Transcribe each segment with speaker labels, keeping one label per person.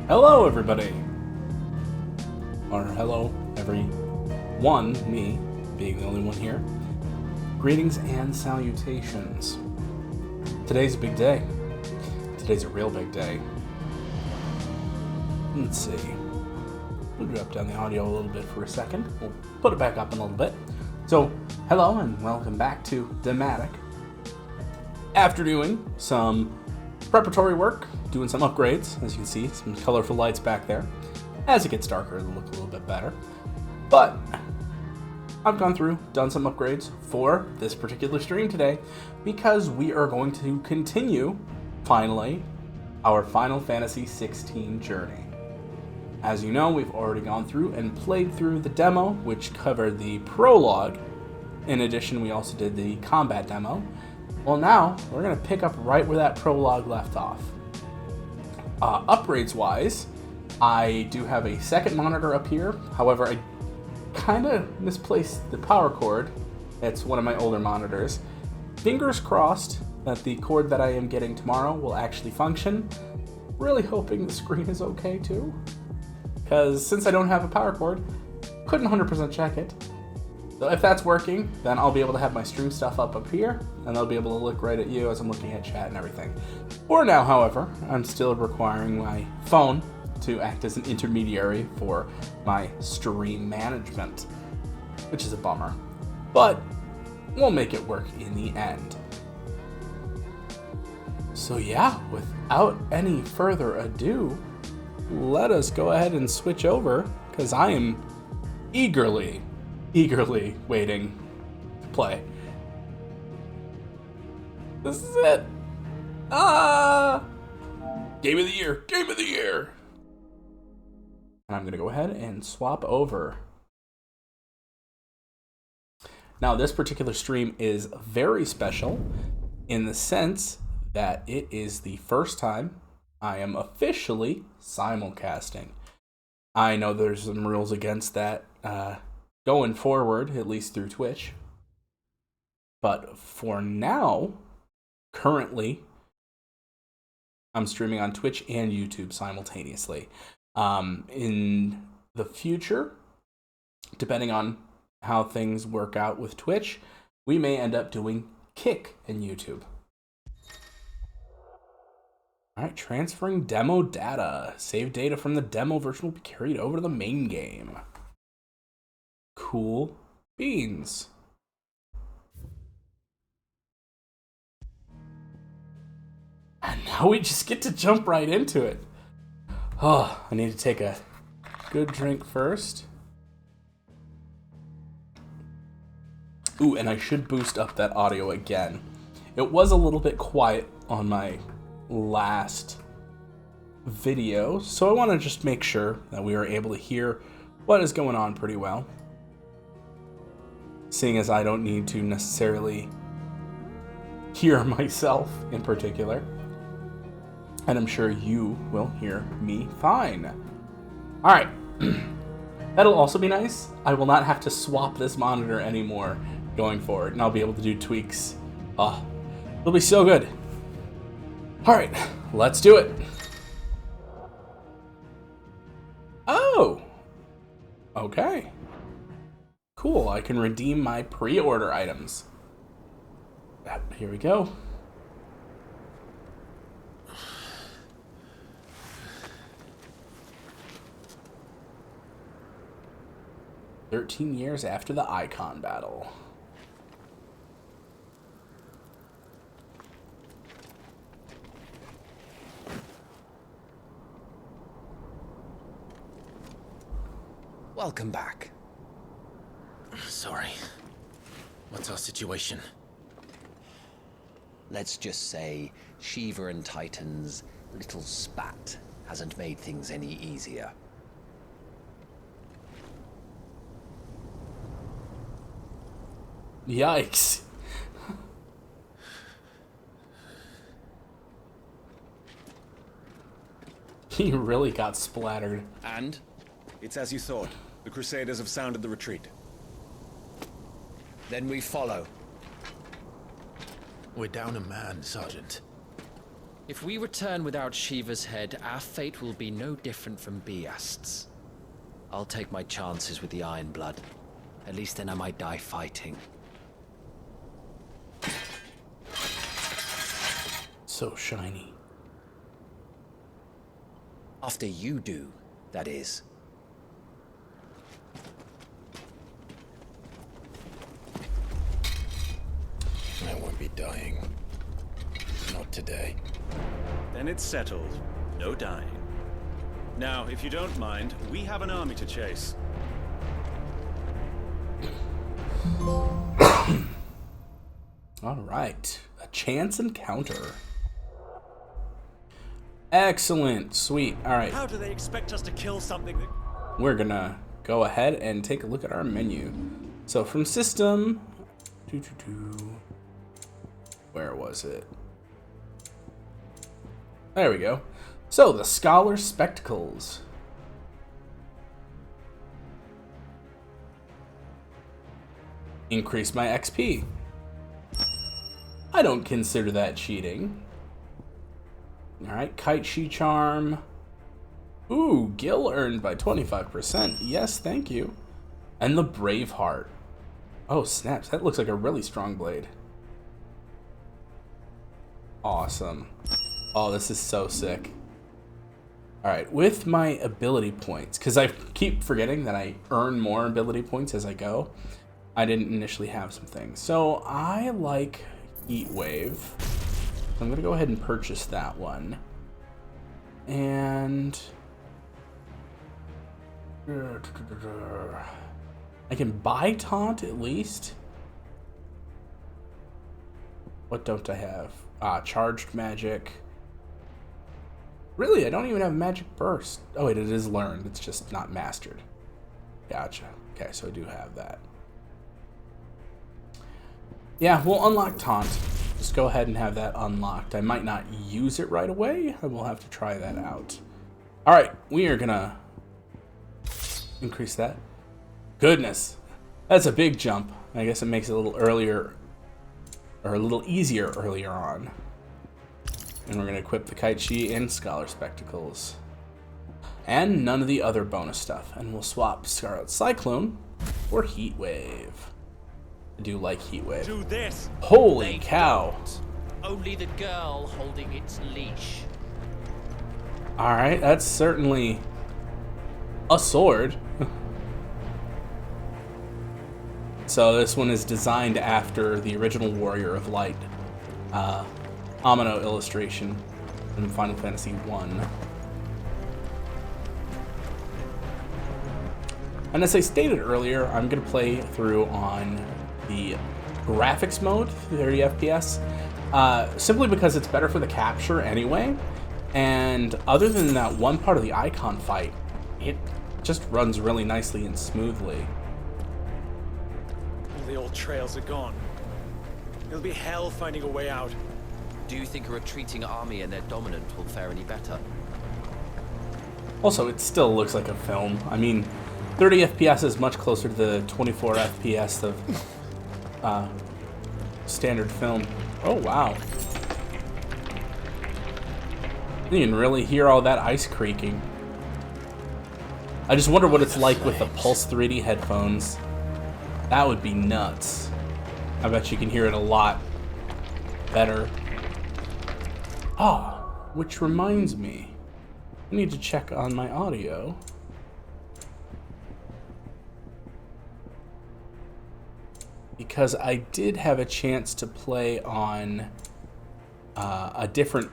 Speaker 1: Hello, everybody! Or hello, everyone, me being the only one here. Greetings and salutations. Today's a big day. Today's a real big day. Let's see. We'll drop down the audio a little bit for a second. We'll put it back up in a little bit. So, hello and welcome back to dmatiq. After doing some preparatory work, doing some upgrades, as you can see, some colorful lights back there. As it gets darker, it'll look a little bit better. But I've gone through, done some upgrades for this particular stream today because we are going to continue, finally, our Final Fantasy XVI journey. As you know, we've already gone through and played through the demo, which covered the prologue. In addition, we also did the combat demo. Well, now, we're going to pick up right where that prologue left off. Upgrades-wise, I do have a second monitor up here. However, I kind of misplaced the power cord. It's one of my older monitors. Fingers crossed that the cord that I am getting tomorrow will actually function. Really hoping the screen is okay, too. Because since I don't have a power cord, couldn't 100% check it. So if that's working, then I'll be able to have my stream stuff up here, and they'll be able to look right at you as I'm looking at chat and everything. For now, however, I'm still requiring my phone to act as an intermediary for my stream management, which is a bummer. But we'll make it work in the end. So yeah, without any further ado, let us go ahead and switch over, because I am eagerly waiting to play. This is it. Game of the year. Game of the year. And I'm going to go ahead and swap over. Now, this particular stream is very special in the sense that it is the first time I am officially simulcasting. I know there's some rules against that going forward, at least through Twitch. But for now, currently, I'm streaming on Twitch and YouTube simultaneously. In the future, depending on how things work out with Twitch, we may end up doing Kick in YouTube. Alright, transferring demo data. Save data from the demo version will be carried over to the main game. Cool beans. And now we just get to jump right into it. Oh, I need to take a good drink first. Ooh, and I should boost up that audio again. It was a little bit quiet on my last video, so I want to just make sure that we are able to hear what is going on pretty well. Seeing as I don't need to necessarily hear myself in particular. And I'm sure you will hear me fine. Alright. That'll also be nice. I will not have to swap this monitor anymore going forward, and I'll be able to do tweaks. Oh, it'll be so good. Alright, let's do it. Oh! Okay. Cool, I can redeem my pre-order items. Here we go. "13 years after the Icon battle."
Speaker 2: Welcome back. Sorry. What's our situation? Let's just say Shiva and Titan's little spat hasn't made things any easier.
Speaker 1: Yikes. He really got splattered.
Speaker 3: And? It's as you thought. The Crusaders have sounded the retreat.
Speaker 2: Then we follow.
Speaker 4: We're down a man, Sergeant. If we return without Shiva's head, our fate will be no different from Biast's. I'll take my chances with the Iron Blood. At least then I might die fighting.
Speaker 1: So shiny.
Speaker 2: After you do, that is.
Speaker 5: I won't be dying. Not today.
Speaker 3: Then it's settled. No dying. Now, if you don't mind, we have an army to chase.
Speaker 1: All right. A chance encounter. Excellent. Sweet. All right.
Speaker 3: How do they expect us to kill something that...
Speaker 1: We're gonna go ahead and take a look at our menu. So from system, where was it? There we go. So the Scholar Spectacles. Increase my XP. I don't consider that cheating. Alright, Kite She Charm. Ooh, Gil earned by 25%. Yes, thank you. And the Brave Heart. Oh, snaps. That looks like a really strong blade. Awesome. Oh, this is so sick. Alright, with my ability points, because I keep forgetting that I earn more ability points as I go. I didn't initially have some things. So I like Heat Wave. I'm going to go ahead and purchase that one. And I can buy Taunt at least. What don't I have? Charged Magic. Really, I don't even have Magic Burst. Oh wait, it is learned. It's just not mastered. Gotcha. Okay, so I do have that. Yeah, we'll unlock Taunt. Just go ahead and have that unlocked. I might not use it right away. I will have to try that out. Alright, we are gonna increase that. Goodness, that's a big jump. I guess it makes it a little earlier, or a little easier earlier on. And we're gonna equip the Kite She and Scholar Spectacles. And none of the other bonus stuff. And we'll swap Scarlet Cyclone for Heat Wave. I do like Heat Wave.
Speaker 3: Do this!
Speaker 1: Holy cow.
Speaker 4: Only the girl holding its leash.
Speaker 1: Alright, that's certainly a sword. So this one is designed after the original Warrior of Light Amino illustration from Final Fantasy 1. And as I stated earlier, I'm going to play through on the graphics mode, 30 FPS, simply because it's better for the capture anyway. And other than that one part of the icon fight, it just runs really nicely and smoothly.
Speaker 3: All the old trails are gone. It'll be hell finding a way out.
Speaker 4: Do you think a retreating army and their dominant will fare any better?
Speaker 1: Also, it still looks like a film. I mean, 30 FPS is much closer to the 24 FPS of standard film. Oh, wow. You can really hear all that ice creaking. I just wonder what it's like with the Pulse 3D headphones. That would be nuts. I bet you can hear it a lot better. Ah, which reminds me, I need to check on my audio. Because I did have a chance to play on a different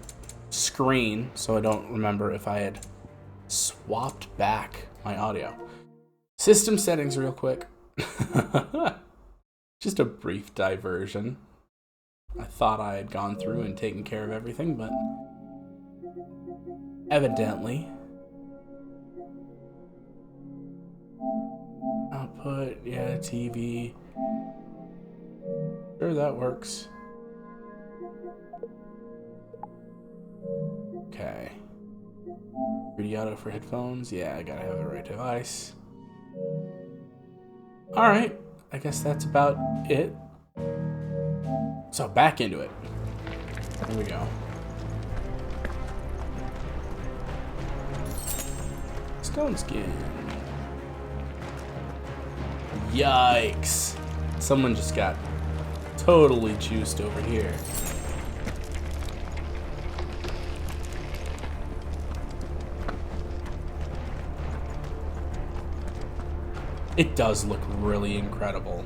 Speaker 1: screen, so I don't remember if I had swapped back my audio. System settings real quick. Just a brief diversion. I thought I had gone through and taken care of everything, but evidently. Output, yeah, TV. Sure, that works. Okay. 3D auto for headphones. Yeah, I gotta have the right device. Alright, I guess that's about it. So back into it. There we go. Stone skin. Yikes. Someone just got totally juiced over here. It does look really incredible.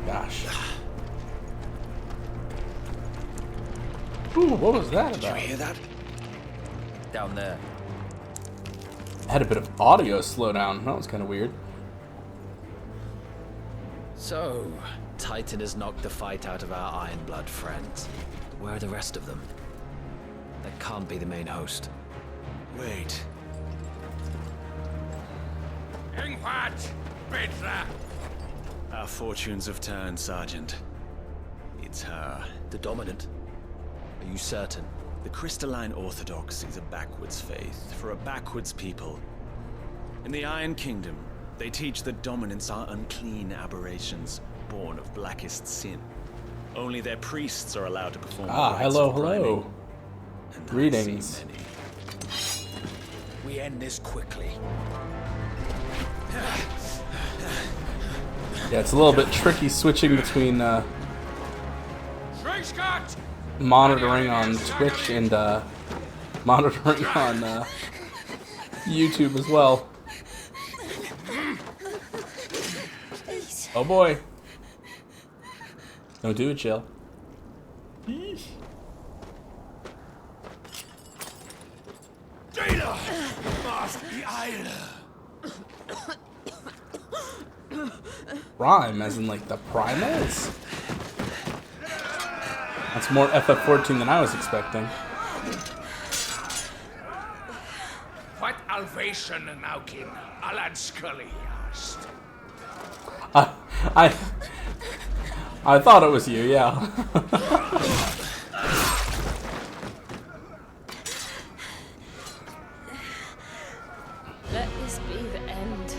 Speaker 1: Gosh. Ooh, what was that about?
Speaker 2: Did you hear that?
Speaker 4: Down there.
Speaker 1: Had a bit of audio slowdown. That was kind of weird.
Speaker 4: So, Titan has knocked the fight out of our Ironblood friends. Where are the rest of them? That can't be the main host.
Speaker 2: Wait.
Speaker 3: Our fortunes have turned, Sergeant. It's her.
Speaker 4: The Dominant? Are you certain?
Speaker 3: The Crystalline Orthodox is a backwards faith for a backwards people. In the Iron Kingdom, they teach that dominants are unclean aberrations, born of blackest sin. Only their priests are allowed to perform the rites
Speaker 1: hello,
Speaker 3: of
Speaker 1: hello.
Speaker 3: priming. And
Speaker 1: Greetings.
Speaker 3: I see many.
Speaker 2: We end this quickly.
Speaker 1: Yeah, it's a little bit tricky switching between monitoring on Twitch and monitoring on YouTube as well. Oh boy. Don't do it, Jill.
Speaker 2: Data! Must be idle.
Speaker 1: Prime, as in like the primals? That's more FF14 than I was expecting.
Speaker 6: What Alvation Naukin? Alan Scully asked.
Speaker 1: I thought it was you, yeah.
Speaker 7: Let this be the end.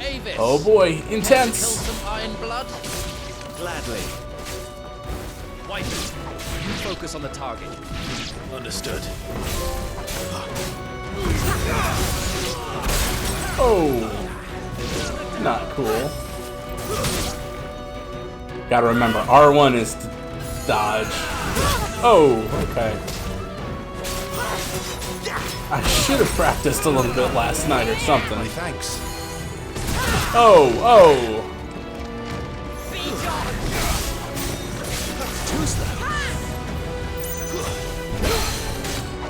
Speaker 4: Avis!
Speaker 1: Oh boy,
Speaker 4: Kill
Speaker 1: intense!
Speaker 4: some Ironblood?
Speaker 3: Gladly.
Speaker 4: Wipe it. You focus on the target.
Speaker 2: Understood.
Speaker 1: Oh! Not cool. Gotta remember, R1 is to dodge. Oh, okay. I should have practiced a little bit last night or something.
Speaker 2: Thanks.
Speaker 1: Oh, oh!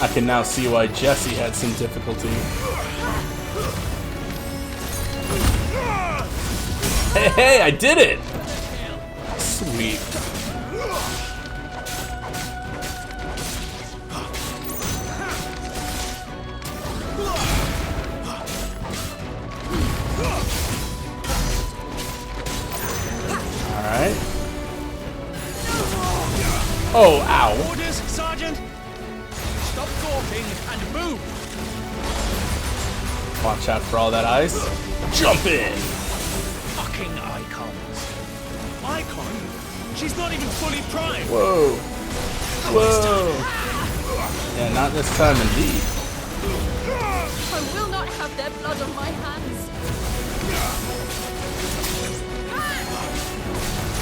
Speaker 1: I can now see why Jesse had some difficulty. Hey, hey, I did it! Sweet. Alright. Oh, ow.
Speaker 3: Orders, Sergeant! Stop talking and move!
Speaker 1: Watch out for all that ice. Jump in!
Speaker 3: Fucking icons. Icon? She's not even fully primed.
Speaker 1: Whoa. Whoa. Yeah, not this time indeed.
Speaker 7: I will not have their blood on my hands.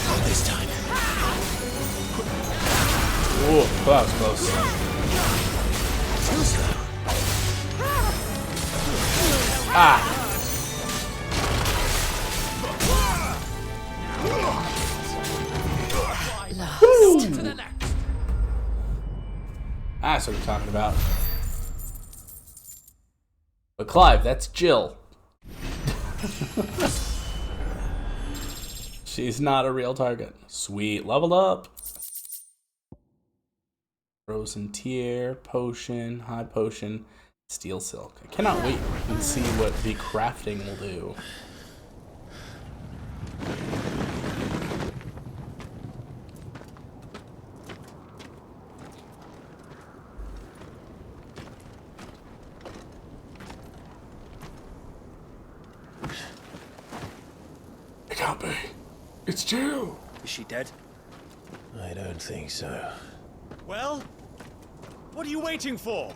Speaker 2: Not this time.
Speaker 1: Whoa, that was close.
Speaker 2: Too slow.
Speaker 1: Ah! Woo! That's what we're talking about. But Clive, that's Jill. She's not a real target. Sweet, leveled up. Frozen Tear, Potion, High Potion, Steel Silk. I cannot wait and see what the crafting will do. It can't be. It's Jill.
Speaker 2: Is she dead?
Speaker 5: I don't think so.
Speaker 3: Well? What are you waiting for?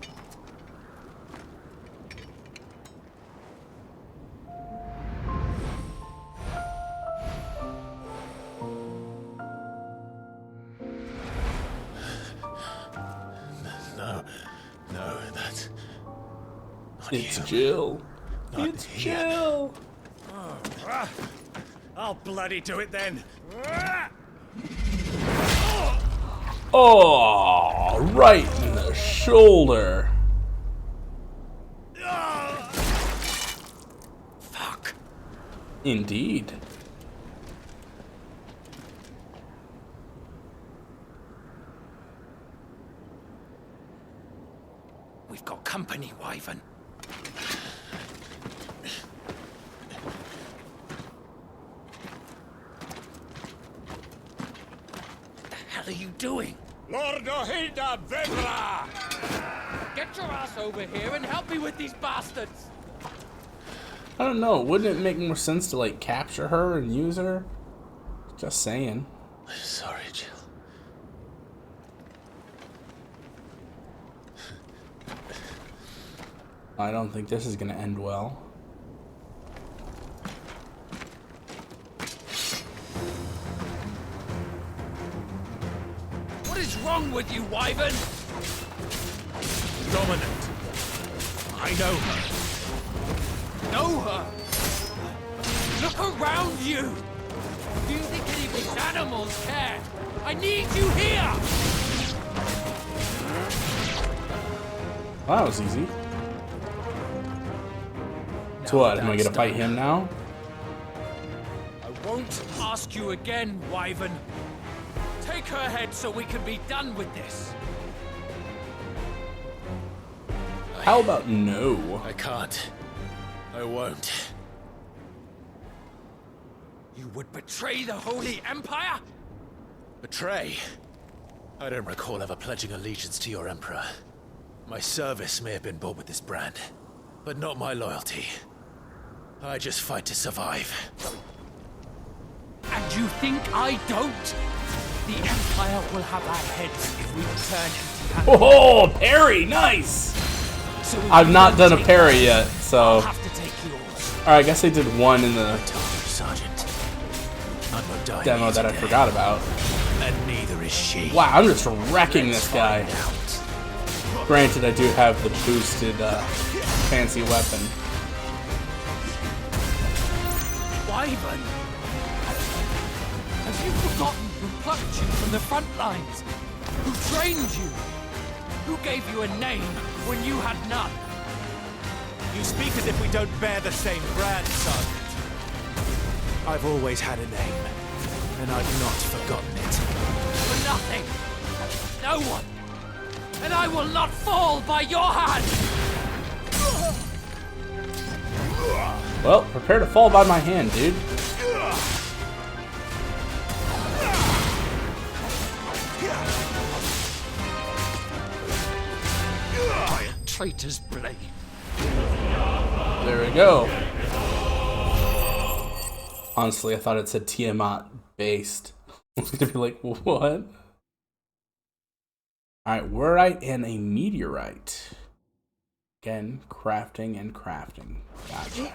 Speaker 5: No, that's... not
Speaker 1: It's
Speaker 5: you.
Speaker 1: Jill.
Speaker 5: Not
Speaker 1: It's
Speaker 5: here.
Speaker 1: Jill.
Speaker 3: I'll bloody do it then.
Speaker 1: Oh, right in the shoulder.
Speaker 3: Fuck.
Speaker 1: Indeed.
Speaker 4: We've got company, Wyvern. What the hell are you doing?
Speaker 6: Lord Ohilda Vedra!
Speaker 7: Get your ass over here and help me with these bastards!
Speaker 1: I don't know. Wouldn't it make more sense to like capture her and use her? Just saying.
Speaker 5: I'm sorry, Jill.
Speaker 1: I don't think this is gonna end well.
Speaker 4: What is wrong with you, Wyvern?
Speaker 3: Dominant. I know her.
Speaker 4: Know her? Look around you! Do you think any of these animals care? I need you here!
Speaker 1: Well, that was easy. So what? Am I gonna fight him now?
Speaker 4: I won't ask you again, Wyvern. Take her head so we can be done with this.
Speaker 1: How about no?
Speaker 5: I can't. I won't.
Speaker 4: You would betray the Holy Empire?
Speaker 5: Betray? I don't recall ever pledging allegiance to your Emperor. My service may have been bought with this brand, but not my loyalty. I just fight to survive.
Speaker 4: And you think I don't? The Empire will have our heads if we return empty-handed.
Speaker 1: Oh, parry! Nice!
Speaker 4: So if
Speaker 1: I've
Speaker 4: you
Speaker 1: not
Speaker 4: don't
Speaker 1: done a
Speaker 4: take
Speaker 1: parry
Speaker 4: yours,
Speaker 1: yet,
Speaker 4: I'll
Speaker 1: so...
Speaker 4: have to take yours.
Speaker 1: Alright, I guess I did one in the
Speaker 5: Told you, Sergeant. I'm not dying
Speaker 1: demo
Speaker 5: here
Speaker 1: that I
Speaker 5: today.
Speaker 1: forgot about.
Speaker 5: And neither is she.
Speaker 1: Wow, I'm just wrecking this guy. Granted, I do have the boosted, fancy weapon.
Speaker 4: Wyvern! Have you forgotten who plucked you from the front lines? Who trained you? Who gave you a name when you had none?
Speaker 3: You speak as if we don't bear the same brand, Sergeant. I've always had a name, and I've not forgotten it.
Speaker 4: For nothing! No one! And I will not fall by your hand!
Speaker 1: Well, prepare to fall by my hand, dude.
Speaker 4: By a traitor's blade.
Speaker 1: There we go. Honestly, I thought it said Tiamat based. I was gonna be like, what? Alright, wordite and a meteorite. Again, crafting and crafting. Gotcha.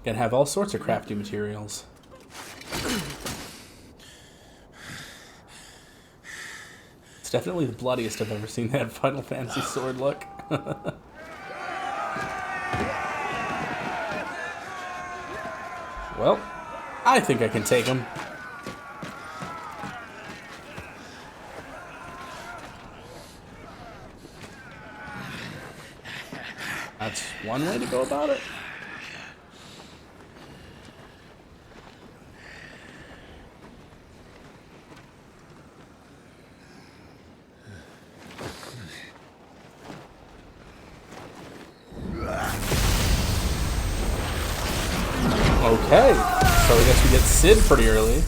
Speaker 1: Can have all sorts of crafty materials. It's definitely the bloodiest I've ever seen that Final Fantasy sword look. Well, I think I can take him. That's one way to go about it. Okay, so I guess we get Sid pretty early.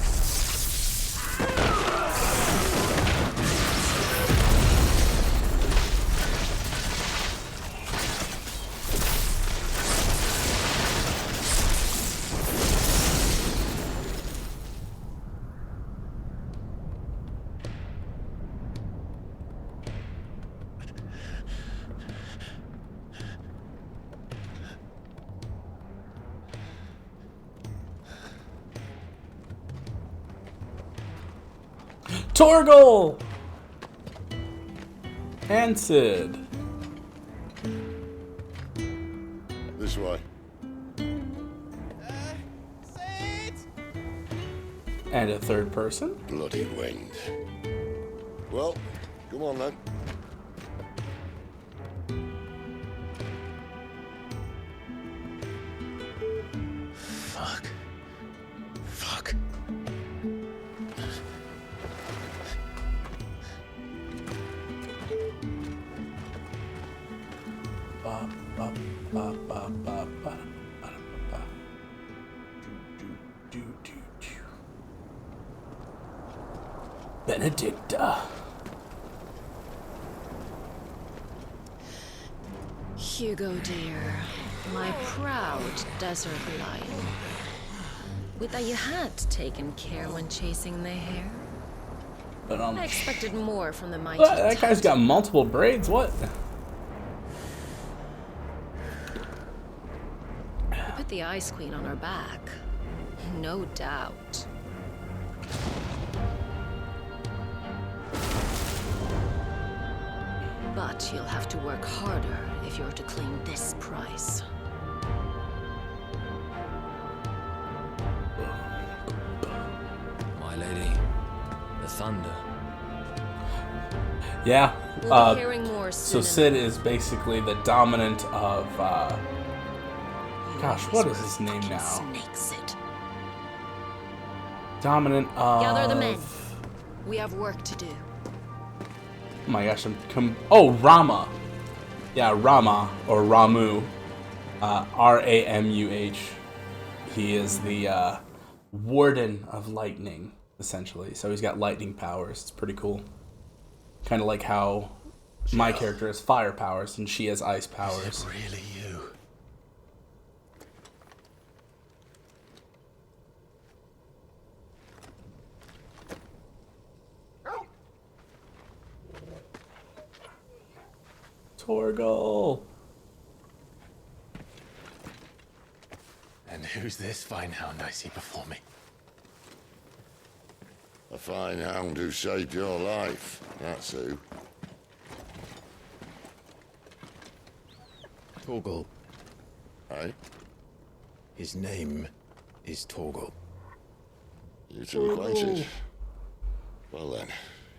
Speaker 1: Torgal! And Sid.
Speaker 8: This way.
Speaker 1: And a third person.
Speaker 8: Bloody wind. Well, come on then.
Speaker 5: Fuck. Fuck.
Speaker 1: Ba, ba, ba, ba, ba, ba, ba, ba. Do, do, do, do. Benedicta.
Speaker 7: Hugo, dear, my proud desert lion. Would that you had taken care when chasing the hare?
Speaker 1: But
Speaker 7: I expected more from the mighty.
Speaker 1: that guy's got multiple braids. What?
Speaker 7: We put the Ice Queen on her back, no doubt. But you'll have to work harder if you're to claim this prize.
Speaker 4: My lady, the thunder.
Speaker 1: Yeah.
Speaker 7: We'll be hearing more
Speaker 1: So
Speaker 7: soon
Speaker 1: Sid
Speaker 7: enough.
Speaker 1: is basically the dominant of. Gosh, what is his name now?
Speaker 7: Snakes it.
Speaker 1: Dominant of.
Speaker 7: Gather the men. We have work to do.
Speaker 1: Oh my gosh, oh, Rama. Yeah, Rama, or Ramu. Ramuh. He is the warden of lightning, essentially. So he's got lightning powers. It's pretty cool. Kind of like how my character has fire powers and she has ice powers.
Speaker 5: Is it really you?
Speaker 1: Torgal.
Speaker 5: And who's this fine hound I see before me?
Speaker 8: A fine hound who saved your life. That's who.
Speaker 5: Torgal.
Speaker 8: Hey?
Speaker 5: His name is Torgal.
Speaker 8: You two acquainted? Well then,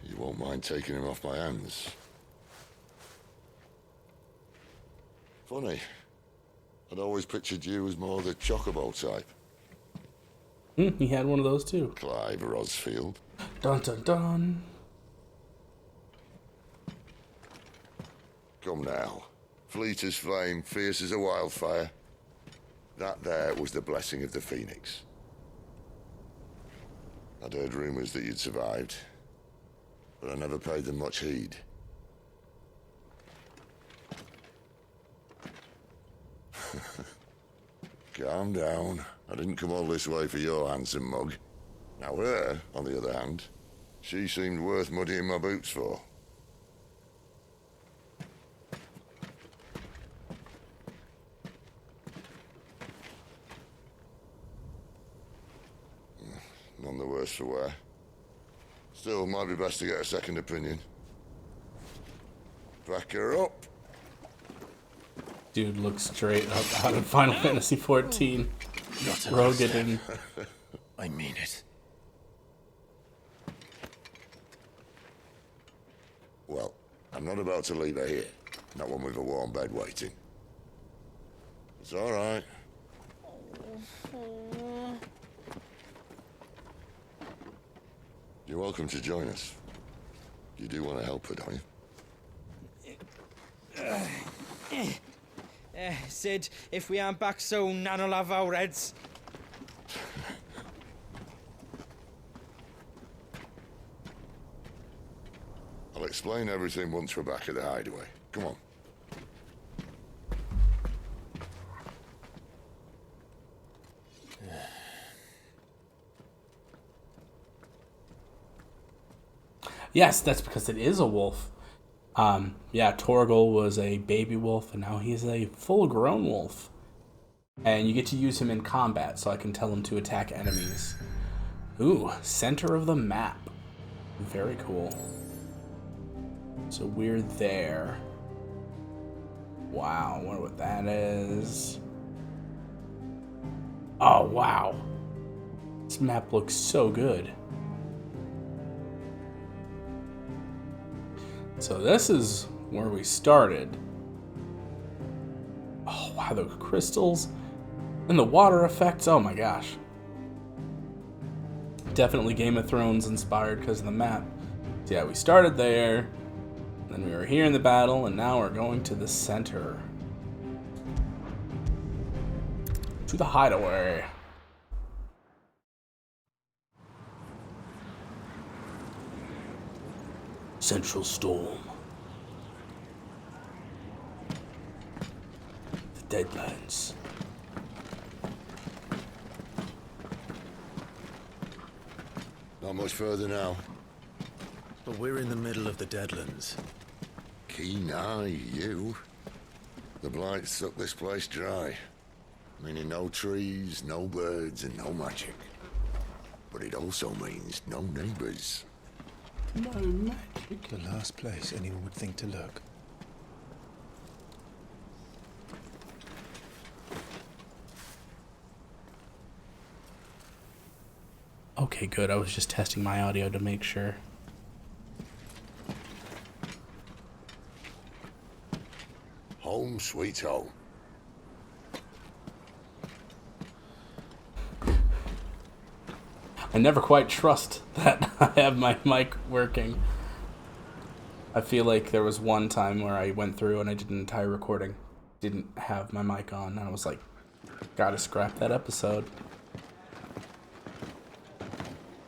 Speaker 8: you won't mind taking him off my hands. Funny. I'd always pictured you as more the chocobo type.
Speaker 1: He had one of those too.
Speaker 8: Clive Rosfield.
Speaker 1: Dun dun dun.
Speaker 8: Come now. Fleet as flame, fierce as a wildfire. That there was the blessing of the Phoenix. I'd heard rumors that you'd survived, but I never paid them much heed. Calm down. I didn't come all this way for your handsome mug. Now her, on the other hand, she seemed worth muddying my boots for. None the worse for wear. Still, might be best to get a second opinion. Back her up.
Speaker 1: Dude looks straight up out of Final Fantasy XIV.
Speaker 5: Not
Speaker 1: Rogadin.
Speaker 5: I mean it.
Speaker 8: Well, I'm not about to leave her here. Not one with a warm bed waiting. It's all right. You're welcome to join us. You do want to help her, don't you?
Speaker 9: Sid, if we aren't back soon, Nan'll have our heads.
Speaker 8: I'll explain everything once we're back at the hideaway. Come on.
Speaker 1: Yes, that's because it is a wolf. Yeah, Torgal was a baby wolf, and now he's a full-grown wolf. And you get to use him in combat, so I can tell him to attack enemies. Ooh, center of the map. Very cool. So we're there. Wow, I wonder what that is. Oh, wow. This map looks so good. So this is where we started. Oh, wow, the crystals and the water effects. Oh my gosh. Definitely Game of Thrones inspired because of the map. So yeah, we started there, then we were here in the battle, and now we're going to the center. To the hideaway. Central Storm. The Deadlands.
Speaker 8: Not much further now.
Speaker 5: But we're in the middle of the Deadlands.
Speaker 8: Keen eye, you. The blight sucked this place dry. Meaning no trees, no birds, and no magic. But it also means no neighbors.
Speaker 1: No magic.
Speaker 5: The last place anyone would think to look.
Speaker 1: Okay, good. I was just testing my audio to make sure.
Speaker 8: Home sweet home.
Speaker 1: I never quite trust that I have my mic working. I feel like there was one time where I went through and I did an entire recording, didn't have my mic on, and I was like, gotta scrap that episode.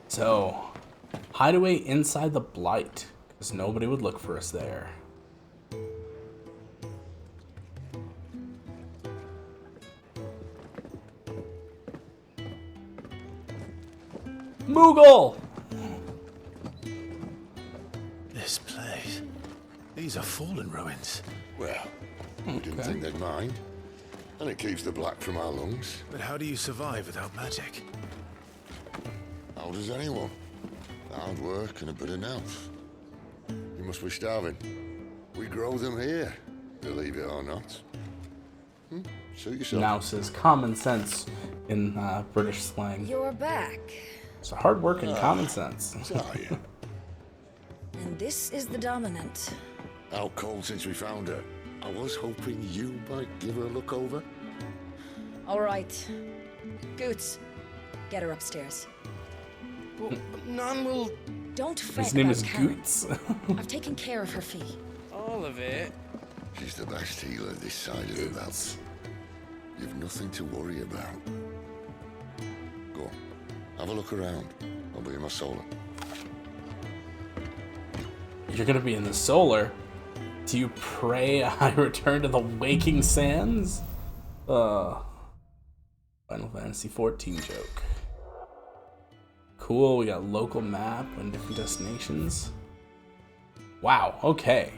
Speaker 1: So, hideaway inside the Blight, because nobody would look for us there. Moogle!
Speaker 5: This place. These are fallen ruins.
Speaker 8: Well, we didn't think they'd mind. And it keeps the black from our lungs.
Speaker 5: But how do you survive without magic?
Speaker 8: How does anyone? Hard work and a bit of nous. You must be starving. We grow them here, believe it or not. Suit yourself.
Speaker 1: Nous is common sense in British slang.
Speaker 10: You're back.
Speaker 1: It's a hard work and common sense.
Speaker 8: Are you?
Speaker 10: And this is the Dominant.
Speaker 8: Out cold since we found her. I was hoping you might give her a look over.
Speaker 10: All right. Goots, get her upstairs.
Speaker 9: But none will...
Speaker 10: Don't fret
Speaker 1: His name
Speaker 10: about
Speaker 1: is
Speaker 10: Karen.
Speaker 1: Goots.
Speaker 10: I've taken care of her fee.
Speaker 9: all of it.
Speaker 8: She's the best healer this side of the belt. You've nothing to worry about. Go on. Have a look around. I'll be in my solar.
Speaker 1: You're gonna be in the solar? Do you pray I return to the waking sands? Final Fantasy 14 joke. Cool, we got local map and different destinations. Wow, okay.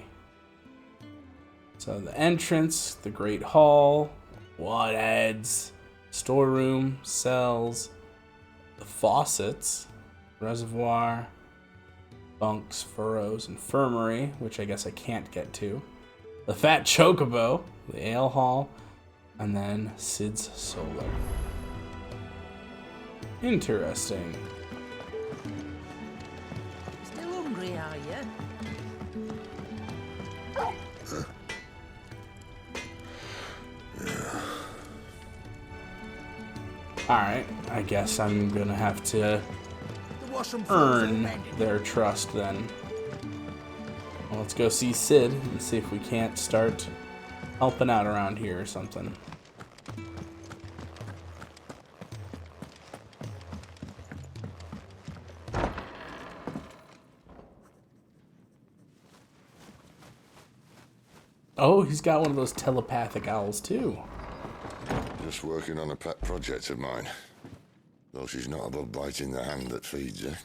Speaker 1: So the entrance, the Great Hall, Wadheads, storeroom, cells, the faucets, reservoir, bunks, furrows, infirmary, which I guess I can't get to, the Fat Chocobo, the Ale Hall, and then Sid's Solar. Interesting.
Speaker 11: Still hungry, are you?
Speaker 1: Alright, I guess I'm gonna have to earn their trust then. Well, let's go see Sid and see if we can't start helping out around here or something. Oh, he's got one of those telepathic owls too.
Speaker 8: Just working on a pet project of mine. Though she's not above biting the hand that feeds her.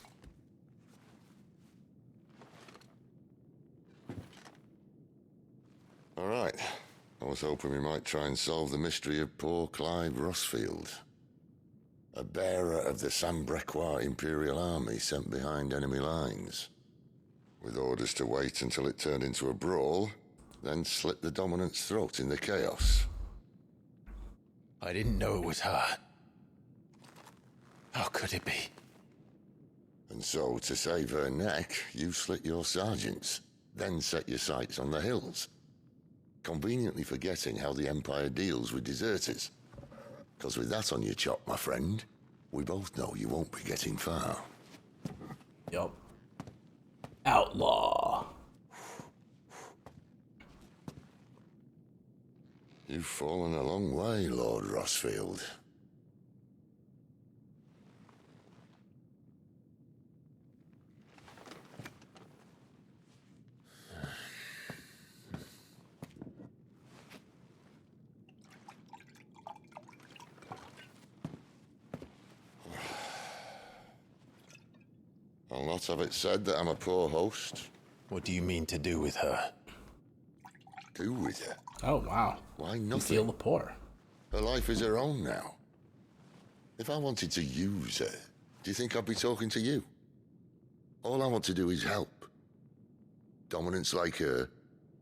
Speaker 8: Alright. I was hoping we might try and solve the mystery of poor Clive Rossfield. A bearer of the Sambrequois Imperial Army sent behind enemy lines. with orders to wait until it turned into a brawl, then slit the dominant's throat in the chaos.
Speaker 5: I didn't know it was her. How could it be?
Speaker 8: And so, to save her neck, you slit your sergeants, then set your sights on the hills, conveniently forgetting how the Empire deals with deserters. Because with that on your chop, my friend, we both know you won't be getting far.
Speaker 1: Yup. Outlaw.
Speaker 8: You've fallen a long way, Lord Rossfield. I'll not have it said that I'm a poor host.
Speaker 5: What do you mean to do with her?
Speaker 8: Do with her?
Speaker 1: Oh, wow.
Speaker 8: Why
Speaker 1: You
Speaker 8: nothing?
Speaker 1: feel the poor.
Speaker 8: Her life is her own now. If I wanted to use her, do you think I'd be talking to you? All I want to do is help. Dominants like her,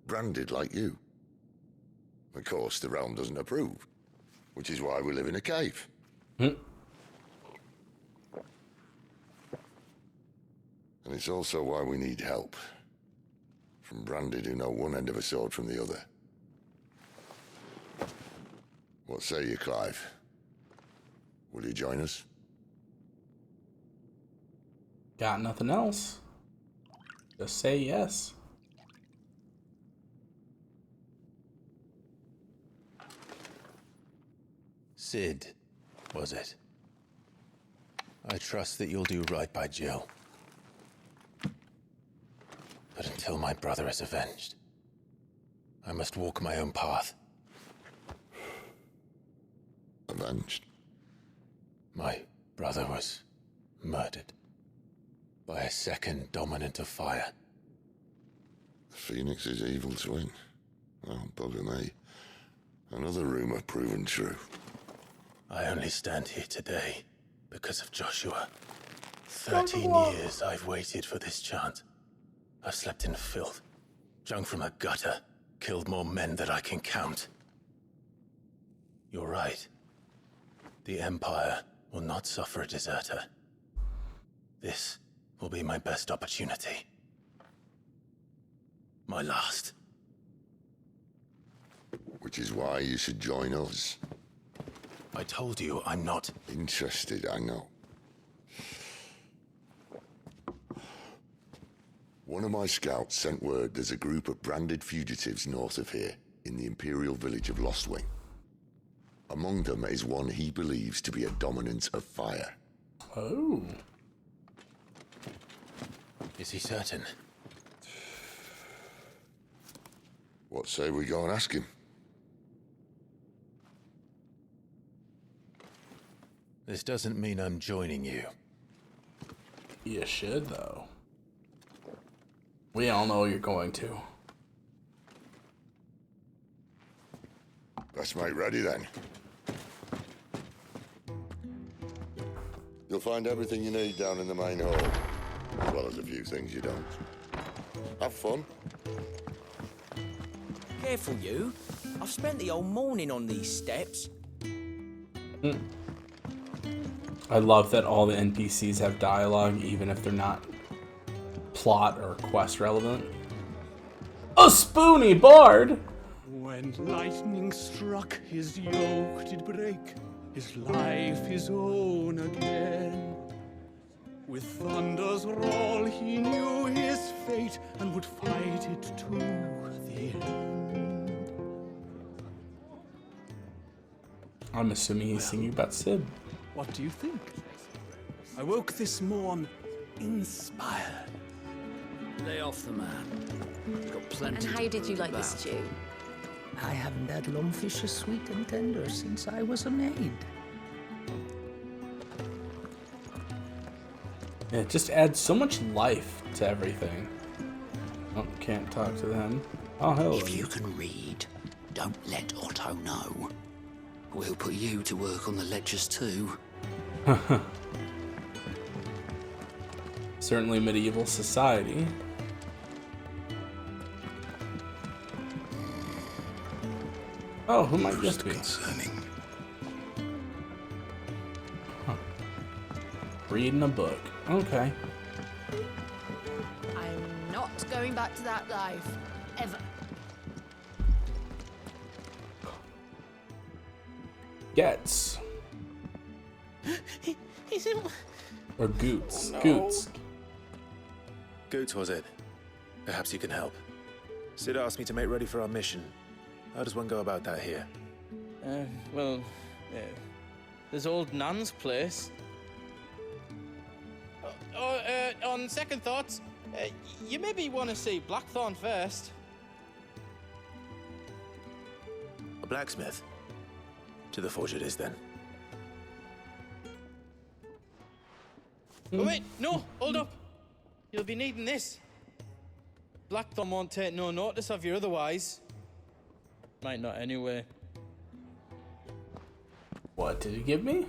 Speaker 8: branded like you. Of course, the realm doesn't approve, which is why we live in a cave. And it's also why we need help. From branded who know one end of a sword from the other. What say you, Clive? Will you join us?
Speaker 1: Got nothing else. Just say yes.
Speaker 5: Sid, was it? I trust that you'll do right by Jill. But until my brother is avenged, I must walk my own path.
Speaker 8: Avenged?
Speaker 5: My brother was murdered by a second dominant of fire.
Speaker 8: The Phoenix's evil twin. Oh, bugger me. Another rumor proven true.
Speaker 5: I only stand here today because of Joshua. 13 years I've waited for this chance. I've slept in filth, drunk from a gutter, killed more men than I can count. You're right. The Empire will not suffer a deserter. This will be my best opportunity. My last.
Speaker 8: Which is why you should join us.
Speaker 5: I told you I'm not
Speaker 8: interested, I know. One of my scouts sent word there's a group of branded fugitives north of here, in the Imperial village of Lostwing. Among them is one he believes to be a dominant of fire.
Speaker 1: Oh.
Speaker 5: Is he certain?
Speaker 8: What say we go and ask him?
Speaker 5: This doesn't mean I'm joining you.
Speaker 1: You should, though. We all know you're going to.
Speaker 8: Best mate ready then. You'll find everything you need down in the main hall, as well as a few things you don't. Have fun.
Speaker 12: Careful, you. I've spent the whole morning on these steps.
Speaker 1: I love that all the NPCs have dialogue, even if they're not plot or quest relevant. A spoony bard!
Speaker 6: When lightning struck, his yoke did break, his life his own again. With thunder's roll, he knew his fate and would fight it to the end.
Speaker 1: I'm assuming he's singing about Sid.
Speaker 6: What do you think? I woke this morn inspired.
Speaker 11: Lay off the man. Got plenty.
Speaker 7: And how did you like the stew?
Speaker 11: I haven't had lungfish as sweet and tender since I was a maid.
Speaker 1: Yeah, it just adds so much life to everything. Oh, can't talk to them. Oh, hello.
Speaker 13: If you can read, don't let Otto know. We'll put you to work on the ledgers too.
Speaker 1: Certainly medieval society. Oh, who might this be?
Speaker 8: Concerning.
Speaker 1: Huh. Reading a book. Okay.
Speaker 14: I'm not going back to that life. Ever.
Speaker 1: Gets.
Speaker 12: He's in...
Speaker 1: Or Goots.
Speaker 5: Oh, no.
Speaker 1: Goots.
Speaker 5: Goots, was it? Perhaps you can help. Sid asked me to make ready for our mission. How does one go about that here?
Speaker 9: Well, there's old Nan's place. On second thoughts, you maybe want to see Blackthorn first.
Speaker 5: A blacksmith? To the forge it is, then.
Speaker 9: Oh, wait, no, hold up. You'll be needing this. Blackthorn won't take no notice of you otherwise. Might not anyway.
Speaker 1: What did he give me?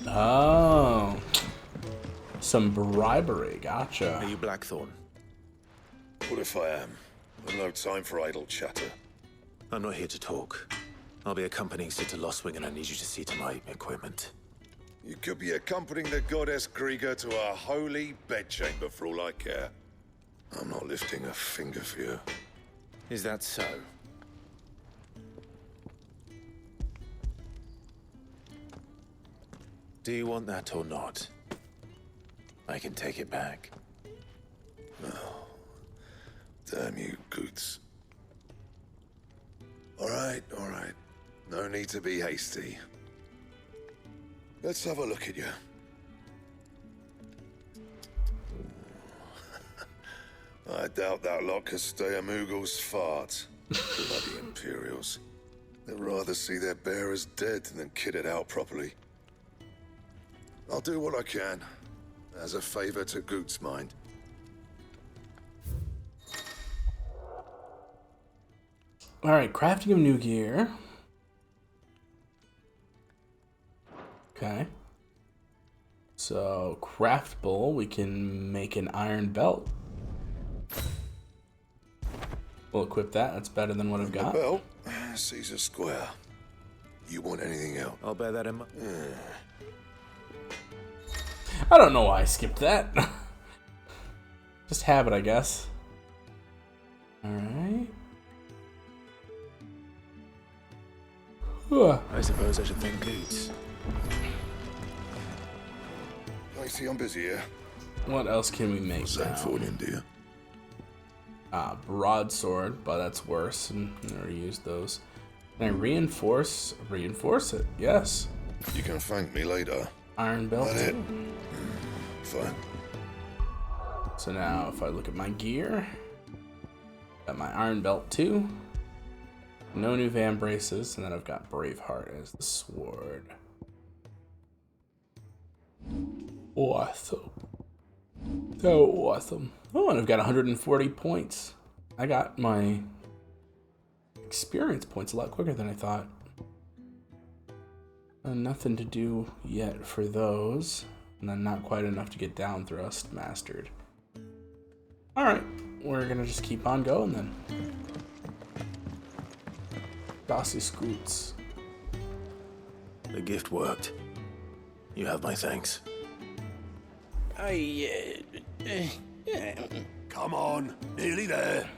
Speaker 1: Oh. Some bribery, gotcha.
Speaker 5: Are you Blackthorn?
Speaker 8: What if I am? I've no time for idle chatter.
Speaker 5: I'm not here to talk. I'll be accompanying Sid to Lostwing, and I need you to see to my equipment.
Speaker 8: You could be accompanying the goddess Krieger to a holy bedchamber for all I care. I'm not lifting a finger for you.
Speaker 5: Is that so? Do you want that or not? I can take it back.
Speaker 8: No. Damn you, Goots. All right. No need to be hasty. Let's have a look at you. I doubt that lot could stay a Moogle's fart. Bloody Imperials. They'd rather see their bearers dead than kitted out properly. I'll do what I can, as a favor to Goot's mind.
Speaker 1: Alright, crafting of new gear. Okay. So, craftable, we can make an iron belt. We'll equip that, that's better than what I've got.
Speaker 8: Belt, Caesar Square. You want anything else?
Speaker 5: I'll bear that in mind.
Speaker 1: I don't know why I skipped that. Just habit, I guess. Alright.
Speaker 5: I suppose I should thank Goots.
Speaker 8: I see I'm busy here.
Speaker 1: What else can we make
Speaker 8: Same
Speaker 1: now?
Speaker 8: for an India.
Speaker 1: Broadsword, but that's worse, and I already used those. Can I reinforce? Reinforce it, yes.
Speaker 8: You can thank me later.
Speaker 1: Iron belt.
Speaker 8: That it? Fine.
Speaker 1: So now, if I look at my gear, got my iron belt too. No new van braces, and then I've got Braveheart as the sword. Awesome. So awesome. Oh, and I've got 140 points. I got my experience points a lot quicker than I thought. Nothing to do yet for those. And then not quite enough to get down thrust mastered. Alright, we're gonna just keep on going then. Bossy Scoots.
Speaker 5: The gift worked. You have my thanks.
Speaker 8: Come on, nearly there.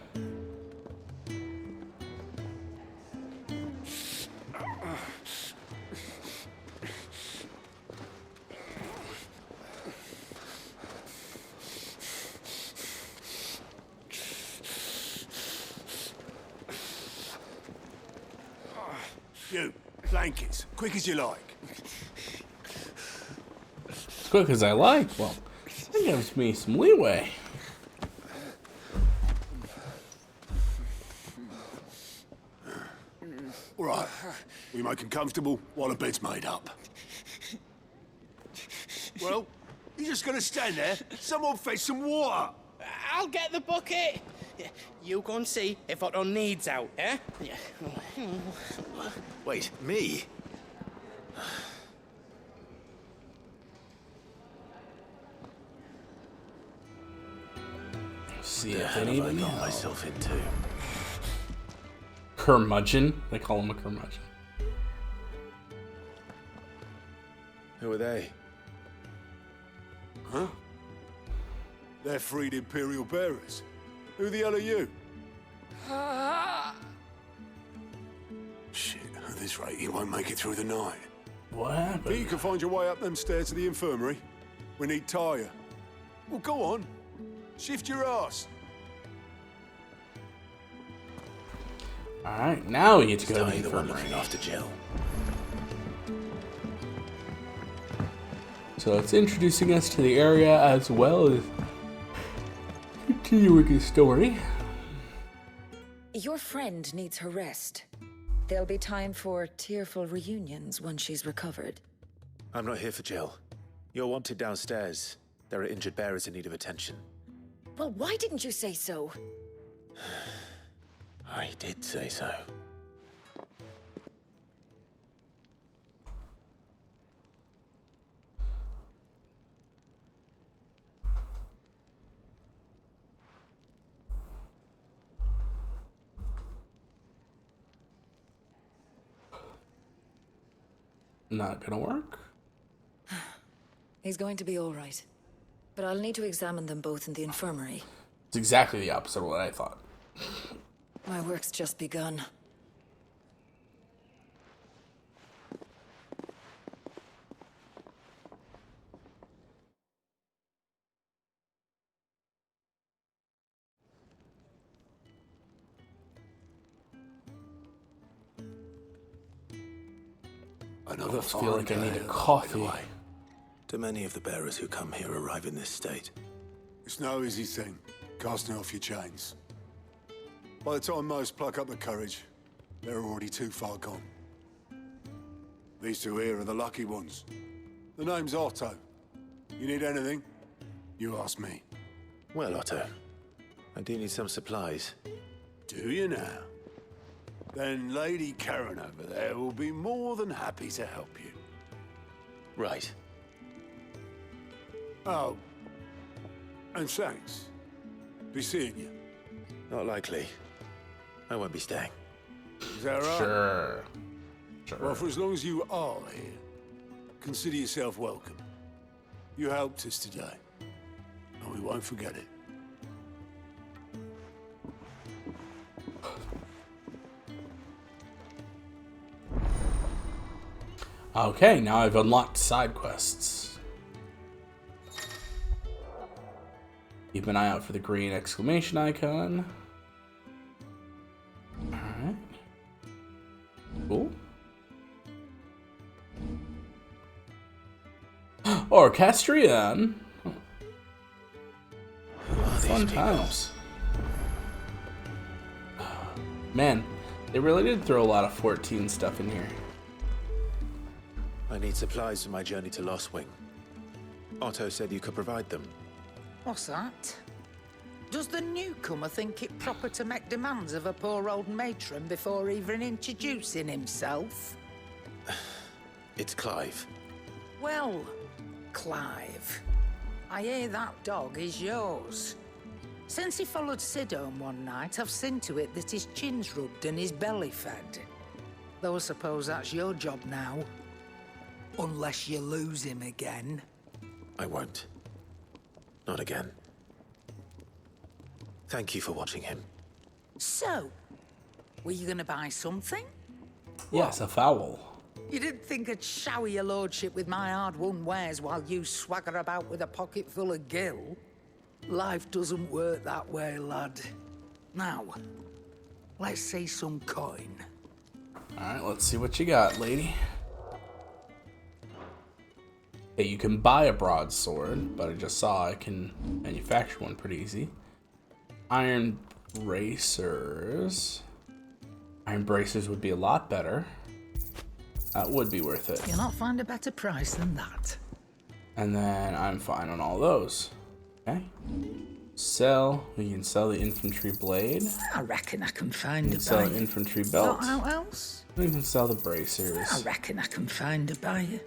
Speaker 15: You, blankets, quick as you like.
Speaker 1: As quick as I like? Well, that gives me some leeway.
Speaker 15: All right, we make 'em comfortable while the bed's made up. Well, you just gonna stand there? Someone fetch some water.
Speaker 9: I'll get the bucket. You go and see if Otto needs out, eh?
Speaker 5: Wait, me?
Speaker 1: See
Speaker 5: the
Speaker 1: if
Speaker 5: hell
Speaker 1: they
Speaker 5: have
Speaker 1: need
Speaker 5: I
Speaker 1: any
Speaker 5: got
Speaker 1: help.
Speaker 5: myself into?
Speaker 1: curmudgeon. They call him a curmudgeon.
Speaker 5: Who are they?
Speaker 15: Huh? They're freed Imperial bearers. Who the hell are you? Shit, at this rate, he won't make it through the night.
Speaker 1: What happened?
Speaker 15: Think you can find your way up them stairs to the infirmary? We need Tyre. Well, go on. Shift your ass.
Speaker 1: Alright, now we get to go to the
Speaker 5: the one
Speaker 1: infirmary.
Speaker 5: looking after Jill.
Speaker 1: So it's introducing us to the area as well as continuing the story.
Speaker 10: Your friend needs her rest. There'll be time for tearful reunions when she's recovered.
Speaker 5: I'm not here for Jill. You're wanted downstairs. There are injured bearers in need of attention.
Speaker 10: Well, why didn't you say so?
Speaker 5: I did say so.
Speaker 1: Not gonna work.
Speaker 10: He's going to be all right. But I'll need to examine them both in the infirmary.
Speaker 1: It's exactly the opposite of what I thought.
Speaker 10: My work's just begun.
Speaker 15: Another
Speaker 1: I feel like I need a
Speaker 15: fine
Speaker 1: coffee.
Speaker 15: day, by the way.
Speaker 5: Do many of the bearers who come here arrive in this state?
Speaker 15: It's no easy thing, casting off your chains. By the time most pluck up the courage, they're already too far gone. These two here are the lucky ones. The name's Otto. You need anything? You ask me.
Speaker 5: Well, Otto, I do need some supplies.
Speaker 15: Do you now? Then Lady Karen over there will be more than happy to help you.
Speaker 5: Right.
Speaker 15: Oh. And thanks. Be seeing you.
Speaker 5: Not likely. I won't be staying.
Speaker 15: Is that right?
Speaker 1: Sure.
Speaker 15: Well, for as long as you are here, consider yourself welcome. You helped us today, and we won't forget it.
Speaker 1: Okay, now I've unlocked side quests. Keep an eye out for the green exclamation icon. Alright. Cool. Orchestrion. Fun times. Man, they really did throw a lot of 14 stuff in here.
Speaker 5: I need supplies for my journey to Lost Wing. Otto said you could provide them.
Speaker 11: What's that? Does the newcomer think it proper to make demands of a poor old matron before even introducing himself?
Speaker 5: It's Clive.
Speaker 11: Well, Clive, I hear that dog is yours. Since he followed Sid home one night, I've seen to it that his chin's rubbed and his belly fed. Though I suppose that's your job now. Unless you lose him again.
Speaker 5: I won't. Not again. Thank you for watching him.
Speaker 11: So, were you gonna buy something?
Speaker 1: Yes, a fowl.
Speaker 11: You didn't think I'd shower your lordship with my hard-won wares while you swagger about with a pocket full of gil? Life doesn't work that way, lad. Now, let's see some coin.
Speaker 1: Alright, let's see what you got, lady. Okay, you can buy a broadsword, but I just saw I can manufacture one pretty easy. Iron bracers. Iron bracers would be a lot better. That would be worth it.
Speaker 11: You'll not find a better price than that.
Speaker 1: And then I'm fine on all those. Okay. Sell. We can sell the infantry blade.
Speaker 11: I reckon I can find
Speaker 1: We
Speaker 11: a
Speaker 1: can sell
Speaker 11: buyer.
Speaker 1: an infantry belt.
Speaker 11: Not how else?
Speaker 1: We can sell the bracers.
Speaker 11: I reckon I can find a buyer.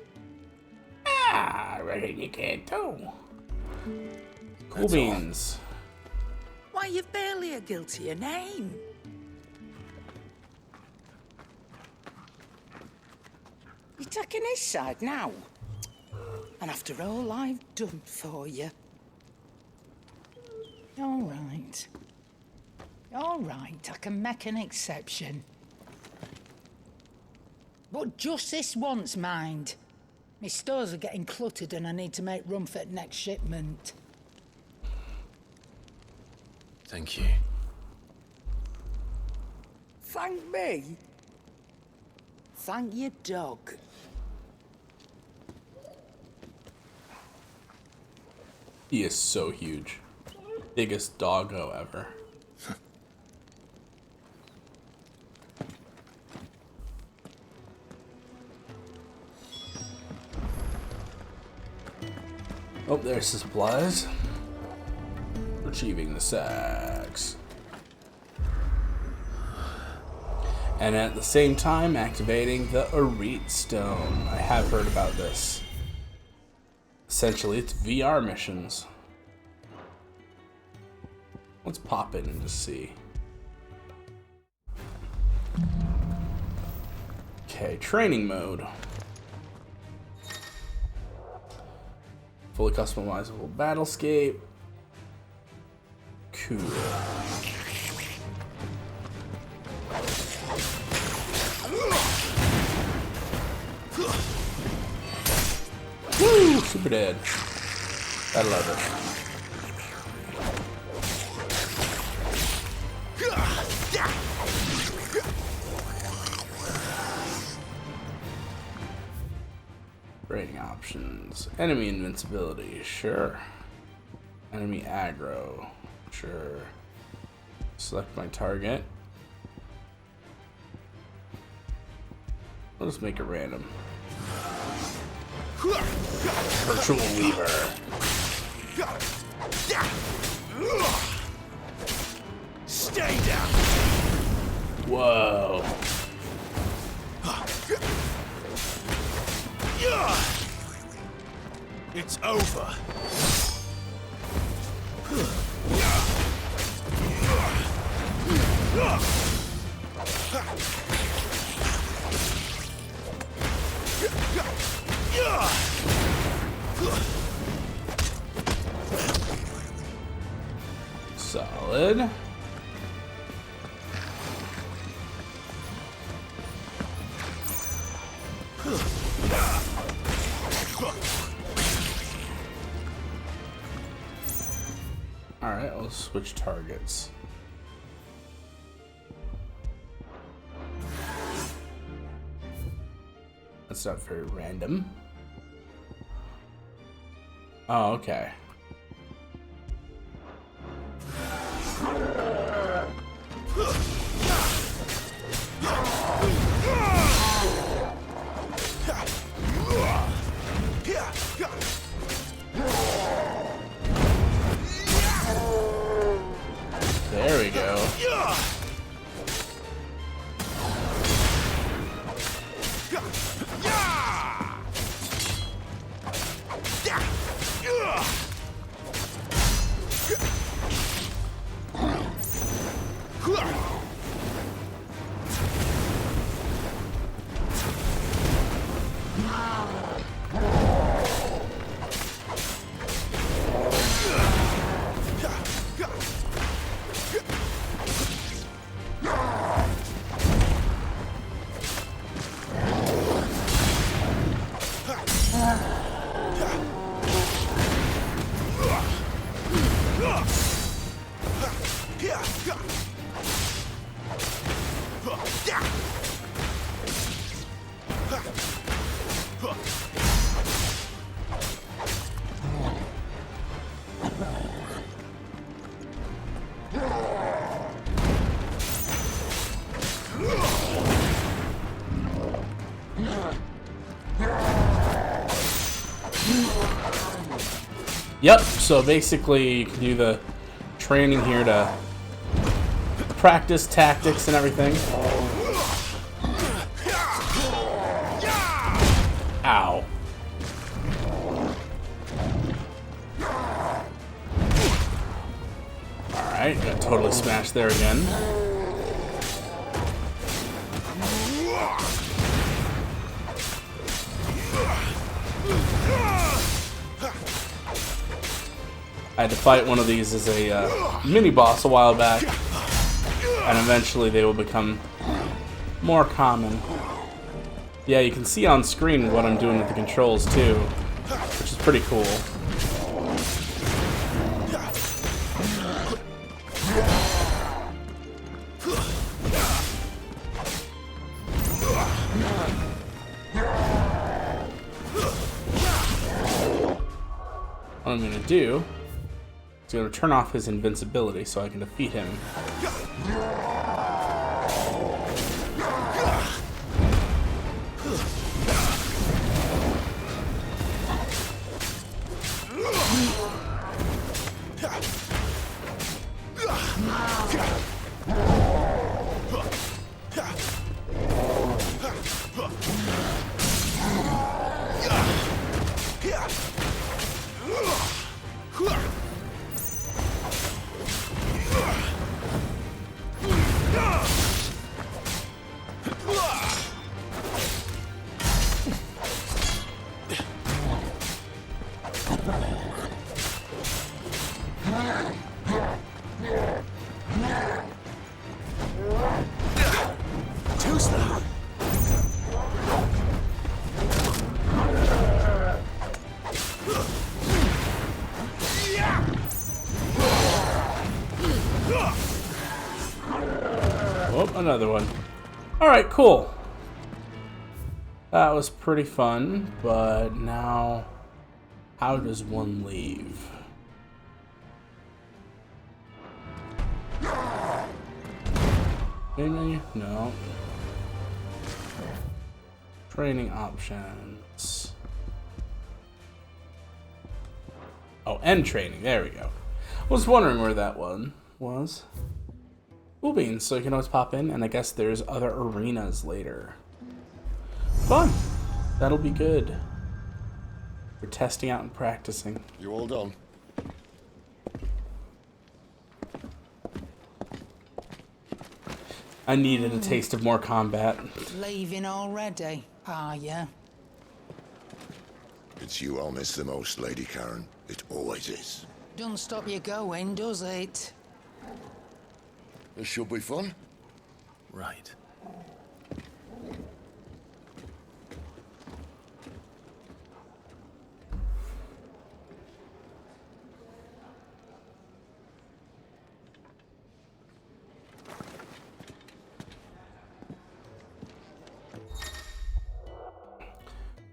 Speaker 1: I reckon you can too. Cool beans.
Speaker 11: Why, you've barely a guiltier name. You're taking his side now? And after all I've done for you. All right. All right, I can make an exception. But just this once, mind. My stores are getting cluttered and I need to make room for the next shipment.
Speaker 5: Thank you.
Speaker 11: Thank me? Thank your dog.
Speaker 1: He is so huge. Biggest doggo ever. Oh, there's the supplies. Retrieving the sacks. And at the same time, activating the Arete Stone. I have heard about this. Essentially, it's VR missions. Let's pop in and just see. Okay, training mode. Fully customizable battlescape. Cool. Woo! Super dead. I love it. Rating options. Enemy invincibility, sure. Enemy aggro, sure. Select my target. I'll just make it random. Virtual Weaver.
Speaker 5: Stay down.
Speaker 1: Whoa.
Speaker 5: It's over.
Speaker 1: Solid. Alright, I'll switch targets. That's not very random. Oh, okay. There we go. Yep, so basically you can do the training here to practice tactics and everything. Ow. Alright, got totally smashed there again. I had to fight one of these as a mini-boss a while back, and eventually they will become more common. Yeah, you can see on screen what I'm doing with the controls too, which is pretty cool. What I'm going to do is going to turn off his invincibility so I can defeat him.
Speaker 5: Too slow.
Speaker 1: Oh, another one. Alright, cool. That was pretty fun, but now, how does one leave? Main menu? No. Training options. Oh, end training. There we go. I was wondering where that one was. Cool beans, so you can always pop in, and I guess there's other arenas later. Fun. That'll be good for testing out and practicing.
Speaker 8: You all done?
Speaker 1: I needed a taste of more combat.
Speaker 11: Leaving already, are ya?
Speaker 8: It's you I'll miss the most, Lady Karen. It always is.
Speaker 11: Don't stop you going, does it?
Speaker 8: This should be fun.
Speaker 5: Right.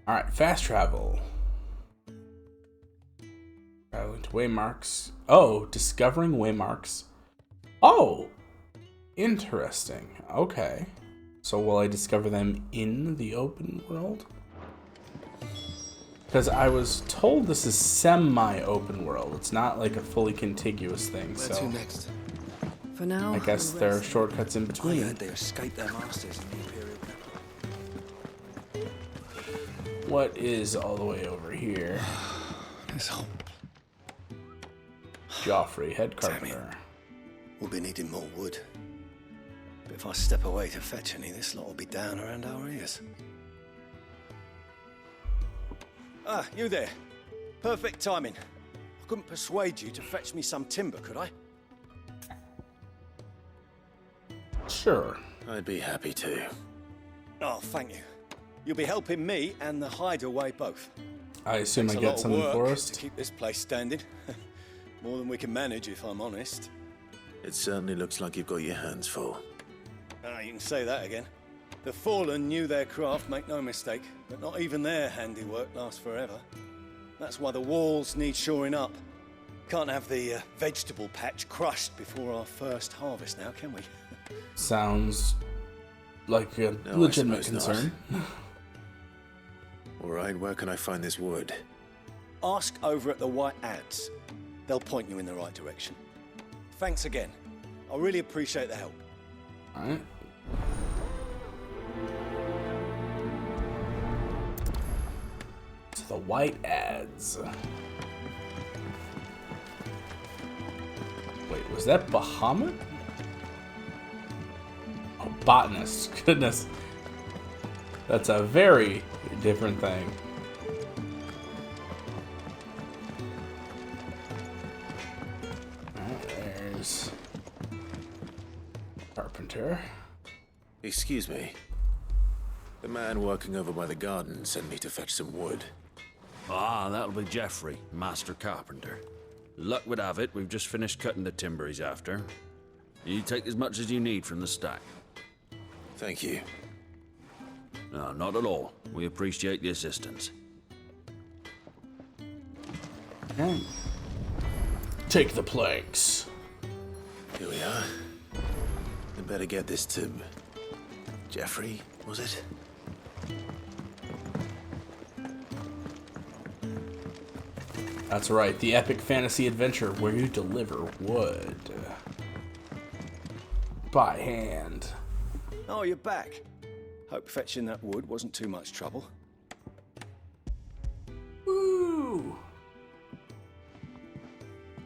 Speaker 1: Alright, fast travel. Traveling to waymarks. Oh, discovering waymarks. Oh! Interesting. Okay. So will I discover them in the open world? Because I was told this is semi-open world. It's not like a fully contiguous thing,
Speaker 16: Where
Speaker 1: so...
Speaker 16: to next?
Speaker 17: For now,
Speaker 1: I guess there are shortcuts in
Speaker 16: I
Speaker 1: between.
Speaker 16: heard they escaped their masters in the Imperial capital.
Speaker 1: What is all the way over here?
Speaker 16: This whole...
Speaker 1: Joffrey, head carpenter.
Speaker 16: We'll be needing more wood. But if I step away to fetch any, this lot will be down around our ears. Ah, you there. Perfect timing. I couldn't persuade you to fetch me some timber, could I?
Speaker 1: Sure.
Speaker 5: I'd be happy to.
Speaker 16: Oh, thank you. You'll be helping me and the hideaway both.
Speaker 1: I assume
Speaker 16: Takes
Speaker 1: I
Speaker 16: a
Speaker 1: get
Speaker 16: lot of
Speaker 1: something
Speaker 16: work
Speaker 1: for us.
Speaker 16: to keep this place standing. More than we can manage, if I'm honest.
Speaker 5: It certainly looks like you've got your hands full.
Speaker 16: Ah, you can say that again. The Fallen knew their craft, make no mistake, but not even their handiwork lasts forever. That's why the walls need shoring up. Can't have the vegetable patch crushed before our first harvest now, can we?
Speaker 1: Sounds like a
Speaker 5: No,
Speaker 1: legitimate
Speaker 5: I suppose
Speaker 1: concern.
Speaker 5: All right, where can I find this wood?
Speaker 16: Ask over at the White Ads. They'll point you in the right direction. Thanks again. I really appreciate the help.
Speaker 1: Alright. To the White Ads. Wait, was that Bahamut? Oh, botanist. Goodness. That's a very different thing. Carpenter.
Speaker 5: Excuse me. The man working over by the garden sent me to fetch some wood.
Speaker 17: Ah, that'll be Geoffrey, Master Carpenter. Luck would have it, we've just finished cutting the timber he's after. You take as much as you need from the stack.
Speaker 5: Thank you.
Speaker 17: No, not at all. We appreciate the assistance.
Speaker 1: Take the planks.
Speaker 5: Here we are. I better get this to... Geoffrey, was it?
Speaker 1: That's right, the epic fantasy adventure where you deliver wood. By hand.
Speaker 16: Oh, you're back. Hope fetching that wood wasn't too much trouble.
Speaker 1: Woo!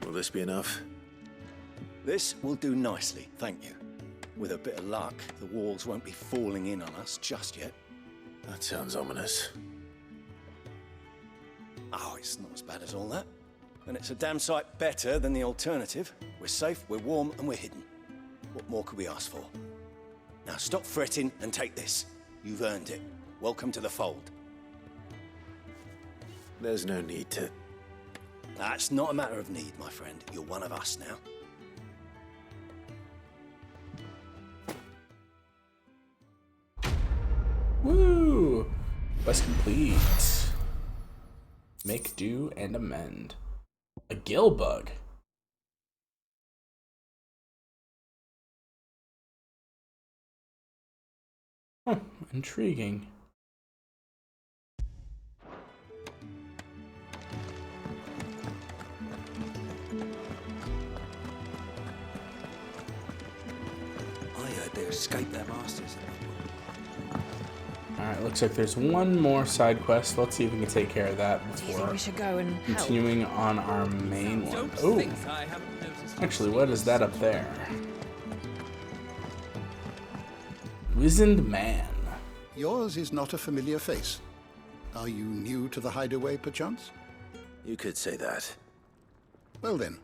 Speaker 5: Will this be enough?
Speaker 16: This will do nicely, thank you. With a bit of luck, the walls won't be falling in on us just yet.
Speaker 5: That sounds ominous.
Speaker 16: Oh, it's not as bad as all that. And it's a damn sight better than the alternative. We're safe, we're warm, and we're hidden. What more could we ask for? Now stop fretting and take this. You've earned it. Welcome to the fold.
Speaker 5: There's no need to...
Speaker 16: That's not a matter of need, my friend. You're one of us now.
Speaker 1: Woo! Quest complete. Make do and amend. A gill bug. Huh, intriguing.
Speaker 13: I heard they escaped their masters.
Speaker 1: Alright, looks like there's one more side quest. Let's see if we can take care of that
Speaker 7: Do you think
Speaker 1: before
Speaker 7: we should go and help?
Speaker 1: continuing on our main one. Oh, actually, what is that up there? Wizened Man.
Speaker 18: Yours is not a familiar face. Are you new to the hideaway, perchance?
Speaker 5: You could say that.
Speaker 18: Well then,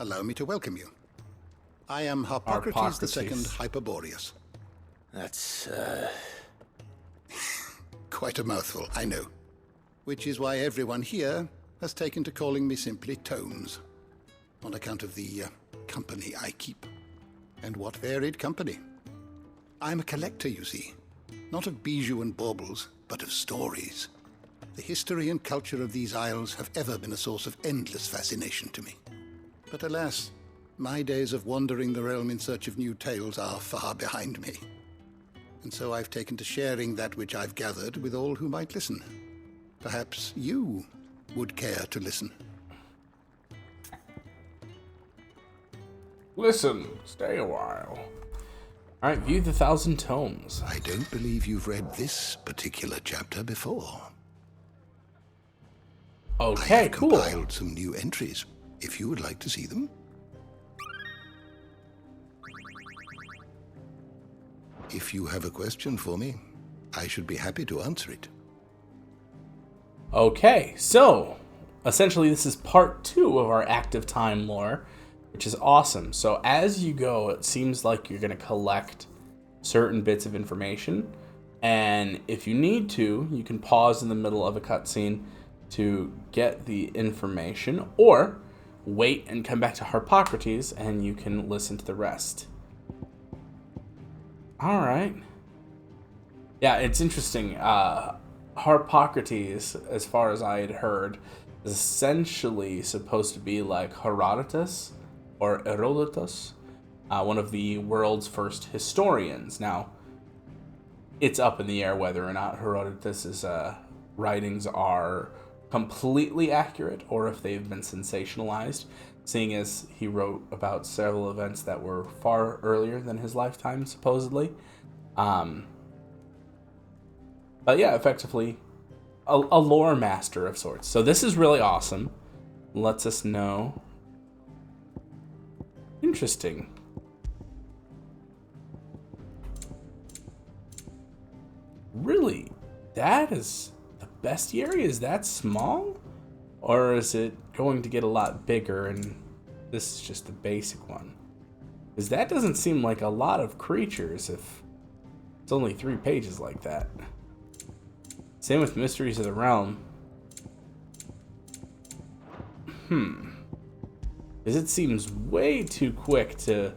Speaker 18: allow me to welcome you. I am Harpocrates II Hyperboreus.
Speaker 5: That's,
Speaker 18: Quite a mouthful, I know. Which is why everyone here has taken to calling me simply Tomes, on account of the company I keep. And what varied company. I'm a collector, you see. Not of bijou and baubles, but of stories. The history and culture of these isles have ever been a source of endless fascination to me. But alas, my days of wandering the realm in search of new tales are far behind me. And so I've taken to sharing that which I've gathered with all who might listen. Perhaps you would care to listen.
Speaker 1: Listen, stay a while. Alright, view the 1,000 tomes.
Speaker 18: I don't believe you've read this particular chapter before.
Speaker 1: Okay,
Speaker 18: I have
Speaker 1: cool.
Speaker 18: compiled some new entries, if you would like to see them. If you have a question for me, I should be happy to answer it.
Speaker 1: Okay, so essentially this is part 2 of our active time lore, which is awesome. So as you go, it seems like you're going to collect certain bits of information, and if you need to, you can pause in the middle of a cutscene to get the information, or wait and come back to Harpocrates and you can listen to the rest. All right. Yeah, it's interesting. Harpocrates, as far as I had heard, is essentially supposed to be like Herodotus, or Herodotus, one of the world's first historians. Now, it's up in the air whether or not Herodotus's writings are completely accurate or if they've been sensationalized, seeing as he wrote about several events that were far earlier than his lifetime, supposedly. But yeah, effectively, a lore master of sorts. So this is really awesome. Lets us know. Interesting. Really? That is... the bestiary is that small? Or is it going to get a lot bigger and this is just the basic one? Because that doesn't seem like a lot of creatures if it's only 3 pages like that. Same with Mysteries of the Realm. Because it seems way too quick to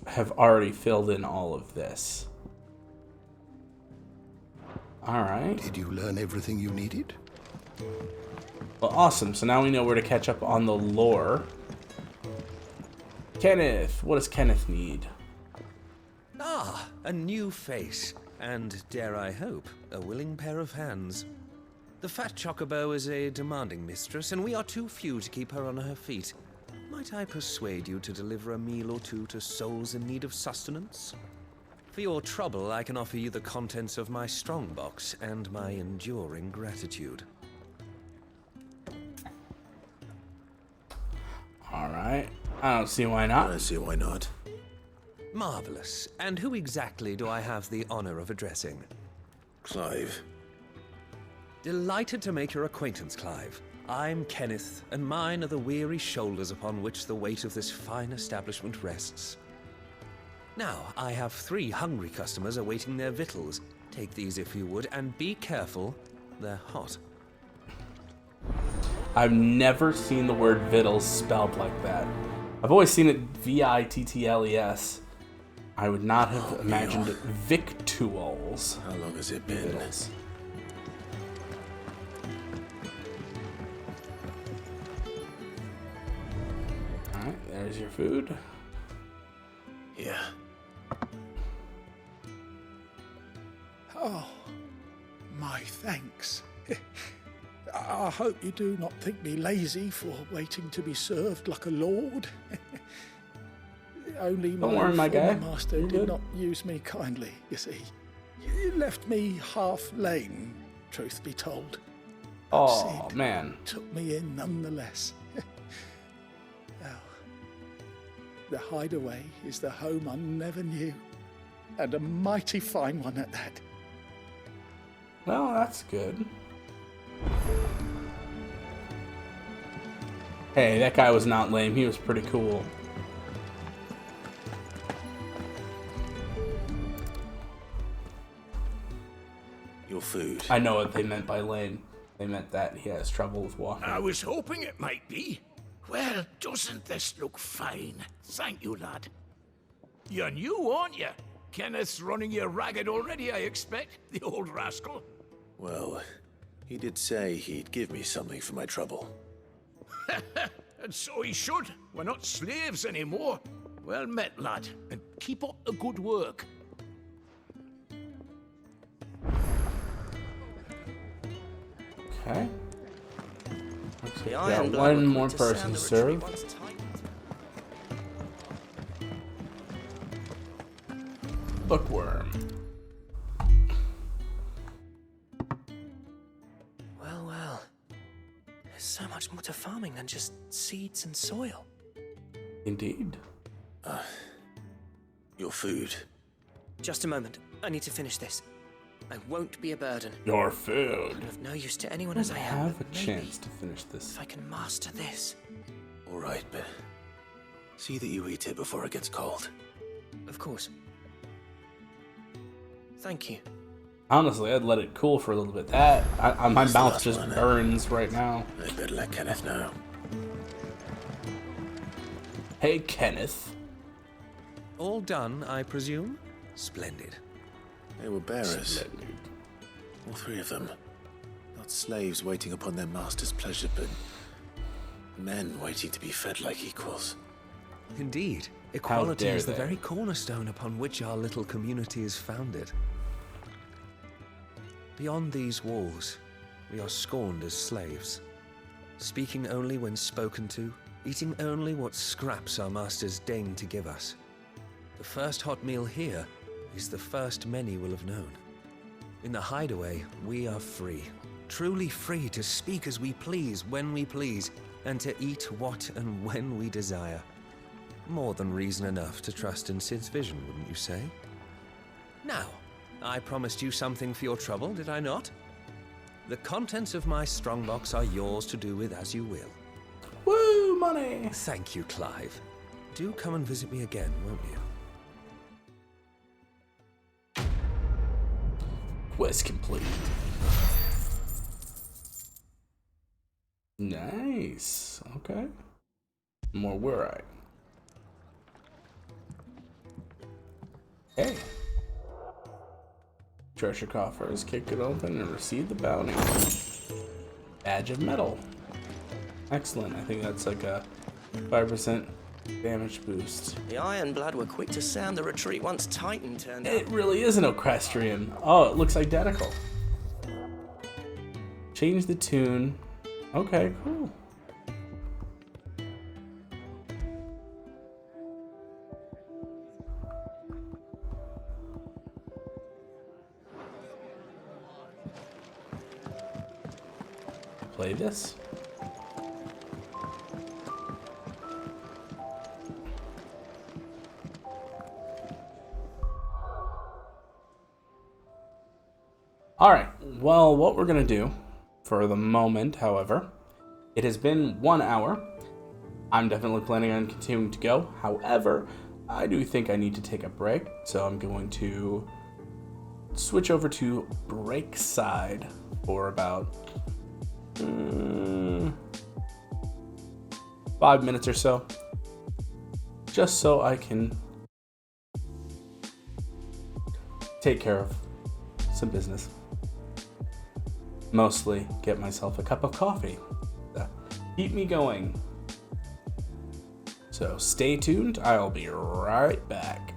Speaker 1: have already filled in all of this. Alright.
Speaker 18: Did you learn everything you needed?
Speaker 1: Well, awesome. So now we know where to catch up on the lore. Kenneth, what does Kenneth need?
Speaker 19: Ah, a new face. And, dare I hope, a willing pair of hands. The fat chocobo is a demanding mistress, and we are too few to keep her on her feet. Might I persuade you to deliver a meal or two to souls in need of sustenance? For your trouble, I can offer you the contents of my strongbox and my enduring gratitude.
Speaker 1: Alright. I don't see why not.
Speaker 5: I see why not.
Speaker 19: Marvelous. And who exactly do I have the honor of addressing?
Speaker 5: Clive.
Speaker 19: Delighted to make your acquaintance, Clive. I'm Kenneth, and mine are the weary shoulders upon which the weight of this fine establishment rests. Now, I have 3 hungry customers awaiting their victuals. Take these if you would, and be careful, they're hot.
Speaker 1: I've never seen the word vittles spelled like that. I've always seen it V-I-T-T-L-E-S. I would not have imagined it victuals.
Speaker 5: How long has it been?
Speaker 1: Vittles. Alright, there's your food.
Speaker 5: Yeah.
Speaker 6: Oh, my thanks. I hope you do not think me lazy for waiting to be served like a lord. Only
Speaker 1: Don't worry, my guy.
Speaker 6: former master
Speaker 1: You're
Speaker 6: did
Speaker 1: good.
Speaker 6: not use me kindly, you see. You left me half lame, truth be told.
Speaker 1: Oh,
Speaker 6: Sid
Speaker 1: man.
Speaker 6: took me in nonetheless. Well, the hideaway is the home I never knew, and a mighty fine one at that.
Speaker 1: Well, that's good. Hey, that guy was not lame. He was pretty cool.
Speaker 5: Your food.
Speaker 1: I know what they meant by lame. They meant that he has trouble with walking.
Speaker 20: I was hoping it might be. Well, doesn't this look fine? Thank you, lad. You're new, aren't you? Kenneth's running you ragged already, I expect, the old rascal.
Speaker 5: Well, he did say he'd give me something for my trouble.
Speaker 20: And so he should. We're not slaves anymore. Well met, lad, and keep up the good work.
Speaker 1: Okay. Looks like we
Speaker 12: The
Speaker 1: got
Speaker 12: Iron Blood
Speaker 1: one
Speaker 12: were
Speaker 1: more
Speaker 12: quick to sound
Speaker 1: person
Speaker 12: the
Speaker 1: served.
Speaker 12: retreat once tightened.
Speaker 1: Bookworm.
Speaker 12: Well, well. There's so much more to farming than just seeds and soil.
Speaker 1: Indeed.
Speaker 5: Your food.
Speaker 12: Just a moment. I need to finish this. I won't be a burden.
Speaker 1: Your food.
Speaker 12: I'm of no use to anyone
Speaker 1: I
Speaker 12: as I am.
Speaker 1: have a
Speaker 12: but maybe
Speaker 1: chance to finish this.
Speaker 12: if I can master this.
Speaker 5: All right, but see that you eat it before it gets cold.
Speaker 12: Of course. Thank you.
Speaker 1: Honestly, I'd let it cool for a little bit. My
Speaker 5: That's the
Speaker 1: mouth
Speaker 5: last
Speaker 1: just
Speaker 5: one,
Speaker 1: burns right now.
Speaker 5: I better let Kenneth know.
Speaker 1: Hey, Kenneth.
Speaker 19: All done, I presume? Splendid.
Speaker 5: They were bearers. All 3 of them. Not slaves waiting upon their master's pleasure, but men waiting to be fed like equals.
Speaker 19: Indeed. Equality
Speaker 1: dare
Speaker 19: is the
Speaker 1: they.
Speaker 19: very cornerstone upon which our little community is founded. Beyond these walls, we are scorned as slaves, speaking only when spoken to, eating only what scraps our masters deign to give us. The first hot meal here is the first many will have known. In the hideaway, we are free, truly free to speak as we please, when we please, and to eat what and when we desire. More than reason enough to trust in Sid's vision, wouldn't you say? Now, I promised you something for your trouble, did I not? The contents of my strongbox are yours to do with as you will.
Speaker 1: Woo, money!
Speaker 19: Thank you, Clive. Do come and visit me again, won't you?
Speaker 1: Quest complete. Nice. Okay. More were I? Hey. Treasure coffers. Kick it open and receive the bounty. Badge of metal. Excellent. I think that's like a 5% damage boost.
Speaker 12: The Ironblood were quick to sound the retreat once Titan turned up.
Speaker 1: It really is an equestrian. Oh, it looks identical. Change the tune. Okay, cool. Play this. All right, well, what we're gonna do for the moment, however, it has been 1 hour. I'm definitely planning on continuing to go. However, I do think I need to take a break, so I'm going to switch over to break side for about 5 minutes or so, just so I can take care of some business. Mostly get myself a cup of coffee to keep me going. So stay tuned, I'll be right back.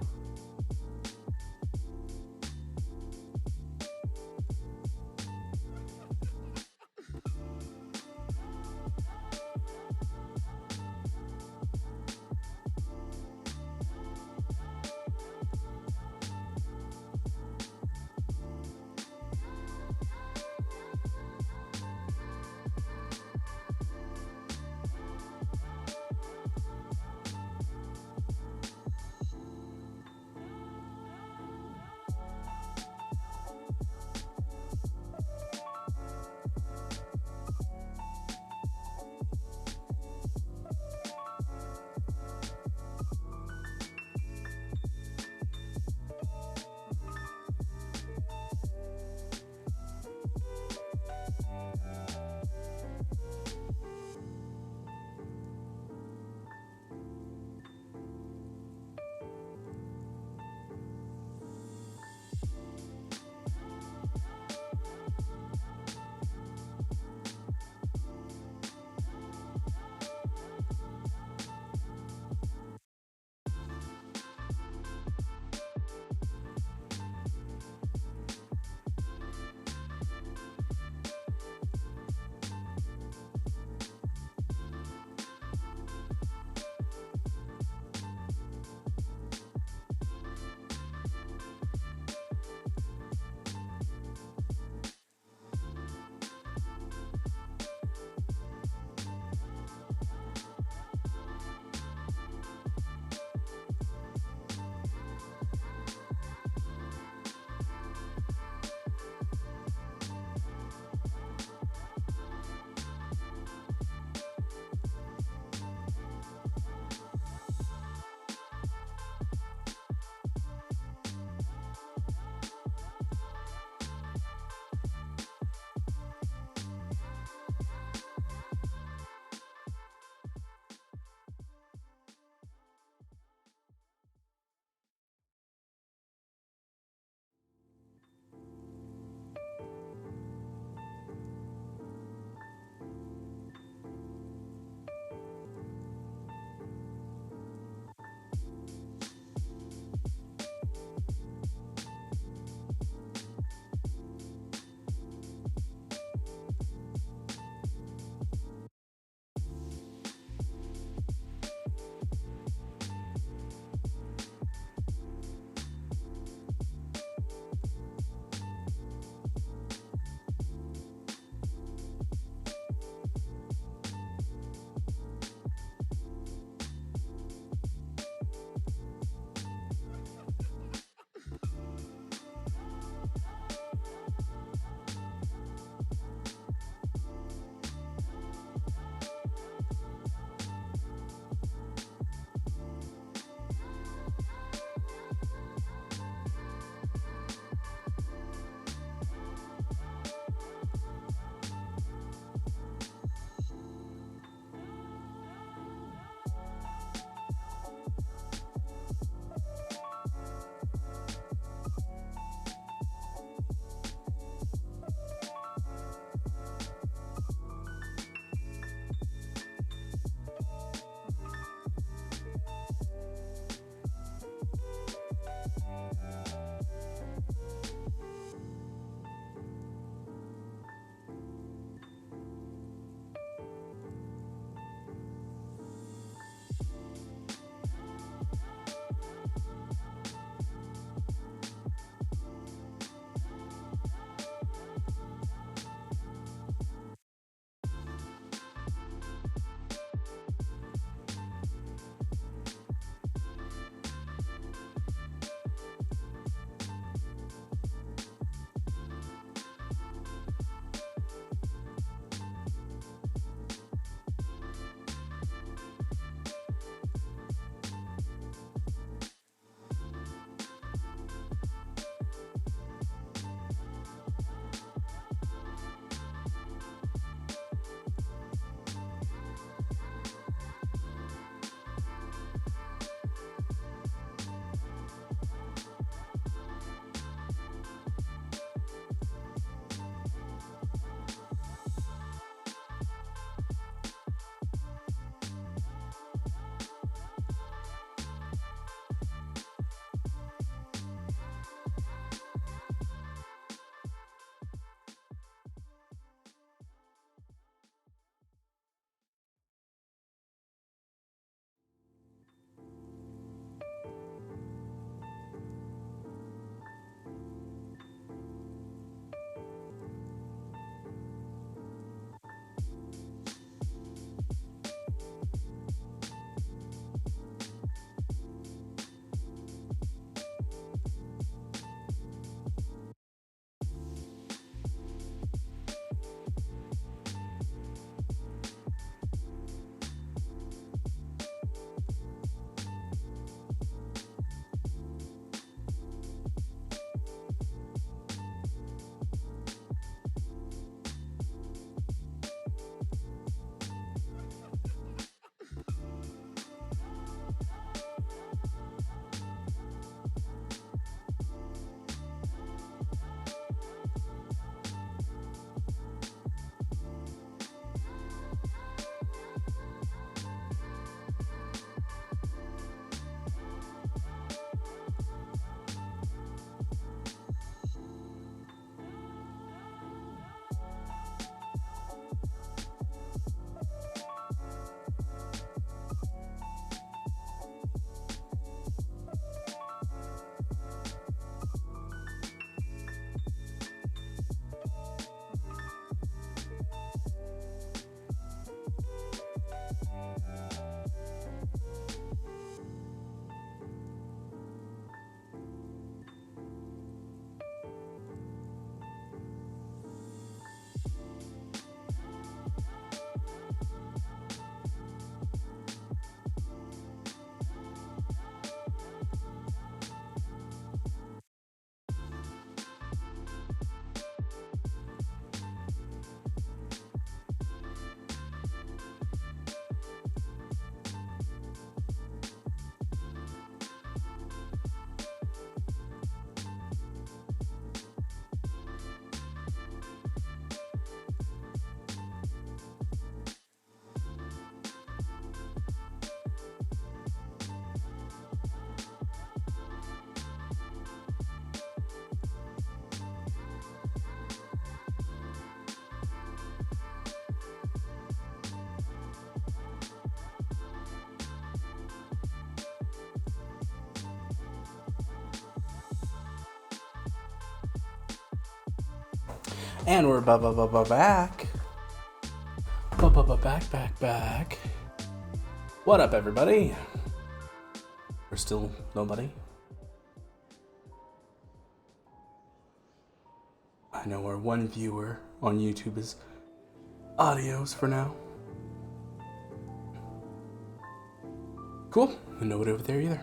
Speaker 1: And we're back. Back. What up, everybody? We're still nobody. I know our one viewer on YouTube is audios for now. Cool. And nobody over there either.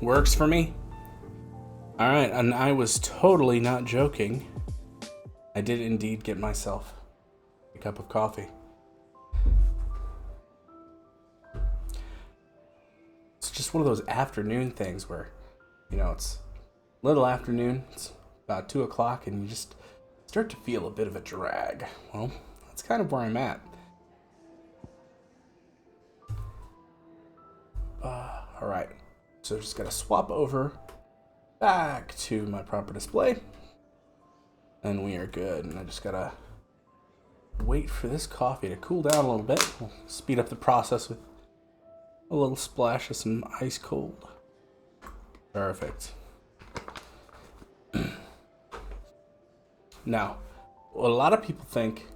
Speaker 1: Works for me. Alright, and I was totally not joking. I did indeed get myself a cup of coffee. It's just one of those afternoon things where, you know, it's little afternoon, it's about 2 o'clock, and you just start to feel a bit of a drag. Well, that's kind of where I'm at. Alright, so just gotta swap over back to my proper display. And we are good, and I just gotta wait for this coffee to cool down a little bit. We'll speed up the process with a little splash of some ice cold. Perfect. Now, what a lot of people think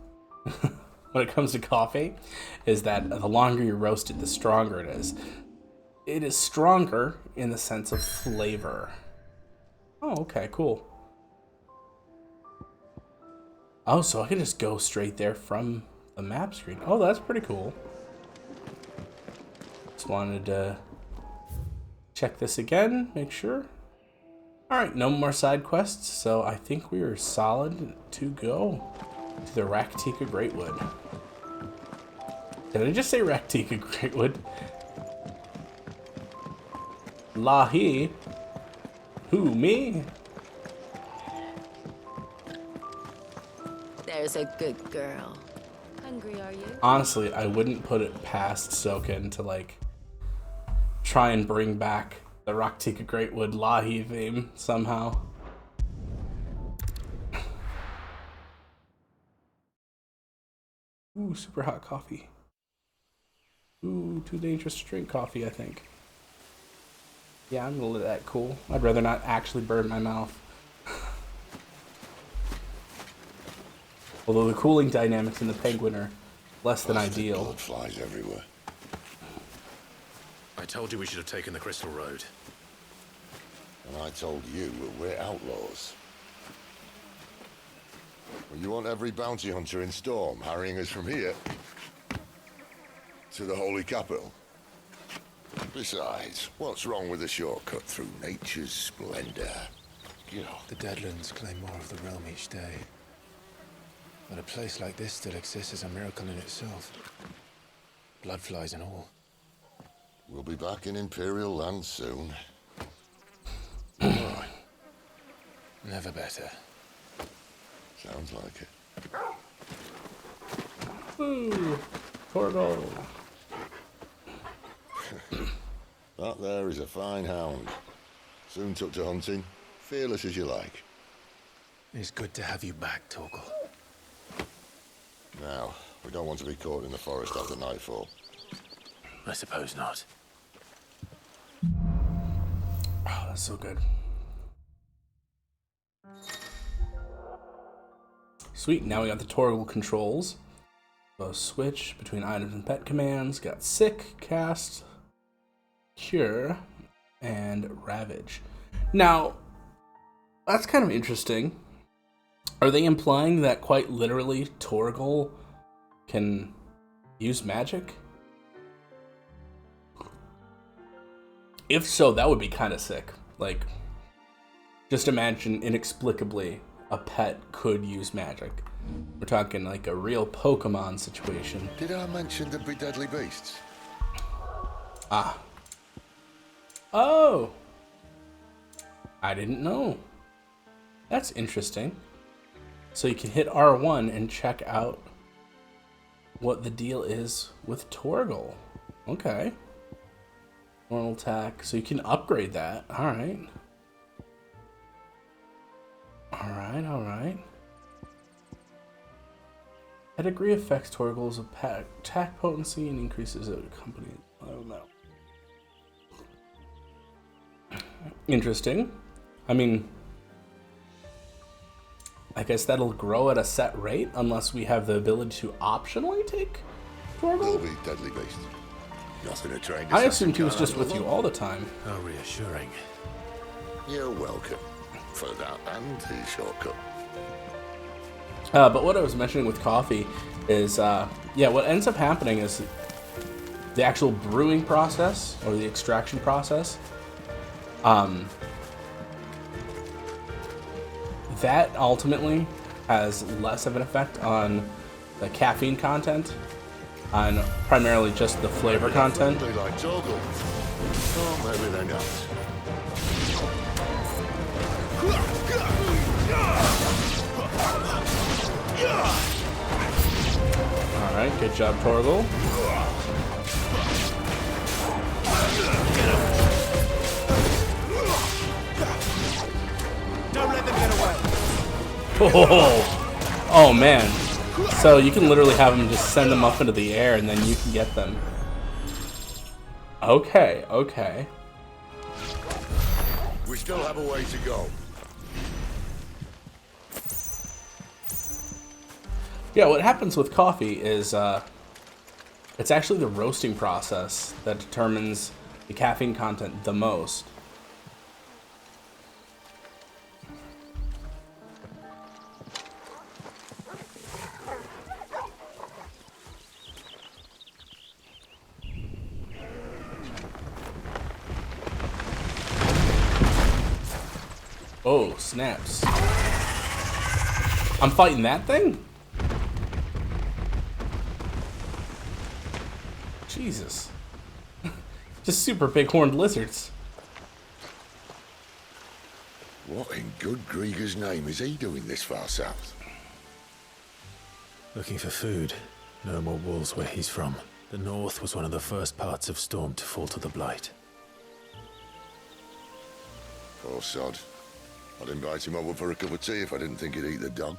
Speaker 1: when it comes to coffee is that the longer you roast it, the stronger it is. It is stronger in the sense of flavor. Oh, okay, cool. Oh, so I can just go straight there from the map screen. Oh, that's pretty cool. Just wanted to check this again, make sure. Alright, no more side quests, so I think we are solid to go to the a.k.a. Greatwood. Did I just say a.k.a. Greatwood? Lahi? Who, me?
Speaker 7: There's a good girl. Hungry, are you?
Speaker 1: Honestly, I wouldn't put it past Soken to, like, try and bring back the a.k.a. Greatwood Lahi theme somehow. Ooh, super hot coffee. Ooh, too dangerous to drink coffee, I think. Yeah, I'm gonna let that cool. I'd rather not actually burn my mouth. Although the cooling dynamics in the Penguin are less than ideal.
Speaker 8: Blood flies everywhere.
Speaker 5: I told you we should have taken the Crystal Road.
Speaker 8: And I told you we're outlaws. Well, you want every bounty hunter in Storm harrying us from here to the Holy Capital? Besides, what's wrong with a shortcut through nature's splendor?
Speaker 5: The Deadlands claim more of the realm each day. But a place like this still exists is a miracle in itself. Bloodflies and all.
Speaker 8: We'll be back in Imperial land soon.
Speaker 5: Never better.
Speaker 8: Sounds like it.
Speaker 1: Ooh, Torgal.
Speaker 8: That there is a fine hound. Soon took to hunting. Fearless as you like.
Speaker 5: It's good to have you back, Torgal.
Speaker 8: Now, we don't want to be caught in the forest after nightfall.
Speaker 5: I suppose not.
Speaker 1: Oh, that's so good. Sweet, now we got the Torgal controls. So switch between items and pet commands. Got Sick, Cast, Cure, and Ravage. Now, that's kind of interesting. Are they implying that quite literally Torgal can use magic? If so, that would be kind of sick. Like, just imagine inexplicably a pet could use magic. We're talking like a real Pokemon situation.
Speaker 8: Did I mention there'd be deadly beasts?
Speaker 1: Ah. Oh! I didn't know. That's interesting. So you can hit R1 and check out what the deal is with Torgal. Okay. Normal attack. So you can upgrade that. Alright. Alright. Pedigree affects Torgal's attack potency and increases it company. I don't know. Interesting. I mean, I guess that'll grow at a set rate unless we have the ability to optionally take Torgal?
Speaker 8: They'll be deadly beasts. Nothing to train.
Speaker 1: I assumed he was just with you all the time.
Speaker 5: How reassuring.
Speaker 8: You're welcome for that and his shortcut.
Speaker 1: But what I was mentioning with coffee is, yeah, what ends up happening is the actual brewing process or the extraction process. That ultimately has less of an effect on the caffeine content, on primarily just the flavor content.
Speaker 8: They like Torgal. Oh, maybe they're not.
Speaker 1: Alright, good job, Torgal.
Speaker 6: Don't let them get away.
Speaker 1: Oh man. So you can literally have them just send them up into the air and then you can get them. Okay, okay.
Speaker 8: We still have a way to go.
Speaker 1: Yeah, what happens with coffee is it's actually the roasting process that determines the caffeine content the most. Oh, snaps. I'm fighting that thing? Jesus. Just super big horned lizards.
Speaker 8: What in good Grieger's name is he doing this far south?
Speaker 5: Looking for food. No more wolves where he's from. The north was one of the first parts of Storm to fall to the Blight.
Speaker 8: Poor sod. I'd invite him over for a cup of tea if I didn't think he'd eat the dog.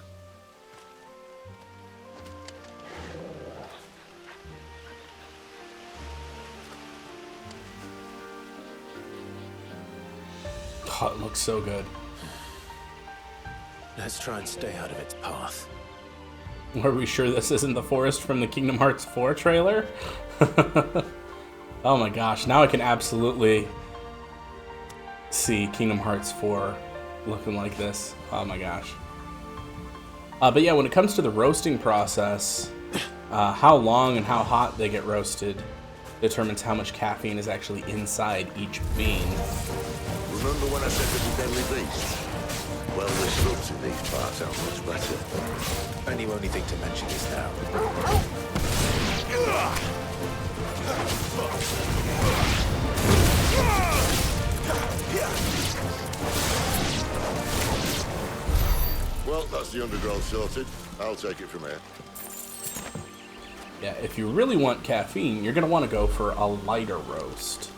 Speaker 1: Oh, it looks so good.
Speaker 5: Let's try and stay out of its path.
Speaker 1: Are we sure this isn't the forest from the Kingdom Hearts 4 trailer? Oh my gosh, now I can absolutely see Kingdom Hearts 4 looking like this. Oh my gosh. But yeah, when it comes to the roasting process, how long and how hot they get roasted determines how much caffeine is actually inside each bean.
Speaker 8: Remember when I said to the deadly beast? Well, the shrubs in these parts are much better.
Speaker 5: And you only think to mention this now.
Speaker 8: Well, that's the undergrowth sorted. I'll take it from here.
Speaker 1: Yeah, if you really want caffeine, you're going to want to go for a lighter roast.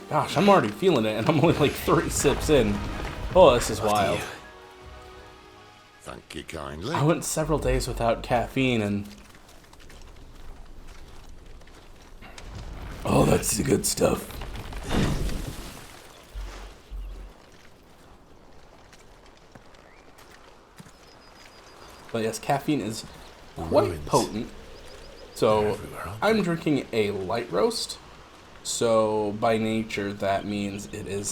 Speaker 1: Gosh, I'm already feeling it, and I'm only like 3 sips in. Oh, this is wild.
Speaker 8: Thank you kindly.
Speaker 1: I went several days without caffeine, and... oh, that's the good stuff. But yes, caffeine is quite potent. So I'm drinking a light roast. So by nature, that means it is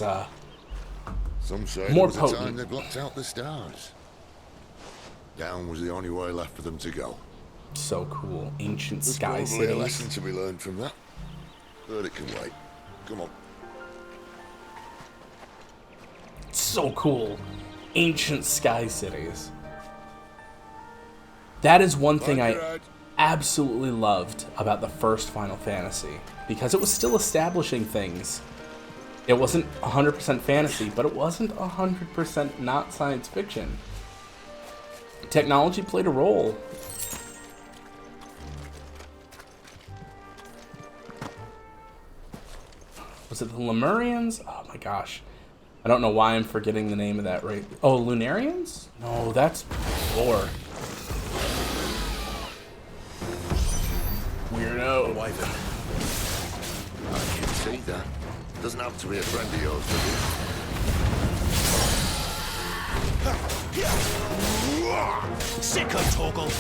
Speaker 8: Some say
Speaker 1: more
Speaker 8: there was a time
Speaker 1: potent.
Speaker 8: they blocked out the stars. Down was the only way left for them to go.
Speaker 1: So cool. Ancient
Speaker 8: There's
Speaker 1: sky
Speaker 8: probably a
Speaker 1: cities.
Speaker 8: lesson to be learned from that. But it can wait. Come on.
Speaker 1: So cool. Ancient sky cities. That is one thing I absolutely loved about the first Final Fantasy, because it was still establishing things. It wasn't 100% fantasy, but it wasn't 100% not science fiction. Technology played a role. Was it the Lemurians? Oh my gosh. I don't know why I'm forgetting the name of that race. Oh, Lunarians? No, that's before. Weirdo.
Speaker 8: Wyvern. I can see that. Doesn't have to be a friend of yours, does it?
Speaker 5: Sick of Torgal.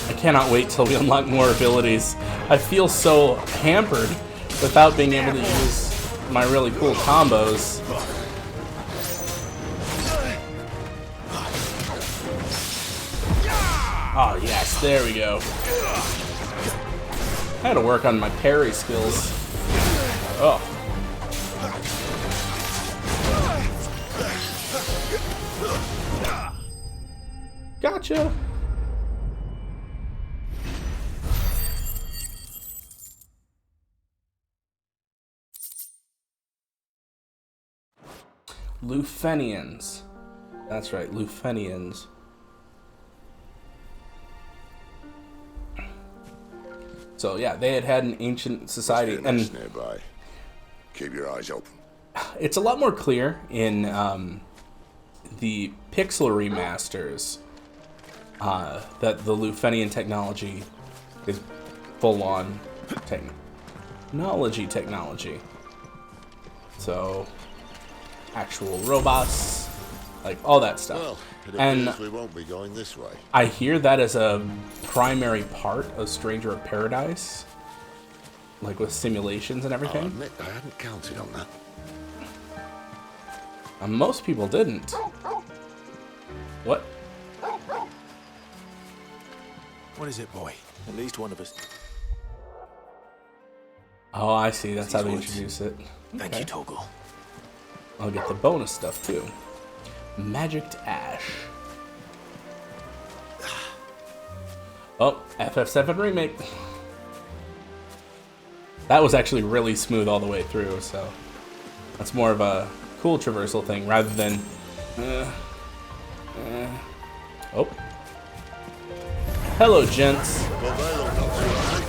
Speaker 1: I cannot wait till we unlock more abilities. I feel so hampered without being able to use my really cool combos. Oh yes, there we go. I had to work on my parry skills. Oh. Gotcha. Lufenians. That's right, Lufenians. So yeah, they had an ancient society, and
Speaker 8: nearby. Keep your eyes open.
Speaker 1: It's a lot more clear in the pixel remasters that the Lufenian technology is full-on technology. So actual robots, like all that stuff.
Speaker 8: Well, it
Speaker 1: and
Speaker 8: appears we won't be going this way.
Speaker 1: I hear that as a primary part of Stranger of Paradise, like with simulations and everything.
Speaker 8: I'll admit I hadn't counted on that.
Speaker 1: Most people didn't. What?
Speaker 5: What is it, boy? At least one of us.
Speaker 1: Oh, I see. That's how they introduce it.
Speaker 5: Thank you, Torgal.
Speaker 1: I'll get the bonus stuff too. Magicked Ash. Oh, FF7 Remake. That was actually really smooth all the way through, so that's more of a cool traversal thing rather than. Oh. Hello, gents.
Speaker 8: Well, they look not too high.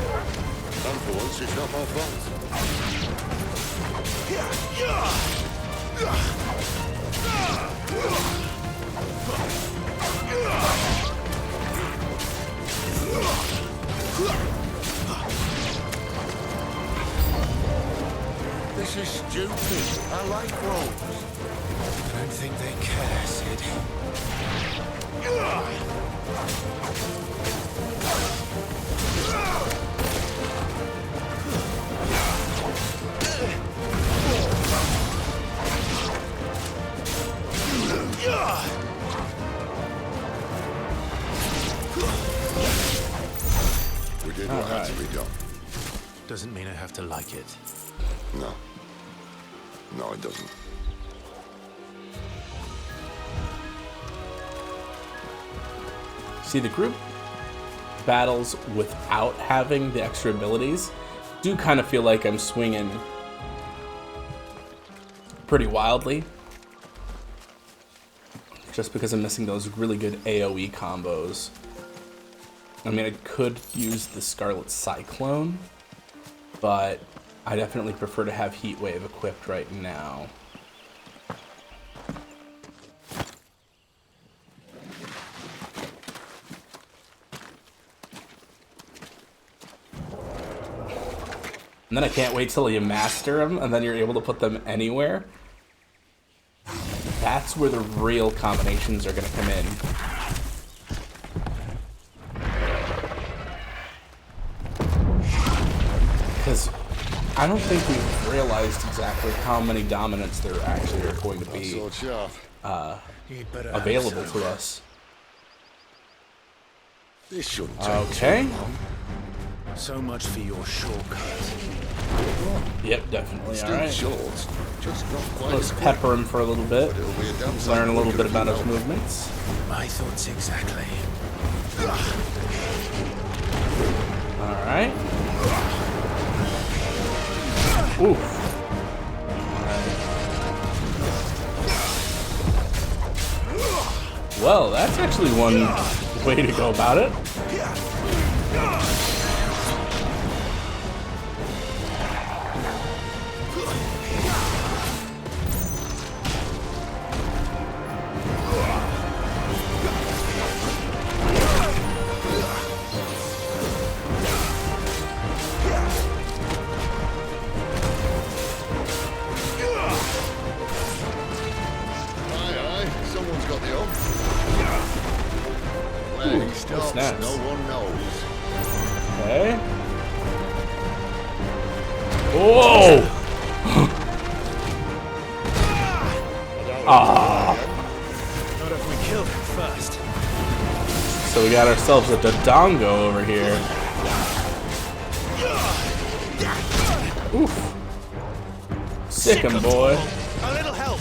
Speaker 8: And for once, it's not my fault. This is stupid. I like ropes.
Speaker 5: I don't think they care, Sid.
Speaker 8: We did what had to be done.
Speaker 5: Doesn't mean I have to like it.
Speaker 8: No. No, it doesn't.
Speaker 1: See, the group battles without having the extra abilities do kind of feel like I'm swinging pretty wildly. Just because I'm missing those really good AoE combos. I mean, I could use the Scarlet Cyclone, but I definitely prefer to have Heat Wave equipped right now. And then I can't wait till you master them, and then you're able to put them anywhere. That's where the real combinations are going to come in. Because I don't think we've realized exactly how many dominants there actually are going to be available to us.
Speaker 8: This shouldn't take
Speaker 1: Okay.
Speaker 8: too long.
Speaker 5: So much for your shortcut.
Speaker 1: Yep, definitely.
Speaker 8: Still
Speaker 1: All right.
Speaker 8: short, just not quite
Speaker 1: Let's
Speaker 8: as quick.
Speaker 1: pepper him for a little bit.
Speaker 8: But it'll be a damn sight
Speaker 1: Learn a little
Speaker 8: quicker
Speaker 1: bit
Speaker 8: if
Speaker 1: about
Speaker 8: you
Speaker 1: his
Speaker 8: know.
Speaker 1: movements.
Speaker 5: My thoughts exactly.
Speaker 1: All right. Oof. Well, that's actually one way to go about it. Whoa! Ah.
Speaker 5: Not if we kill him first.
Speaker 1: So we got ourselves a Dodongo over here. Oof. Sick him, boy.
Speaker 5: A little help.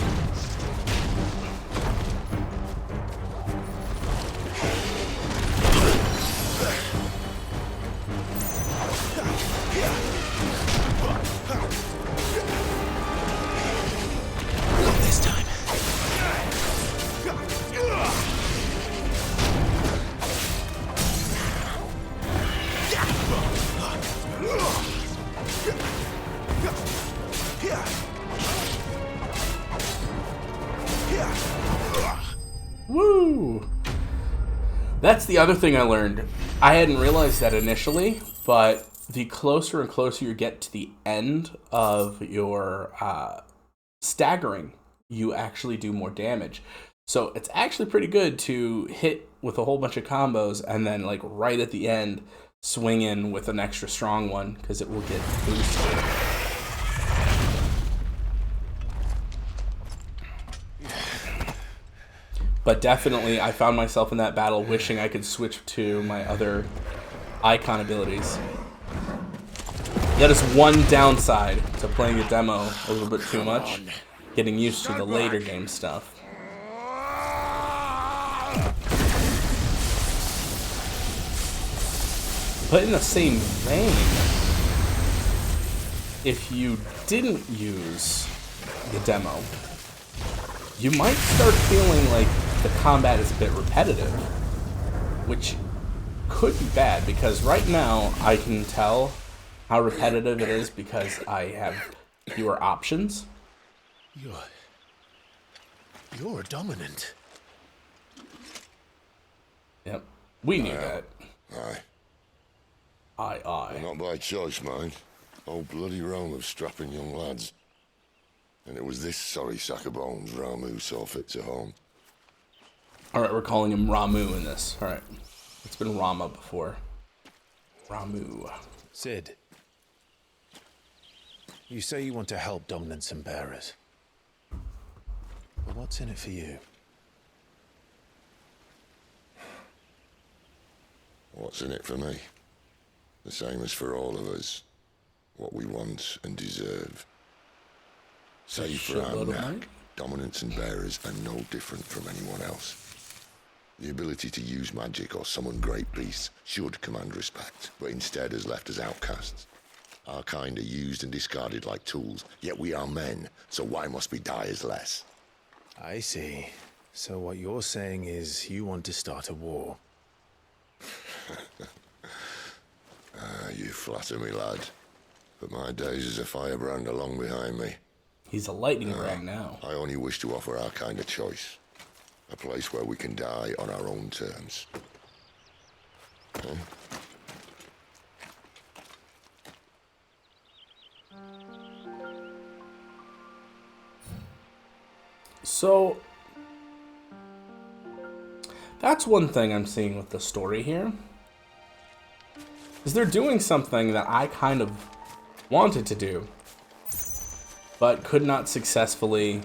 Speaker 5: This time.
Speaker 1: Woo! That's the other thing I learned. I hadn't realized that initially, but the closer and closer you get to the end of your staggering, you actually do more damage. So it's actually pretty good to hit with a whole bunch of combos and then like right at the end swing in with an extra strong one because it will get boosted. But definitely, I found myself in that battle wishing I could switch to my other icon abilities. That is one downside to playing the demo a little bit too much, getting used to the later game stuff. But in the same vein, if you didn't use the demo, you might start feeling like the combat is a bit repetitive, which could be bad because right now I can tell how repetitive it is because I have fewer options.
Speaker 5: You're dominant.
Speaker 1: Yep, we knew that.
Speaker 8: Aye.
Speaker 1: Aye.
Speaker 8: Not by choice, mind. Whole bloody realm of strapping young lads. And it was this sorry sack of bones Ramu saw fit to home.
Speaker 1: Alright, we're calling him Ramu in this. Alright. It's been Rama before. Ramu.
Speaker 5: Sid. You say you want to help dominants and bearers. But what's in it for you?
Speaker 8: What's in it for me? The same as for all of us. What we want and deserve. Save for our knack, dominants and bearers are no different from anyone else. The ability to use magic or summon great beasts should command respect, but instead has left us outcasts. Our kind are used and discarded like tools, yet we are men, so why must we die as less?
Speaker 5: I see. So what you're saying is you want to start a war.
Speaker 8: You flatter me, lad. But my days as a firebrand are long behind me.
Speaker 1: He's a lightning brand now.
Speaker 8: I only wish to offer our kind of choice. A place where we can die on our own terms. Huh?
Speaker 1: So, that's one thing I'm seeing with the story here. Is they're doing something that I kind of wanted to do, but could not successfully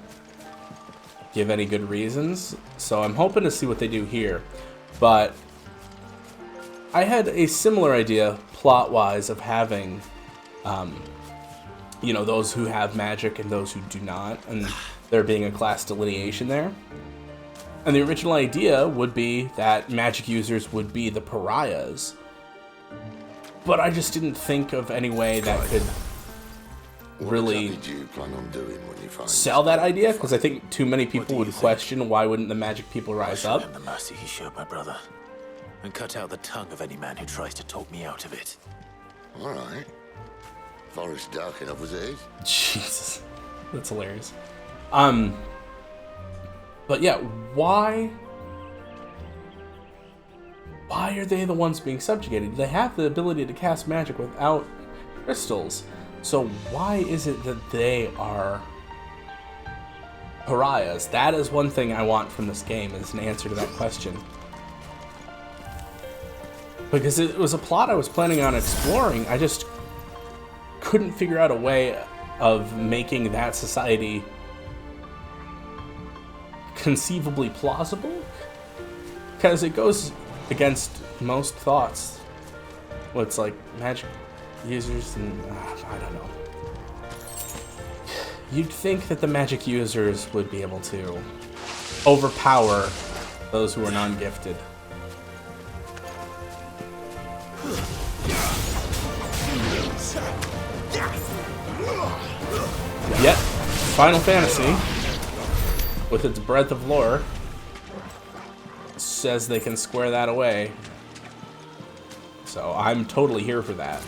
Speaker 1: give any good reasons. So I'm hoping to see what they do here. But I had a similar idea plot-wise of having, you know, those who have magic and those who do not, and there being a class delineation there. And the original idea would be that magic users would be the pariahs. But I just didn't think of any way that could really
Speaker 8: What did you plan on doing when you find
Speaker 1: sell that idea, because I think too many people would question why wouldn't the magic people rise up.
Speaker 5: Show him the mercy he showed my brother, and cut out the tongue of any man who tries to talk me out of it.
Speaker 8: All right. Forest dark enough as it is.
Speaker 1: Jesus, that's hilarious. But yeah, why are they the ones being subjugated? They have the ability to cast magic without crystals. So why is it that they are pariahs? That is one thing I want from this game, is an answer to that question. Because it was a plot I was planning on exploring, I just couldn't figure out a way of making that society conceivably plausible, because it goes against most thoughts. Well, it's like magic users and I don't know. You'd think that the magic users would be able to overpower those who are non-gifted. Yet, Final Fantasy, with its breadth of lore, says they can square that away. So I'm totally here for that.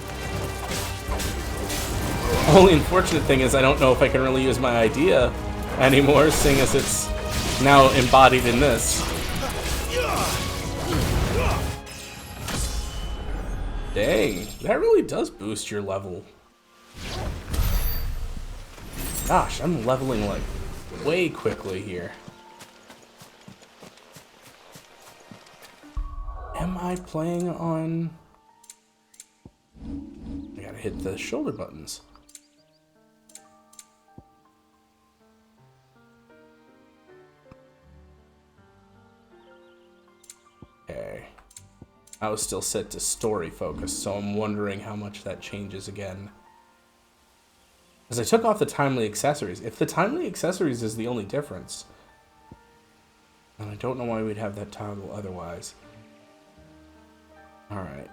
Speaker 1: Only unfortunate thing is I don't know if I can really use my idea anymore, seeing as it's now embodied in this. Dang, that really does boost your level. Gosh, I'm leveling like way quickly here. Am I playing on... I gotta hit the shoulder buttons. Okay. I was still set to story focus, so I'm wondering how much that changes again. Because I took off the timely accessories. If the timely accessories is the only difference, then I don't know why we'd have that toggle otherwise. Alright.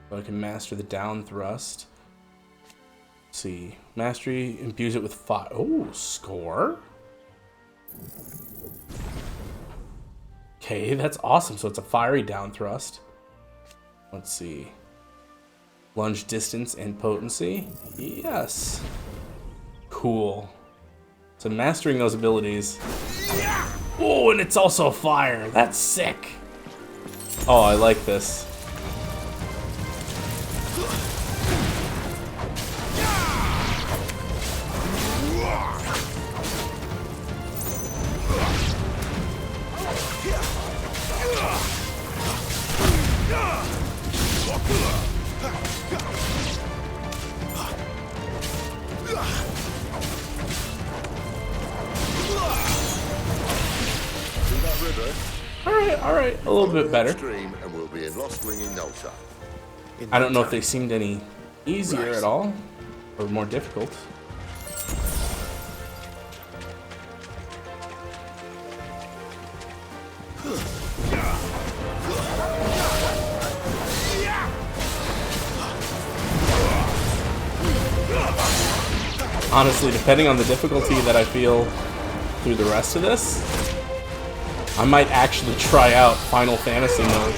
Speaker 1: So I can master the down thrust. Let's see. Mastery imbues it with fire. Oh, score? Okay, that's awesome. So it's a fiery down thrust. Let's see. Lunge distance and potency. Yes. Cool. So mastering those abilities. Oh, and it's also fire. That's sick. Oh, I like this. Alright, a little bit better.
Speaker 8: And we'll be in Lost Wing in no time.
Speaker 1: I don't know if they seemed any easier at all, or more difficult. Honestly, depending on the difficulty that I feel through the rest of this, I might actually try out Final Fantasy mode.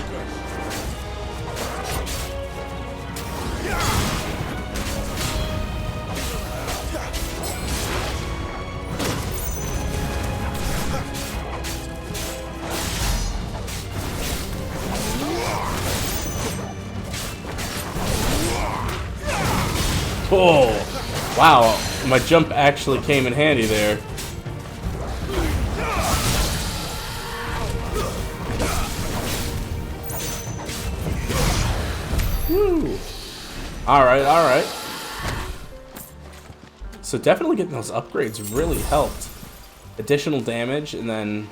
Speaker 1: Oh, wow, my jump actually came in handy there. Woo. Alright, alright. So definitely getting those upgrades really helped. Additional damage and then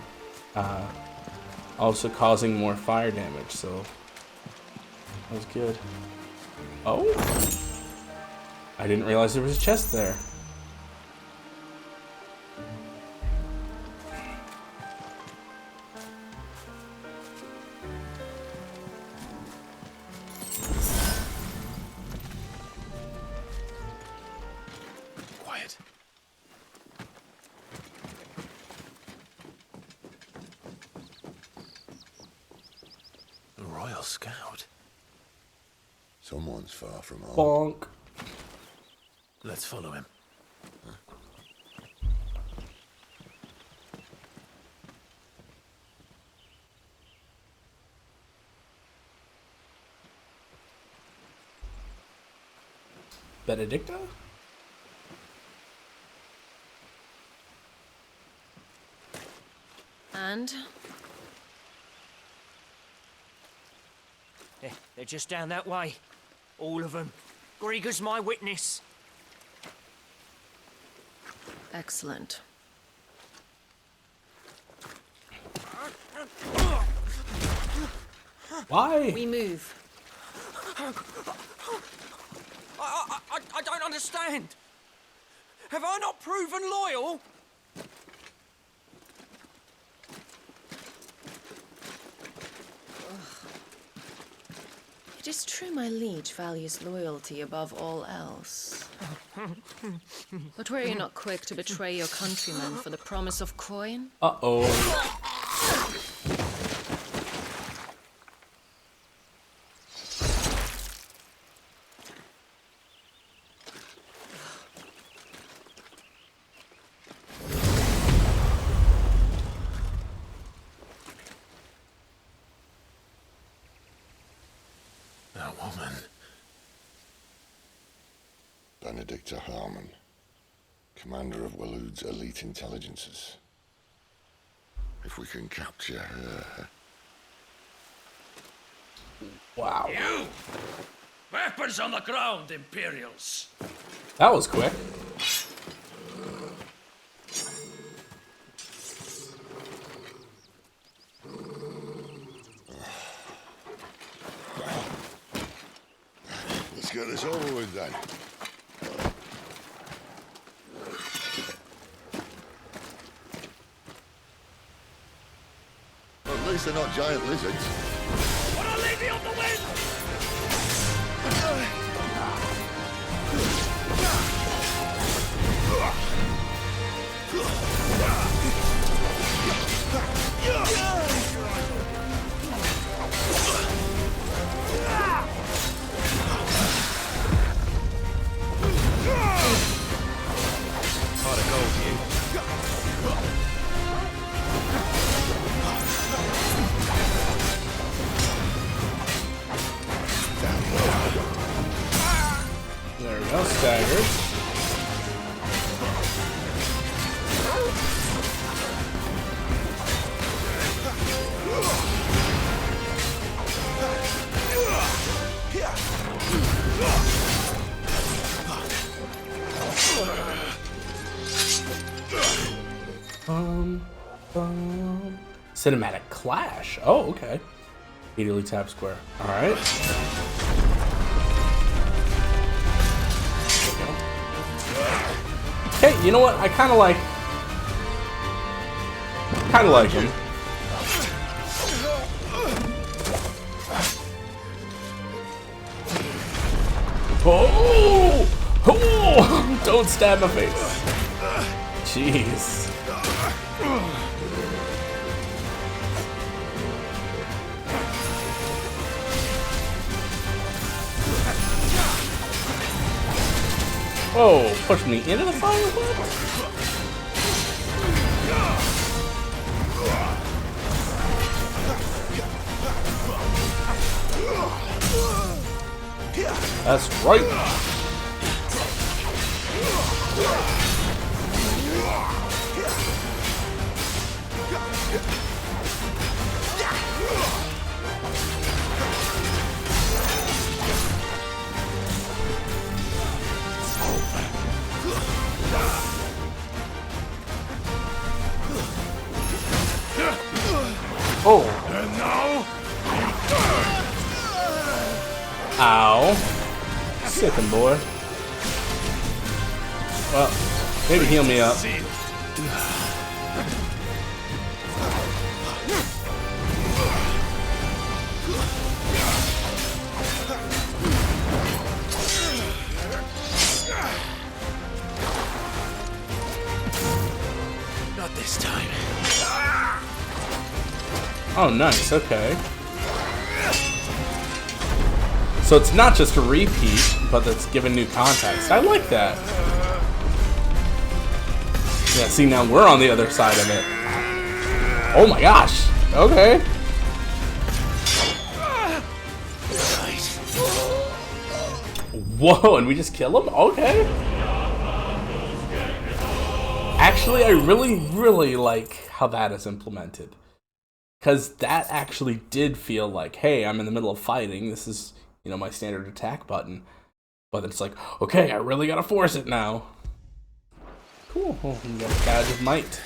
Speaker 1: also causing more fire damage, so that was good. Oh! I didn't realize there was a chest there.
Speaker 5: Quiet. A Royal Scout.
Speaker 8: Someone's far from home.
Speaker 1: Bonk.
Speaker 5: Let's follow him.
Speaker 1: Benedicta?
Speaker 7: And?
Speaker 12: They're just down that way. All of them. Grieger's my witness.
Speaker 7: Excellent.
Speaker 1: Why?
Speaker 7: We move.
Speaker 12: I don't understand. Have I not proven loyal?
Speaker 7: It is true my liege values loyalty above all else. But were you not quick to betray your countrymen for the promise of coin?
Speaker 1: Uh-oh.
Speaker 15: That woman.
Speaker 8: Benedicta Harmon, commander of Waloed's elite intelligences. If we can capture her...
Speaker 1: Wow.
Speaker 20: You! Weapons on the ground, Imperials!
Speaker 1: That was quick.
Speaker 8: Let's get this over with then. At least they're not giant lizards.
Speaker 20: What a lady on the wind!
Speaker 5: Hard to go with you.
Speaker 1: There we go, staggered. Cinematic clash. Oh, okay. Immediately tap square. All right. Hey, you know what? I kind of like him. Oh! Oh! Don't stab my face. Jeez. Whoa, push me into the fire? What? That's right. Oh.
Speaker 20: And now,
Speaker 1: Ow. Sickin' boy. Well, maybe heal me up.
Speaker 5: Not this time.
Speaker 1: Oh, nice. Okay. So it's not just a repeat, but it's given new context. I like that. Yeah, see, now we're on the other side of it. Oh my gosh. Okay. Whoa, and we just kill him? Okay. Actually, I really like how that is implemented. Because that actually did feel like, hey, I'm in the middle of fighting. This is you know, my standard attack button. But it's like, okay, I really gotta force it now. Cool. Oh, we got a badge of might.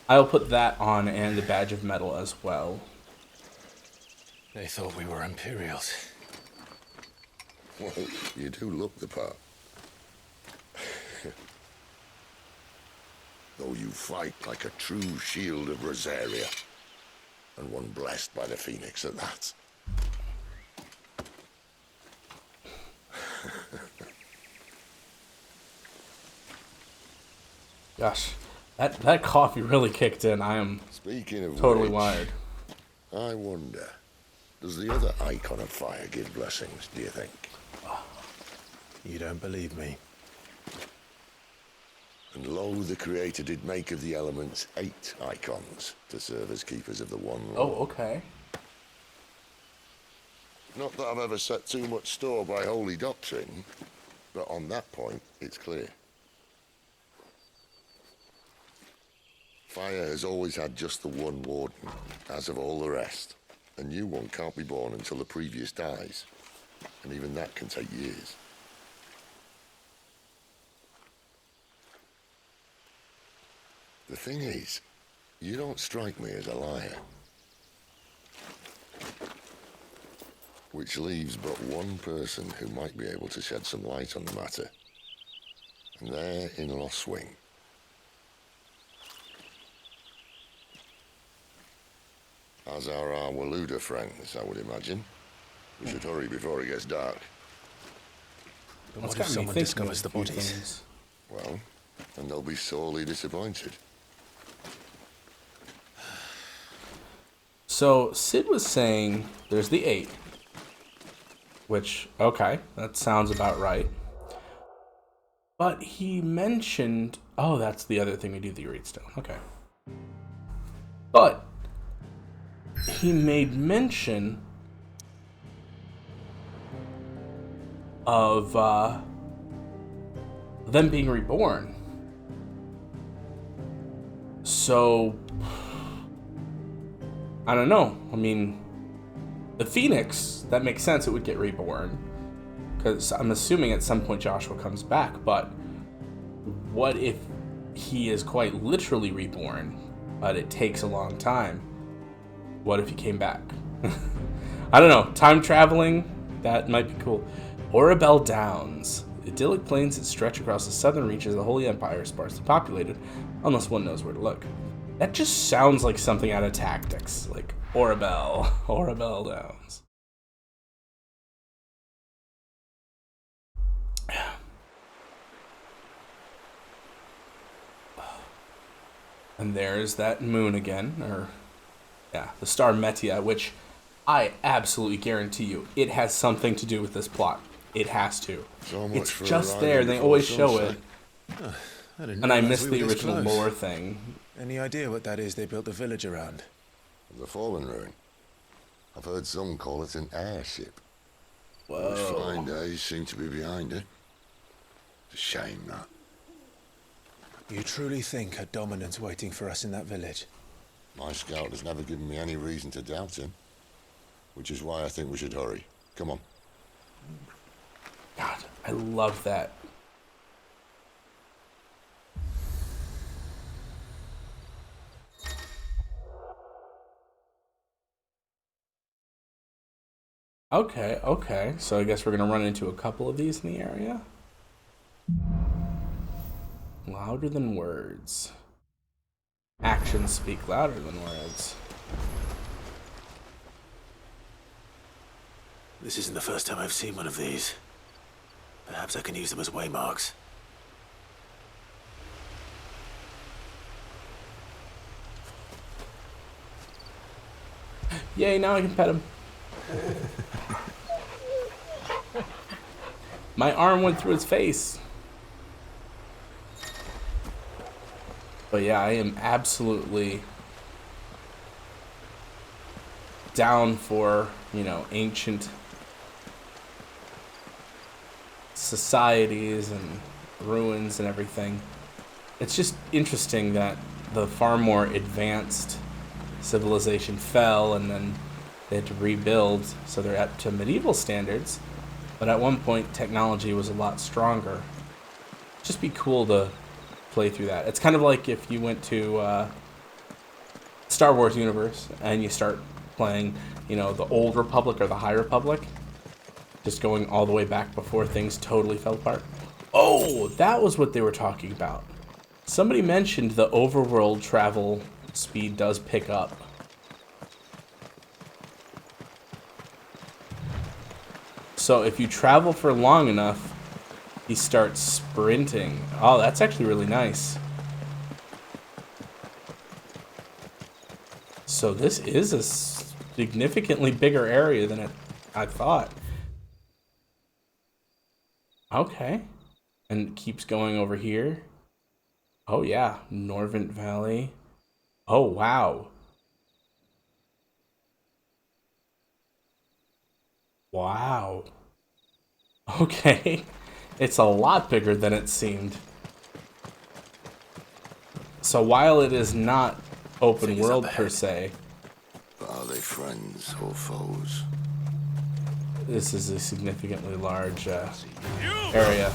Speaker 1: I'll put that on and the badge of metal as well.
Speaker 5: They thought we were Imperials.
Speaker 8: Well, you do look the part. Though you fight like a true shield of Rosaria. And one blessed by the Phoenix at that.
Speaker 1: Gosh, that coffee really kicked in. I am
Speaker 8: Speaking of
Speaker 1: totally
Speaker 8: which,
Speaker 1: wired.
Speaker 8: I wonder, does the other icon of fire give blessings, do you think?
Speaker 5: You don't believe me?
Speaker 8: And lo, the Creator did make of the elements 8 icons to serve as keepers of the one law.
Speaker 1: Oh, okay.
Speaker 8: Not that I've ever set too much store by holy doctrine, but on that point, it's clear. Fire has always had just the one warden, as of all the rest. A new one can't be born until the previous dies, and even that can take years. The thing is, you don't strike me as a liar. Which leaves but one person who might be able to shed some light on the matter. And they're in Lost Swing. As are our Waluda friends, I would imagine. We should hurry before it gets dark.
Speaker 5: But what if someone discovers the bodies?
Speaker 8: Well, and they'll be sorely disappointed.
Speaker 1: So Sid was saying there's the 8, which, okay, that sounds about right. But he mentioned, oh, that's the other thing we do, the Reedstone. Okay. But he made mention of them being reborn. So I don't know. I mean, the Phoenix, that makes sense. It would get reborn. Because I'm assuming at some point Joshua comes back. But what if he is quite literally reborn, but it takes a long time? What if he came back? I don't know. Time traveling? That might be cool. Orabelle Downs. Idyllic plains that stretch across the southern reaches of the Holy Empire, sparsely populated, unless one knows where to look. That just sounds like something out of Tactics, like Orabelle Downs. And there's that moon again, or yeah, the star Metia, which I absolutely guarantee you, it has something to do with this plot. It has to.
Speaker 8: So much
Speaker 1: it's
Speaker 8: for
Speaker 1: just there, and they always show it. And I missed the original
Speaker 5: close.
Speaker 1: lore thing.
Speaker 5: Any idea what that is they built the village around?
Speaker 8: The Fallen Ruin. I've heard some call it an airship.
Speaker 1: Whoa.
Speaker 8: Those flying days seem to be behind it. It's a shame, that.
Speaker 5: You truly think a dominant's waiting for us in that village?
Speaker 8: My scout has never given me any reason to doubt him. Which is why I think we should hurry. Come on.
Speaker 1: God, I love that. Okay. So I guess we're gonna run into a couple of these in the area. Louder than words. Actions speak louder than words.
Speaker 5: This isn't the first time I've seen one of these. Perhaps I can use them as waymarks.
Speaker 1: Yay, now I can pet him. My arm went through his face. But yeah, I am absolutely down for, you know, ancient societies and ruins and everything. It's just interesting that the far more advanced civilization fell, and then They had to rebuild, so they're up to medieval standards. But at one point, technology was a lot stronger. Just be cool to play through that. It's kind of like if you went to Star Wars universe and you start playing, you know, the Old Republic or the High Republic. Just going all the way back before things totally fell apart. Oh, that was what they were talking about. Somebody mentioned the overworld travel speed does pick up. So if you travel for long enough, he starts sprinting. Oh, that's actually really nice. So this is a significantly bigger area than I thought. Okay. And it keeps going over here. Oh yeah, Norvent Valley. Oh wow. Wow. Okay. It's a lot bigger than it seemed. So while it is not open world per se,
Speaker 8: but are they friends or foes?
Speaker 1: This is a significantly large area.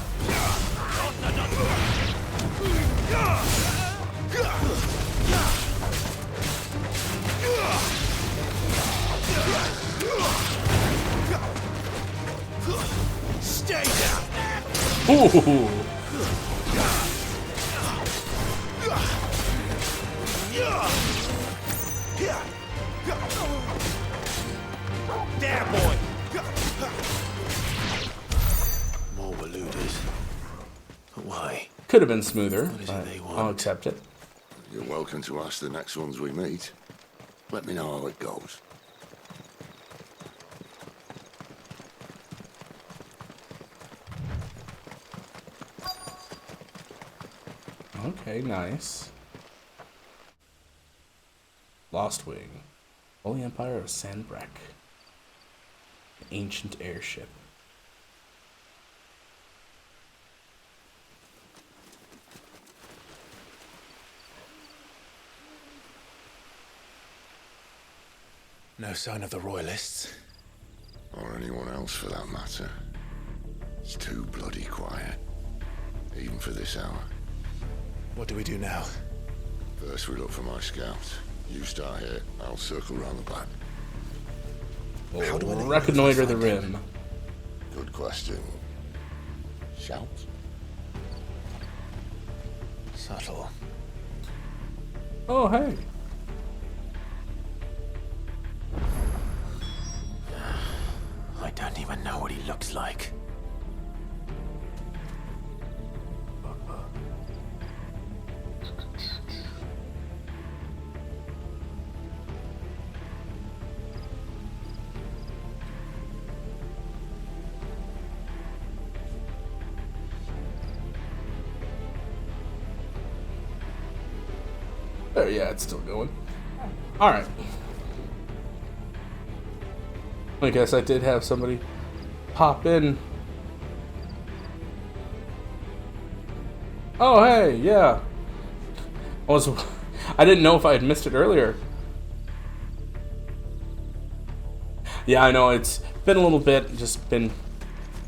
Speaker 20: Stay down.
Speaker 1: Ooh.
Speaker 20: There, boy.
Speaker 5: More Waluders. But why?
Speaker 1: Could have been smoother, but I'll accept it.
Speaker 8: You're welcome to ask the next ones we meet. Let me know how it goes.
Speaker 1: Okay, nice. Lost Wing. Holy Empire of Sanbreck. Ancient airship.
Speaker 5: No sign of the Royalists.
Speaker 8: Or anyone else for that matter. It's too bloody quiet. Even for this hour.
Speaker 5: What do we do now?
Speaker 8: First we look for my scouts. You start here, I'll circle round the back.
Speaker 1: How do I reconnoiter the rim?
Speaker 8: Good question. Shout?
Speaker 5: Subtle.
Speaker 1: Oh, hey.
Speaker 5: I don't even know what he looks like.
Speaker 1: Oh, yeah, it's still going. Alright. I guess I did have somebody pop in. Oh, hey, yeah. I didn't know if I had missed it earlier. Yeah, I know, it's been a little bit, just been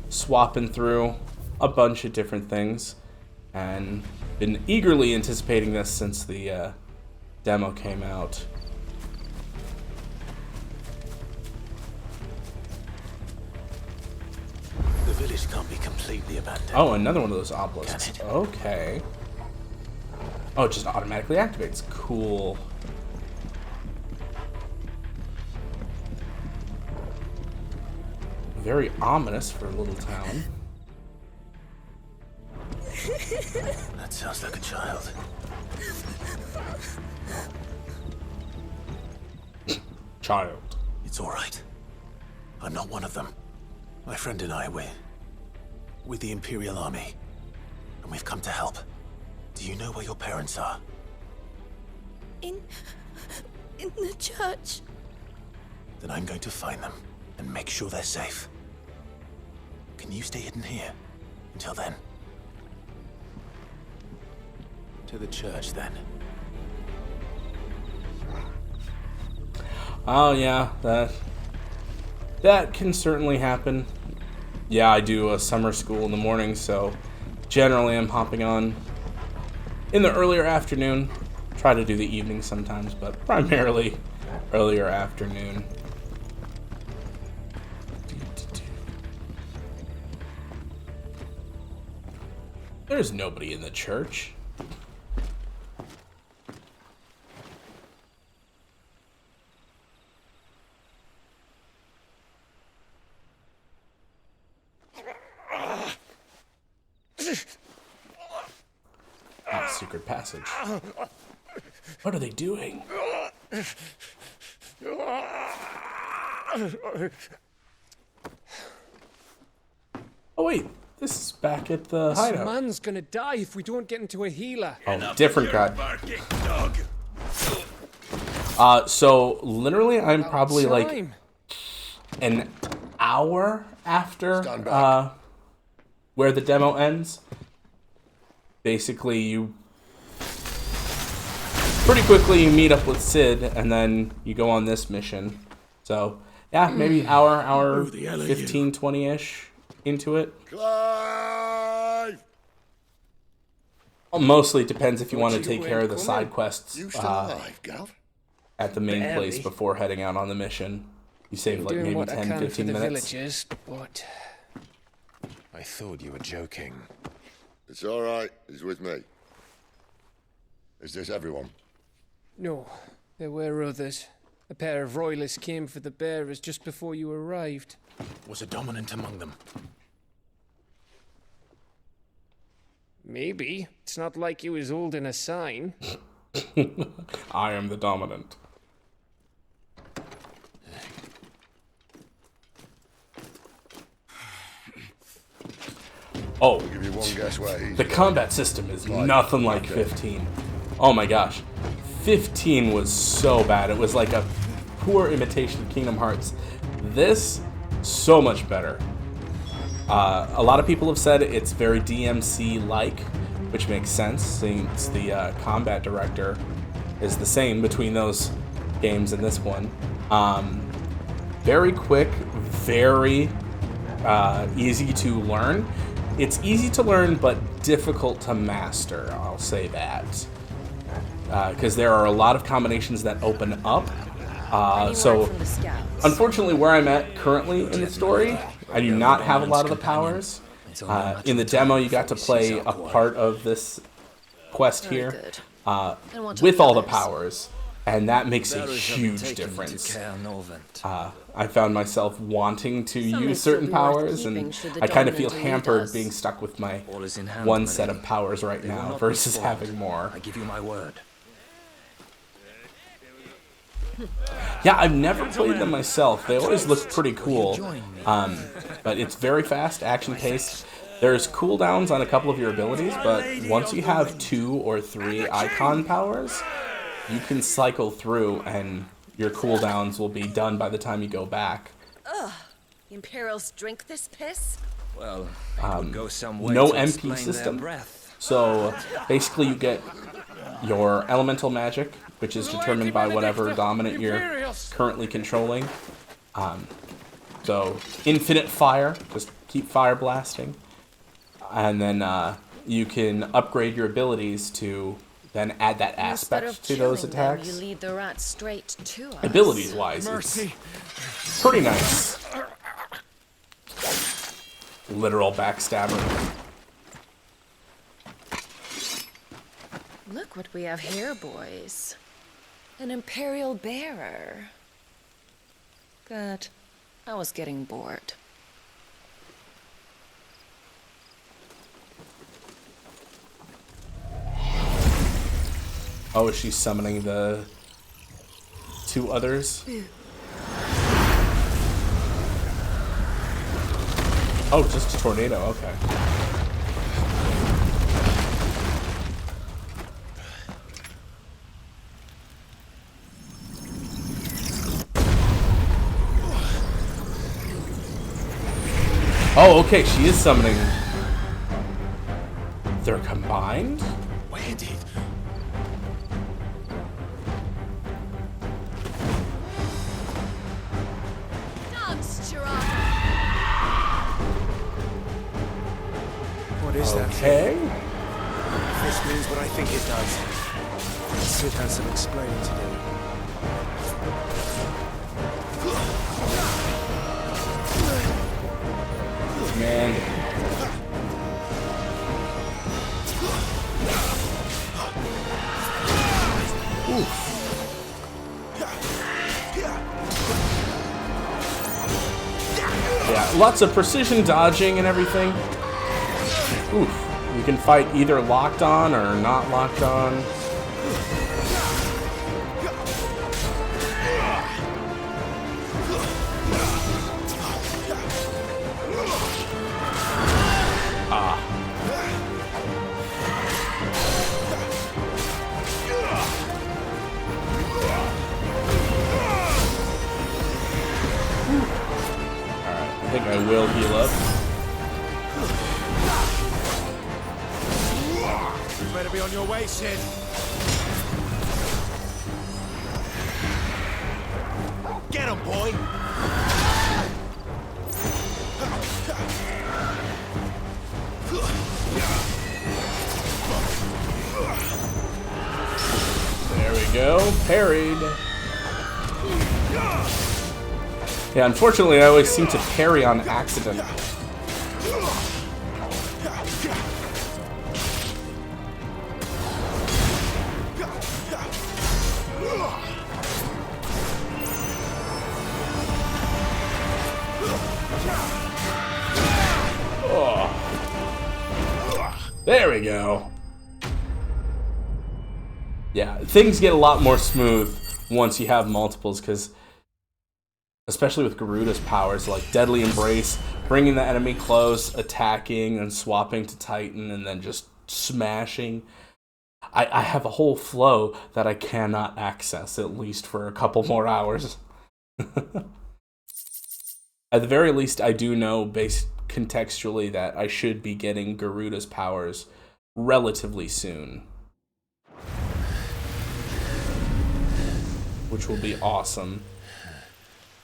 Speaker 1: swapping through a bunch of different things. And been eagerly anticipating this since the demo came out.
Speaker 5: The village can't be completely abandoned.
Speaker 1: Oh, another one of those obelisks. Okay. Oh, it just automatically activates. Cool. Very ominous for a little town.
Speaker 5: That sounds like a child.
Speaker 1: Child.
Speaker 5: It's all right. I'm not one of them. My friend and I, we're with the Imperial Army, and we've come to help. Do you know where your parents are?
Speaker 7: In the church.
Speaker 5: Then I'm going to find them and make sure they're safe. Can you stay hidden here until then? To the church, then.
Speaker 1: Oh yeah, that that can certainly happen. Yeah, I do a summer school in the morning, so generally I'm hopping on in the earlier afternoon. Try to do the evening sometimes, but primarily earlier afternoon. There's nobody in the church. Oh, secret passage. What are they doing? Oh wait, this is back at the
Speaker 12: This
Speaker 1: hideout.
Speaker 12: man's gonna die if we don't get into a healer.
Speaker 1: Oh, different guy. So literally I'm probably like an hour after where the demo ends. Basically, you pretty quickly you meet up with Sid, and then you go on this mission. So yeah, maybe hour 15, 20-ish into it.
Speaker 8: Clive!
Speaker 1: Mostly depends if you want to take care of the side quests
Speaker 8: You still alive, Gav?
Speaker 1: at the main
Speaker 12: Barely.
Speaker 1: place before heading out on the mission. You save like
Speaker 12: Doing
Speaker 1: maybe
Speaker 12: what I
Speaker 1: 10,
Speaker 12: can
Speaker 1: 15
Speaker 12: for the
Speaker 1: minutes.
Speaker 12: villagers, but
Speaker 5: I thought you were joking.
Speaker 8: It's all right. He's with me. Is this everyone?
Speaker 12: no, there were others. A pair of royalists came for the bearers just before you arrived.
Speaker 5: Was a dominant among them?
Speaker 12: Maybe. It's not like he was holding a sign.
Speaker 1: I am the dominant. Oh,
Speaker 8: Give you one guess where he's
Speaker 1: the combat system is nothing like 15. Oh my gosh. 15 was so bad. It was like a poor imitation of Kingdom Hearts. This, so much better. A lot of people have said it's very DMC-like, which makes sense since the combat director is the same between those games and this one. Very quick, very easy to learn. It's easy to learn, but difficult to master, I'll say that. Because there are a lot of combinations that open up. So, unfortunately, where I'm at currently in the story, I do not have a lot of the powers. In the demo, you got to play a part of this quest here with all the powers, and that makes a huge difference. I found myself wanting to use certain powers, and I kind of feel hampered being stuck with my one set of powers right now versus having more.
Speaker 19: I give you my word.
Speaker 1: Yeah, I've never played them myself. They always look pretty cool, but it's very fast, action-paced. There's cooldowns on a couple of your abilities, but once you have 2 or 3 icon powers, you can cycle through and your cooldowns will be done by the time you go back.
Speaker 7: Ugh. Imperials drink this piss?
Speaker 19: Well, it would go some way
Speaker 1: No
Speaker 19: to
Speaker 1: MP
Speaker 19: explain their
Speaker 1: system.
Speaker 19: breath.
Speaker 1: So basically you get your elemental magic, which is determined by whatever dominant you're currently controlling. So infinite fire, just keep fire blasting. And then you can upgrade your abilities to then add that aspect to those attacks.
Speaker 7: You lead the rat straight to us.
Speaker 1: Abilities-wise, it's pretty nice. Literal backstabber.
Speaker 7: Look what we have here, boys. An Imperial bearer. Good. I was getting bored.
Speaker 1: Oh, is she summoning the 2 others? Oh, just a tornado, okay. Oh, okay, she is summoning. They're combined?
Speaker 5: Wait,
Speaker 14: Dance,
Speaker 12: What is that?
Speaker 1: Okay.
Speaker 12: If this means what I think it does, Sid has some explaining to do.
Speaker 1: Man. Oof. Yeah, lots of precision dodging and everything. Oof. You can fight either locked on or not locked on. I think I will heal up.
Speaker 5: You better be on your way, Sid. Get him, boy!
Speaker 1: There we go. Parried. Yeah, unfortunately, I always seem to parry on accident. Oh. There we go. Yeah, things get a lot more smooth once you have multiples, because especially with Garuda's powers, like Deadly Embrace, bringing the enemy close, attacking, and swapping to Titan, and then just smashing. I have a whole flow that I cannot access, at least for a couple more hours. At the very least, I do know, based contextually, that I should be getting Garuda's powers relatively soon. Which will be awesome.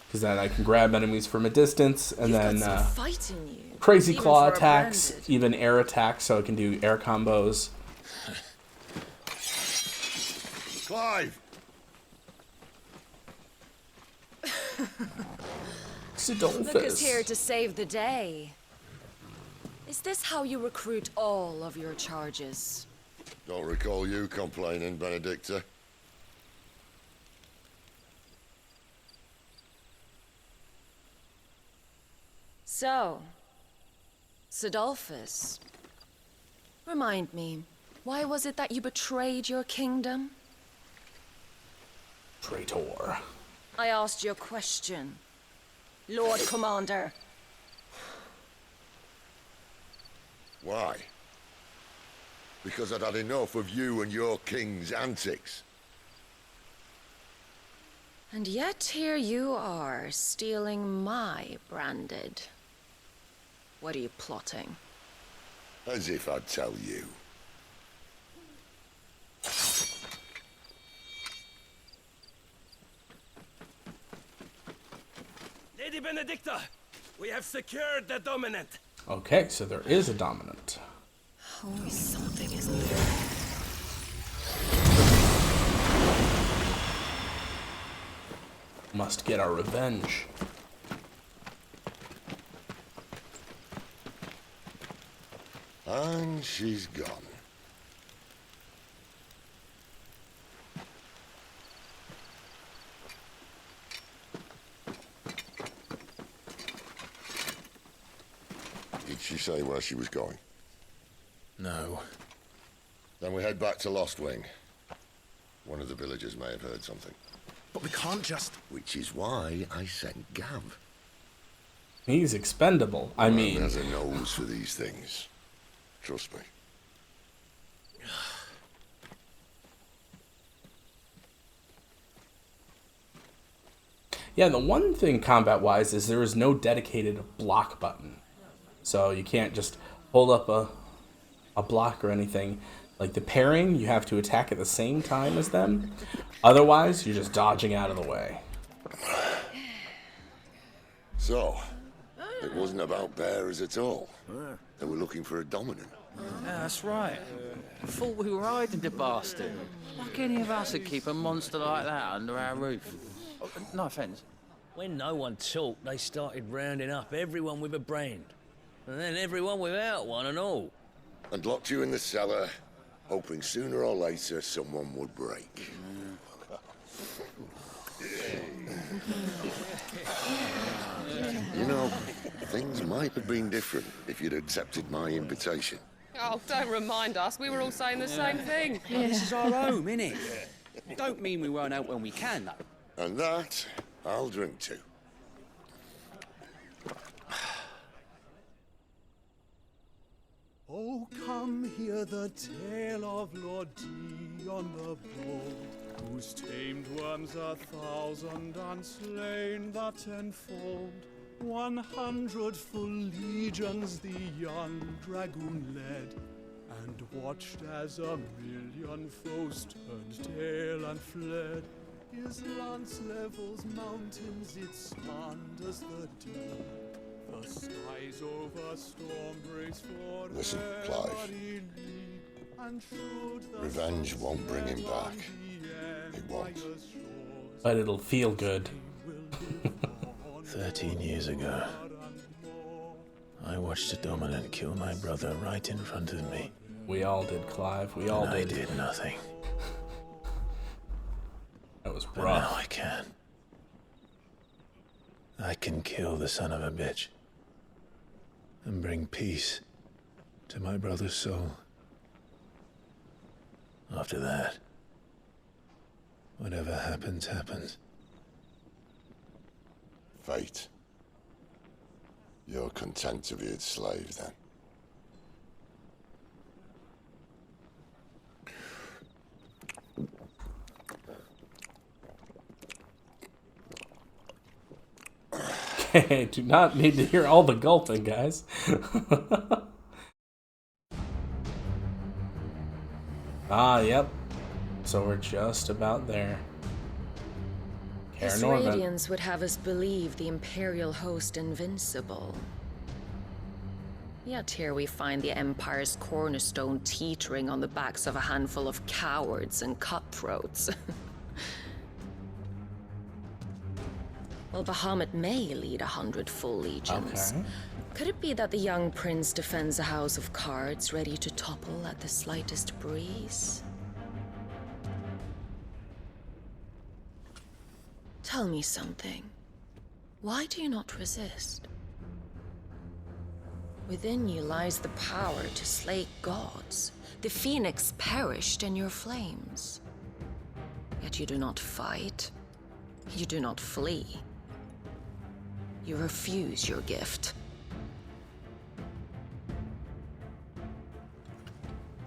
Speaker 1: Because then I can grab enemies from a distance, and then crazy claw attacks, even air attacks, so I can do air combos.
Speaker 8: Clive!
Speaker 7: Look who's here to save the day. Is this how you recruit all of your charges?
Speaker 8: Don't recall you complaining, Benedicta.
Speaker 7: So, Sidolphus, remind me, why was it that you betrayed your kingdom?
Speaker 1: Traitor.
Speaker 7: I asked you a question, Lord Commander.
Speaker 8: Why? Because I'd had enough of you and your king's antics.
Speaker 7: And yet here you are, stealing my branded. What are you plotting?
Speaker 8: As if I'd tell you.
Speaker 21: Lady Benedicta, we have secured the dominant.
Speaker 1: Okay, so there is a dominant.
Speaker 7: Always something, isn't there?
Speaker 1: Must get our revenge.
Speaker 8: And she's gone. Did she say where she was going?
Speaker 5: No.
Speaker 8: Then we head back to Lost Wing. One of the villagers may have heard something.
Speaker 5: But we can't just...
Speaker 8: Which is why I sent Gav.
Speaker 1: He's expendable. I mean...
Speaker 8: Man has a nose for these things. Trust me.
Speaker 1: Yeah, the one thing combat-wise is there is no dedicated block button. So you can't just hold up a block or anything. Like the parrying, you have to attack at the same time as them. Otherwise, you're just dodging out of the way.
Speaker 8: So, It wasn't about bearers at all. They were looking for a dominant.
Speaker 4: Yeah, that's right. I thought we were hiding the bastard. Like any of us would keep a monster like that under our roof. Oh, no offence.
Speaker 2: When no one talked, they started rounding up everyone with a brand. And then everyone without one and all.
Speaker 8: And locked you in the cellar, hoping sooner or later someone would break. You know, things might have been different if you'd accepted my invitation.
Speaker 22: Oh, don't remind us. We were all saying the same thing.
Speaker 13: This is our home, innit? Don't mean we won't out when we can, though.
Speaker 8: And that, I'll drink to.
Speaker 6: Oh, come hear the tale of Lord Dion the Bold, whose tamed worms 1,000 and slain the tenfold. 100 full legions the young dragoon led, and watched as 1,000,000 foes turned tail and fled. His lance levels mountains, it spanned as the deep. The skies over storm breaks for
Speaker 8: Listen, Clive. Revenge won't bring him back. It won't.
Speaker 1: But it'll feel good.
Speaker 5: 13 years ago, I watched a dominant kill my brother right in front of me.
Speaker 1: We all did, Clive. We all did.
Speaker 5: I did nothing.
Speaker 1: That was
Speaker 5: But
Speaker 1: rough.
Speaker 5: now I can. I can kill the son of a bitch and bring peace to my brother's soul. After that, whatever happens, happens.
Speaker 8: Fate. You're content to be its slave, then?
Speaker 1: Okay, do not need to hear all the gulping, guys. Ah, yep. So we're just about there.
Speaker 7: His
Speaker 1: Norman.
Speaker 7: radiance would have us believe the Imperial host invincible. Yet here we find the Empire's cornerstone teetering on the backs of a handful of cowards and cutthroats. Well, Bahamut may lead 100 full legions.
Speaker 1: Okay.
Speaker 7: Could it be that the young prince defends a house of cards ready to topple at the slightest breeze? Tell me something. Why do you not resist? Within you lies the power to slay gods. The phoenix perished in your flames. Yet you do not fight. You do not flee. You refuse your gift.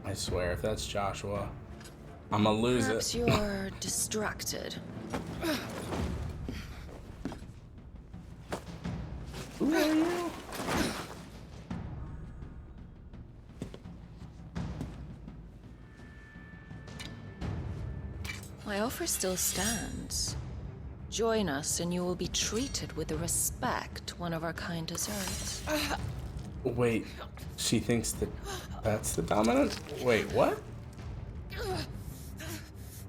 Speaker 1: I swear, if that's Joshua, I'm gonna lose
Speaker 7: Perhaps
Speaker 1: it.
Speaker 7: you're distracted.
Speaker 1: Who are you?
Speaker 7: My offer still stands. Join us and you will be treated with the respect one of our kind deserves.
Speaker 1: Wait, she thinks that that's the dominant? Wait, what?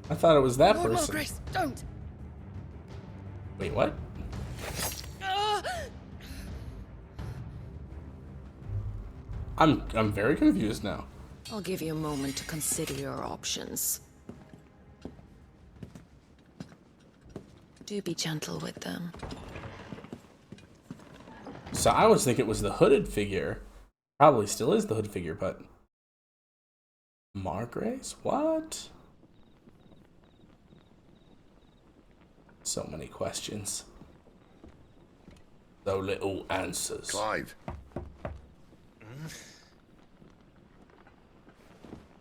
Speaker 1: I thought it was that
Speaker 22: Lord
Speaker 1: person.
Speaker 22: Malgrace, don't!
Speaker 1: Wait, what? I'm very confused now.
Speaker 7: I'll give you a moment to consider your options. Do be gentle with them.
Speaker 1: So I was thinking it was the hooded figure. Probably still is the hooded figure, but Margrace? What? So many questions. So little answers.
Speaker 8: Clive.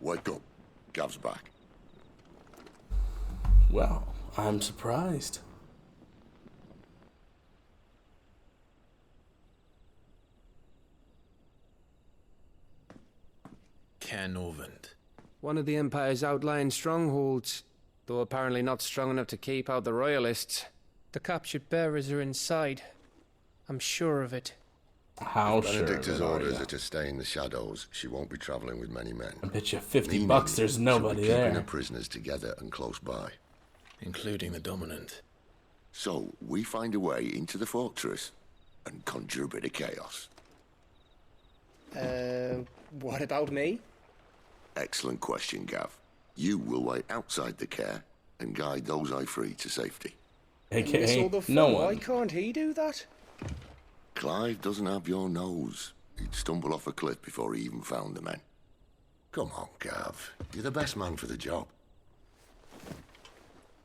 Speaker 8: Wake up. Gav's back.
Speaker 1: Well, I'm surprised.
Speaker 5: Canovant.
Speaker 12: One of the Empire's outlying strongholds, though apparently not strong enough to keep out the Royalists. The captured bearers are inside. I'm sure of it.
Speaker 1: How
Speaker 8: if
Speaker 1: sure
Speaker 8: Benedicta's
Speaker 1: of it are
Speaker 8: orders
Speaker 1: you?
Speaker 8: are to stay in the shadows, she won't be traveling with many men.
Speaker 1: I bet you 50
Speaker 8: Meaning
Speaker 1: bucks there's
Speaker 8: she'll
Speaker 1: nobody
Speaker 8: be keeping her
Speaker 1: there.
Speaker 8: prisoners together and close by.
Speaker 5: Including the dominant.
Speaker 8: So, we find a way into the fortress and conjure a bit of chaos.
Speaker 12: What about me?
Speaker 8: Excellent question, Gav. You will wait outside the care and guide those I free to safety.
Speaker 1: A.k.a.
Speaker 12: All the fun.
Speaker 1: no
Speaker 12: Why
Speaker 1: one.
Speaker 12: can't he do that?
Speaker 8: Clive doesn't have your nose. He'd stumble off a cliff before he even found the men. Come on, Gav. You're the best man for the job.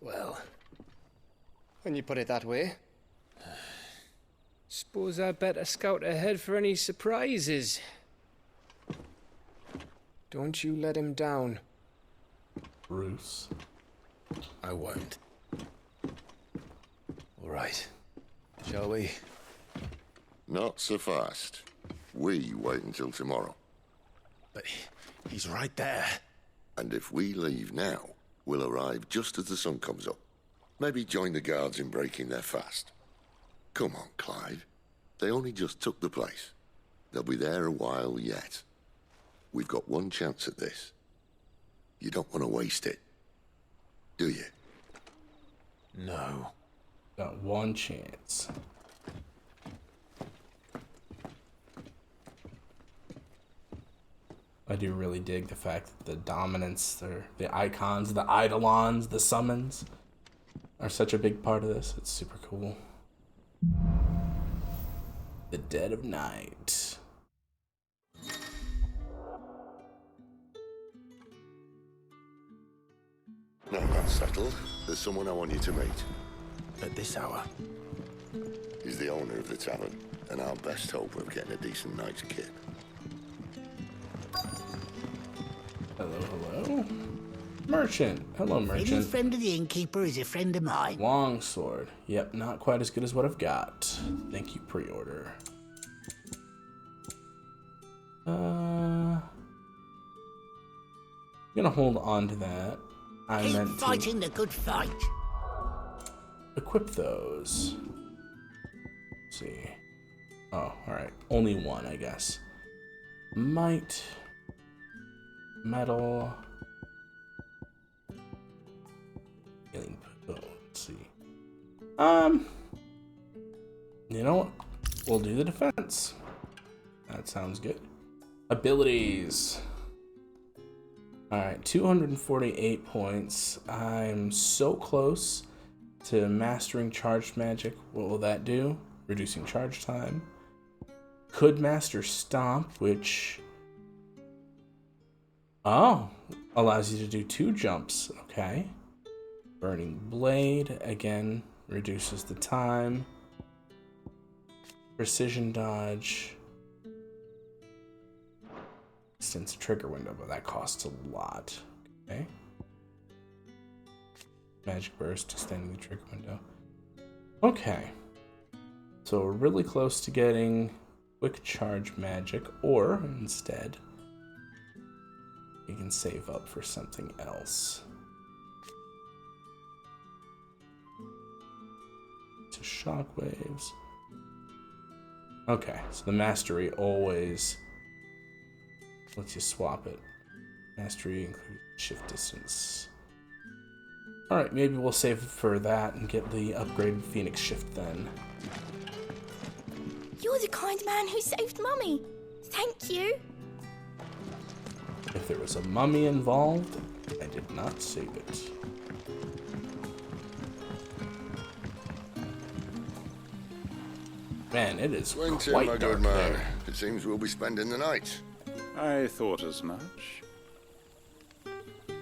Speaker 12: Well, when you put it that way. Suppose I better scout ahead for any surprises. Don't you let him down.
Speaker 1: Bruce.
Speaker 5: I won't. All right. Shall we?
Speaker 8: Not so fast. We wait until tomorrow.
Speaker 5: But he's right there.
Speaker 8: And if we leave now, we'll arrive just as the sun comes up. Maybe join the guards in breaking their fast. Come on, Clive. They only just took the place. They'll be there a while yet. We've got one chance at this. You don't want to waste it, do you?
Speaker 5: No.
Speaker 1: Got one chance. I do really dig the fact that the dominants, the icons, the eidolons, the summons are such a big part of this. It's super cool. The dead of night.
Speaker 8: No, that's settled. There's someone I want you to meet.
Speaker 5: At this hour?
Speaker 8: He's the owner of the tavern, and our best hope of getting a decent night's kip.
Speaker 1: Hello, hello. Merchant. Hello,
Speaker 13: Any
Speaker 1: merchant.
Speaker 13: friend of the innkeeper is a friend of mine.
Speaker 1: Longsword. Yep, not quite as good as what I've got. Thank you, pre-order. I'm gonna hold on to that. I
Speaker 13: Keep
Speaker 1: meant
Speaker 13: fighting
Speaker 1: to
Speaker 13: the good fight.
Speaker 1: equip those. Let's see. Oh, alright. Only one, I guess. Might. Metal. Healing. Oh, let's see. You know what? We'll do the defense. That sounds good. Abilities. Alright, 248 points. I'm so close to mastering charged magic. What will that do? Reducing charge time. Could master Stomp, which... Oh, allows you to do 2 jumps. Okay. Burning Blade, again, reduces the time. Precision Dodge. Extends the trigger window, but that costs a lot. Okay. Magic Burst, extending the trigger window. Okay. So we're really close to getting Quick Charge Magic, or instead, we can save up for something else. To Shockwaves. Okay, so the Mastery always lets you swap it. Mastery includes shift distance. Alright, maybe we'll save for that and get the upgraded Phoenix Shift then.
Speaker 3: You're the kind man who saved Mummy. Thank you.
Speaker 1: If there was a mummy involved, I did not save it. Man, it is
Speaker 8: Quentin,
Speaker 1: quite
Speaker 8: my
Speaker 1: dark
Speaker 8: good man.
Speaker 1: there.
Speaker 8: It seems we'll be spending the night.
Speaker 9: I thought as much.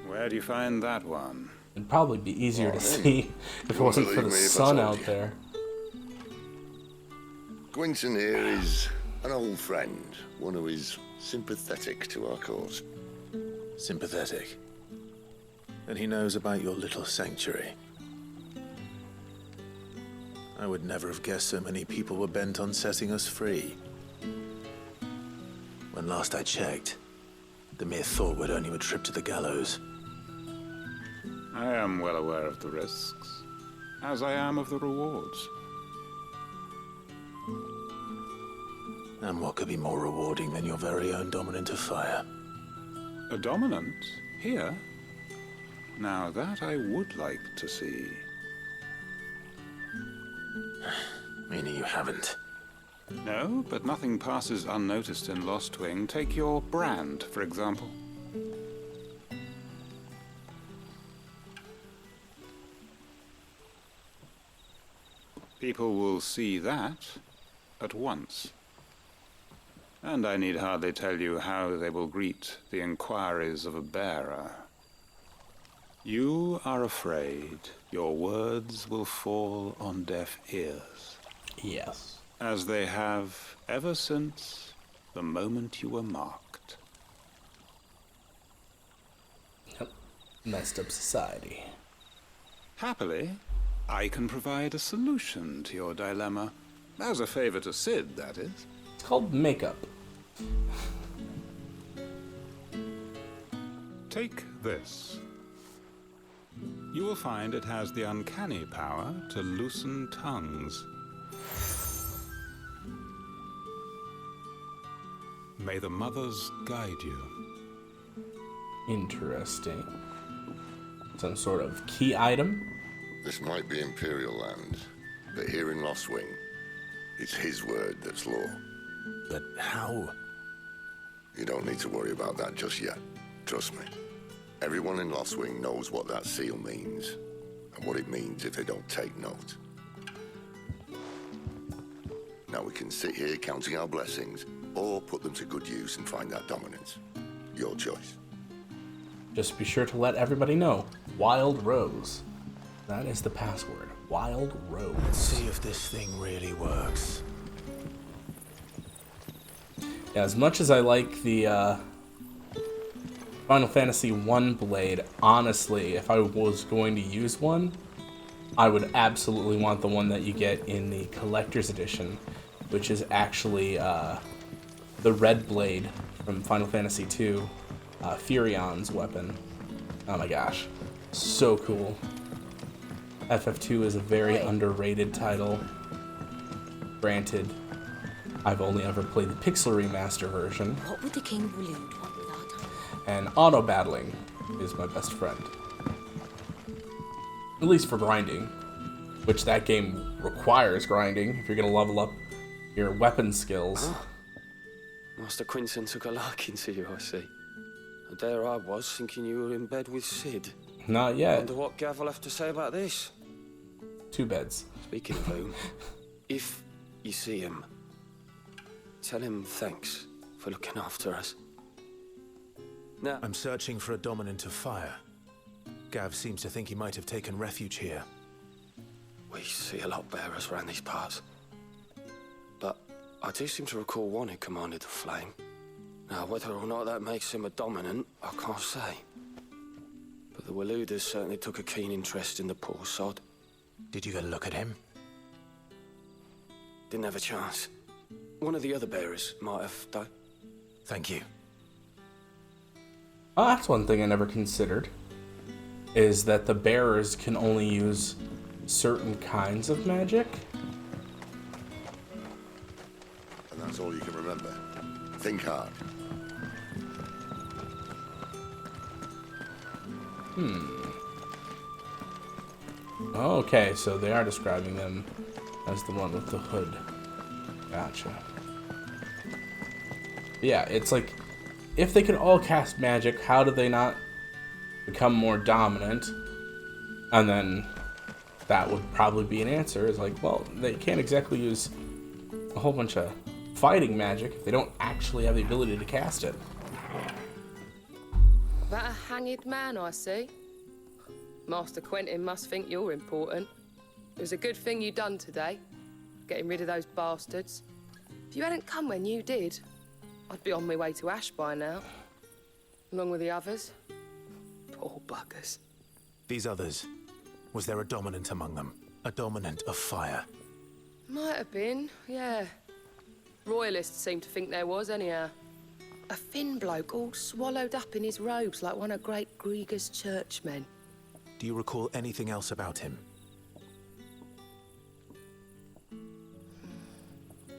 Speaker 9: Where do you find that one?
Speaker 1: It'd probably be easier to see if it wasn't for the sun out there.
Speaker 8: Quentin here is an old friend, one who is sympathetic to our cause.
Speaker 5: Sympathetic. Then he knows about your little sanctuary. I would never have guessed so many people were bent on setting us free. When last I checked, the mere thought would earn you a trip to the gallows.
Speaker 9: I am well aware of the risks, as I am of the rewards.
Speaker 5: And what could be more rewarding than your very own dominant of fire?
Speaker 9: A dominant? Here? Now that I would like to see.
Speaker 5: Meaning you haven't?
Speaker 9: No, but nothing passes unnoticed in Lostwing. Take your brand, for example. People will see that at once. And I need hardly tell you how they will greet the inquiries of a bearer. You are afraid your words will fall on deaf ears.
Speaker 1: Yes.
Speaker 9: As they have ever since the moment you were marked.
Speaker 1: Yep. Messed up society.
Speaker 9: Happily, I can provide a solution to your dilemma. As a favor to Sid, that is.
Speaker 1: It's called makeup.
Speaker 9: Take this. You will find it has the uncanny power to loosen tongues. May the mothers guide you.
Speaker 1: Interesting. Some sort of key item?
Speaker 8: This might be Imperial land, but here in Lostwing, it's his word that's law.
Speaker 5: But how?
Speaker 8: You don't need to worry about that just yet. Trust me. Everyone in Lostwing knows what that seal means, and what it means if they don't take note. Now we can sit here counting our blessings, or put them to good use and find that dominance. Your choice.
Speaker 1: Just be sure to let everybody know. Wild Rose. That is the password. Wild Rose.
Speaker 5: Let's see if this thing really works.
Speaker 1: Yeah, as much as I like the Final Fantasy I blade, honestly, if I was going to use one, I would absolutely want the one that you get in the Collector's Edition, which is actually the red blade from Final Fantasy II, Furion's weapon. Oh my gosh, so cool. FF2 is a very underrated title. Granted, I've only ever played the Pixel Remaster version.
Speaker 3: What would the King Waloed want with our time?
Speaker 1: And auto-battling is my best friend. At least for grinding, which that game requires grinding if you're going to level up your weapon skills.
Speaker 10: Huh? Master Quinton took a liking to you, I see. And there I was, thinking you were in bed with Sid.
Speaker 1: Not yet.
Speaker 10: Wonder what Gav will have to say about this.
Speaker 1: 2 beds.
Speaker 10: Speaking of whom, if you see him, tell him thanks for looking after us. Now,
Speaker 5: I'm searching for a dominant of fire. Gav seems to think he might have taken refuge here.
Speaker 10: We see a lot bearers around these parts. But I do seem to recall one who commanded the flame. Now, whether or not that makes him a dominant, I can't say. But the Waluders certainly took a keen interest in the poor sod.
Speaker 5: Did you get a look at him?
Speaker 10: Didn't have a chance. One of the other bearers might have, though.
Speaker 5: Thank you.
Speaker 1: Oh, that's one thing I never considered, is that the bearers can only use certain kinds of magic.
Speaker 8: And that's all you can remember. Think hard.
Speaker 1: Okay, so they are describing them as the one with the hood. Gotcha. Yeah, it's like, if they could all cast magic, how do they not become more dominant? And then that would probably be an answer. Is like, well, they can't exactly use a whole bunch of fighting magic if they don't actually have the ability to cast it.
Speaker 22: That a hanged man, I see. Master Quentin must think you're important. It was a good thing you done today, getting rid of those bastards. If you hadn't come when you did, I'd be on my way to Ash by now, along with the others. Poor buggers.
Speaker 5: These others, was there a dominant among them? A dominant of fire?
Speaker 22: Might have been, yeah. Royalists seem to think there was, anyhow. A thin bloke all swallowed up in his robes like one of Great Grieger's churchmen.
Speaker 5: Do you recall anything else about him?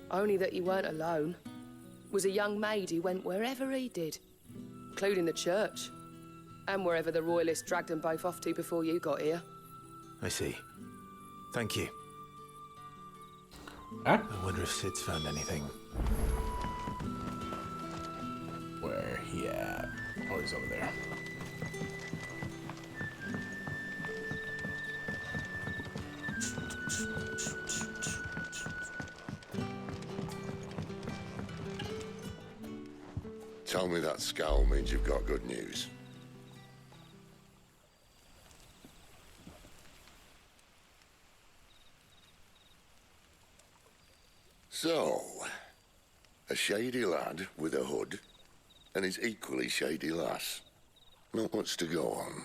Speaker 22: Only that you weren't alone. was a young maid who went wherever he did, including the church, and wherever the royalists dragged them both off to before you got here.
Speaker 5: I see. Thank you.
Speaker 1: Huh?
Speaker 5: I wonder if Sid's found anything.
Speaker 1: Where he at? Oh, he's over there.
Speaker 8: Tell me that scowl means you've got good news. So, a shady lad with a hood and his equally shady lass. Not much to go on,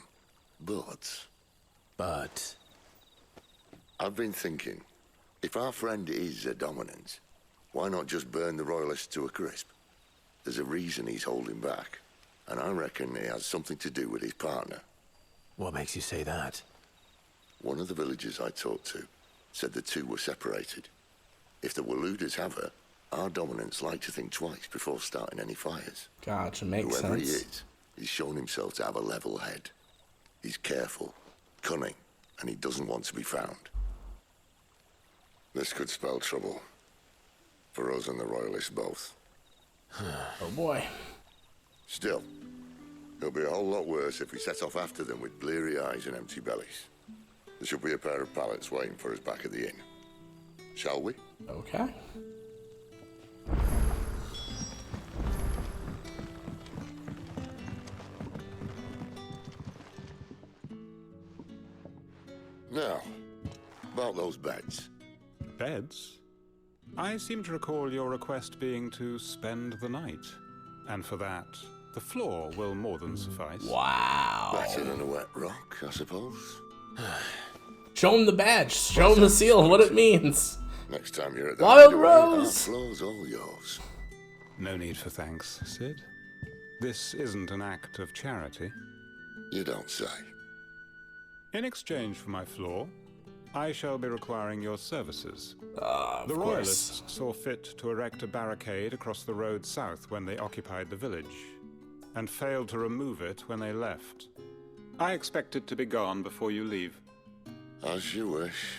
Speaker 8: but... I've been thinking, if our friend is a dominant, why not just burn the royalists to a crisp? There's a reason he's holding back, and I reckon it has something to do with his partner.
Speaker 5: What makes you say that?
Speaker 8: One of the villagers I talked to said the two were separated. If the Waluders have her, our dominants like to think twice before starting any fires.
Speaker 1: Gotcha, makes
Speaker 8: Whoever
Speaker 1: sense.
Speaker 8: he is, he's shown himself to have a level head. He's careful, cunning, and he doesn't want to be found. This could spell trouble. For us and the royalists both.
Speaker 1: Oh boy.
Speaker 8: Still, it'll be a whole lot worse if we set off after them with bleary eyes and empty bellies. There should be a pair of pallets waiting for us back at the inn. Shall we?
Speaker 1: Okay.
Speaker 8: Now, about those beds.
Speaker 9: Beds? I seem to recall your request being to spend the night. And for that, the floor will more than suffice.
Speaker 1: Wow.
Speaker 8: Better than a wet rock, I suppose.
Speaker 1: Show him the badge. Show him the seal. What it means.
Speaker 8: Next time you're at the
Speaker 1: Wild
Speaker 8: hideaway, our
Speaker 1: Rose.
Speaker 8: floor's all yours.
Speaker 9: No need for thanks, Sid. This isn't an act of charity.
Speaker 8: You don't say.
Speaker 9: In exchange for my floor, I shall be requiring your services.
Speaker 1: The
Speaker 9: Royalists saw fit to erect a barricade across the road south when they occupied the village, and failed to remove it when they left. I expect it to be gone before you leave.
Speaker 8: As you wish.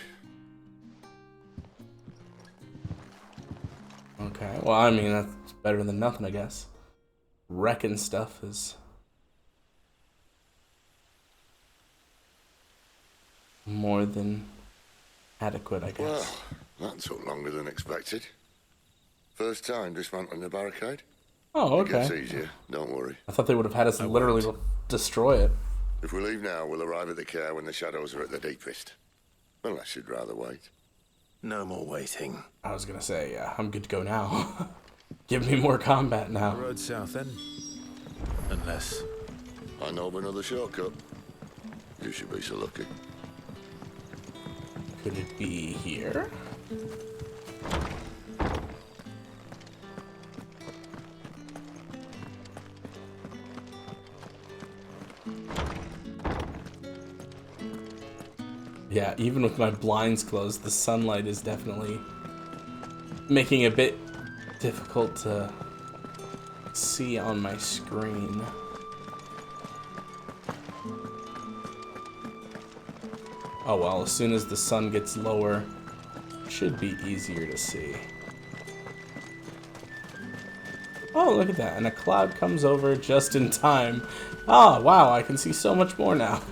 Speaker 1: Okay, well, I mean, that's better than nothing, I guess. Wrecking stuff is more than adequate, I guess.
Speaker 8: Well, that took longer than expected. First time dismantling the barricade.
Speaker 1: Oh,
Speaker 8: It gets
Speaker 1: okay.
Speaker 8: easier, don't worry.
Speaker 1: I thought they would have had us literally destroy it.
Speaker 8: If we leave now, we'll arrive at the care when the shadows are at the deepest. Unless you'd rather wait.
Speaker 5: No more waiting.
Speaker 1: I was gonna say, yeah, I'm good to go now. Give me more combat now.
Speaker 5: Road south then. Unless...
Speaker 8: I know of another shortcut. You should be so lucky.
Speaker 1: Could it be here? Yeah, even with my blinds closed, the sunlight is definitely making it a bit difficult to see on my screen. Oh well, as soon as the sun gets lower, it should be easier to see. Oh, look at that, and a cloud comes over just in time. Oh, wow, I can see so much more now.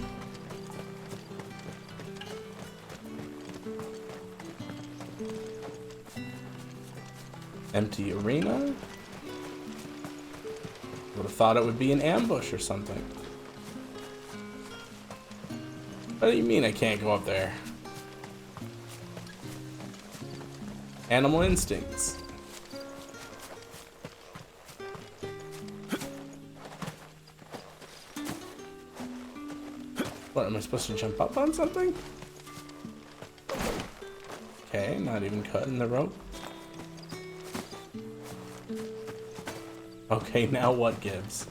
Speaker 1: Empty arena? Would have thought it would be an ambush or something. What do you mean I can't go up there? Animal instincts. What, am I supposed to jump up on something? Okay, not even cutting the rope. Okay, now what gives?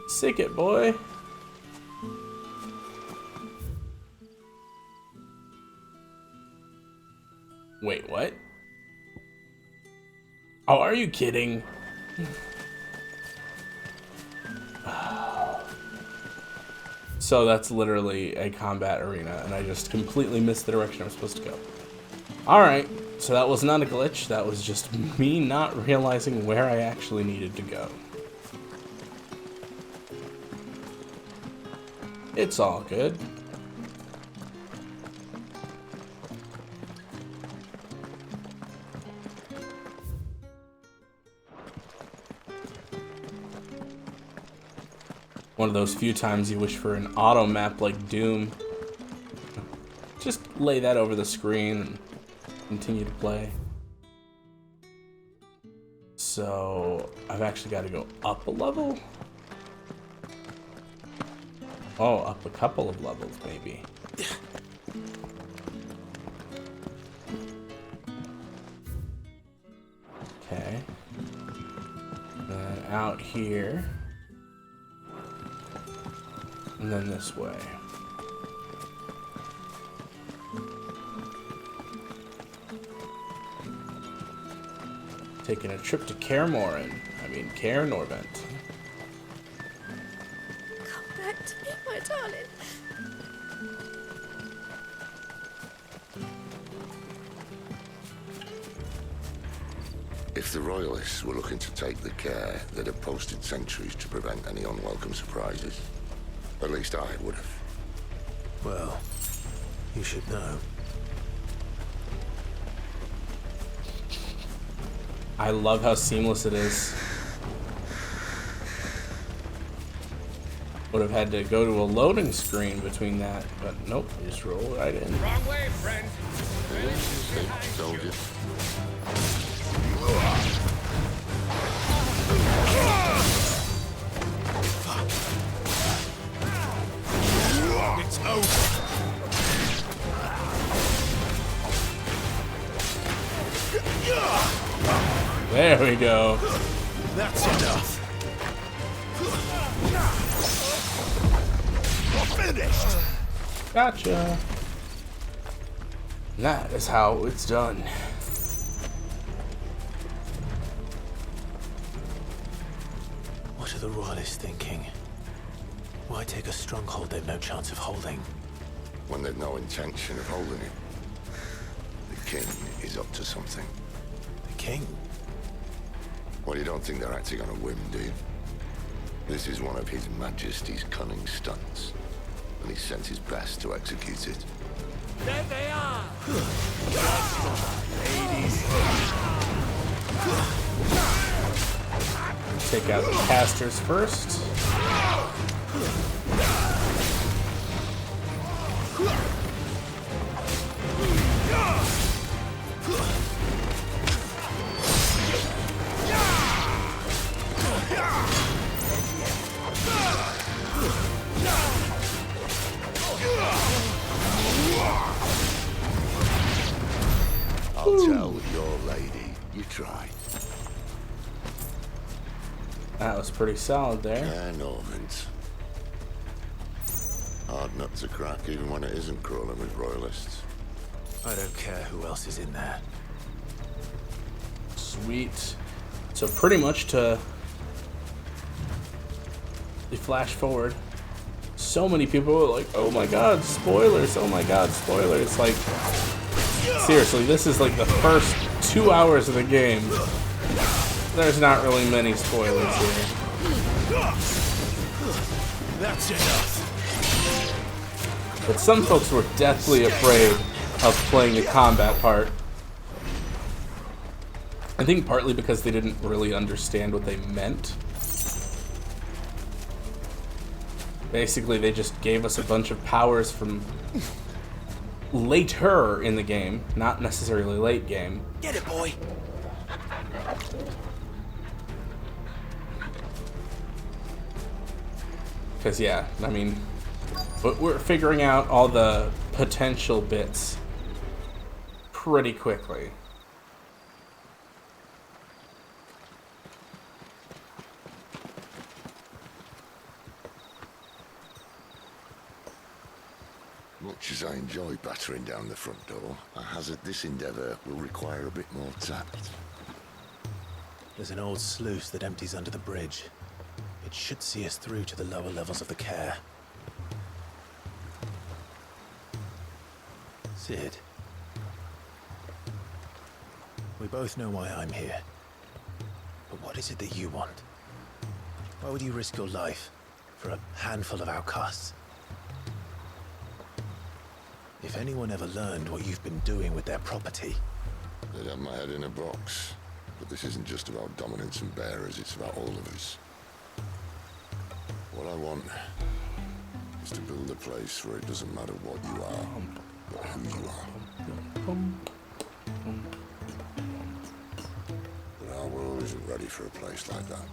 Speaker 1: Sick it, boy. Wait, what? Oh, are you kidding? So that's literally a combat arena, and I just completely missed the direction I'm supposed to go. Alright, so that was not a glitch, that was just me not realizing where I actually needed to go. It's all good. One of those few times you wish for an auto map like Doom. Just lay that over the screen and continue to play. So I've actually got to go up a level? Oh, up a couple of levels maybe. Okay. Then out here. And then this way. Taking a trip to Kaer Norvent.
Speaker 3: Come back to me, my darling.
Speaker 8: If the Royalists were looking to take the care, they'd have posted sentries to prevent any unwelcome surprises. At least I would have.
Speaker 5: Well, you should know.
Speaker 1: I love how seamless it is. Would have had to go to a loading screen between that, but nope, just roll right in.
Speaker 21: Wrong way, friend.
Speaker 8: Soldiers.
Speaker 5: It's over.
Speaker 1: There we go.
Speaker 5: That's enough. Finished.
Speaker 1: Gotcha. That is how it's done.
Speaker 5: What are the Royalists thinking? Why take a stronghold they've no chance of holding?
Speaker 8: When they've no intention of holding it. The king is up to something.
Speaker 5: The king?
Speaker 8: Well, you don't think they're acting on a whim, do you? This is one of His Majesty's cunning stunts, and he sent his best to execute it.
Speaker 21: There they are!
Speaker 5: Ladies.
Speaker 1: Take out the casters first.
Speaker 8: I'll tell your lady, you tried.
Speaker 1: That was pretty solid there.
Speaker 8: Kaer Norvent. Hard nut to crack, even when it isn't crawling with Royalists.
Speaker 5: I don't care who else is in there.
Speaker 1: Sweet. So pretty much to flash forward, so many people were like, oh my god, spoilers, oh my god, spoilers. Like, seriously, this is like the first 2 hours of the game. There's not really many spoilers here.
Speaker 5: That's enough.
Speaker 1: But some folks were deathly afraid of playing the combat part. I think partly because they didn't really understand what they meant. Basically, they just gave us a bunch of powers from later in the game, not necessarily late game.
Speaker 5: Get it, boy.
Speaker 1: Because, yeah, I mean, we're figuring out all the potential bits pretty quickly.
Speaker 8: much as I enjoy battering down the front door, I hazard this endeavour will require a bit more tact.
Speaker 5: There's an old sluice that empties under the bridge. It should see us through to the lower levels of the care. Sid. We both know why I'm here. But what is it that you want? Why would you risk your life for a handful of outcasts? If anyone ever learned what you've been doing with their property...
Speaker 8: They'd have my head in a box. But this isn't just about dominance and bearers, it's about all of us. What I want is to build a place where it doesn't matter what you are, but who you are. But our world isn't ready for a place like that.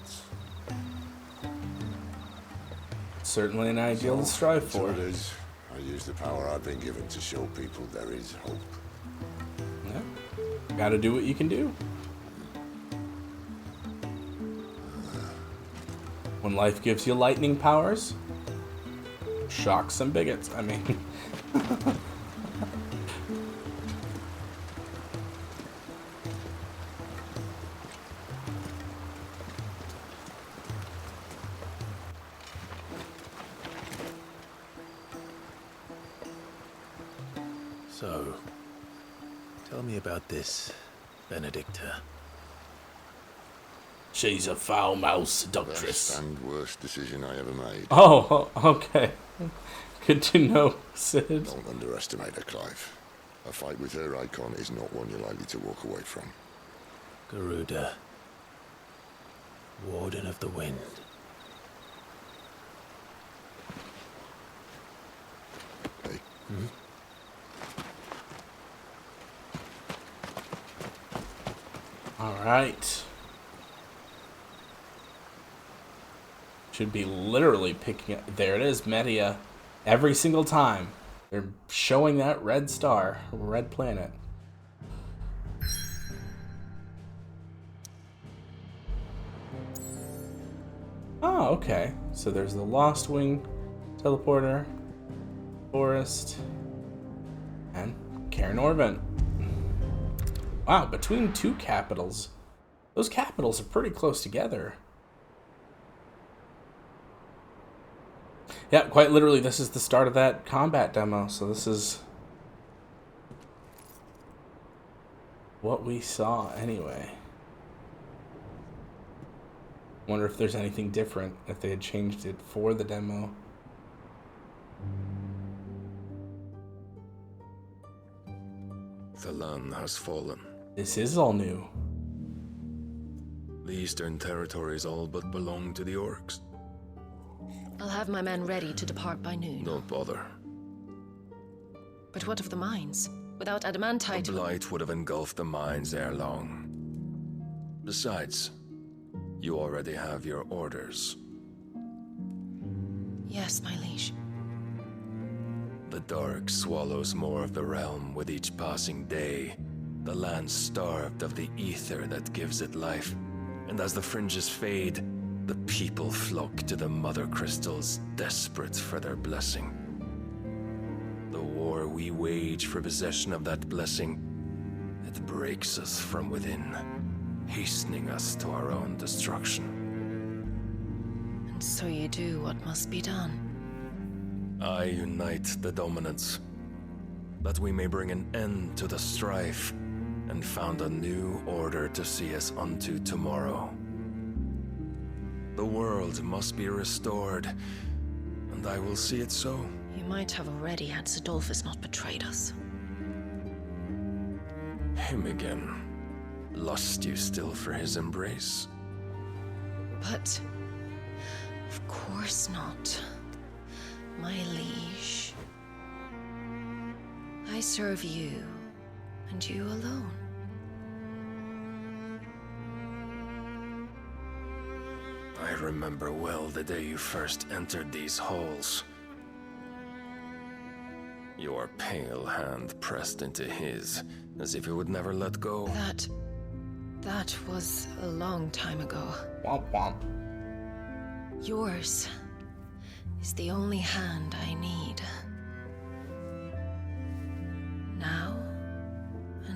Speaker 1: Certainly an ideal to strive for.
Speaker 8: It is. I use the power I've been given to show people there is hope.
Speaker 1: Yeah. Gotta do what you can do. When life gives you lightning powers, shock some bigots. I mean...
Speaker 5: So, tell me about this Benedicta.
Speaker 1: She's a foul-mouthed seductress.
Speaker 8: Best and worst decision I ever made.
Speaker 1: Oh, okay. Good to know, Sid.
Speaker 8: Don't underestimate her, Clive. A fight with her icon is not one you're likely to walk away from.
Speaker 5: Garuda. Warden of the Wind.
Speaker 8: Hey.
Speaker 5: Hmm?
Speaker 1: All right. Should be literally picking up. There it is, Media. Every single time they're showing that red star, red planet. Oh, okay. So there's the Lost Wing teleporter, Forest, and Cairn Orvent. Wow, between two capitals. Those capitals are pretty close together. Yeah, quite literally, this is the start of that combat demo, so this is what we saw anyway. Wonder if there's anything different, if they had changed it for the demo.
Speaker 11: The land has fallen.
Speaker 1: This is all new.
Speaker 11: The eastern territories all but belong to the orcs.
Speaker 7: I'll have my men ready to depart by noon.
Speaker 11: Don't bother.
Speaker 7: But what of the mines? Without adamantite...
Speaker 11: The blight would have engulfed the mines ere long. Besides, you already have your orders.
Speaker 7: Yes, my liege.
Speaker 11: The dark swallows more of the realm with each passing day. The land starved of the ether that gives it life. And as the fringes fade, the people flock to the mother crystals, desperate for their blessing. The war we wage for possession of that blessing, it breaks us from within, hastening us to our own destruction.
Speaker 7: And so you do what must be done.
Speaker 11: I unite the dominants, that we may bring an end to the strife, and found a new order to see us unto tomorrow. The world must be restored, and I will see it so.
Speaker 7: You might have already had Sidolphus not betrayed us.
Speaker 11: Him again. Lust you still for his embrace?
Speaker 7: But... of course not. My liege. I serve you, and you alone.
Speaker 11: I remember well the day you first entered these halls. Your pale hand pressed into his, as if it would never let go.
Speaker 7: That was a long time ago.
Speaker 1: Womp womp.
Speaker 7: Yours is the only hand I need.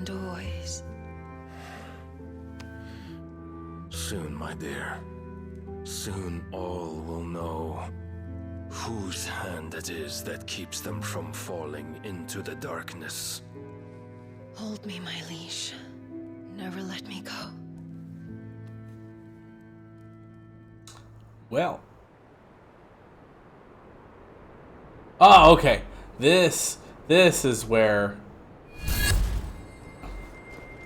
Speaker 7: and always.
Speaker 11: Soon, my dear. Soon all will know whose hand it is that keeps them from falling into the darkness.
Speaker 7: Hold me, my liege. Never let me go.
Speaker 1: Well. Oh, okay. This is where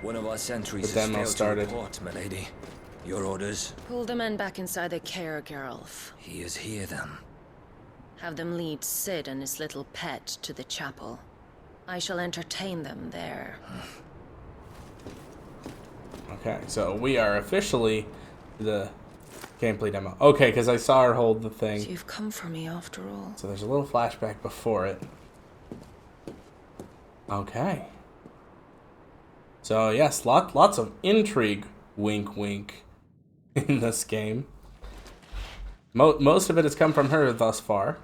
Speaker 2: one of our sentries
Speaker 1: the
Speaker 2: has
Speaker 1: demo
Speaker 2: failed
Speaker 1: started.
Speaker 2: to report, milady. Your orders?
Speaker 7: Pull the men back inside the care, Geralf.
Speaker 2: He is here, then.
Speaker 7: Have them lead Sid and his little pet to the chapel. I shall entertain them there.
Speaker 1: Okay, so we are officially the gameplay demo. Okay, because I saw her hold the thing.
Speaker 7: So you've come for me after all.
Speaker 1: So there's a little flashback before it. Okay. So yes, lots of intrigue, wink wink, in this game. Most of it has come from her thus far.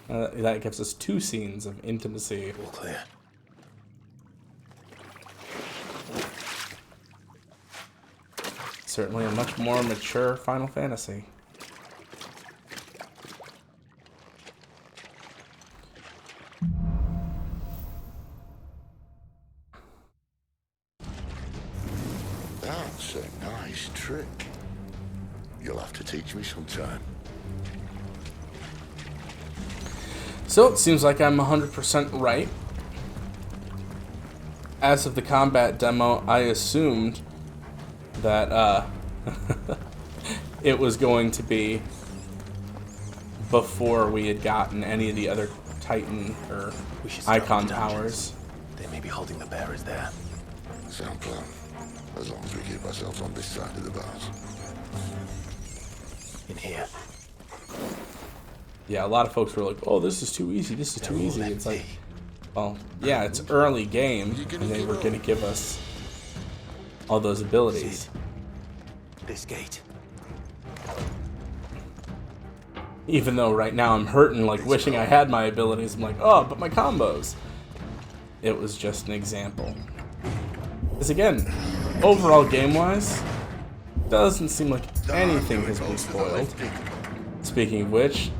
Speaker 1: That gives us 2 scenes of intimacy.
Speaker 5: All clear.
Speaker 1: Certainly a much more mature Final Fantasy.
Speaker 8: That's a nice trick. You'll have to teach me sometime.
Speaker 1: So it seems like I'm 100% right. As of the combat demo, I assumed that it was going to be before we had gotten any of the other Titan or Icon powers.
Speaker 5: They may be holding the bearers there.
Speaker 8: Sound plan. As long as we keep ourselves on this side of the bars.
Speaker 5: In here.
Speaker 1: Yeah, a lot of folks were like, "Oh, this is too easy. This is too easy." It's like, well, yeah, it's early game, and they were going to give us all those abilities.
Speaker 5: This gate.
Speaker 1: Even though right now I'm hurting, like wishing I had my abilities. I'm like, oh, but my combos. It was just an example. Because again, overall game-wise, doesn't seem like anything has been spoiled. Speaking of which,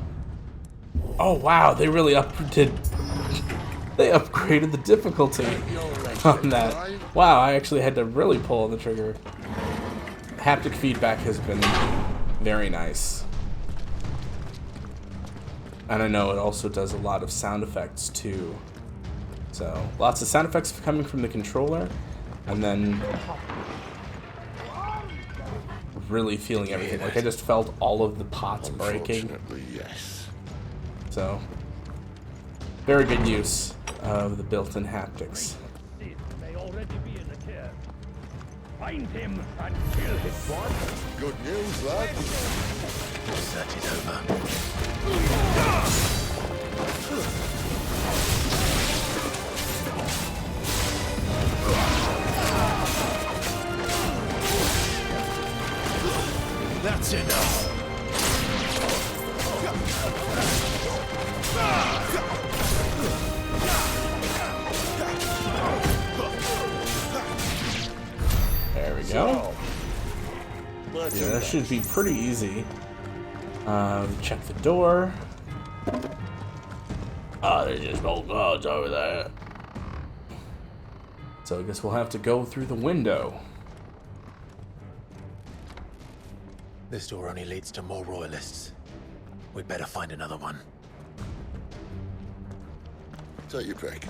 Speaker 1: oh wow, they really upgraded the difficulty on that. Wow, I actually had to really pull on the trigger. Haptic feedback has been very nice. And I know it also does a lot of sound effects too. So, lots of sound effects coming from the controller, and then really feeling everything. Like I just felt all of the pots breaking.
Speaker 8: Yes.
Speaker 1: So, very good use of the built-in haptics.
Speaker 21: May already be in the care. Find him and kill his squad.
Speaker 8: Good news, lad.
Speaker 5: Search it over. That's enough.
Speaker 1: There we go. Yeah, that should be pretty easy. Check the door. Oh, there's just old guards over there. So I guess we'll have to go through the window.
Speaker 5: This door only leads to more royalists. We'd better find another one.
Speaker 8: Take your pick.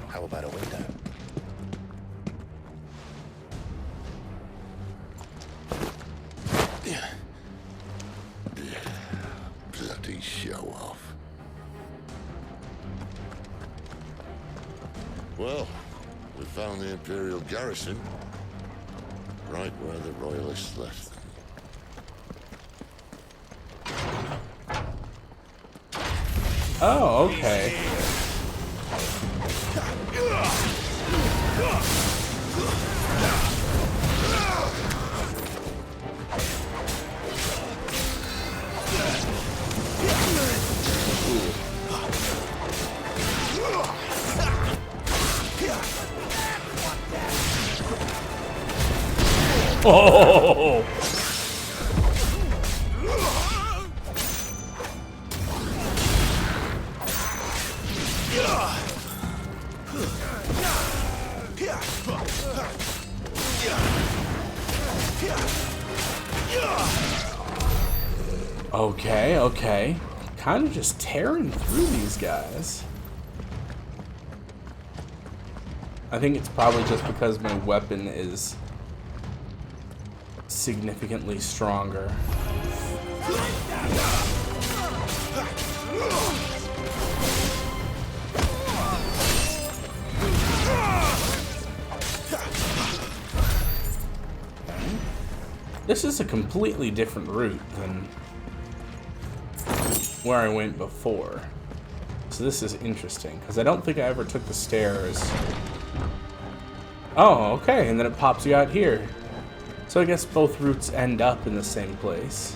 Speaker 5: How about a window?
Speaker 8: Bloody show off. Well, we found the Imperial garrison, right where the Royalists left them.
Speaker 1: Oh, okay. Oh! Okay, okay. Kind of just tearing through these guys. I think it's probably just because my weapon is significantly stronger. This is a completely different route than where I went before. So this is interesting, because I don't think I ever took the stairs. Oh, okay, and then it pops you out here. So I guess both routes end up in the same place.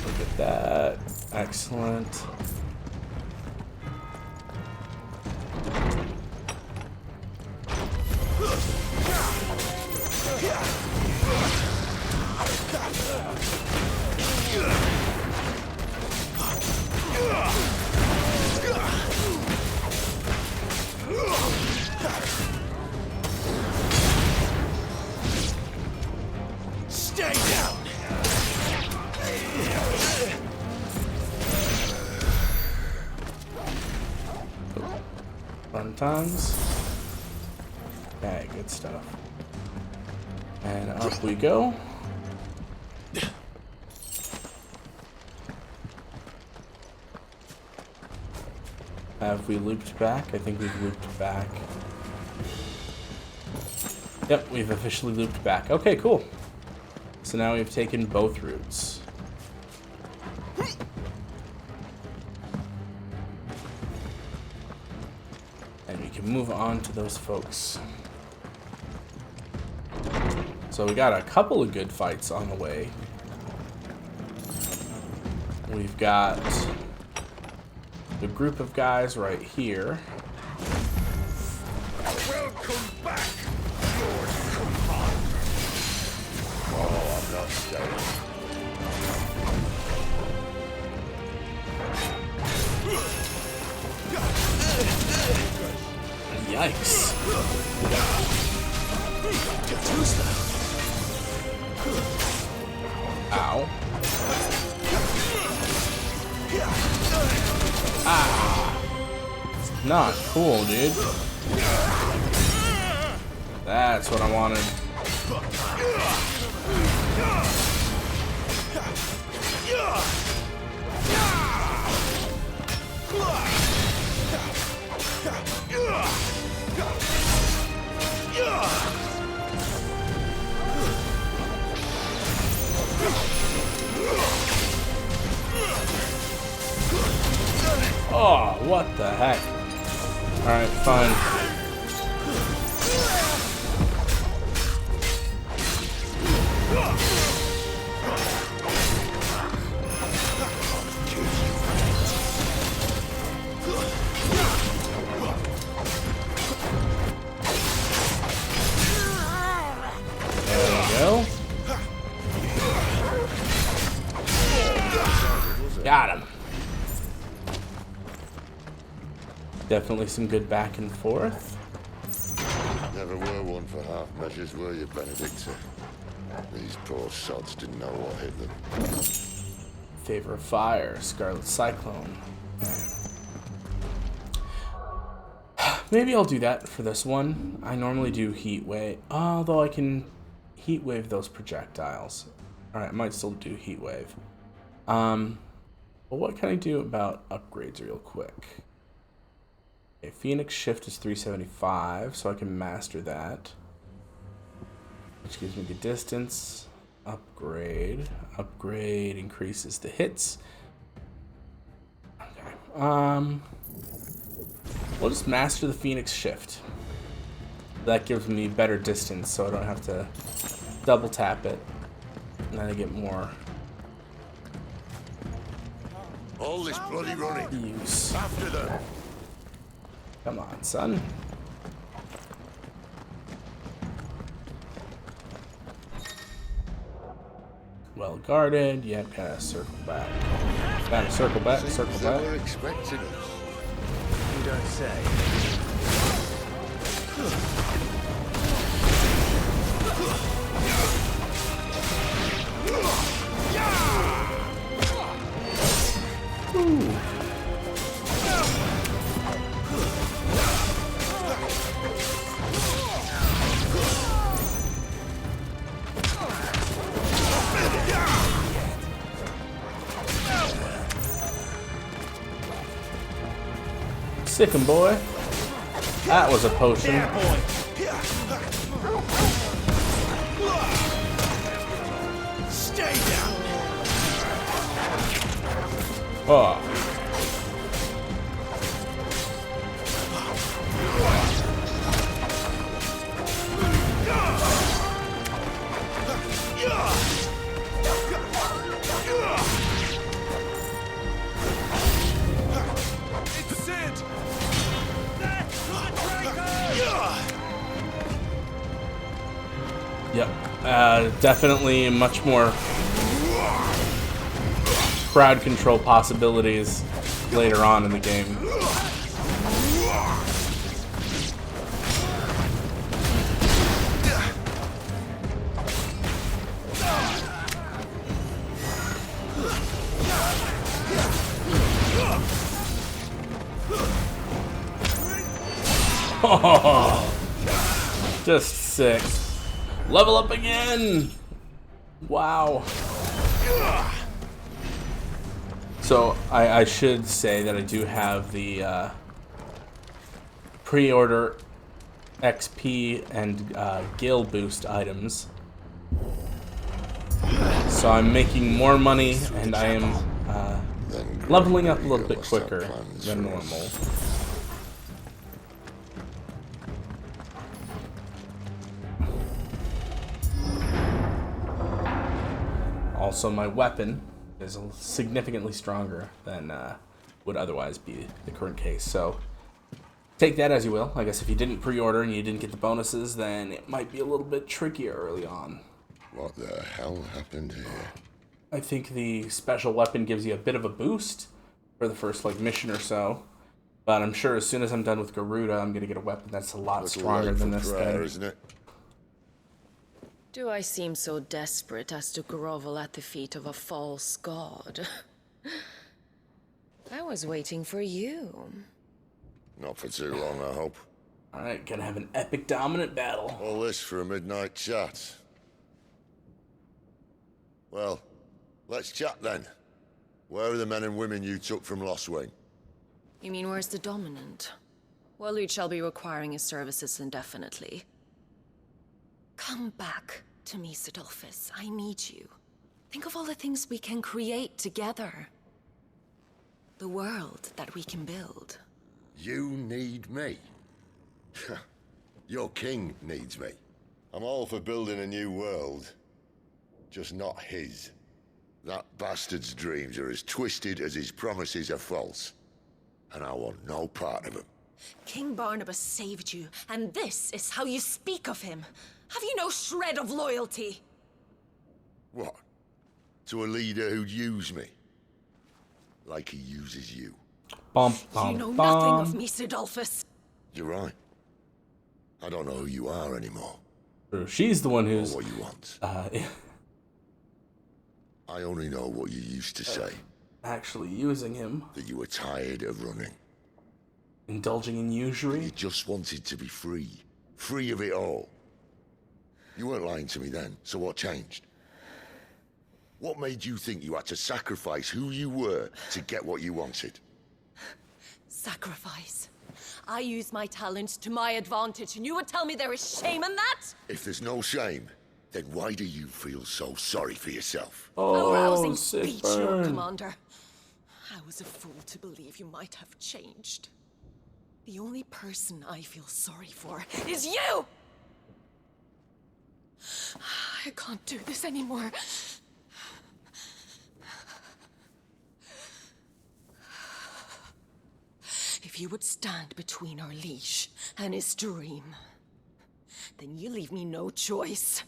Speaker 1: Look at that. Excellent.
Speaker 5: Stay down.
Speaker 1: Fun times. Okay, good stuff. And up we go. Have we looped back? I think we've looped back. Yep, we've officially looped back. Okay, cool. So now we've taken both routes. And we can move on to those folks. So we got a couple of good fights on the way. We've got the group of guys right here.
Speaker 5: Welcome back, Lord Commander.
Speaker 8: Oh, I'm not staying.
Speaker 1: Yikes. Ow. Ah. Not cool, dude. That's what I wanted. Oh, what the heck? Alright, fine. There we go. Got him. Definitely some good back and forth.
Speaker 8: Never were one for half measures, were you, Benedicta? These poor sods didn't know what hit them.
Speaker 1: Favor of Fire, Scarlet Cyclone. Maybe I'll do that for this one. I normally do Heat Wave, although I can Heat Wave those projectiles. Alright, I might still do Heat Wave. But what can I do about upgrades real quick? Okay, Phoenix Shift is 375, so I can master that. Which gives me the distance. Upgrade. Upgrade increases the hits. Okay. We'll just master the Phoenix Shift. That gives me better distance, so I don't have to double tap it. And then I get more
Speaker 8: All this bloody running.
Speaker 1: use.
Speaker 8: After them.
Speaker 1: Come on, son. Well guarded. Yep, gotta circle back. Gotta circle back, circle back.
Speaker 8: They were expecting us.
Speaker 2: You don't say.
Speaker 1: Ooh. Sick 'em, boy. That was a potion.
Speaker 20: Stay down.
Speaker 1: Oh.
Speaker 20: It's it.
Speaker 1: Yep. Definitely much more crowd control possibilities later on in the game. Oh, just sick. Level up again! Wow. So, I should say that I do have the pre-order XP and Gil boost items. So I'm making more money and I am leveling up a little bit quicker than normal. Also, my weapon is significantly stronger than would otherwise be the current case. So, take that as you will. I guess if you didn't pre-order and you didn't get the bonuses, then it might be a little bit trickier early on.
Speaker 8: What the hell happened here?
Speaker 1: I think the special weapon gives you a bit of a boost for the first mission or so. But I'm sure as soon as I'm done with Garuda, I'm going to get a weapon that's a lot stronger than this thing.
Speaker 8: Isn't it?
Speaker 7: Do I seem so desperate as to grovel at the feet of a false god? I was waiting for you.
Speaker 8: Not for too long, I hope.
Speaker 1: Alright, gonna have an epic dominant battle.
Speaker 8: All this for a midnight chat. Well, let's chat then. Where are the men and women you took from Lost Wing?
Speaker 7: You mean where's the dominant? Wellreed shall be requiring his services indefinitely. Come back to me, Sidolphus. I need you. Think of all the things we can create together. The world that we can build.
Speaker 8: You need me? Your king needs me. I'm all for building a new world. Just not his. That bastard's dreams are as twisted as his promises are false. And I want no part of them.
Speaker 7: King Barnabas saved you, and this is how you speak of him. Have you no shred of loyalty?
Speaker 8: What? To a leader who'd use me? Like he uses you.
Speaker 1: Bum,
Speaker 7: You know nothing of me, Sidolphus.
Speaker 8: You're right. I don't know who you are anymore.
Speaker 1: She's the one who's...
Speaker 8: Or what you want. I only know what you used to say.
Speaker 1: Actually using him.
Speaker 8: That you were tired of running.
Speaker 1: Indulging in usury.
Speaker 8: You just wanted to be free. Free of it all. You weren't lying to me then, so what changed? What made you think you had to sacrifice who you were to get what you wanted?
Speaker 7: Sacrifice. I use my talents to my advantage, and you would tell me there is shame in that?
Speaker 8: If there's no shame, then why do you feel so sorry for yourself?
Speaker 1: Oh,
Speaker 7: rousing
Speaker 1: sick
Speaker 7: speech,
Speaker 1: burn.
Speaker 7: Lord Commander. I was a fool to believe you might have changed. The only person I feel sorry for is you! I can't do this anymore. If you would stand between our leash and his dream, then you leave me no choice.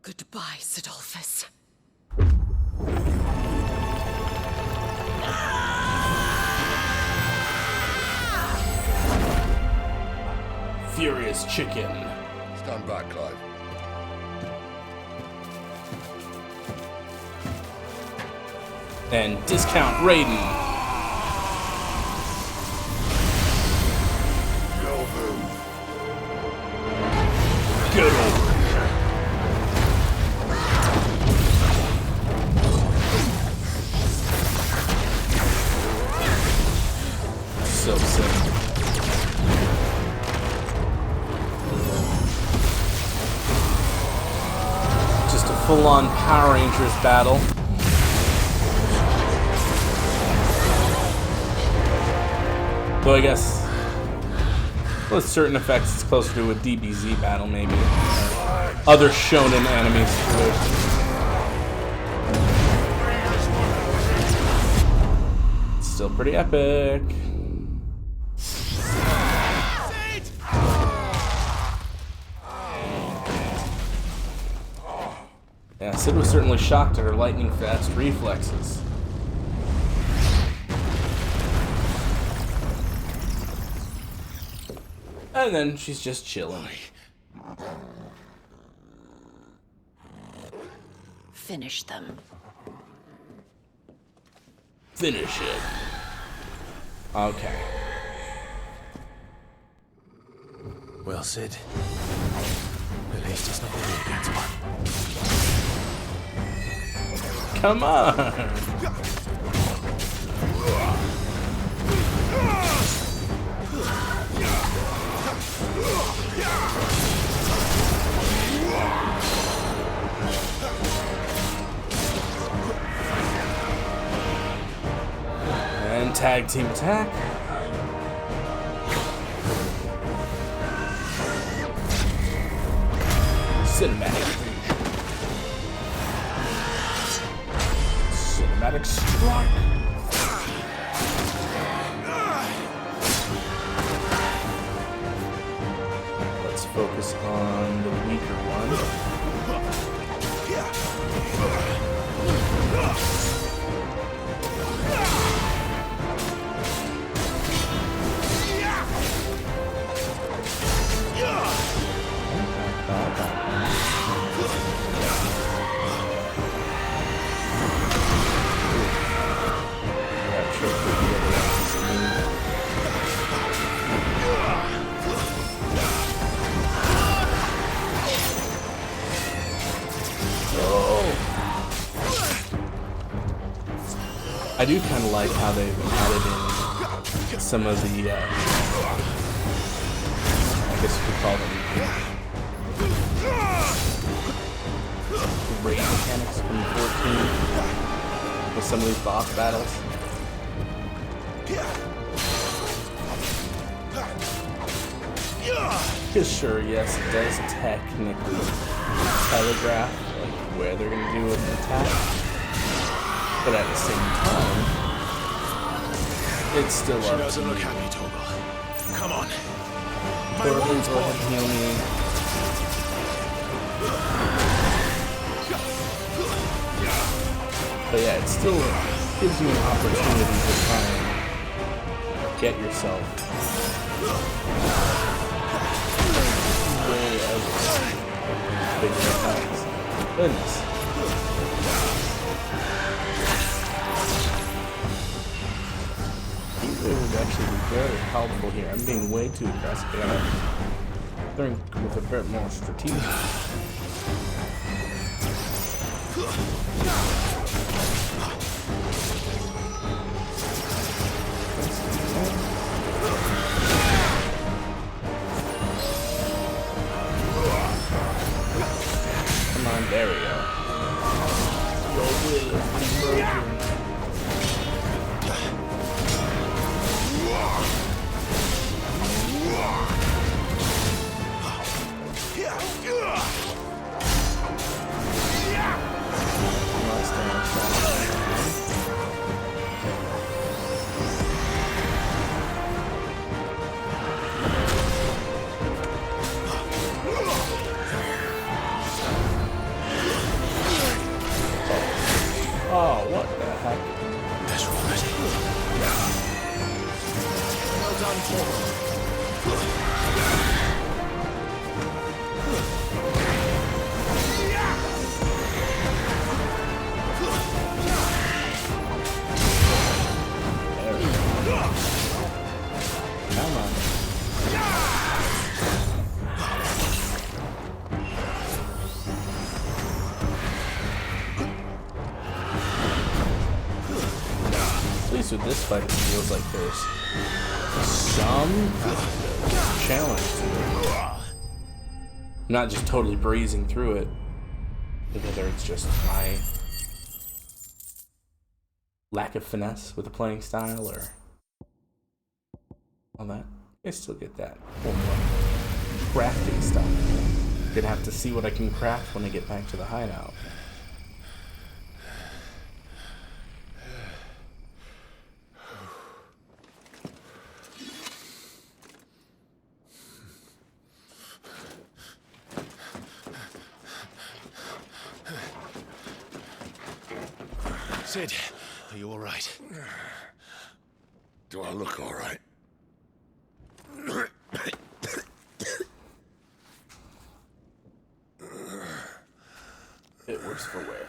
Speaker 7: Goodbye, Sidolphus.
Speaker 1: Furious chicken.
Speaker 8: Stand back, Clive.
Speaker 1: And discount Raiden. Good old. So sick. Just a full-on Power Rangers battle. Though I guess with certain effects it's closer to a DBZ battle maybe. Or other shonen anime situations. It's still pretty epic. Yeah, Sid was certainly shocked at her lightning-fast reflexes. And then she's just chilling.
Speaker 7: Finish them.
Speaker 1: Finish it. Okay.
Speaker 5: Well, Sid. At least it's not a real against one.
Speaker 1: Come on! And tag team attack. Cinematic. Cinematic strike. Let's focus on the weaker one. I do kind of like how they've added in some of the, I guess you could call them raid mechanics from 14 with some of these boss battles. Because sure, yes, it does technically telegraph like where they're going to do an attack. But at the same time, it's still up.
Speaker 5: She doesn't look happy, Torgal. Come on.
Speaker 1: Go ahead and heal me. But yeah, it still gives you an opportunity to try and get yourself way out of bigger attacks. Goodness. It would actually be very helpful here. I'm being way too aggressive. I gotta think with a bit more strategic. Come on, there we go. Your will is broken. Come on. At least with this fight, it feels like there's some challenge to it. I'm not just totally breezing through it. Whether it's just my lack of finesse with the playing style or all that. I still get that. One more crafting stuff. Gonna have to see what I can craft when I get back to the hideout.
Speaker 5: Sid, are you all right?
Speaker 8: Do I look all right?
Speaker 1: Bit worse for wear.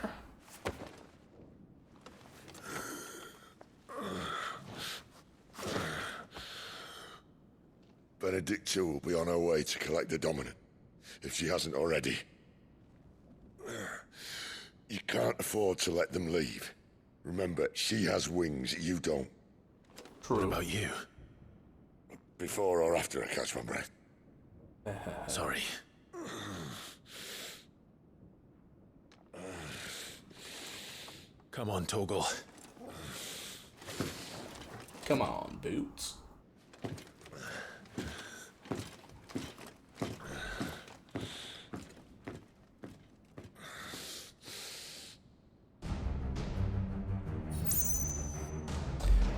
Speaker 8: Benedict II will be on her way to collect the Dominant, if she hasn't already. You can't afford to let them leave. Remember, she has wings, you don't.
Speaker 1: True.
Speaker 5: What about you?
Speaker 8: Before or after I catch my breath?
Speaker 5: Sorry. Come on, Torgal.
Speaker 1: Come on, Boots.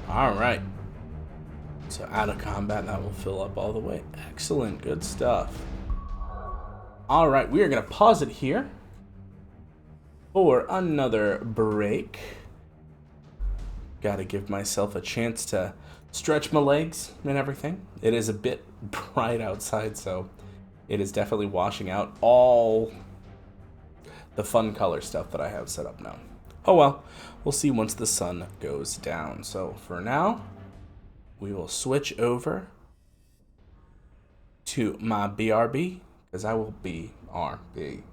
Speaker 1: Alright. So out of combat, that will fill up all the way. Excellent, good stuff. Alright, we are going to pause it here for another break. Gotta give myself a chance to stretch my legs and everything. It is a bit bright outside, so it is definitely washing out all the fun color stuff that I have set up now. Oh well, we'll see once the sun goes down. So for now, we will switch over to my BRB, because I will be RB.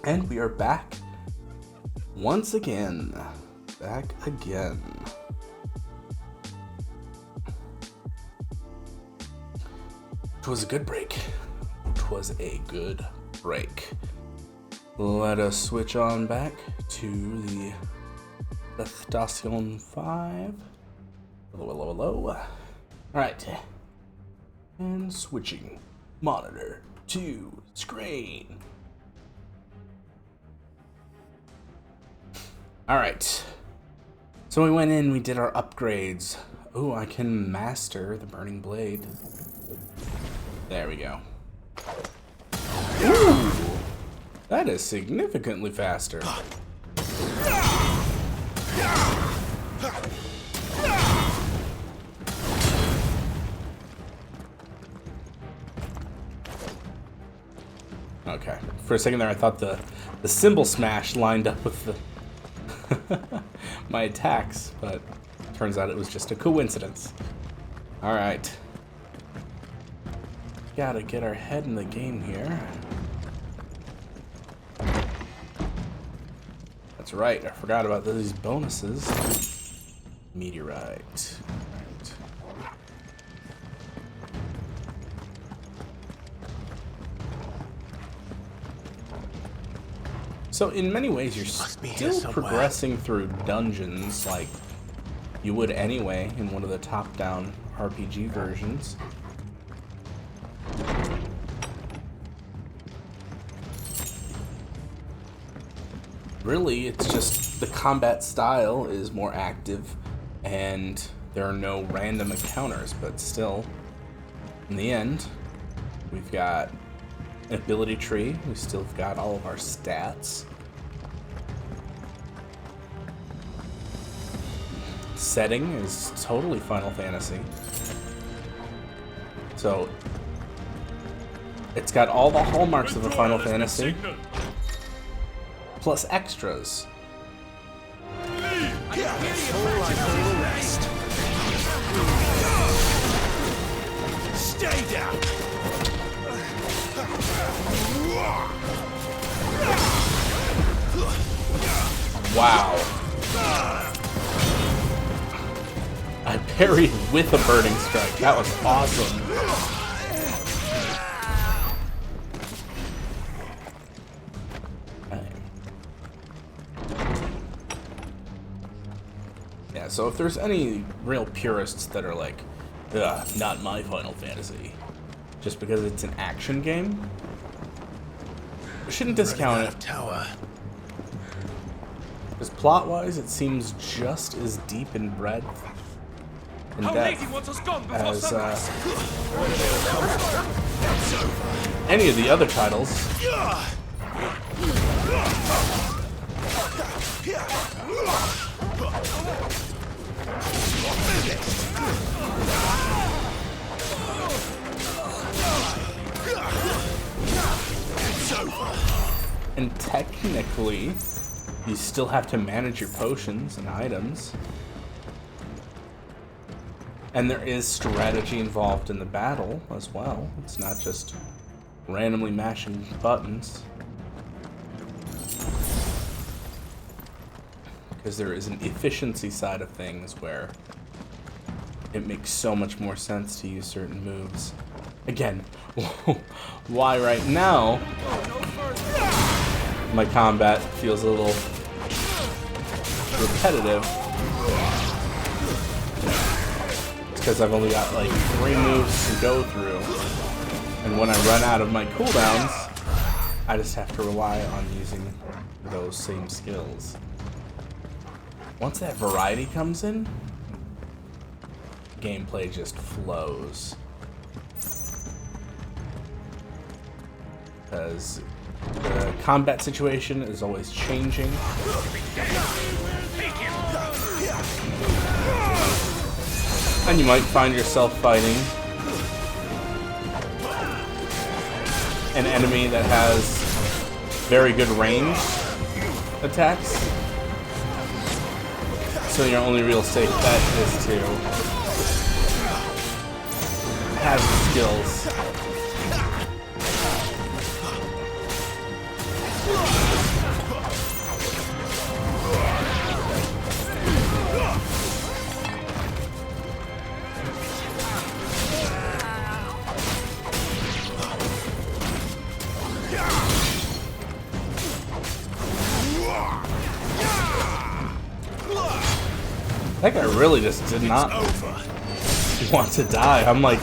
Speaker 1: And we are back once again. Back again. It was a good break. It was a good break. Let us switch on back to the Station 5. Hello. Alright. And switching monitor to screen. Alright. So we went in, we did our upgrades. Oh, I can master the Burning Blade. There we go. Ooh, that is significantly faster. Okay. For a second there, I thought the cymbal smash lined up with the my attacks, but turns out it was just a coincidence. All right. Gotta get our head in the game here. That's right, I forgot about these bonuses. Meteorite. Right. So in many ways, you're still progressing through dungeons like you would anyway in one of the top-down RPG versions. Really, it's just the combat style is more active and there are no random encounters, but still, in the end, we've got an ability tree. We still have got all of our stats. Setting is totally Final Fantasy. So it's got all the hallmarks of a Final Fantasy, plus extras.
Speaker 20: Stay down.
Speaker 1: Wow. I parried with a burning strike. That was awesome. Yeah, so if there's any real purists that are like, ugh, not my Final Fantasy, just because it's an action game, I shouldn't discount it. Because plot-wise, it seems just as deep in breadth and depth as any of the other titles. And technically, you still have to manage your potions and items. And there is strategy involved in the battle as well. It's not just randomly mashing buttons. Because there is an efficiency side of things where it makes so much more sense to use certain moves. Again, why right now my combat feels a little repetitive. It's because I've only got like 3 moves to go through, and when I run out of my cooldowns, I just have to rely on using those same skills. Once that variety comes in, gameplay just flows. Because the combat situation is always changing. And you might find yourself fighting an enemy that has very good ranged attacks. So your only real safe bet is to have the skills That guy really just did not want to die. I'm like...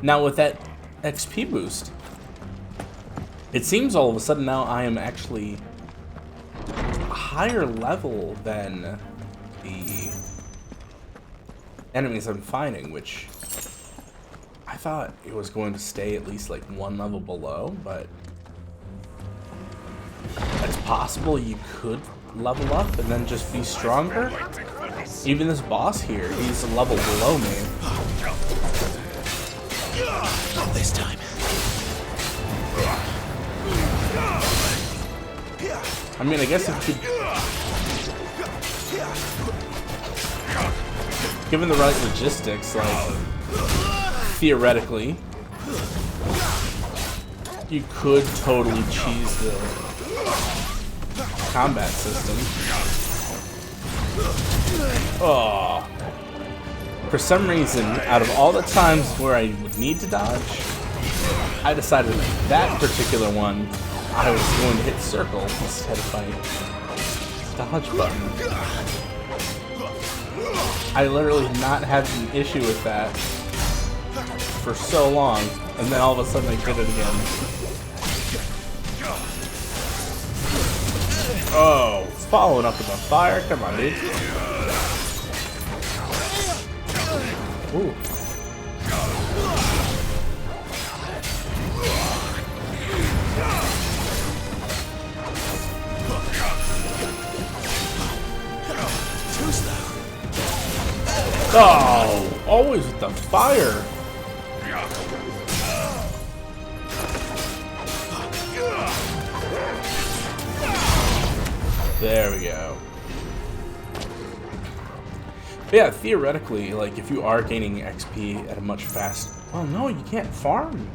Speaker 1: Now with that XP boost, it seems all of a sudden now I am actually a higher level than the enemies I'm fighting, which I thought it was going to stay at least like one level below, but it's possible you could level up and then just be stronger. Even this boss here, he's a level below me.
Speaker 5: Not this time.
Speaker 1: I mean, I guess if you could... Given the right logistics, like, theoretically, you could totally cheese the combat system. Oh. For some reason, out of all the times where I would need to dodge, I decided that particular one, I was going to hit circle instead of my dodge button. I literally have not had an issue with that for so long, and then all of a sudden I did it again. Oh, following up with a fire? Come on, dude. Ooh. Oh, always with the fire. There we go. But yeah, theoretically, like, if you are gaining XP at a much faster... Well, no, you can't farm.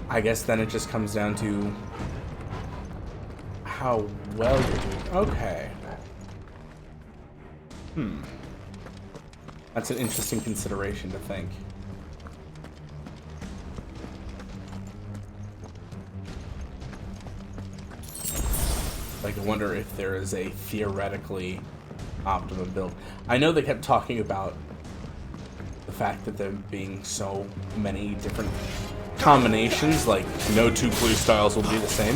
Speaker 1: I guess then it just comes down to how well you're doing. Okay. That's an interesting consideration to think. Like, I wonder if there is a theoretically optimum build. I know they kept talking about the fact that there being so many different combinations, like no two playstyles will be the same.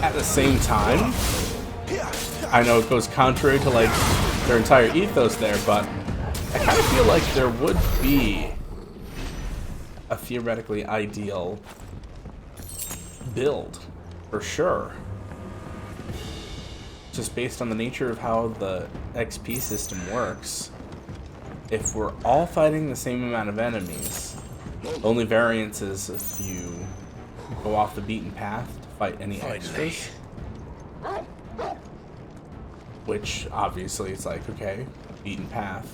Speaker 1: At the same time, I know it goes contrary to like their entire ethos there, but I kind of feel like there would be a theoretically ideal build, for sure. Just based on the nature of how the XP system works. If we're all fighting the same amount of enemies, the only variance is if you go off the beaten path to fight any extras. Which, obviously, it's like, okay, beaten path.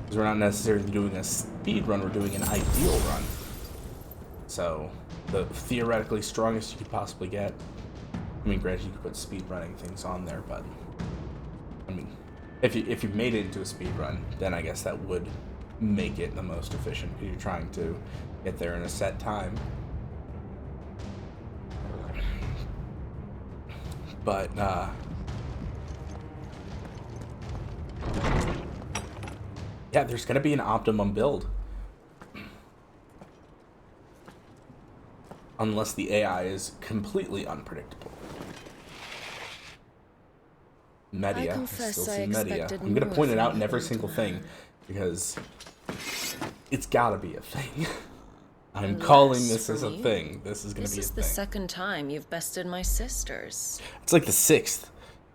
Speaker 1: Because we're not necessarily doing a speed run, we're doing an ideal run. So, the theoretically strongest you could possibly get. I mean, granted, you could put speed running things on there, but I mean, if you made it into a speed run, then I guess that would make it the most efficient because you're trying to get there in a set time. But yeah, there's gonna be an optimum build. Unless the AI is completely unpredictable. Media. I still see media. I'm gonna point it out in every single thing because it's gotta be a thing. I'm calling this as a thing. This is gonna be a thing. This is
Speaker 7: the second time you've bested my sisters.
Speaker 1: It's like the 6th.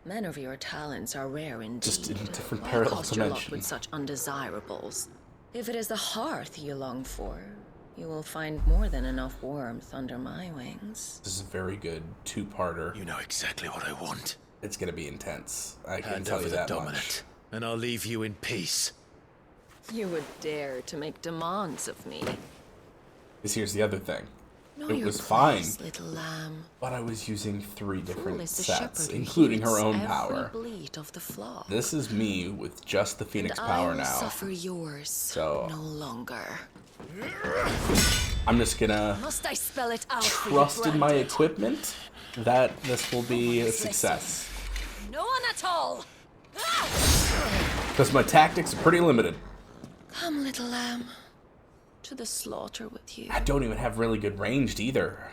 Speaker 7: Men of your talents are rare indeed.
Speaker 1: Just in different parallel dimensions.
Speaker 7: With such undesirables. If it is the hearth you long for, you will find more than enough warmth under my wings.
Speaker 1: This is a very good two-parter.
Speaker 5: You know exactly what I want.
Speaker 1: It's gonna be intense. I can tell you that much.
Speaker 5: And I'll leave you in peace.
Speaker 7: You would dare to make demands of me.
Speaker 1: Because here's the other thing.
Speaker 7: Know
Speaker 1: it
Speaker 7: your
Speaker 1: was fine.
Speaker 7: place, little lamb.
Speaker 1: But I was using 3 different
Speaker 7: Fool is the
Speaker 1: sets,
Speaker 7: shepherd who
Speaker 1: including her
Speaker 7: heeds
Speaker 1: own
Speaker 7: every
Speaker 1: power.
Speaker 7: bleat of the flock.
Speaker 1: This is me with just the Phoenix power
Speaker 7: I will
Speaker 1: now.
Speaker 7: suffer yours
Speaker 1: So
Speaker 7: no longer.
Speaker 1: I'm just gonna
Speaker 7: Must I spell it out
Speaker 1: trust
Speaker 7: for you,
Speaker 1: in my
Speaker 7: Branded?
Speaker 1: equipment that this will be a success.
Speaker 7: No one at all.
Speaker 1: Because my tactics are pretty limited.
Speaker 7: Come, little lamb, to the slaughter with you.
Speaker 1: I don't even have really good ranged either.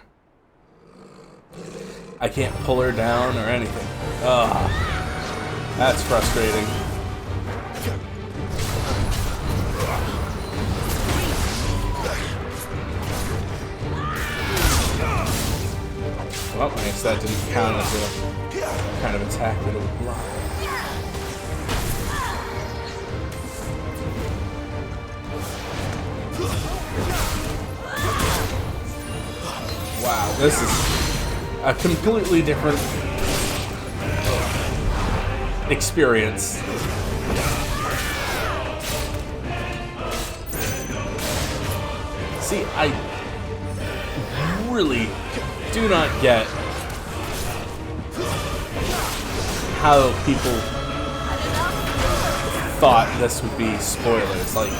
Speaker 1: I can't pull her down or anything. Ugh. That's frustrating. Well, I guess that didn't count as a kind of attack that it would block. Wow, this is a completely different experience. See, I really do not get how people thought this would be spoilers. Like,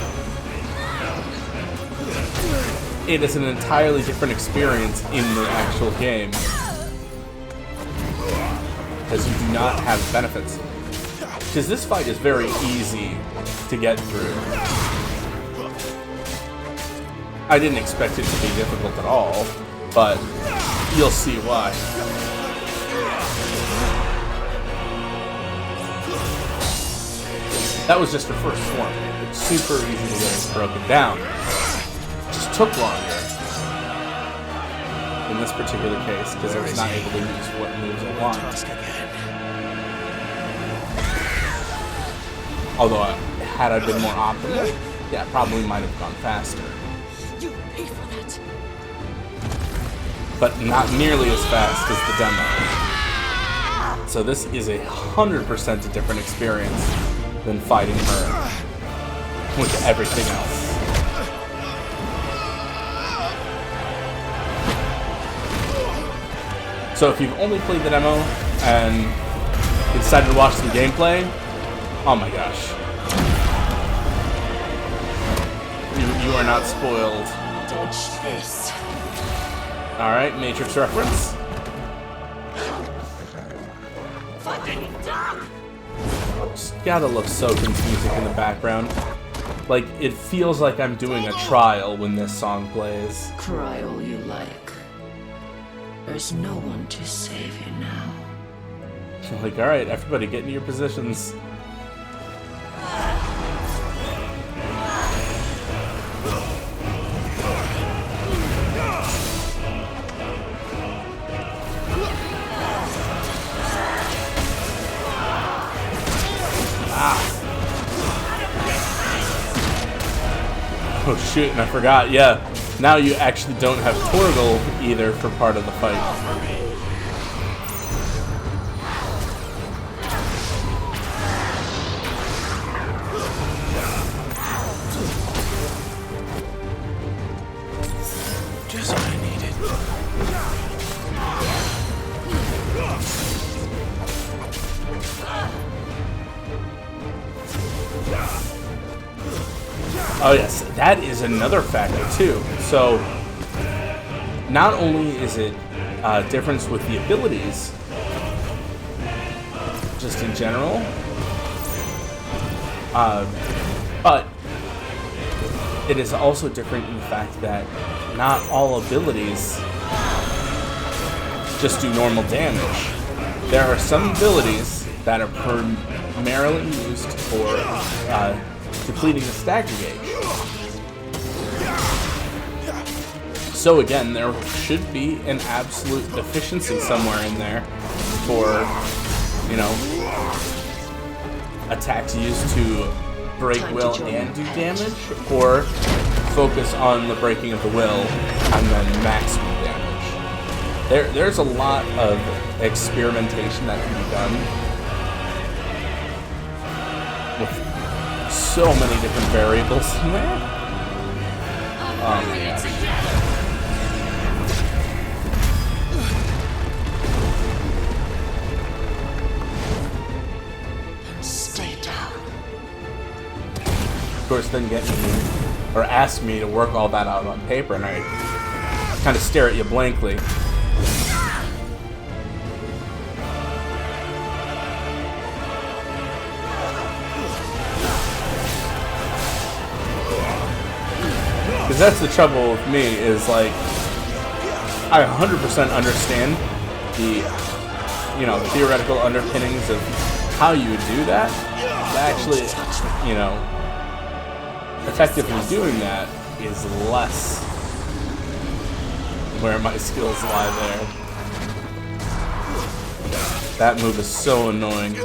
Speaker 1: it is an entirely different experience in the actual game, because you do not have benefits. Because this fight is very easy to get through. I didn't expect it to be difficult at all, but you'll see why. That was just her first form. It's super easy to get it broken down. It just took longer in this particular case because I was not able to use what moves I want. Although, had I been more optimal, yeah, probably might have gone faster.
Speaker 7: You pay for that.
Speaker 1: But not nearly as fast as the demo. So this is 100% a different experience than fighting her with everything else. So if you've only played the demo and you decided to watch some gameplay, oh my gosh. You are not spoiled.
Speaker 7: Dodge this.
Speaker 1: Alright, Matrix reference.
Speaker 7: Fucking duck!
Speaker 1: Just gotta look so confusing in the background. Like, it feels like I'm doing a trial when this song plays.
Speaker 7: Cry all you like. There's no one to save you now.
Speaker 1: Like, alright, everybody get into your positions. Oh shoot, and I forgot, yeah. Now you actually don't have Torgal either for part of the fight.
Speaker 5: Just what I needed.
Speaker 1: Oh yes, that is another factor too. So, not only is it a difference with the abilities, just in general, but it is also different in the fact that not all abilities just do normal damage. There are some abilities that are primarily used for depleting the stagger gauge. So again, there should be an absolute efficiency somewhere in there for, you know, attacks used to break will and do damage, or focus on the breaking of the will and then maximum damage. There's a lot of experimentation that can be done with so many different variables in there. Oh man. course, then get me, or ask me to work all that out on paper, and I kind of stare at you blankly. Because that's the trouble with me, is like, I 100% understand the, you know, theoretical underpinnings of how you would do that. But actually, you know, effectively doing that is less where my skills lie there. That move is so annoying.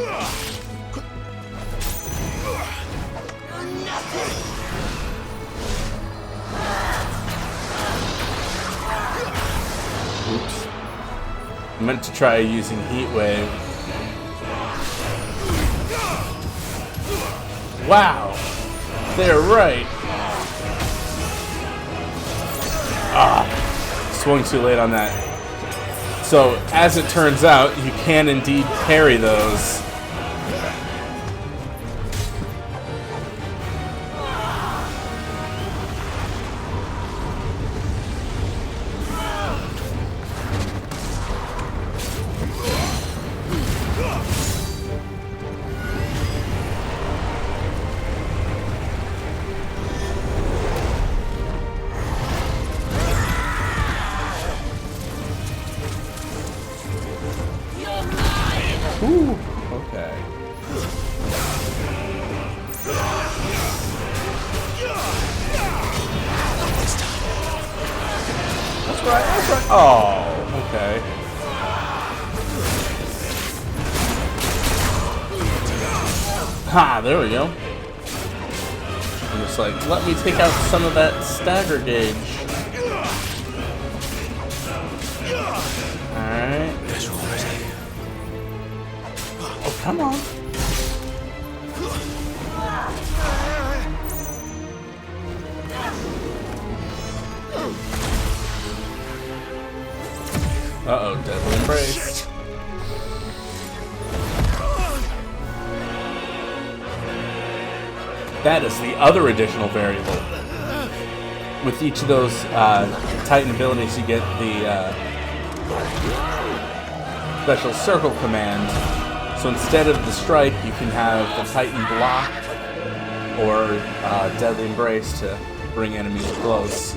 Speaker 1: Oops. I meant to try using Heat Wave. Wow! They're right! Ah! Swung too late on that. So, as it turns out, you can indeed parry those. Ooh, okay. That's right, that's right. Oh, okay. Ha, there we go. I'm just like, let me take out some of that stagger gauge. Alright. Oh, come on. Uh-oh, deadly embrace. That is the other additional variable. With each of those Titan abilities, you get the special circle command. So instead of the strike, you can have the Titan block or deadly embrace to bring enemies close.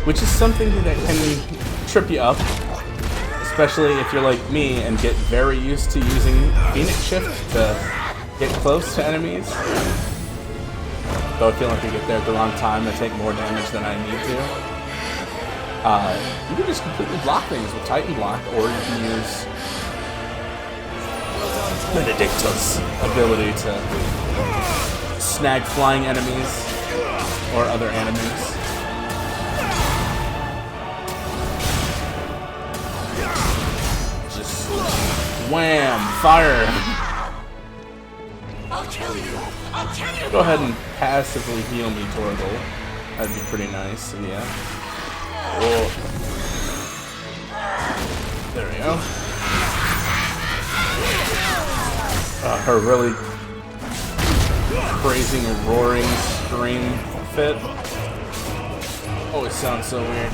Speaker 1: Which is something that can trip you up, especially if you're like me and get very used to using Phoenix Shift to get close to enemies. Though I feel like I get there at the wrong time, I take more damage than I need to. You can just completely block things with Titan Block, or you can use Benedicto's ability to snag flying enemies or other enemies. Just wham! Fire!
Speaker 20: I'll kill you! I'll kill you!
Speaker 1: Go ahead and passively heal me, Torgal. That'd be pretty nice, yeah. Whoa. There we go. Her really praising, roaring scream fit. Always sounds so weird.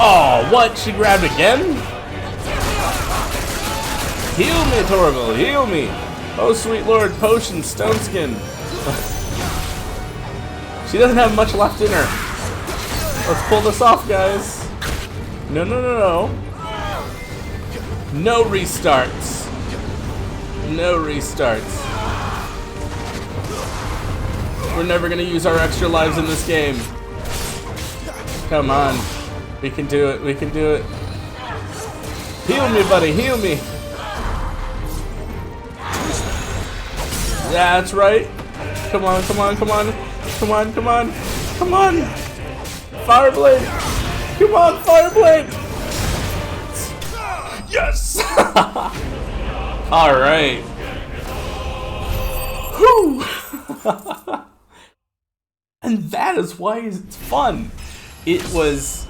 Speaker 1: Oh, what? She grabbed again? Heal me, Torval, heal me! Oh, sweet lord, potion, stone skin. She doesn't have much left in her. Let's pull this off, guys. No, no, no, no. No restarts. No restarts. We're never gonna use our extra lives in this game. Come on. We can do it, we can do it. Heal me, buddy, heal me. Yeah, that's right. Come on, come on, come on. Come on, come on. Come on. Fireblade. Come on, Fireblade. Yes. All right. Whew. And that is why it's fun. It was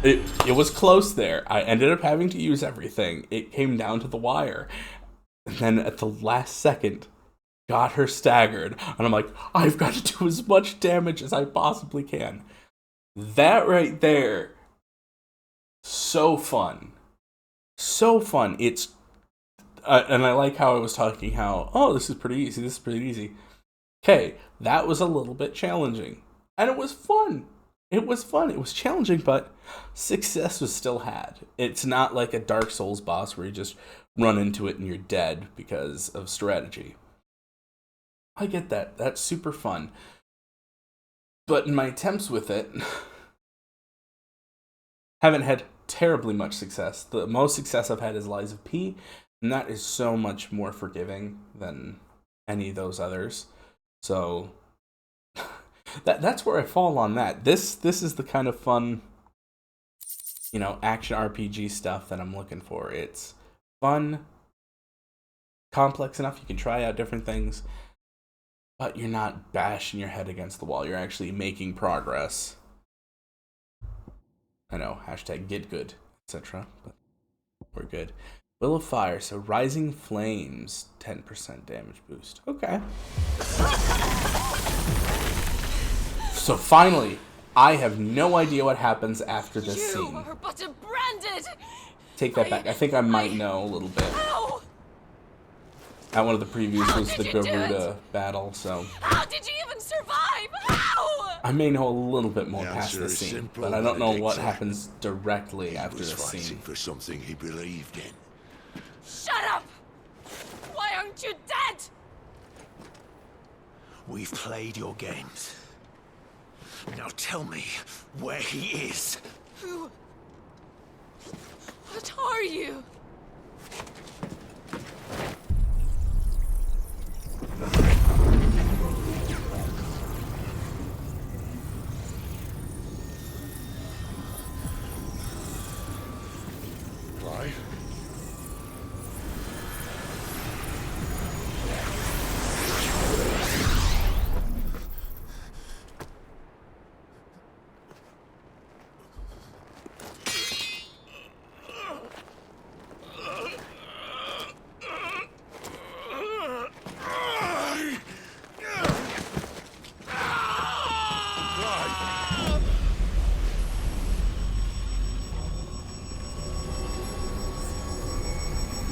Speaker 1: It was close there. I ended up having to use everything. It came down to the wire. And then at the last second, got her staggered. And I'm like, I've got to do as much damage as I possibly can. That right there, so fun. So fun. It's... and I like how I was talking how, oh, this is pretty easy, this is pretty easy. Okay, that was a little bit challenging. And it was fun. It was fun. It was challenging, but success was still had. It's not like a Dark Souls boss where you just run into it and you're dead because of strategy. I get that. That's super fun. But in my attempts with it, haven't had terribly much success. The most success I've had is Lies of P, and that is so much more forgiving than any of those others. So that's where I fall on that. This is the kind of fun, you know, action RPG stuff that I'm looking for. It's fun, complex enough you can try out different things, but you're not bashing your head against the wall. You're actually making progress. I know, hashtag get good, etc. But we're good. Will of Fire, so Rising Flames, 10% damage boost. Okay. So finally, I have no idea what happens after this scene.
Speaker 3: You are but a branded.
Speaker 1: Take that back. I think I might know a little bit.
Speaker 3: How?
Speaker 1: At one of the previews was the Garuda battle, so
Speaker 3: How did you even survive? How?
Speaker 1: I may know a little bit more past
Speaker 8: answer
Speaker 1: the
Speaker 8: is
Speaker 1: scene,
Speaker 8: simple,
Speaker 1: but I don't know what
Speaker 8: Benedicta.
Speaker 1: happens directly after
Speaker 8: was
Speaker 1: the
Speaker 8: fighting
Speaker 1: scene.
Speaker 8: for something he believed in.
Speaker 3: Shut up! Why aren't you dead?
Speaker 20: We've played your games. Now tell me where he is.
Speaker 3: Who? What are you?
Speaker 8: Clive?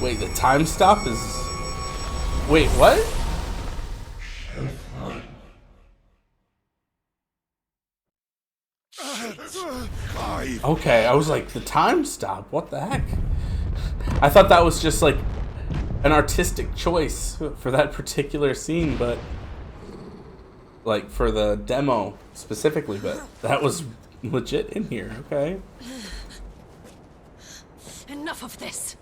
Speaker 1: Wait, the time stop is... Wait, what? Okay, I was like, the time stop? What the heck? I thought that was just like an artistic choice for that particular scene, but like for the demo specifically, but that was legit in here, okay.
Speaker 3: Enough of this.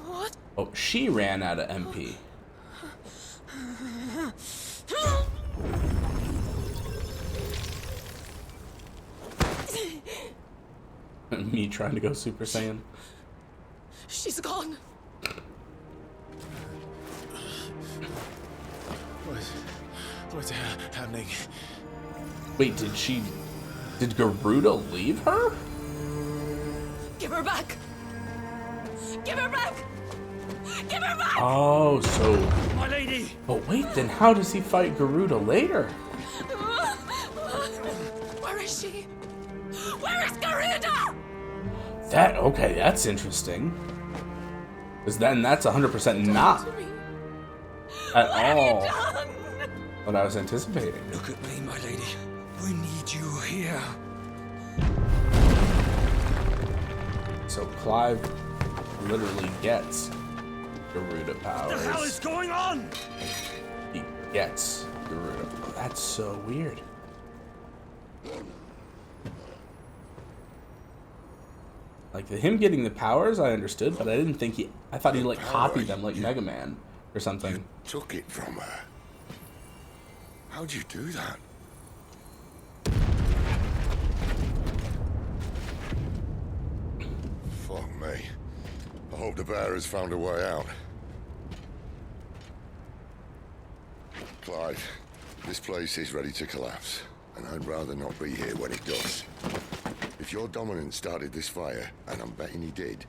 Speaker 3: What?
Speaker 1: Oh, she ran out of MP. Me trying to go Super Saiyan.
Speaker 3: She's gone.
Speaker 5: What's happening?
Speaker 1: Wait, did Garuda leave her?
Speaker 3: Give her back. Give her back. Give her back.
Speaker 1: Oh, so...
Speaker 20: My lady!
Speaker 1: But wait, then how does he fight Garuda later?
Speaker 3: Where is she? Where is Garuda?
Speaker 1: Okay, that's interesting. Because then that's 100% not at all what I was anticipating.
Speaker 13: Look at me, my lady. We need you here.
Speaker 1: So Clive literally gets Garuda powers.
Speaker 20: What the hell is going on?
Speaker 1: He gets Garuda. That's so weird. Like him getting the powers, I understood, but I didn't think I thought he like copied them like Mega Man or something.
Speaker 8: You took it from her. How'd you do that? Fuck me. I hope the bearers found a way out. Clive, This place is ready to collapse, and I'd rather not be here when it does. If your dominant started this fire, and I'm betting he did,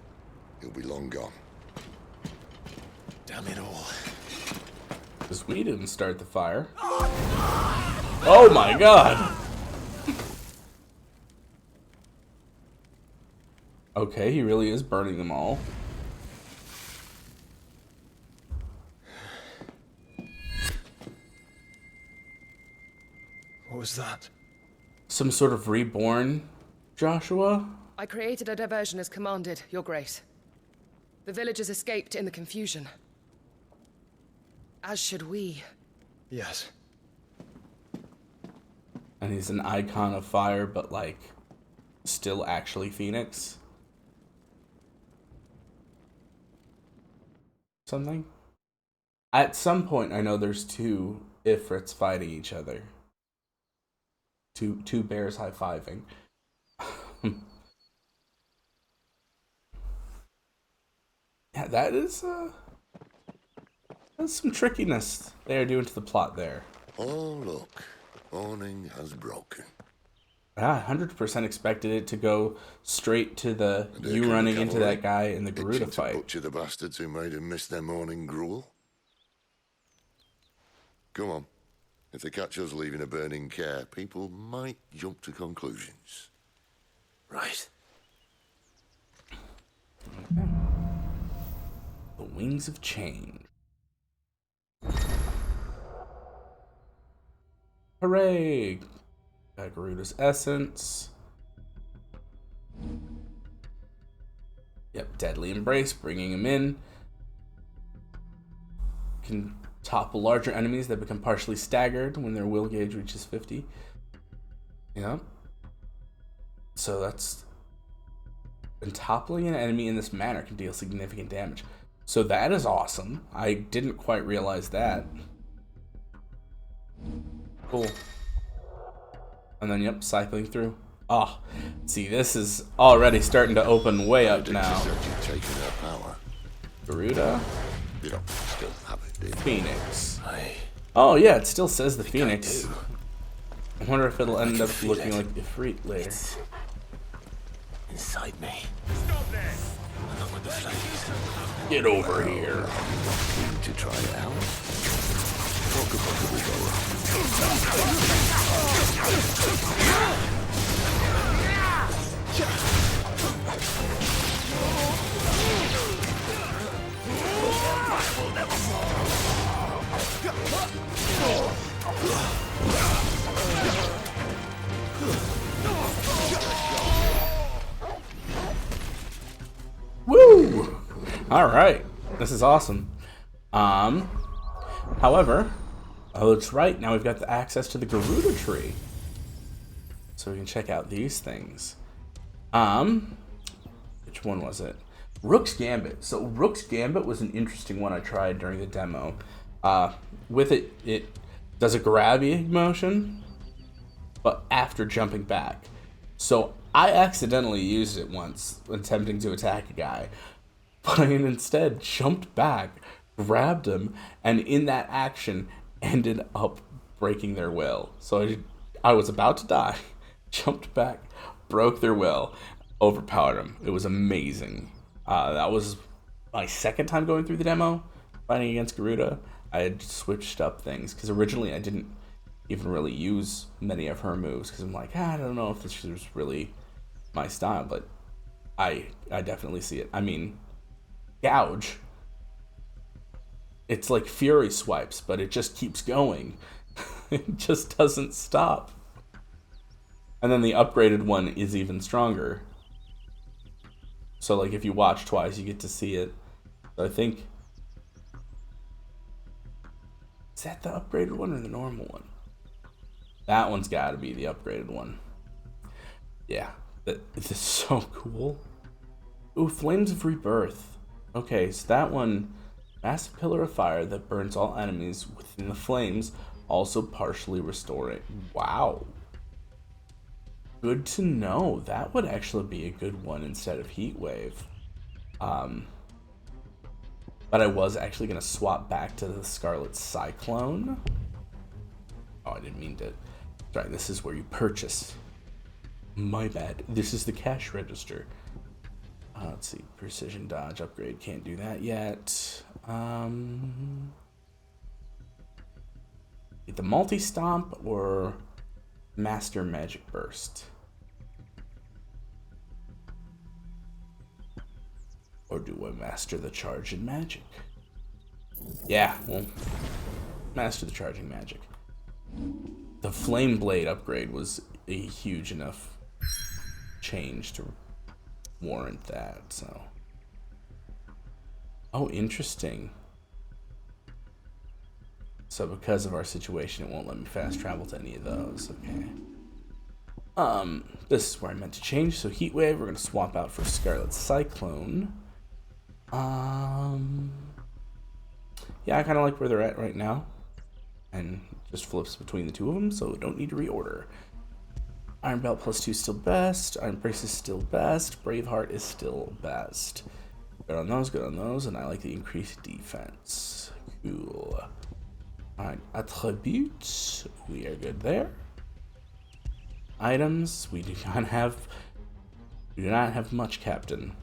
Speaker 8: he'll be long gone.
Speaker 5: Damn it all.
Speaker 1: Because we didn't start the fire. Oh my god! Okay, he really is burning them all.
Speaker 5: What was that?
Speaker 1: Some sort of reborn Joshua?
Speaker 22: I created a diversion as commanded, Your Grace. The villagers escaped in the confusion. As should we.
Speaker 5: Yes.
Speaker 1: And he's an icon of fire, but like, still actually Phoenix? Something? At some point, I know there's two Ifrits fighting each other. Two bears high-fiving. Yeah, that's some trickiness they are doing to the plot there.
Speaker 8: Oh, look. Awning has broken.
Speaker 1: I 100% expected it to go straight to the you running into that guy in the Garuda fight.
Speaker 8: Butcher the bastards who made him miss their morning gruel. Come on. If they catch us leaving a burning care, people might jump to conclusions.
Speaker 5: Right.
Speaker 1: Okay. The wings of change. Hooray! Got Garuda's essence. Yep, Deadly Embrace, bringing him in. Can topple larger enemies that become partially staggered when their will gauge reaches 50. Yep. So that's... And toppling an enemy in this manner can deal significant damage. So that is awesome. I didn't quite realize that. Cool. And then, yep, cycling through. Oh, see, this is already starting to open way up now. Garuda.
Speaker 8: You don't still have it, do you?
Speaker 1: Phoenix. Oh, yeah, it still says the Phoenix. I wonder if it'll end up looking like Ifrit later.
Speaker 5: It's inside me. Stop there! Along with the flames.
Speaker 1: Get over here.
Speaker 8: Need to try it out. What could possibly go
Speaker 1: Woo! All right, this is awesome. However, oh, that's right. Now we've got the access to the Garuda tree, so we can check out these things. Which one was it? Rook's Gambit. So Rook's Gambit was an interesting one I tried during the demo. With it, it does a grabby motion, but after jumping back. So I accidentally used it once attempting to attack a guy, but I instead jumped back, grabbed him, and in that action ended up breaking their will. So I was about to die, jumped back, broke their will, overpowered them. It was amazing. That was my second time going through the demo, fighting against Garuda. I had switched up things, because originally I didn't even really use many of her moves, because I'm like, I don't know if this is really my style, but I definitely see it. I mean, Gouge, it's like Fury swipes, but it just keeps going. It just doesn't stop. And then the upgraded one is even stronger. So like if you watch twice, you get to see it. So I think, is that the upgraded one or the normal one? That one's got to be the upgraded one. Yeah, this is so cool. Ooh, Flames of Rebirth. Okay, so that one, massive pillar of fire that burns all enemies within the flames, also partially restoring. Wow. Good to know. That would actually be a good one instead of Heat Wave. But I was actually going to swap back to the Scarlet Cyclone. Oh, I didn't mean to. Sorry, this is where you purchase. My bad. This is the cash register. Let's see. Precision dodge upgrade. Can't do that yet. The multi-stomp or master magic burst? Or do I master the charge in magic? Yeah, well, master the charging magic. The flame blade upgrade was a huge enough change to warrant that, so. Oh, interesting. So because of our situation, it won't let me fast travel to any of those. Okay. This is where I meant to change. So Heat Wave, we're gonna swap out for Scarlet Cyclone. Yeah, I kind of like where they're at right now, and just flips between the two of them, so don't need to reorder. Iron Belt +2 is still best. Iron Brace is still best. Braveheart is still best. Good on those, and I like the increased defense. Cool. Alright, attributes, we are good there. Items, we do not have much, Captain.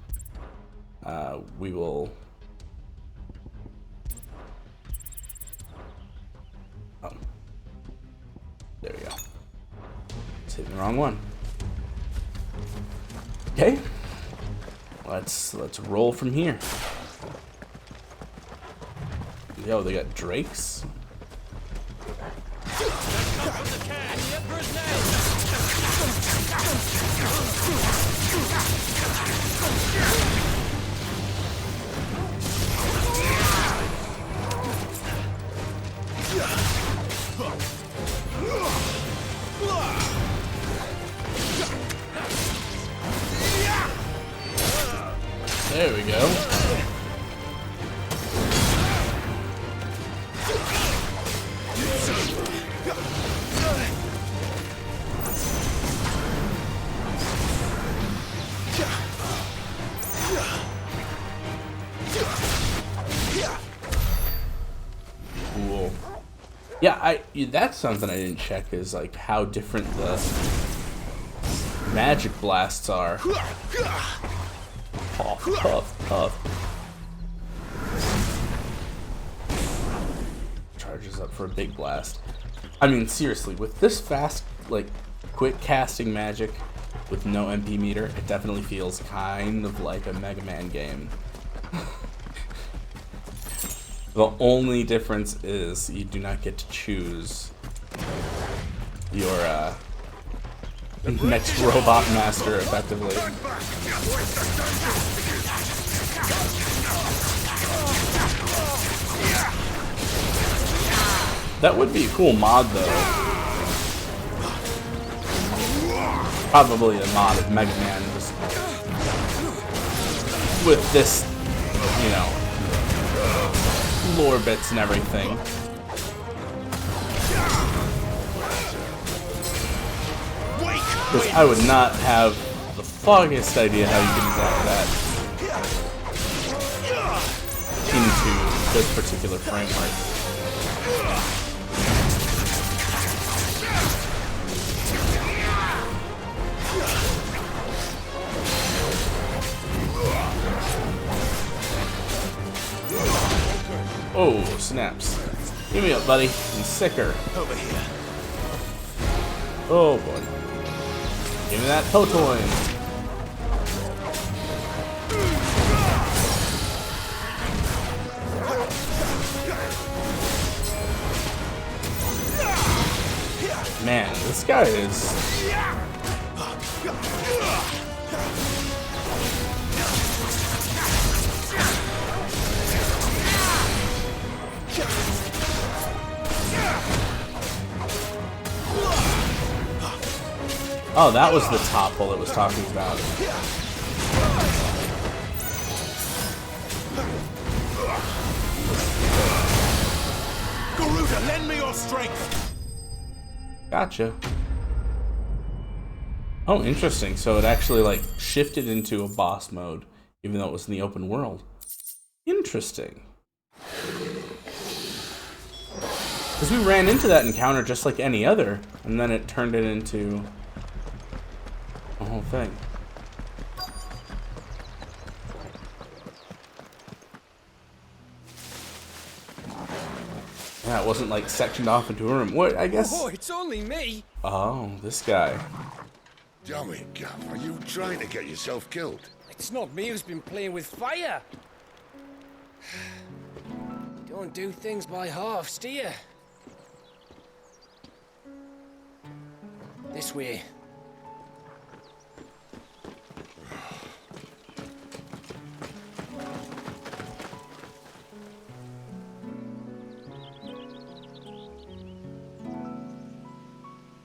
Speaker 1: We will. Oh, there we go. Just hitting the wrong one. Okay, let's roll from here. Yo, they got drakes. There we go. Cool. Yeah, that's something I didn't check, is like how different the magic blasts are. Puff, puff, puff. Charges up for a big blast. I mean, seriously, with this fast, like, quick casting magic with no MP meter, it definitely feels kind of like a Mega Man game. The only difference is you do not get to choose your next robot master, effectively. That would be a cool mod, though. Probably a mod of Mega Man, just with this, you know, lore bits and everything. Because I would not have the foggiest idea how you can adapt that into this particular framework. Oh, snaps. Give me up, buddy. I'm sicker.
Speaker 5: Over here.
Speaker 1: Oh, boy. Give me that Potoin. Man, this guy is... Oh, that was the topple it was talking about.
Speaker 5: Garuda, lend me your strength.
Speaker 1: Gotcha. Oh, interesting. So it actually, like, shifted into a boss mode, even though it was in the open world. Interesting. Because we ran into that encounter just like any other, and then it turned it into a whole thing. Yeah, it wasn't like sectioned off into a room. What, I guess...
Speaker 12: Oh, it's only me!
Speaker 1: Oh, this guy.
Speaker 8: Damn it, Gav, are you trying to get yourself killed?
Speaker 12: It's not me who's been playing with fire! You don't do things by halves, do you? This way.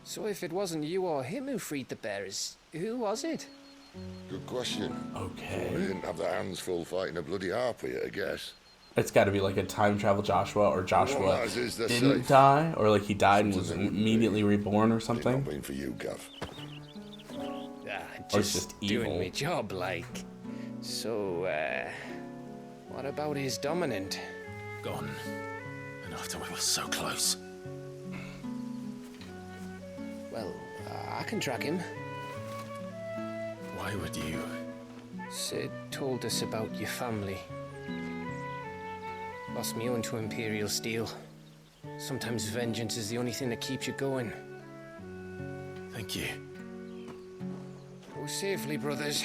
Speaker 12: So if it wasn't you or him who freed the bearers, who was it?
Speaker 8: Good question.
Speaker 1: Okay.
Speaker 8: Well, we didn't have the hands full fighting a bloody harpy, I guess.
Speaker 1: It's got to be like a time travel Joshua, or Joshua
Speaker 8: Well, as is, they're
Speaker 1: didn't
Speaker 8: safe.
Speaker 1: die, or like he died and was immediately reborn or something.
Speaker 8: Not been for you, Gav.
Speaker 1: Or it's just evil.
Speaker 12: Doing my job, like. So, what about his dominant?
Speaker 5: Gone. And after we were so close.
Speaker 12: Well, I can track him.
Speaker 5: Why would you?
Speaker 12: Sid told us about your family. Lost me own to Imperial Steel. Sometimes vengeance is the only thing that keeps you going.
Speaker 5: Thank you.
Speaker 12: Go safely, brothers.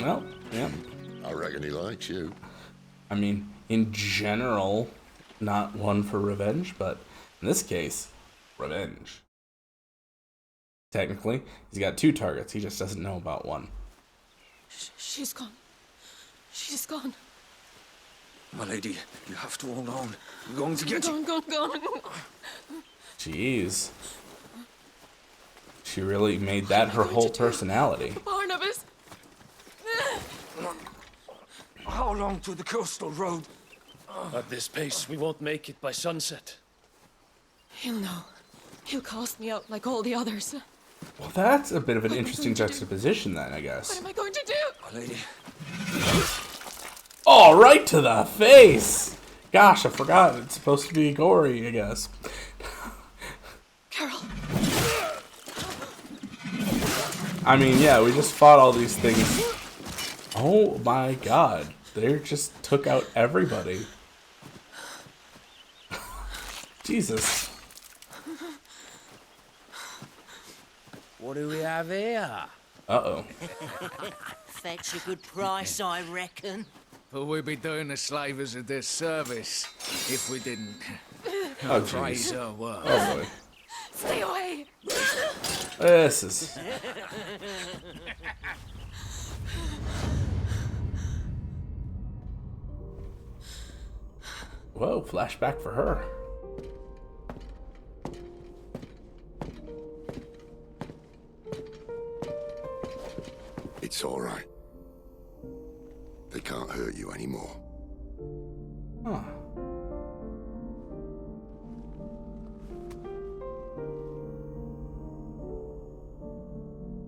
Speaker 1: Well, yeah.
Speaker 8: I reckon he likes you.
Speaker 1: I mean, in general, not one for revenge, but in this case, revenge. Technically, he's got 2 targets. He just doesn't know about one.
Speaker 3: She's gone. She's gone.
Speaker 19: My lady, you have to hold on. I'm going to get you.
Speaker 3: Gone.
Speaker 1: Jeez. She really made that her whole personality.
Speaker 3: Barnabas.
Speaker 19: How long to the coastal road?
Speaker 2: At this pace, we won't make it by sunset.
Speaker 3: He'll know. He'll cast me out like all the others.
Speaker 1: Well, that's a bit of an interesting juxtaposition then, I
Speaker 3: What
Speaker 1: guess.
Speaker 3: am I going to do?
Speaker 19: My lady.
Speaker 1: Oh, right to the face! Gosh, I forgot. It's supposed to be gory, I guess.
Speaker 3: Carol.
Speaker 1: I mean, yeah, we just fought all these things. Oh my god. They just took out everybody. Jesus.
Speaker 2: What do we have here?
Speaker 1: Uh-oh.
Speaker 16: Fetch a good price, I reckon.
Speaker 20: But we'd be doing the slavers a disservice if we didn't.
Speaker 1: Oh,
Speaker 20: Praise
Speaker 1: jeez.
Speaker 20: her word.
Speaker 1: Oh, boy.
Speaker 3: Stay away.
Speaker 1: This is... Whoa, flashback for her.
Speaker 8: It's all right. They can't hurt you anymore.
Speaker 1: Huh.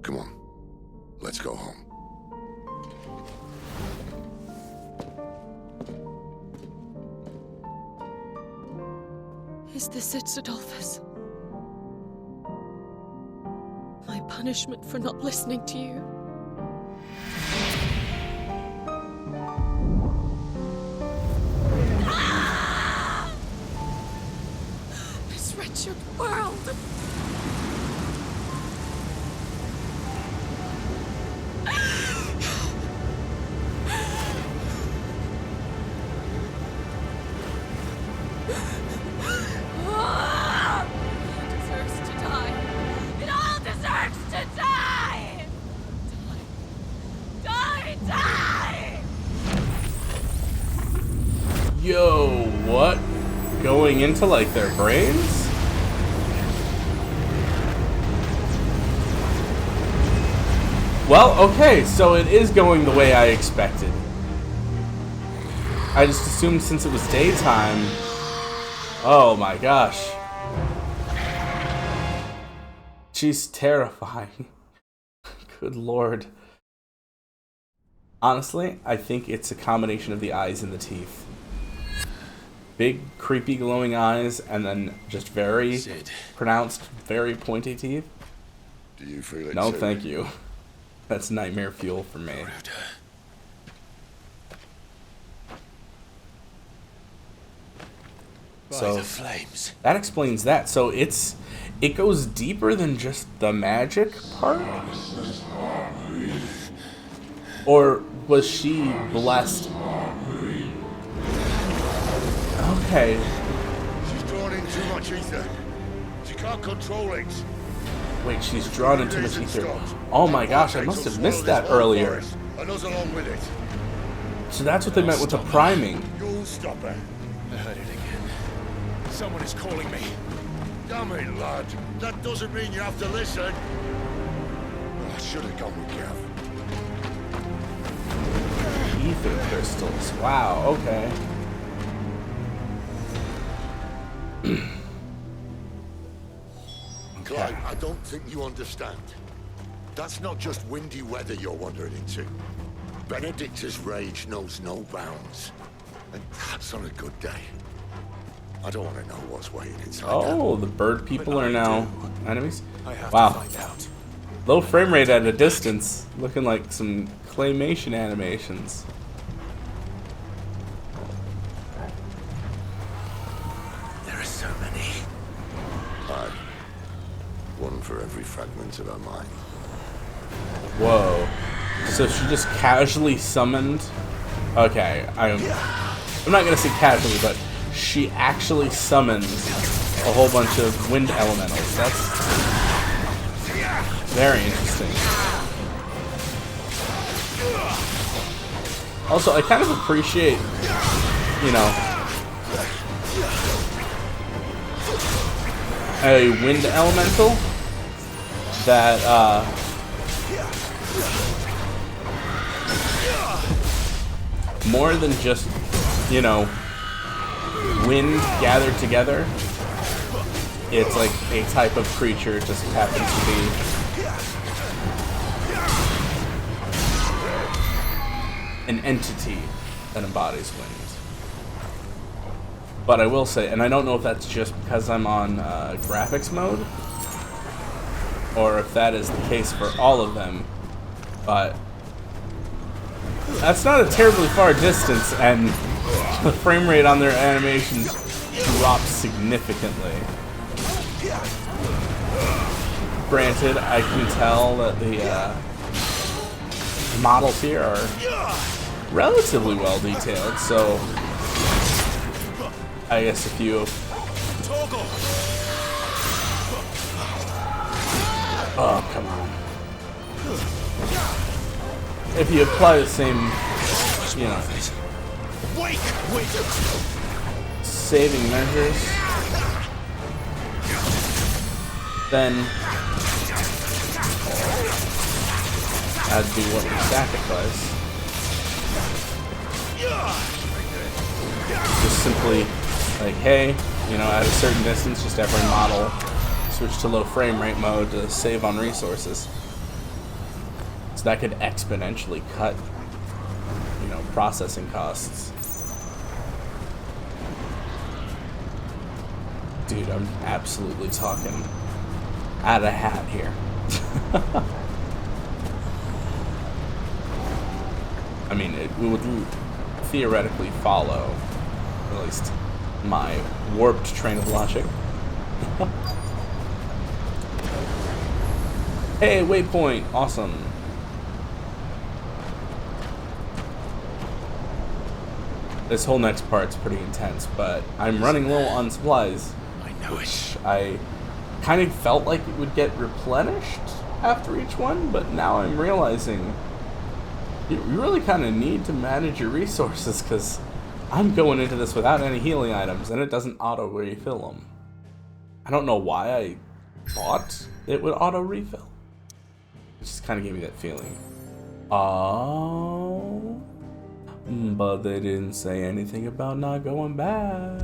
Speaker 8: Come on. Let's go home.
Speaker 3: Is this it, Adolphus? My punishment for not listening to you? Ah! This wretched world! It deserves to die. It all deserves to die! Die!
Speaker 1: Yo, what? Going into, like, their brains? Well, okay, so it is going the way I expected. I just assumed since it was daytime... Oh my gosh. She's terrifying. Good lord. Honestly, I think it's a combination of the eyes and the teeth. big, creepy, glowing eyes, and then just very pronounced, very pointy teeth.
Speaker 8: Do you feel it?
Speaker 1: No,
Speaker 8: too?
Speaker 1: thank you. That's nightmare fuel for me. So
Speaker 5: By the flames.
Speaker 1: that explains that. So it goes deeper than just the magic part? Or was she blessed? Okay.
Speaker 8: She's drawn in too much ether. She can't control it.
Speaker 1: Wait, she's drawn into much ether. Oh my gosh, I must have missed that earlier.
Speaker 8: And us along with it.
Speaker 1: So that's what they meant with the priming.
Speaker 8: You'll stop her.
Speaker 5: I heard it again. Someone is calling me.
Speaker 8: Damn it, lad. That doesn't mean you have to listen. I should have gone with Gav.
Speaker 1: Ether crystals. Wow, okay.
Speaker 8: Clive, I don't think you understand. That's not just windy weather you're wandering into. Benedicta's rage knows no bounds. And that's on a good day. I don't want to know what's waiting inside.
Speaker 1: Oh, the bird people are now enemies?
Speaker 8: I have
Speaker 1: Wow.
Speaker 8: to find out.
Speaker 1: Low frame rate at a distance. Looking like some claymation animations.
Speaker 8: There are so many. Aye. One for every fragment of our mind.
Speaker 1: Whoa. So she just casually summoned... Okay, I'm not gonna say casually, but she actually summons a whole bunch of wind elementals. That's very interesting. Also, I kind of appreciate, you know, a wind elemental that, more than just, you know, wind gathered together. It's like a type of creature just happens to be an entity that embodies wind. But I will say, and I don't know if that's just because I'm on graphics mode, or if that is the case for all of them, but that's not a terribly far distance, and the frame rate on their animations drops significantly. Granted, I can tell that the models here are relatively well detailed, so I guess if you... Oh, come on. If you apply the same, you know, saving measures, then that'd be what we sacrifice. Just simply like, hey, you know, at a certain distance, just every model switch to low frame rate mode to save on resources. So that could exponentially cut, you know, processing costs. Dude, I'm absolutely talking out of hat here. I mean, it would theoretically follow, at least my warped train of logic. Hey, waypoint, awesome. This whole next part's pretty intense, but I'm running low on supplies.
Speaker 5: I know it.
Speaker 1: I kind of felt like it would get replenished after each one, but now I'm realizing you really kind of need to manage your resources, because I'm going into this without any healing items, and it doesn't auto-refill them. I don't know why I thought it would auto-refill. It just kind of gave me that feeling. Oh... But they didn't say anything about not going back.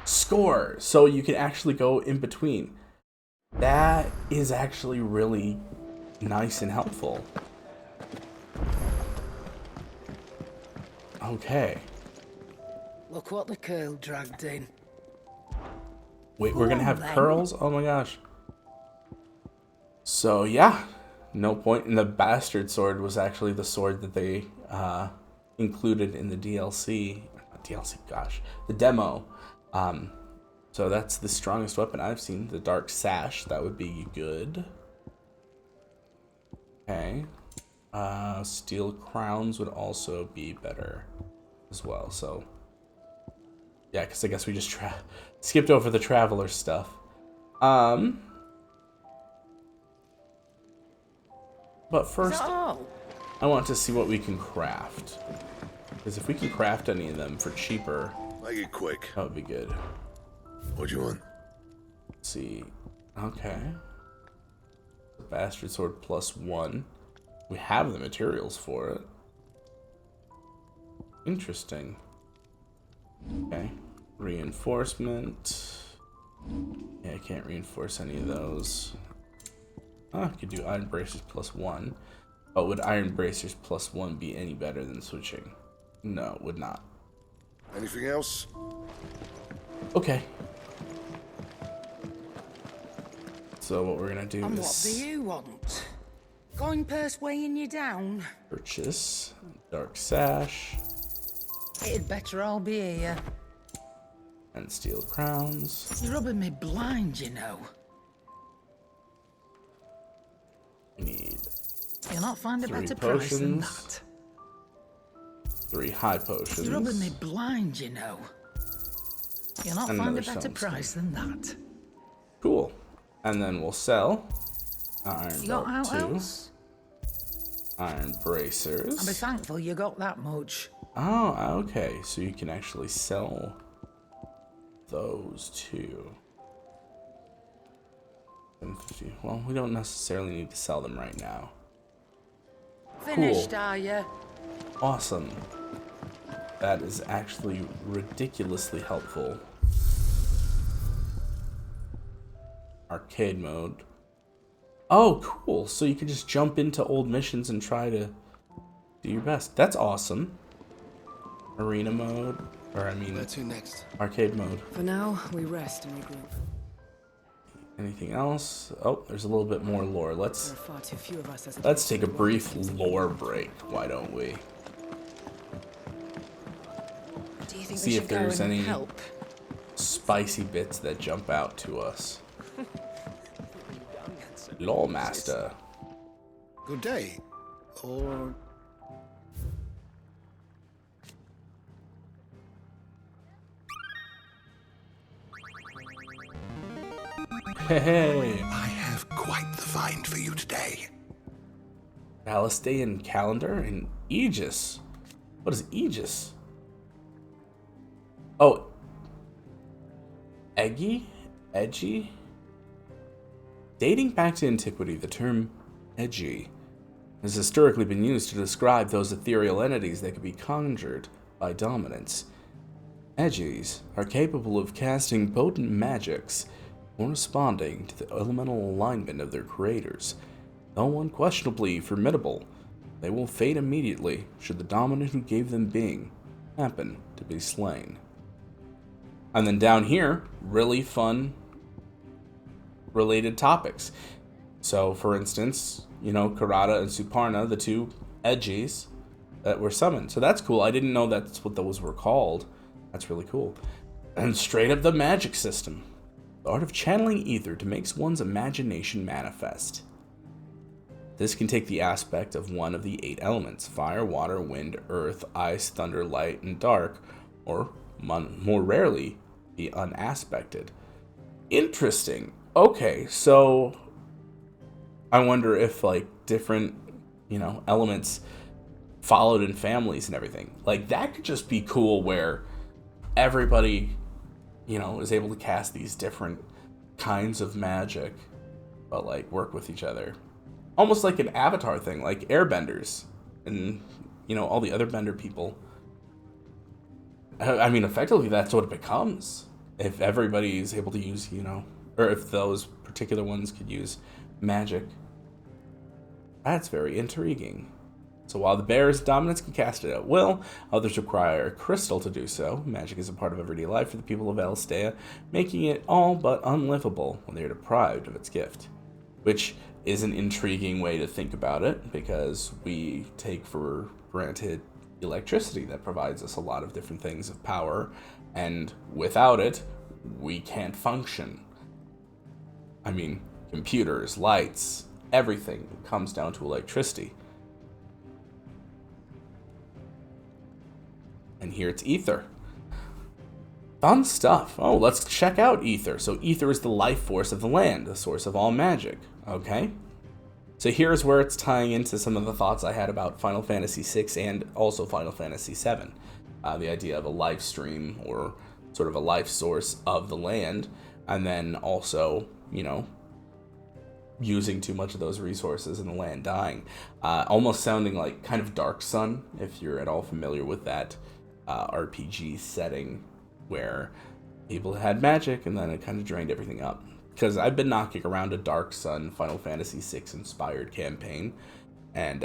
Speaker 1: Score! So you can actually go in between. That is actually really nice and helpful. Okay.
Speaker 17: Look what the curl dragged in.
Speaker 1: Wait, we're gonna have curls? Oh my gosh. So yeah, no point. And the bastard sword was actually the sword that they included in the DLC. Not DLC, gosh, the demo. So that's the strongest weapon I've seen. The dark sash, that would be good. Okay. Steel crowns would also be better as well. So yeah, because I guess we just skipped over the traveler stuff. But first, I want to see what we can craft. Because if we can craft any of them for cheaper,
Speaker 8: make it quick.
Speaker 1: That would be good.
Speaker 8: What do you want?
Speaker 1: Let's see. Okay. Bastard sword +1. We have the materials for it. Interesting. Okay. Reinforcement. Yeah, I can't reinforce any of those. I could do iron bracers +1. But would iron bracers +1 be any better than switching? No, it would not.
Speaker 8: Anything else?
Speaker 1: Okay. So what we're gonna do
Speaker 17: And
Speaker 1: is
Speaker 17: what do you want? Going purse weighing you down?
Speaker 1: purchase dark sash
Speaker 17: It'd better all be here.
Speaker 1: and steel crowns.
Speaker 17: You're rubbing me blind, you know.
Speaker 1: We need
Speaker 17: You'll not find a
Speaker 1: 3
Speaker 17: better price than
Speaker 1: potions,
Speaker 17: that.
Speaker 1: 3 high potions,
Speaker 17: You're rubbing me blind, you know. You'll not
Speaker 1: And
Speaker 17: find a
Speaker 1: another
Speaker 17: better
Speaker 1: stone
Speaker 17: price than that.
Speaker 1: Cool. And then we'll sell iron
Speaker 17: You got
Speaker 1: belt
Speaker 17: out
Speaker 1: 2,
Speaker 17: else?
Speaker 1: iron bracers.
Speaker 17: I'll be thankful you got that much.
Speaker 1: Oh, okay. So you can actually sell those two. 750. Well, we don't necessarily need to sell them right now.
Speaker 17: Finished, are you?
Speaker 1: Awesome. That is actually ridiculously helpful. Arcade mode. Oh, cool. So you can just jump into old missions and try to do your best. That's awesome. Arena mode. Or, I mean,
Speaker 10: Where to next?
Speaker 1: Arcade mode.
Speaker 3: For now, we rest and regroup.
Speaker 1: Anything else? Oh, there's a little bit more lore.
Speaker 3: There are far too few of us as it
Speaker 1: Let's
Speaker 3: is
Speaker 1: take a
Speaker 3: to
Speaker 1: brief lore break. Why don't we?
Speaker 3: Do you think
Speaker 1: See
Speaker 3: we
Speaker 1: if
Speaker 3: should go
Speaker 1: there's
Speaker 3: and
Speaker 1: any
Speaker 3: help?
Speaker 1: spicy bits that jump out to us. Lore master.
Speaker 8: Good day. Or...
Speaker 1: Hey.
Speaker 18: I have quite the find for you today.
Speaker 1: Palestinian calendar and Aegis. What is Aegis? Oh. Eggy? Edgy? Dating back to antiquity, the term edgy has historically been used to describe those ethereal entities that can be conjured by dominance. Edgies are capable of casting potent magics corresponding to the elemental alignment of their creators. Though unquestionably formidable, they will fade immediately should the dominant who gave them being happen to be slain. And then down here, really fun related topics. So, for instance, you know, Garuda and Suparna, the two edgies that were summoned. So that's cool. I didn't know that's what those were called. That's really cool. And straight up the magic system. The art of channeling ether to make one's imagination manifest. This can take the aspect of one of the 8 elements: fire, water, wind, earth, ice, thunder, light, and dark, or more rarely, the unaspected. Interesting. Okay, so I wonder if like different, you know, elements followed in families and everything. Like that could just be cool where everybody, you know, is able to cast these different kinds of magic, but like work with each other. Almost like an Avatar thing, like airbenders and, you know, all the other bender people. I mean, effectively that's what it becomes. If everybody is able to use, you know, or if those particular ones could use magic. That's very intriguing. So while the bear's dominance can cast it at will, others require a crystal to do so. Magic is a part of everyday life for the people of Elstea, making it all but unlivable when they are deprived of its gift. Which is an intriguing way to think about it, because we take for granted electricity that provides us a lot of different things of power, and without it, we can't function. I mean, computers, lights, everything comes down to electricity. And here it's ether. Fun stuff. Oh, let's check out ether. So ether is the life force of the land, the source of all magic. Okay. So here's where it's tying into some of the thoughts I had about Final Fantasy VI and also Final Fantasy VII. The idea of a life stream, or sort of a life source of the land, and then also, you know, using too much of those resources and the land dying. Almost sounding like kind of Dark Sun, if you're at all familiar with that RPG setting where people had magic and then it kind of drained everything up. Because I've been knocking around a Dark Sun Final Fantasy VI inspired campaign, and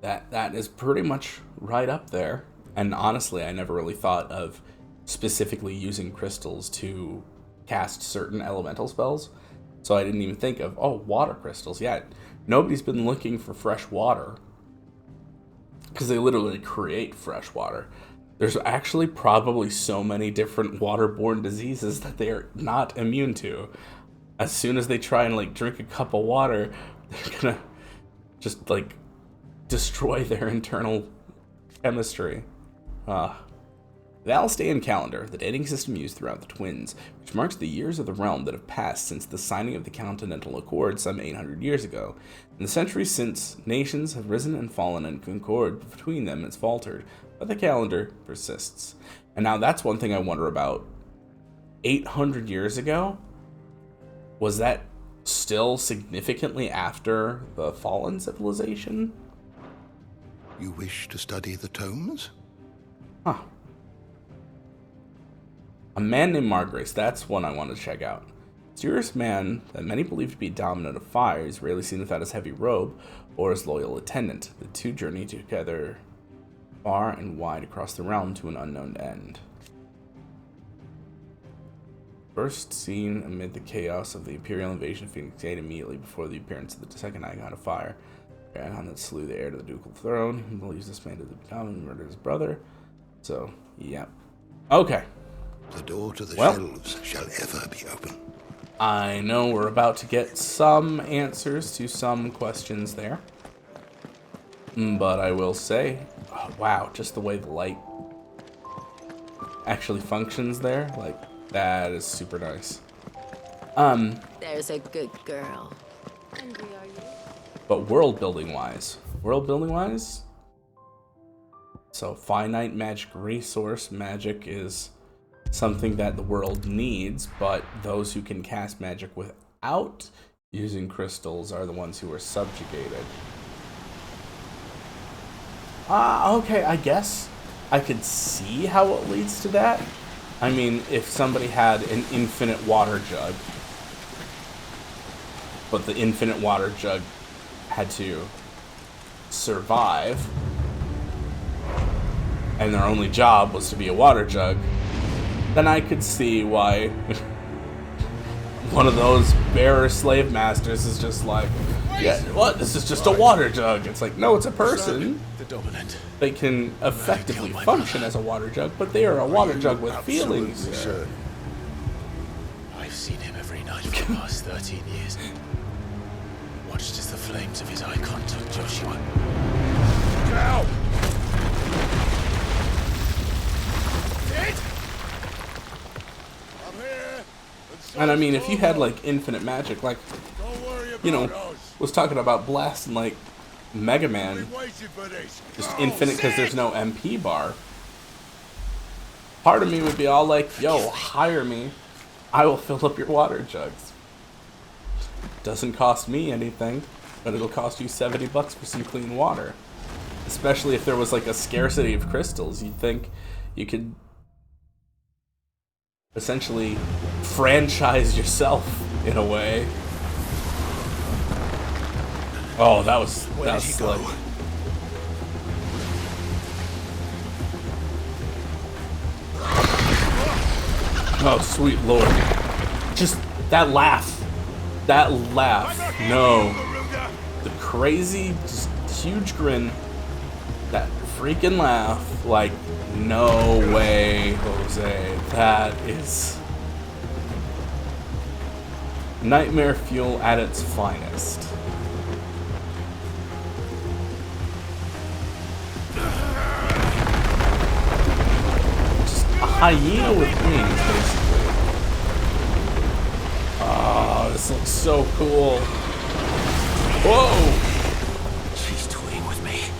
Speaker 1: that is pretty much right up there. And honestly, I never really thought of specifically using crystals to cast certain elemental spells, so I didn't even think of, oh, water crystals. Yeah, nobody's been looking for fresh water, because they literally create fresh water. There's actually probably so many different waterborne diseases that they are not immune to. As soon as they try and like drink a cup of water, they're gonna just like destroy their internal chemistry. The Alstean calendar, the dating system used throughout the Twins, which marks the years of the realm that have passed since the signing of the Continental Accord some 800 years ago. In the centuries since, nations have risen and fallen, and concord between them has faltered, but the calendar persists. And now that's one thing I wonder about. 800 years ago? Was that still significantly after the fallen civilization?
Speaker 18: You wish to study the tomes?
Speaker 1: Huh. A man named Margrace, that's one I want to check out. Mysterious man that many believe to be dominant of fire is rarely seen without his heavy robe or his loyal attendant. The two journey together far and wide across the realm to an unknown end. First seen amid the chaos of the Imperial invasion of Phoenix Gate immediately before the appearance of the second icon of fire. The icon that slew the heir to the ducal throne. He believes this man to be common and murdered his brother. So, yeah. Okay.
Speaker 18: The door to the
Speaker 1: Well,
Speaker 18: shelves shall ever be open.
Speaker 1: I know we're about to get some answers to some questions there. But I will say, oh, wow, just the way the light actually functions there, like, that is super nice.
Speaker 7: There's a good girl.
Speaker 1: But world building wise, so finite magic resource, magic is something that the world needs, but those who can cast magic without using crystals are the ones who are subjugated. Okay, I guess I could see how it leads to that. I mean, if somebody had an infinite water jug, but the infinite water jug had to survive, and their only job was to be a water jug, then I could see why one of those bearer slave masters is just like, yeah, what? This is just a water jug. It's like, no, it's a person.
Speaker 5: The dominant.
Speaker 1: They can effectively function as a water jug, but they are a water jug with feelings.
Speaker 5: I've seen him every night for the past 13 years. Watched as the flames of his icon took Joshua. Now!
Speaker 1: And I mean, if you had like infinite magic, like, you know, was talking about blasting like Mega Man, just infinite because there's no MP bar. Part of me would be all like, yo, hire me. I will fill up your water jugs. Doesn't cost me anything, but it'll cost you $70 for some clean water. Especially if there was like a scarcity of crystals. You'd think you could essentially franchise yourself in a way. Oh, that was
Speaker 5: Where did he
Speaker 1: slick.
Speaker 5: go?
Speaker 1: Oh, sweet lord. Just that laugh. That laugh. No. The crazy, just huge grin. That freaking laugh. Like, no way, Jose. That is nightmare fuel at its finest. Just a hyena with wings, basically. Oh, this looks so cool. Whoa!
Speaker 20: She's toying with me.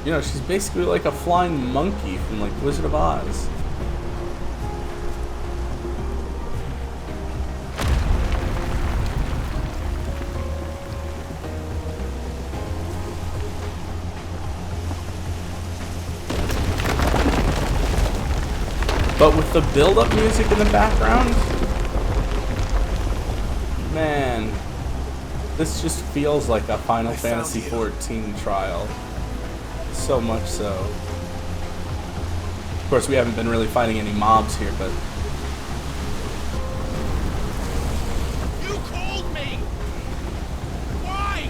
Speaker 1: You know, she's basically like a flying monkey from like Wizard of Oz. But with the build-up music in the background, man, this just feels like a Final Fantasy XIV trial. So much so. Of course, we haven't been really fighting any mobs here, but...
Speaker 20: You called me! Why?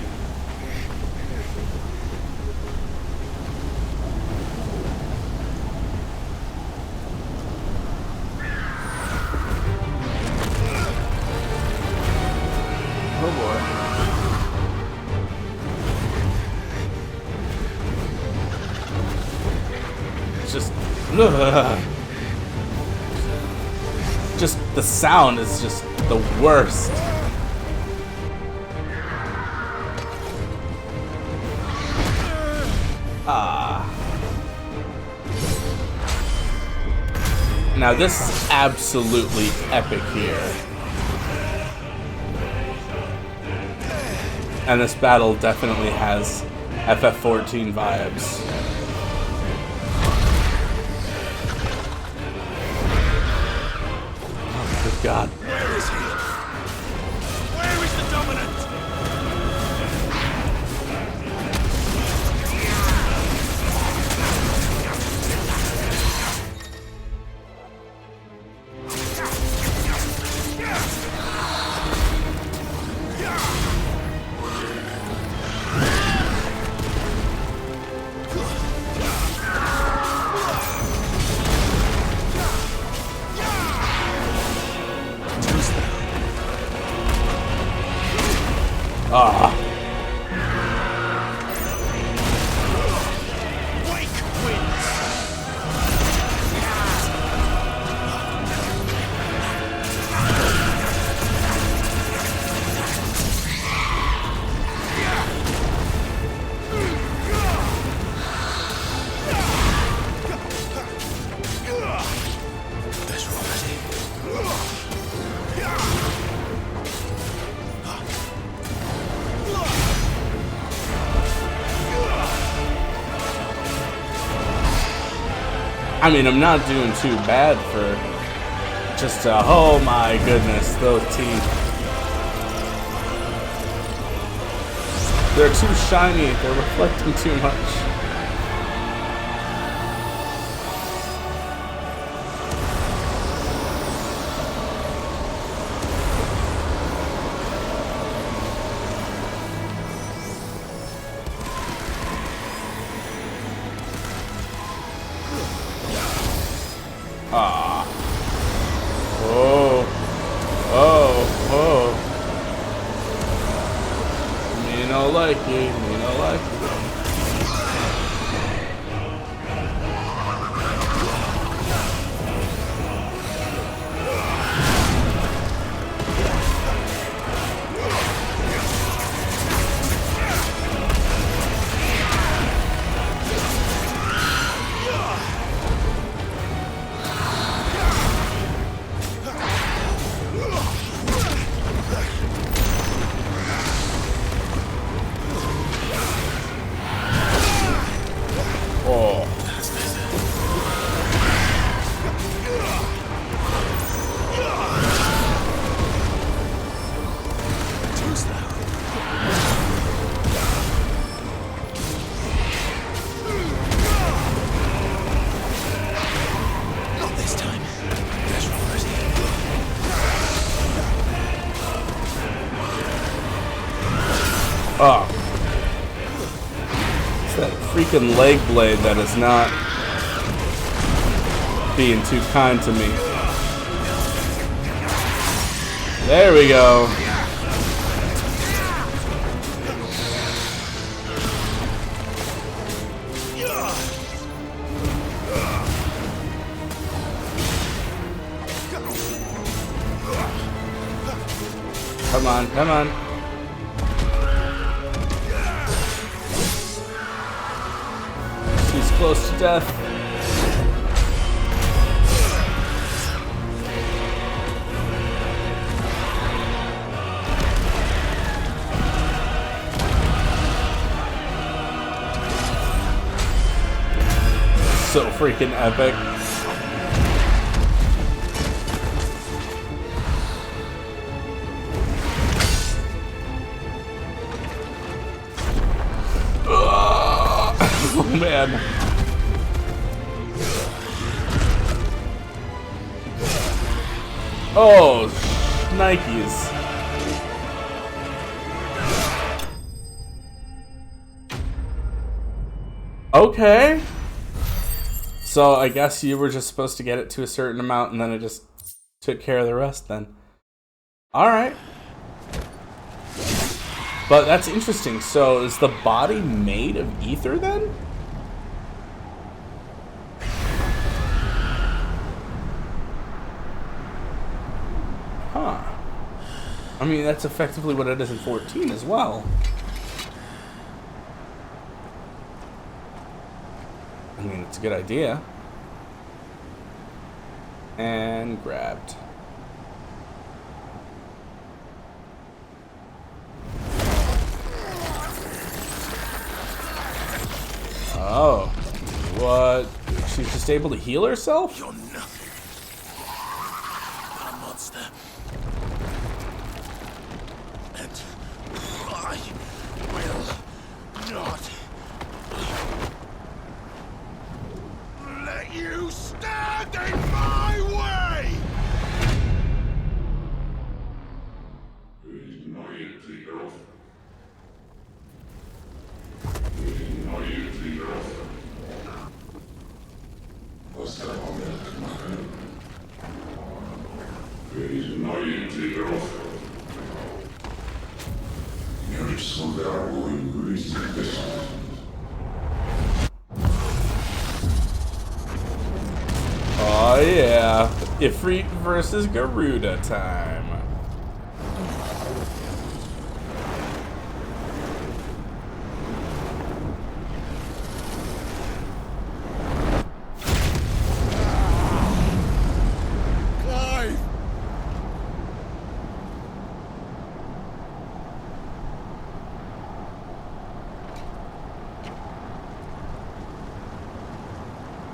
Speaker 1: Oh boy. Just the sound is just the worst. Now this is absolutely epic here. And this battle definitely has FF14 vibes. Oh, good God.
Speaker 20: Where is he? Where is the dominant?
Speaker 1: Ah. I mean, I'm not doing too bad for just, oh my goodness, those teeth. They're too shiny, they're reflecting too much. Ah. Oh. Oh. Oh. Me no like it. Me no like it. freaking leg blade that is not being too kind to me. There we go. Come on, come on. She's close to death. So freaking epic. Oh man. Oh, Nikes. Okay. So I guess you were just supposed to get it to a certain amount and then it just took care of the rest then. Alright. But that's interesting. So is the body made of ether then? Huh. I mean, that's effectively what it is in 14 as well. I mean, it's a good idea. And grabbed. Oh. What? She's just able to heal herself?
Speaker 20: You're nothing. A monster. And I will not let you stand in my way!
Speaker 1: Oh yeah, Ifrit versus Garuda time.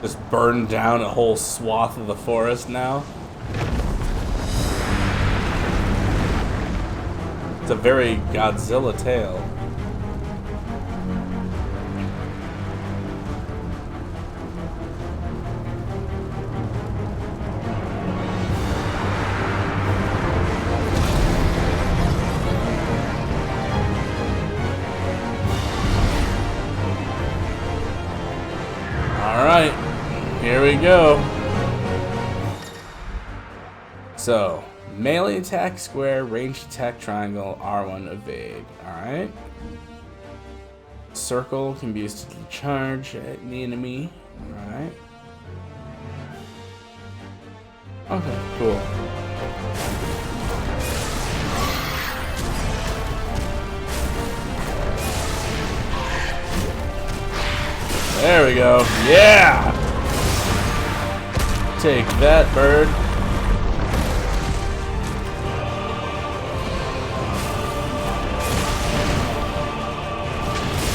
Speaker 1: Just burned down a whole swath of the forest now. It's a very Godzilla tale. Alright, here we go. So, melee attack, square, ranged attack, triangle, R1, evade. Alright. Circle can be used to charge at the enemy. Alright. Okay, cool. There we go. Yeah! Take that, bird.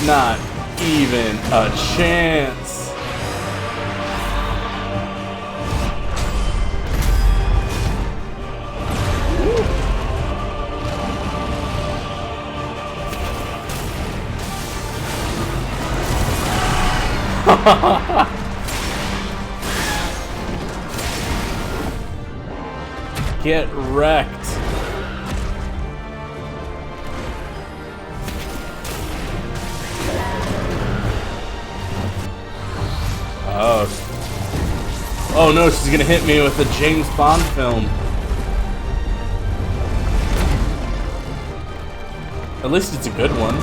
Speaker 1: Not even a chance. Get wrecked. close. Oh no, she's gonna hit me with the James Bond film. At least it's a good one.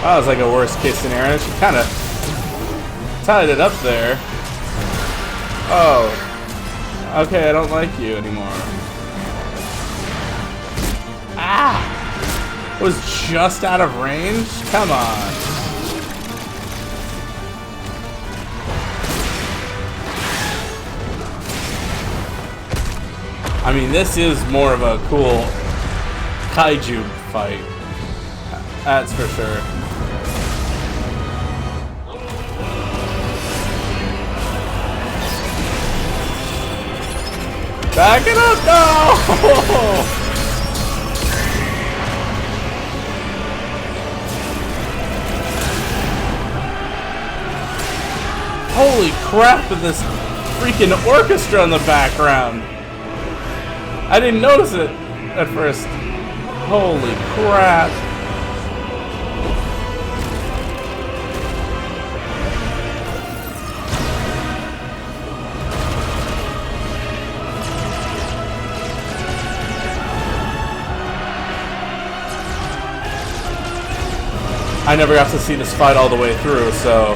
Speaker 1: That was like a worst case scenario. She kind of tied it up there. Oh. Okay, I don't like you anymore. Ah! Was just out of range? Come on. I mean, this is more of a cool kaiju fight. That's for sure. Back it up! No! Holy crap with this freaking orchestra in the background. I didn't notice it at first. Holy crap. I never got to see this fight all the way through, so...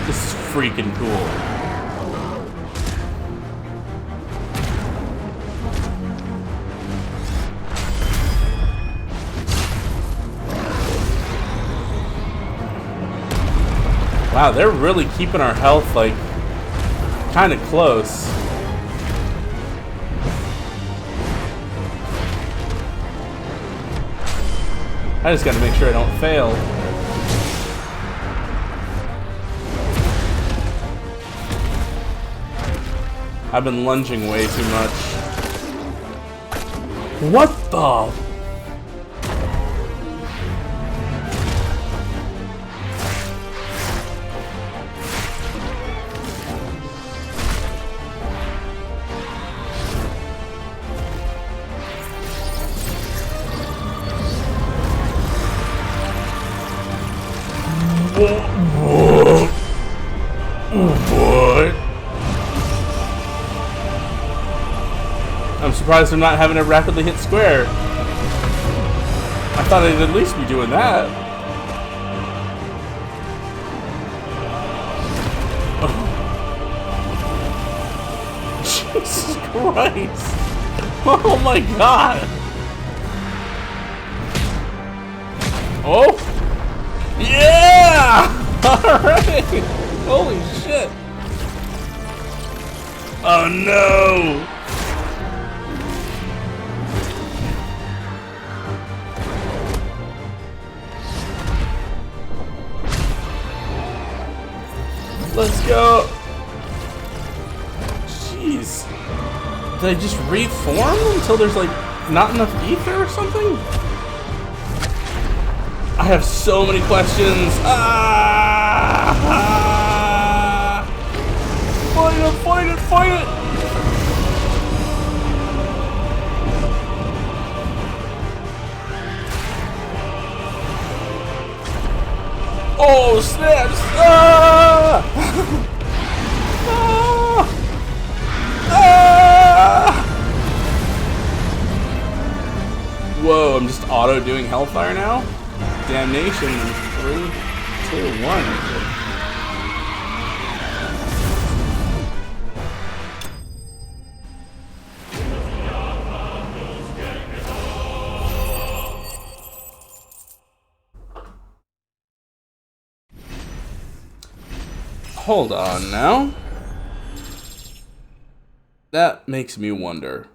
Speaker 1: This is freaking cool. Wow, they're really keeping our health, like, kind of close. I just gotta make sure I don't fail. I've been lunging way too much. What the? What? I'm surprised I'm not having a rapidly hit square. I thought I'd at least be doing that. Oh. Jesus Christ. Oh my god. Oh. Yeah! Alright! Holy shit! Oh no! Let's go! Jeez. Did I just reform until there's like not enough ether or something? I have so many questions. Fight it, fight it, fight it! Oh, snaps! Ah! Ah! Ah! Whoa, I'm just auto doing Hellfire now? Damnation in 3, 2, 1. Hold on now. That makes me wonder.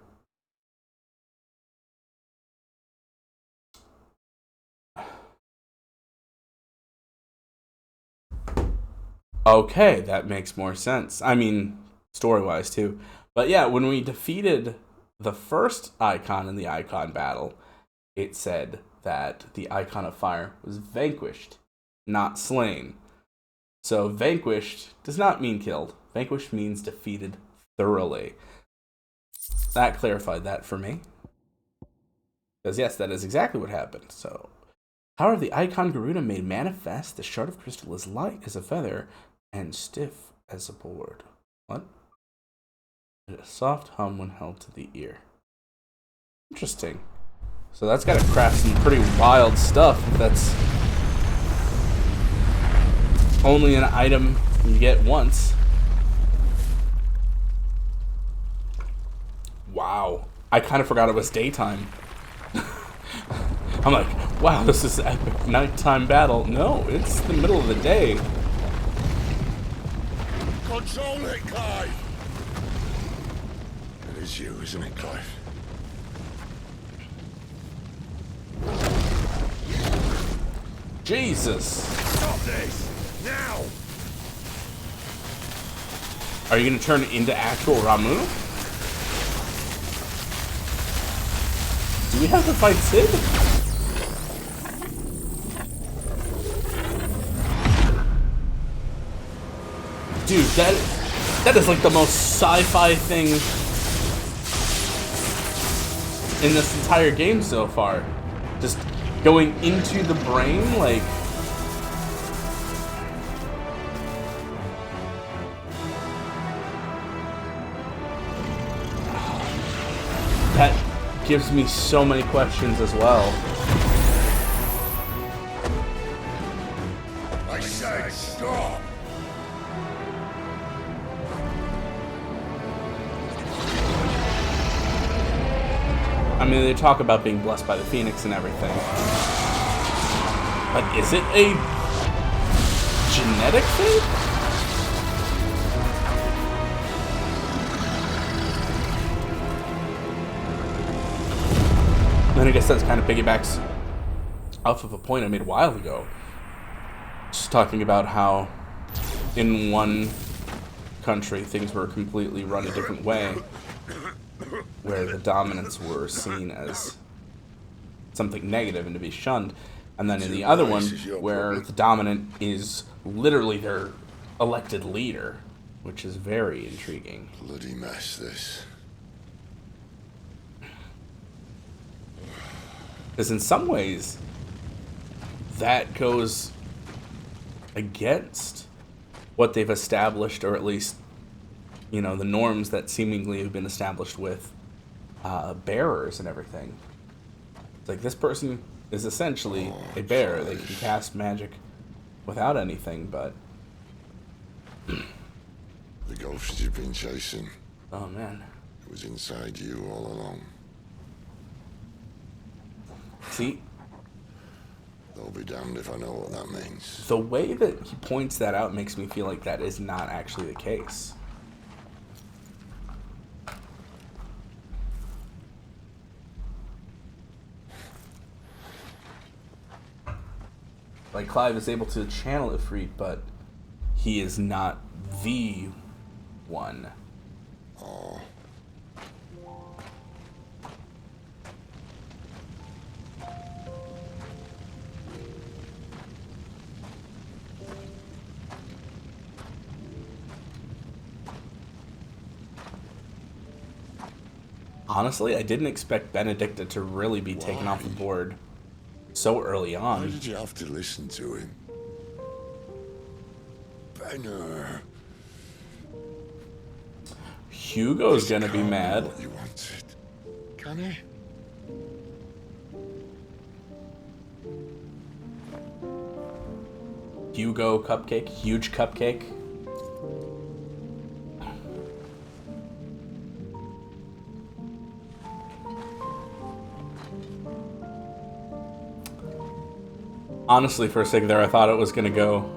Speaker 1: Okay, that makes more sense. I mean, story-wise too. But yeah, when we defeated the first icon in the icon battle, it said that the icon of fire was vanquished, not slain. So vanquished does not mean killed. Vanquished means defeated thoroughly. That clarified that for me. Because yes, that is exactly what happened. So, however, the icon Garuda made manifest, the shard of crystal is light as a feather and stiff as a board. What? And a soft hum when held to the ear. Interesting. So that's got to craft some pretty wild stuff. That's only an item you get once. Wow. I kind of forgot it was daytime. I'm like, wow, this is an epic nighttime battle. No, it's the middle of the day.
Speaker 8: Control it, Clive! It is you, isn't it, Clive?
Speaker 1: Jesus.
Speaker 8: Stop this! Now!
Speaker 1: Are you going to turn into actual Ramu? Do we have to fight Sid? Dude, that is like the most sci-fi thing in this entire game so far. Just going into the brain, like... That gives me so many questions as well.
Speaker 8: I said stop!
Speaker 1: I mean, they talk about being blessed by the Phoenix and everything. But is it a genetic thing? Then I guess that's kind of piggybacks off of a point I made a while ago. Just talking about how in one country things were completely run a different way, where the dominants were seen as something negative and to be shunned, and then in the other one where the dominant is literally their elected leader, which is very intriguing.
Speaker 8: Bloody mess, this.
Speaker 1: Because in some ways, that goes against what they've established, or at least, you know, the norms that seemingly have been established with bearers and everything. It's like, this person is essentially a bearer. They can cast magic without anything, but...
Speaker 8: The ghost you've been chasing.
Speaker 1: Oh, man.
Speaker 8: It was inside you all along.
Speaker 1: See?
Speaker 8: They'll be damned if I know what that means.
Speaker 1: The way that he points that out makes me feel like that is not actually the case. Like, Clive is able to channel Ifrit, but he is not the one.
Speaker 8: Oh.
Speaker 1: Honestly, I didn't expect Benedicta to really be taken off the board so early on.
Speaker 8: Why did you have to listen to him? Benner.
Speaker 1: Hugo's gonna be mad.
Speaker 8: What you wanted. Can he?
Speaker 1: Hugo cupcake, huge cupcake. Honestly, for a second there, I thought it was gonna go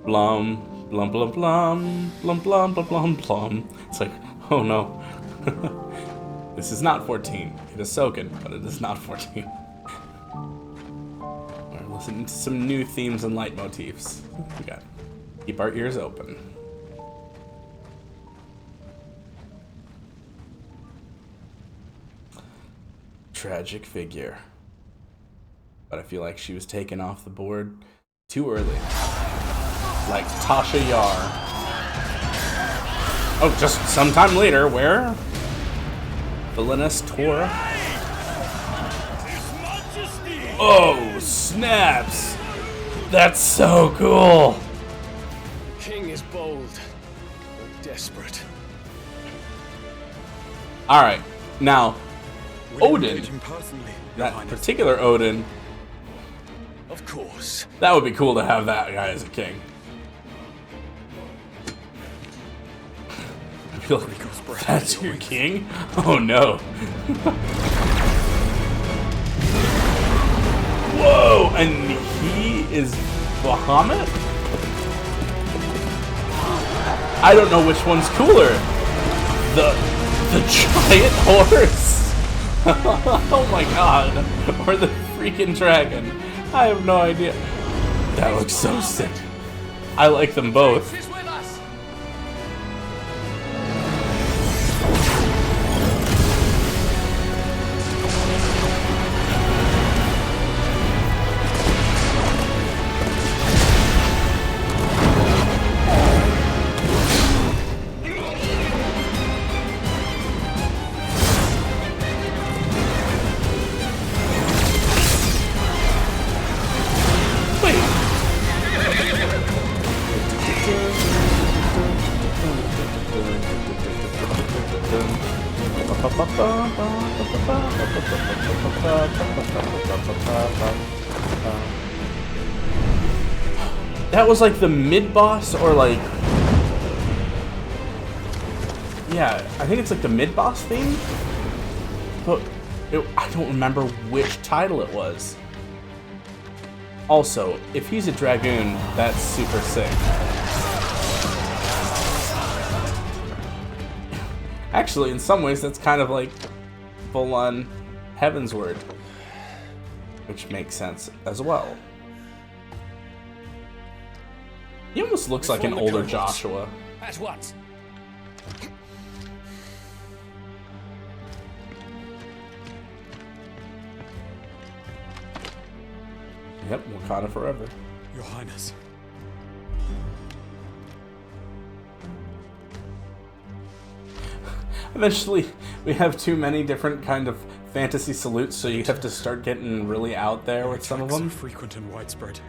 Speaker 1: blum, blum, blum, blum, blum, blum, blum, blum, blum. It's like, oh no. This is not 14. It is Soken, but it is not 14. We're listening to some new themes and leitmotifs. We got keep our ears open. tragic figure. But I feel like she was taken off the board too early. Like Tasha Yar. Oh, just sometime later, where? Villainous Tora. Oh, snaps! That's so cool!
Speaker 10: The king is bold, but desperate.
Speaker 1: Alright, now, Odin, that particular Odin,
Speaker 10: of course.
Speaker 1: That would be cool to have that guy as a king. I feel like that's your king? Oh no. Whoa, and he is Bahamut? I don't know which one's cooler. The giant horse? Oh my god. Or the freaking dragon. I have no idea. That looks so sick. I like them both. That was like the mid-boss, or like... Yeah, I think it's like the mid-boss theme? But I don't remember which title it was. Also, if he's a dragoon, that's super sick. Actually, in some ways, that's kind of like full-on Heavensward, which makes sense as well. He almost looks like an older Joshua.
Speaker 2: At once.
Speaker 1: Yep, Wakanda forever.
Speaker 6: Your Highness.
Speaker 1: Eventually, we have too many different kind of fantasy salutes, so you have to start getting really out there with some of them.
Speaker 6: Frequent and widespread,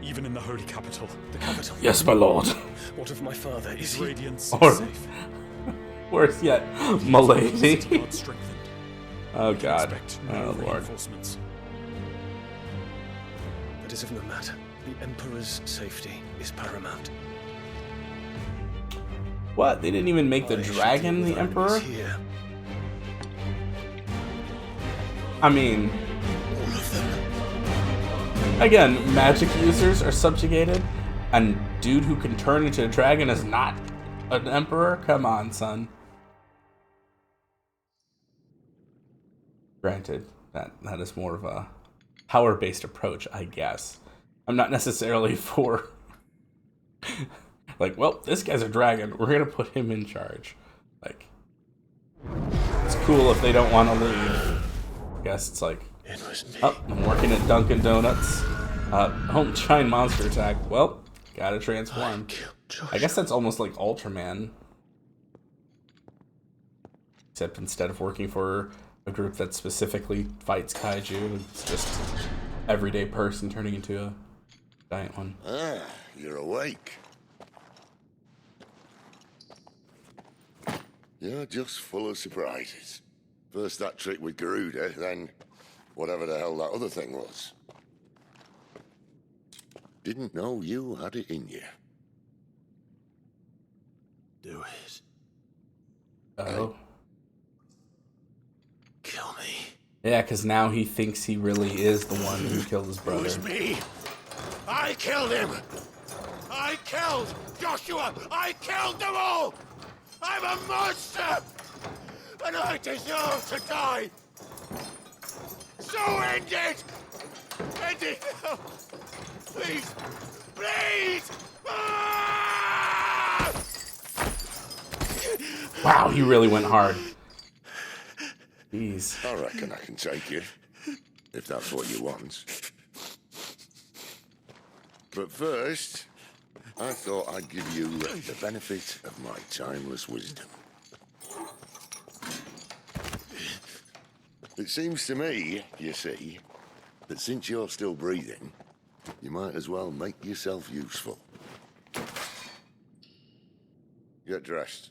Speaker 6: even in the holy capital.
Speaker 10: The capital.
Speaker 1: Yes, my lord.
Speaker 10: What of my father? Is he
Speaker 6: radiance
Speaker 1: safe? Worse yet, Milady. Oh god. Oh lord.
Speaker 10: That is of no matter. The Emperor's safety is paramount.
Speaker 1: What? They didn't even make the dragon the Emperor? I mean...
Speaker 10: all of them.
Speaker 1: Again, magic users are subjugated, and dude who can turn into a dragon is not an Emperor? Come on, son. Granted, that is more of a power-based approach, I guess. I'm not necessarily for... like, well, this guy's a dragon. We're gonna put him in charge. Like, it's cool if they don't want to leave. I guess it's like, oh, I'm working at Dunkin' Donuts. Giant monster attack. Well, gotta transform. I guess that's almost like Ultraman. Except instead of working for a group that specifically fights kaiju, it's just everyday person turning into a giant one.
Speaker 8: Ah, you're awake. You're just full of surprises. First that trick with Garuda, then whatever the hell that other thing was. Didn't know you had it in you.
Speaker 10: Do it.
Speaker 1: Oh.
Speaker 10: Kill me.
Speaker 1: Yeah, because now he thinks he really is the one who killed his brother.
Speaker 8: It was me. I killed him. I killed Joshua. I killed them all. I'm a monster, and I deserve to die. So end it. End it now. Please. Please. Ah!
Speaker 1: Wow, he really went hard. Jeez.
Speaker 8: I reckon I can take you, if that's what you want. But first, I thought I'd give you the benefit of my timeless wisdom. It seems to me, you see, that since you're still breathing, you might as well make yourself useful. Get dressed.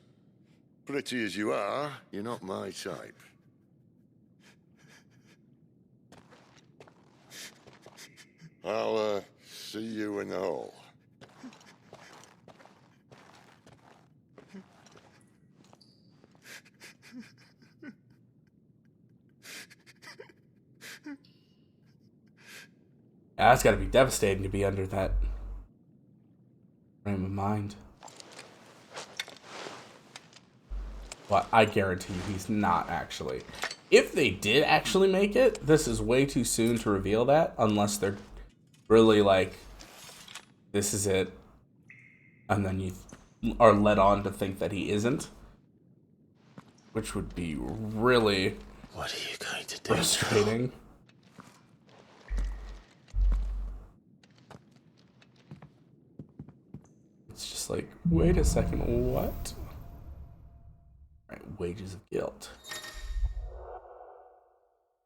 Speaker 8: Pretty as you are, you're not my type. I'll, see you in the hall.
Speaker 1: Yeah, that's gotta be devastating to be under that frame of mind. Well, I guarantee you he's not actually. If they did actually make it, this is way too soon to reveal that, unless they're really like, this is it, and then you are led on to think that he isn't, which would be really
Speaker 5: What are you going to do?
Speaker 1: frustrating. It's just like, wait a second, what? Alright, wages of guilt.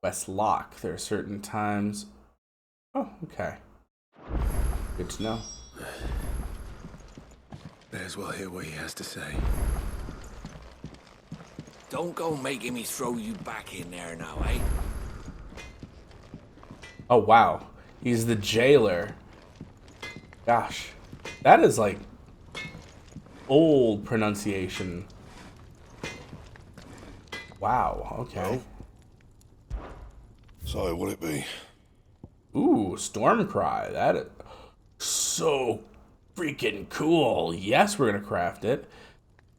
Speaker 1: West Lock, there are certain times. Oh, okay. Good to know.
Speaker 5: May as well hear what he has to say.
Speaker 13: Don't go making me throw you back in there now, eh?
Speaker 1: Oh, wow. He's the jailer. Gosh. That is like old pronunciation. Wow, okay.
Speaker 8: So, what'll it be?
Speaker 1: Ooh, Stormcry. That is so freaking cool. Yes, we're gonna craft it.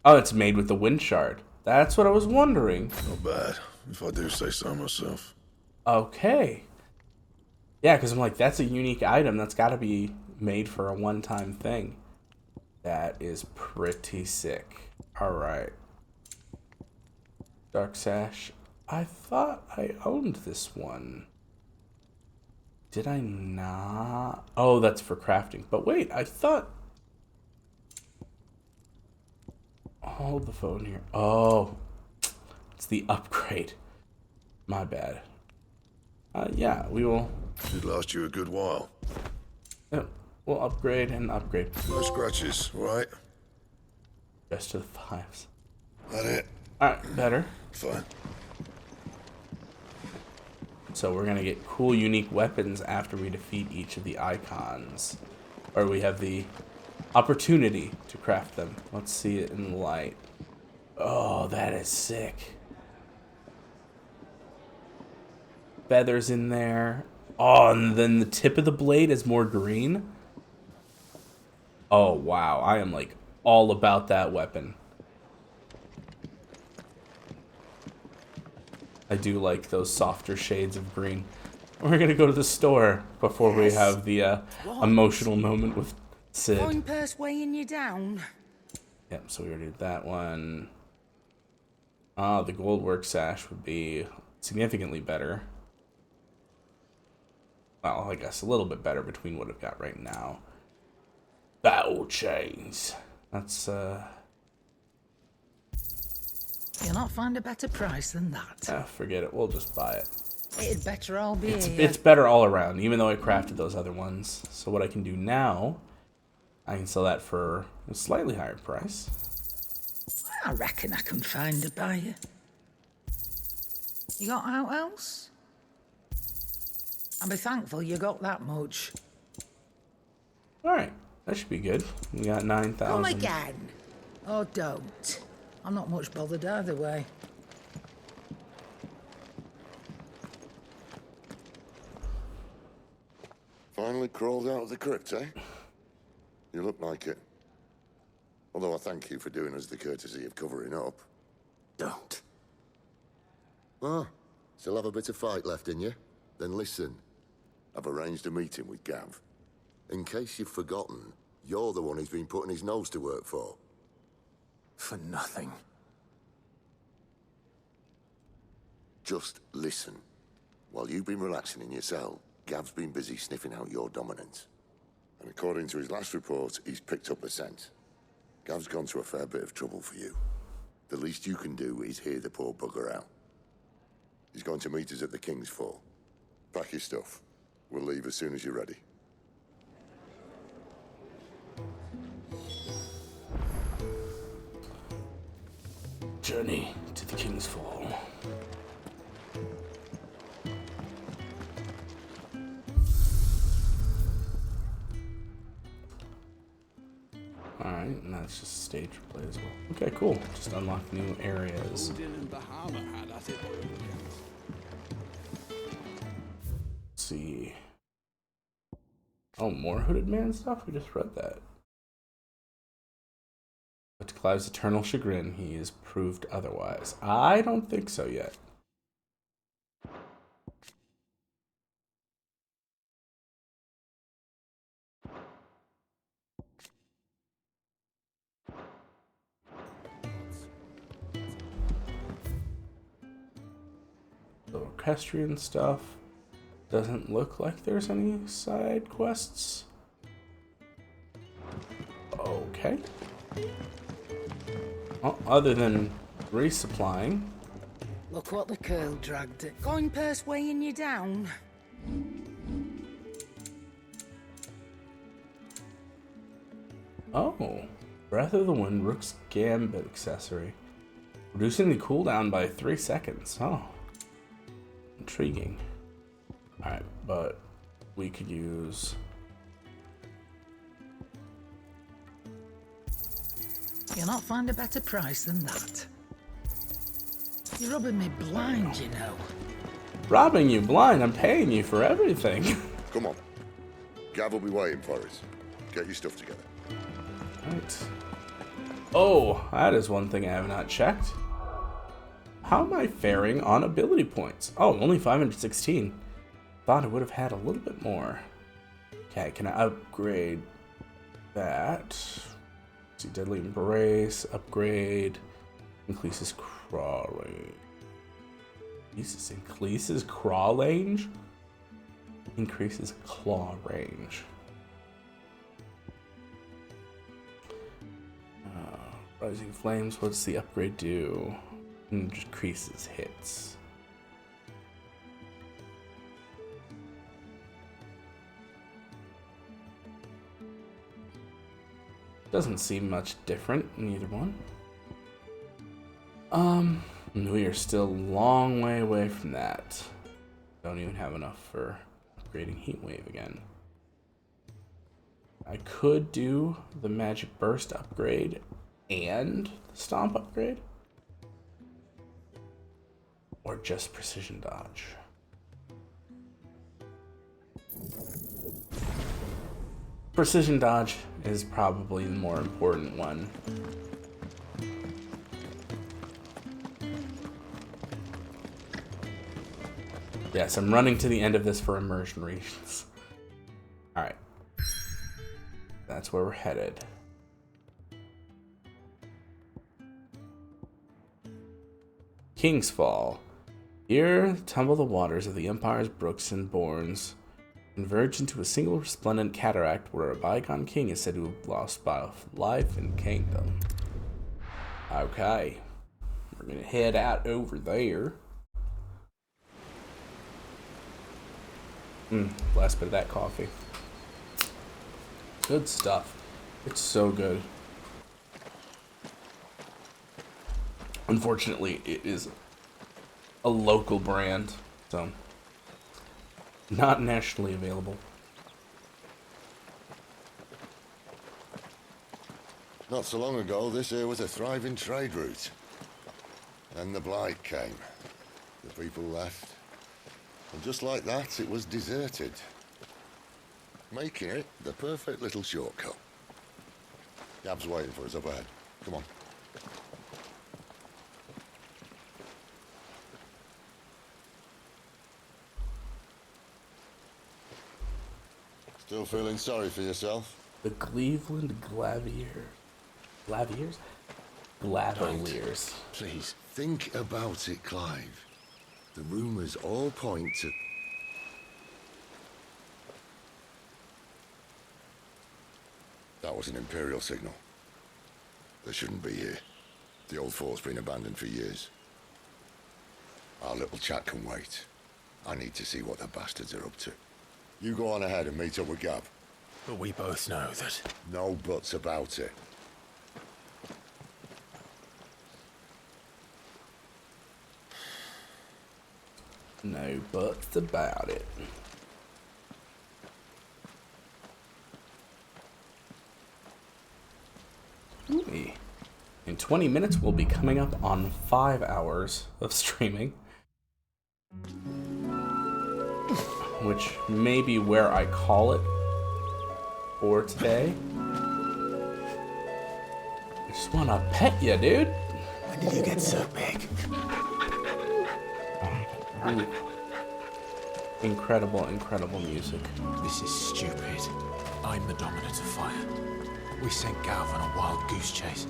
Speaker 1: Oh, it's made with the wind shard. That's what I was wondering.
Speaker 8: Not bad, if I do say so myself.
Speaker 1: Okay. Yeah, because I'm like, that's a unique item. That's got to be made for a one-time thing. That is pretty sick. All right. Dark Sash. I thought I owned this one. Did I not? Oh, that's for crafting. But wait, I thought... Hold the phone here. Oh, it's the upgrade. My bad. Yeah, we will...
Speaker 8: Should last you a good while.
Speaker 1: Yeah, we'll upgrade and upgrade.
Speaker 8: No scratches, right?
Speaker 1: Best of the fives.
Speaker 8: That it?
Speaker 1: Alright, better.
Speaker 8: Fine.
Speaker 1: So we're gonna get cool, unique weapons after we defeat each of the icons. Or we have the opportunity to craft them. Let's see it in the light. Oh, that is sick. Feathers in there. Oh, and then the tip of the blade is more green. Oh, wow. I am like all about that weapon. I do like those softer shades of green. We're gonna go to the store before we have the emotional moment with Sid.
Speaker 17: Coin purse weighing you down.
Speaker 1: Yep, so we already did that one. The gold work sash would be significantly better. Well, I guess a little bit better between what I've got right now. Battle chains. That's,
Speaker 17: You'll not find a better price than that.
Speaker 1: forget it. We'll just buy it.
Speaker 17: It'd better all be
Speaker 1: It's better all around, even though I crafted those other ones. So what I can do now, I can sell that for a slightly higher price.
Speaker 17: I reckon I can find a buyer. You got out else? I'll be thankful you got that much.
Speaker 1: Alright, that should be good. We got 9,000.
Speaker 17: Come again. Or don't. I'm not much bothered either way.
Speaker 8: Finally crawled out of the crypt, eh? You look like it. Although I thank you for doing us the courtesy of covering up.
Speaker 13: Don't.
Speaker 8: Ah, still have a bit of fight left in you? Then listen. I've arranged a meeting with Gav. In case you've forgotten, you're the one he's been putting his nose to work for.
Speaker 5: For nothing.
Speaker 8: Just listen. While you've been relaxing in your cell, Gav's been busy sniffing out your dominance. And according to his last report, he's picked up the scent. Gav's gone to a fair bit of trouble for you. The least you can do is hear the poor bugger out. He's going to meet us at the King's Fall. Pack your stuff. We'll leave as soon as you're ready.
Speaker 1: Journey to the King's Fall. Alright, and that's just stage play as well. Okay, cool. Just unlock new areas. Let's see. Oh, more Hooded Man stuff? We just read that. But to Clive's eternal chagrin, he is proved otherwise. I don't think so yet. The orchestrion stuff. Doesn't look like there's any side quests. Okay. Well, other than resupplying.
Speaker 17: Look what the curl dragged it. Coin purse weighing you down.
Speaker 1: Oh. Breath of the Wind Rook's Gambit accessory. Reducing the cooldown by 3 seconds. Oh. Intriguing. Alright, but we could use...
Speaker 17: You'll not find a better price than that. You're rubbing me blind, you know.
Speaker 1: Robbing you blind? I'm paying you for everything.
Speaker 8: Come on. Gav will be waiting for us. Get your stuff together.
Speaker 1: Right. Oh, that is one thing I have not checked. How am I faring on ability points? Oh, only 516. Thought I would have had a little bit more. Okay, can I upgrade that? Let's see, Deadly Embrace, upgrade, increases crawl range. Jesus, increases crawl range? Increases claw range. Rising Flames, what's the upgrade do? Decreases hits. Doesn't seem much different in either one. We are still a long way away from that. Don't even have enough for upgrading Heatwave again. I could do the Magic Burst upgrade and the Stomp upgrade. Or just Precision Dodge. Precision Dodge is probably the more important one. Yes, I'm running to the end of this for immersion reasons. Alright. That's where we're headed. King's Fall. Here tumble the waters of the Empire's brooks and bournes, converge into a single resplendent cataract where a bygone king is said to have lost both life and kingdom. Okay. We're gonna head out over there. Last bit of that coffee. Good stuff. It's so good. Unfortunately, it is a local brand, so not nationally available.
Speaker 8: Not so long ago, this here was a thriving trade route. Then the Blight came. The people left. And just like that, it was deserted. Making it the perfect little shortcut. Gab's waiting for us up ahead. Come on. Still feeling sorry for yourself?
Speaker 1: The Cleveland Glavaliers? Glavaliers.
Speaker 8: Please, think about it, Clive. The rumors all point to... That was an Imperial signal. They shouldn't be here. The old fort's been abandoned for years. Our little chat can wait. I need to see what the bastards are up to. You go on ahead and meet up with Gav.
Speaker 5: But we both know that...
Speaker 8: No buts about it.
Speaker 1: No buts about it. Ooh. In 20 minutes, we'll be coming up on 5 hours of streaming. Which may be where I call it for today. I just want to pet you, dude.
Speaker 5: When did you get so big?
Speaker 1: Ooh. Incredible, incredible music.
Speaker 5: This is stupid. I'm the dominant of fire. We sent Gav on a wild goose chase.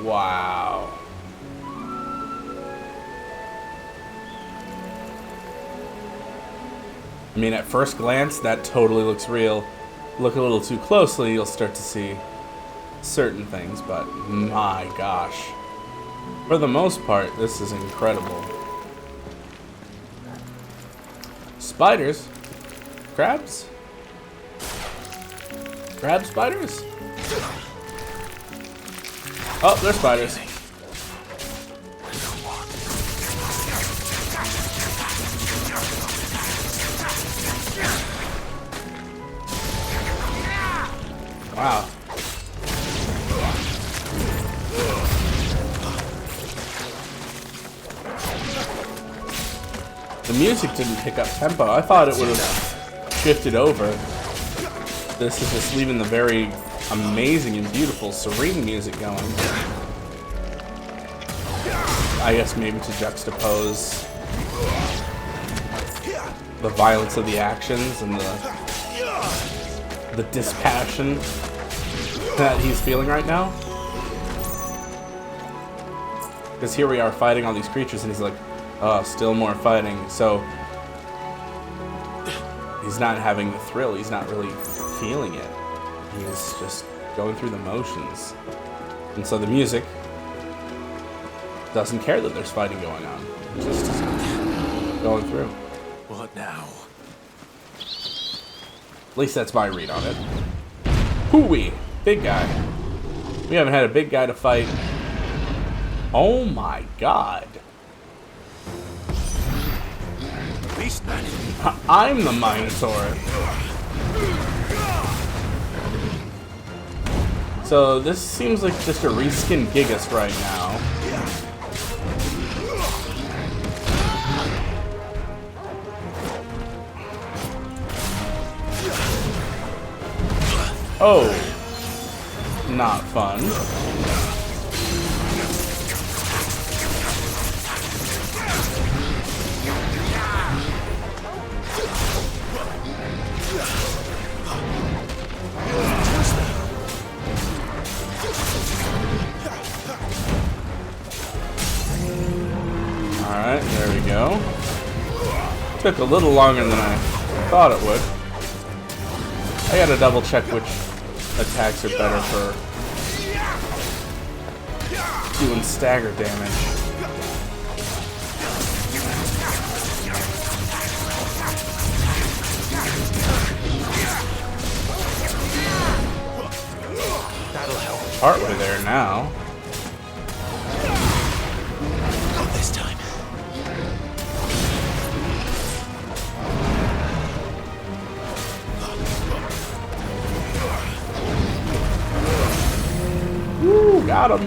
Speaker 1: Wow. I mean, at first glance, that totally looks real. Look a little too closely, you'll start to see certain things, but my gosh. For the most part, this is incredible. Spiders? Crabs? Crab spiders? Oh, they're spiders. Wow. The music didn't pick up tempo. I thought it would have shifted over. This is just leaving the very amazing and beautiful, serene music going. I guess maybe to juxtapose the violence of the actions and the dispassion that he's feeling right now. Because here we are fighting all these creatures and he's like, oh, still more fighting. So he's not having the thrill. He's not really feeling it. He's just going through the motions. And so the music doesn't care that there's fighting going on. It's just going through.
Speaker 5: What now?
Speaker 1: At least that's my read on it. Hooey! Big guy. We haven't had a big guy to fight. Oh my god. I'm the Minotaur. So this seems like just a reskinned Gigas right now. Oh, not fun. Alright, there we go. Took a little longer than I thought it would. I gotta double check which attacks are better for doing stagger damage.
Speaker 5: That'll help.
Speaker 1: Partway there now.
Speaker 5: Not this time.
Speaker 1: Woo, got him.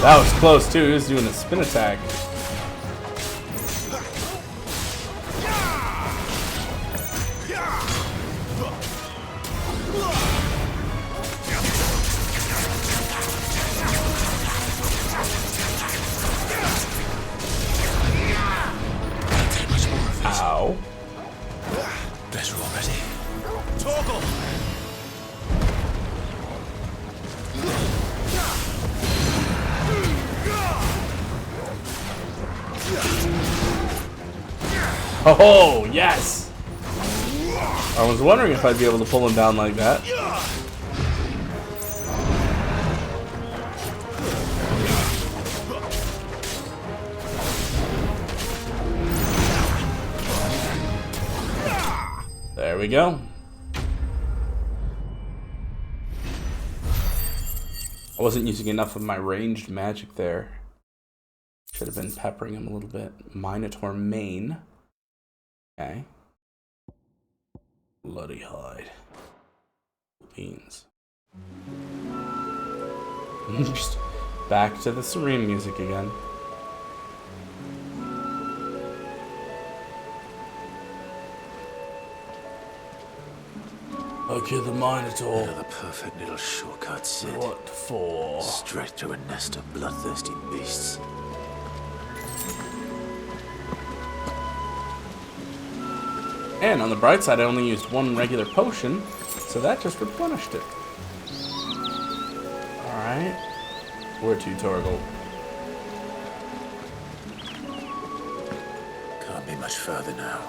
Speaker 1: That was close too. He was doing a spin attack. Ow.
Speaker 5: Better already. Toggle!
Speaker 1: Oh, yes! I was wondering if I'd be able to pull him down like that. There we go. I wasn't using enough of my ranged magic there. Should have been peppering him a little bit. Minotaur Mane. Okay. Bloody hide. Beans. Just back to the serene music again. Okay, the Minotaur.
Speaker 5: Another perfect little shortcut, Sid.
Speaker 1: What for?
Speaker 5: Straight through a nest of bloodthirsty beasts.
Speaker 1: And on the bright side, I only used one regular potion, so that just replenished it. Alright. Where to, Torgal?
Speaker 5: Can't be much further now.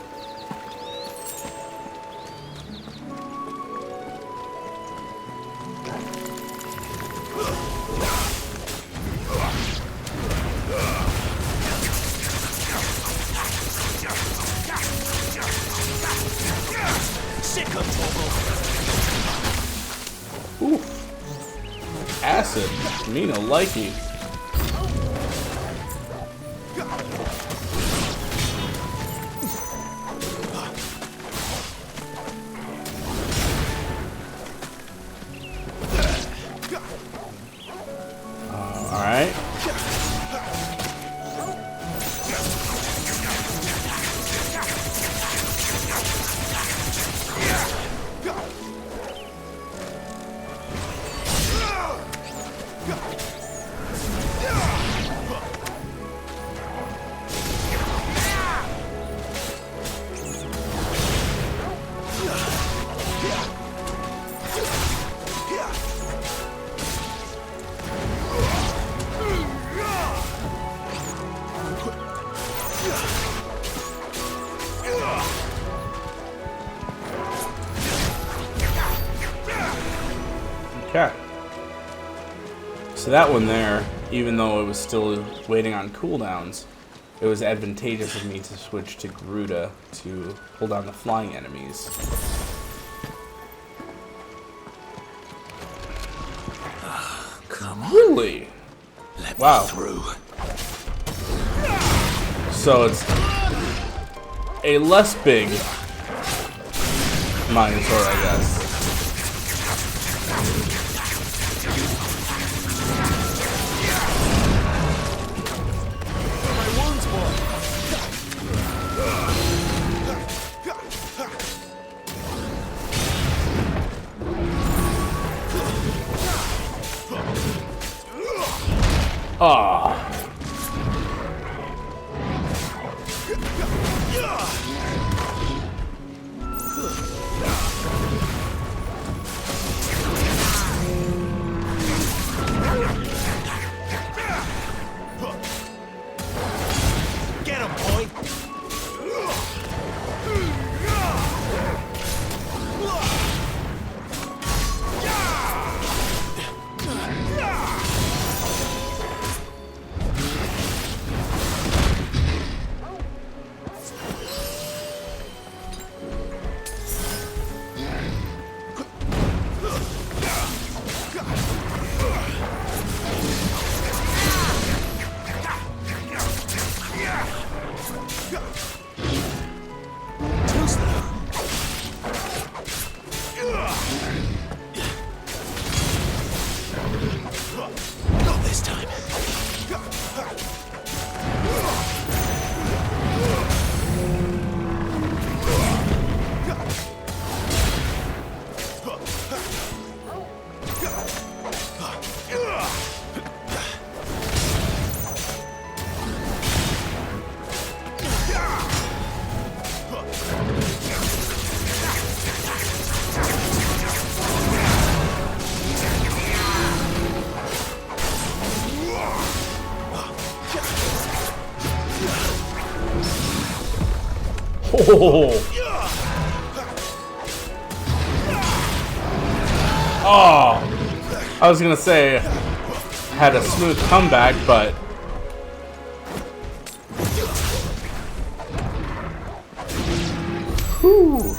Speaker 1: Ooh. Acid. Me no likey. Alright. Okay. So that one there, even though it was still waiting on cooldowns, it was advantageous of me to switch to Garuda to pull down the flying enemies.
Speaker 5: Come on.
Speaker 1: Really? Wow.
Speaker 5: Through.
Speaker 1: So it's a less big Minotaur, I guess. Ah.
Speaker 5: Get him, boy!
Speaker 1: Oh, I was gonna say had a smooth comeback, but whew.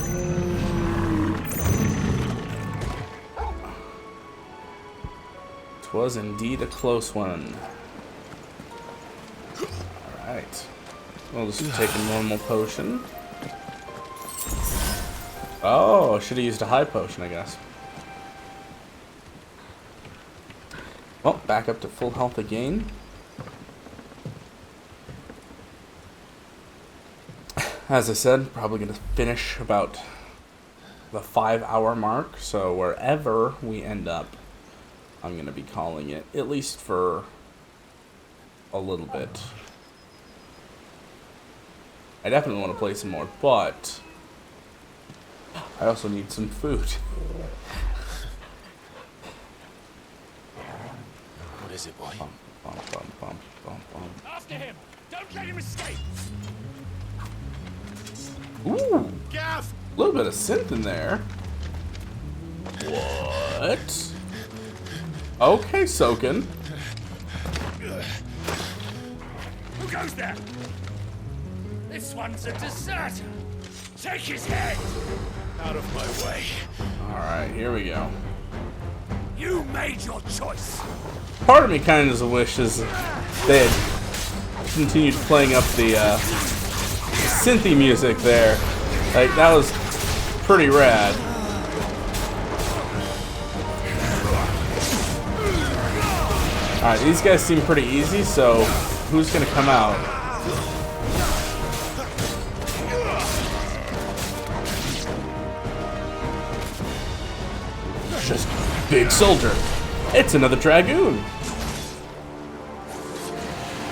Speaker 1: It was indeed a close one. All right, we'll just take a normal potion. Oh, should have used a high potion, I guess. Well, back up to full health again. As I said, probably going to finish about the 5-hour mark. So wherever we end up, I'm going to be calling it, at least for a little bit. I definitely want to play some more, but I also need some food.
Speaker 5: What is it, boy?
Speaker 21: After him! Don't let him escape!
Speaker 1: Ooh!
Speaker 5: Gav!
Speaker 1: A little bit of synth in there. What? Okay, Soken.
Speaker 21: Who goes there? This one's a deserter. Take his head!
Speaker 5: Out of my way.
Speaker 1: Alright, here we go.
Speaker 21: You made your choice.
Speaker 1: Part of me kind of wishes they had continued playing up the synthy music there. Like, that was pretty rad. Alright, these guys seem pretty easy, so who's gonna come out? Just big soldier. It's another dragoon.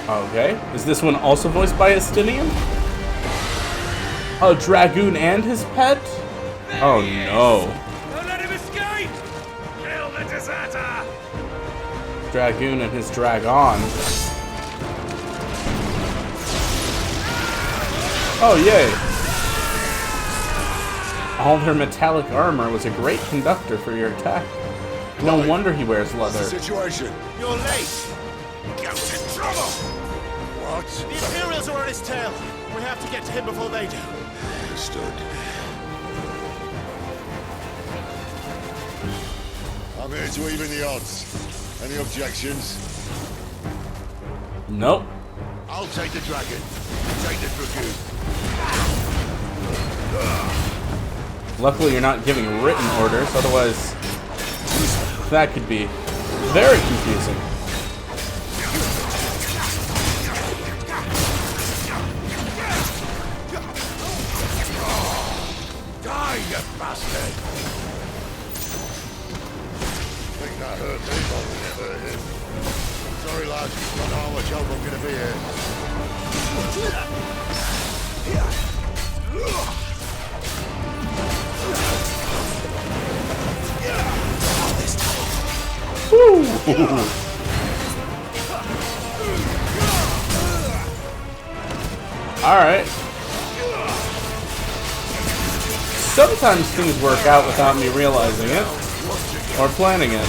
Speaker 1: Okay, is this one also voiced by Estinian? A dragoon and his pet? Oh no.
Speaker 21: Don't let him escape! Kill the deserter!
Speaker 1: Dragoon and his dragon. Oh yay. All their metallic armor was a great conductor for your attack. No wonder he wears leather.
Speaker 8: What's the situation?
Speaker 5: You're late. Goat's in trouble.
Speaker 8: What?
Speaker 5: The Imperials are on his tail. We have to get to him before they do.
Speaker 8: Understood. I'm here to even the odds. Any objections?
Speaker 1: Nope.
Speaker 8: I'll take the dragon. Take the dragoon.
Speaker 1: Luckily you're not giving written orders, otherwise that could be very confusing.
Speaker 5: Die, you bastard!
Speaker 8: I think that hurt me more than it hurt him. Sorry, lad. Don't know how much help I'm gonna be here.
Speaker 1: Alright. Sometimes things work out without me realizing it or planning it.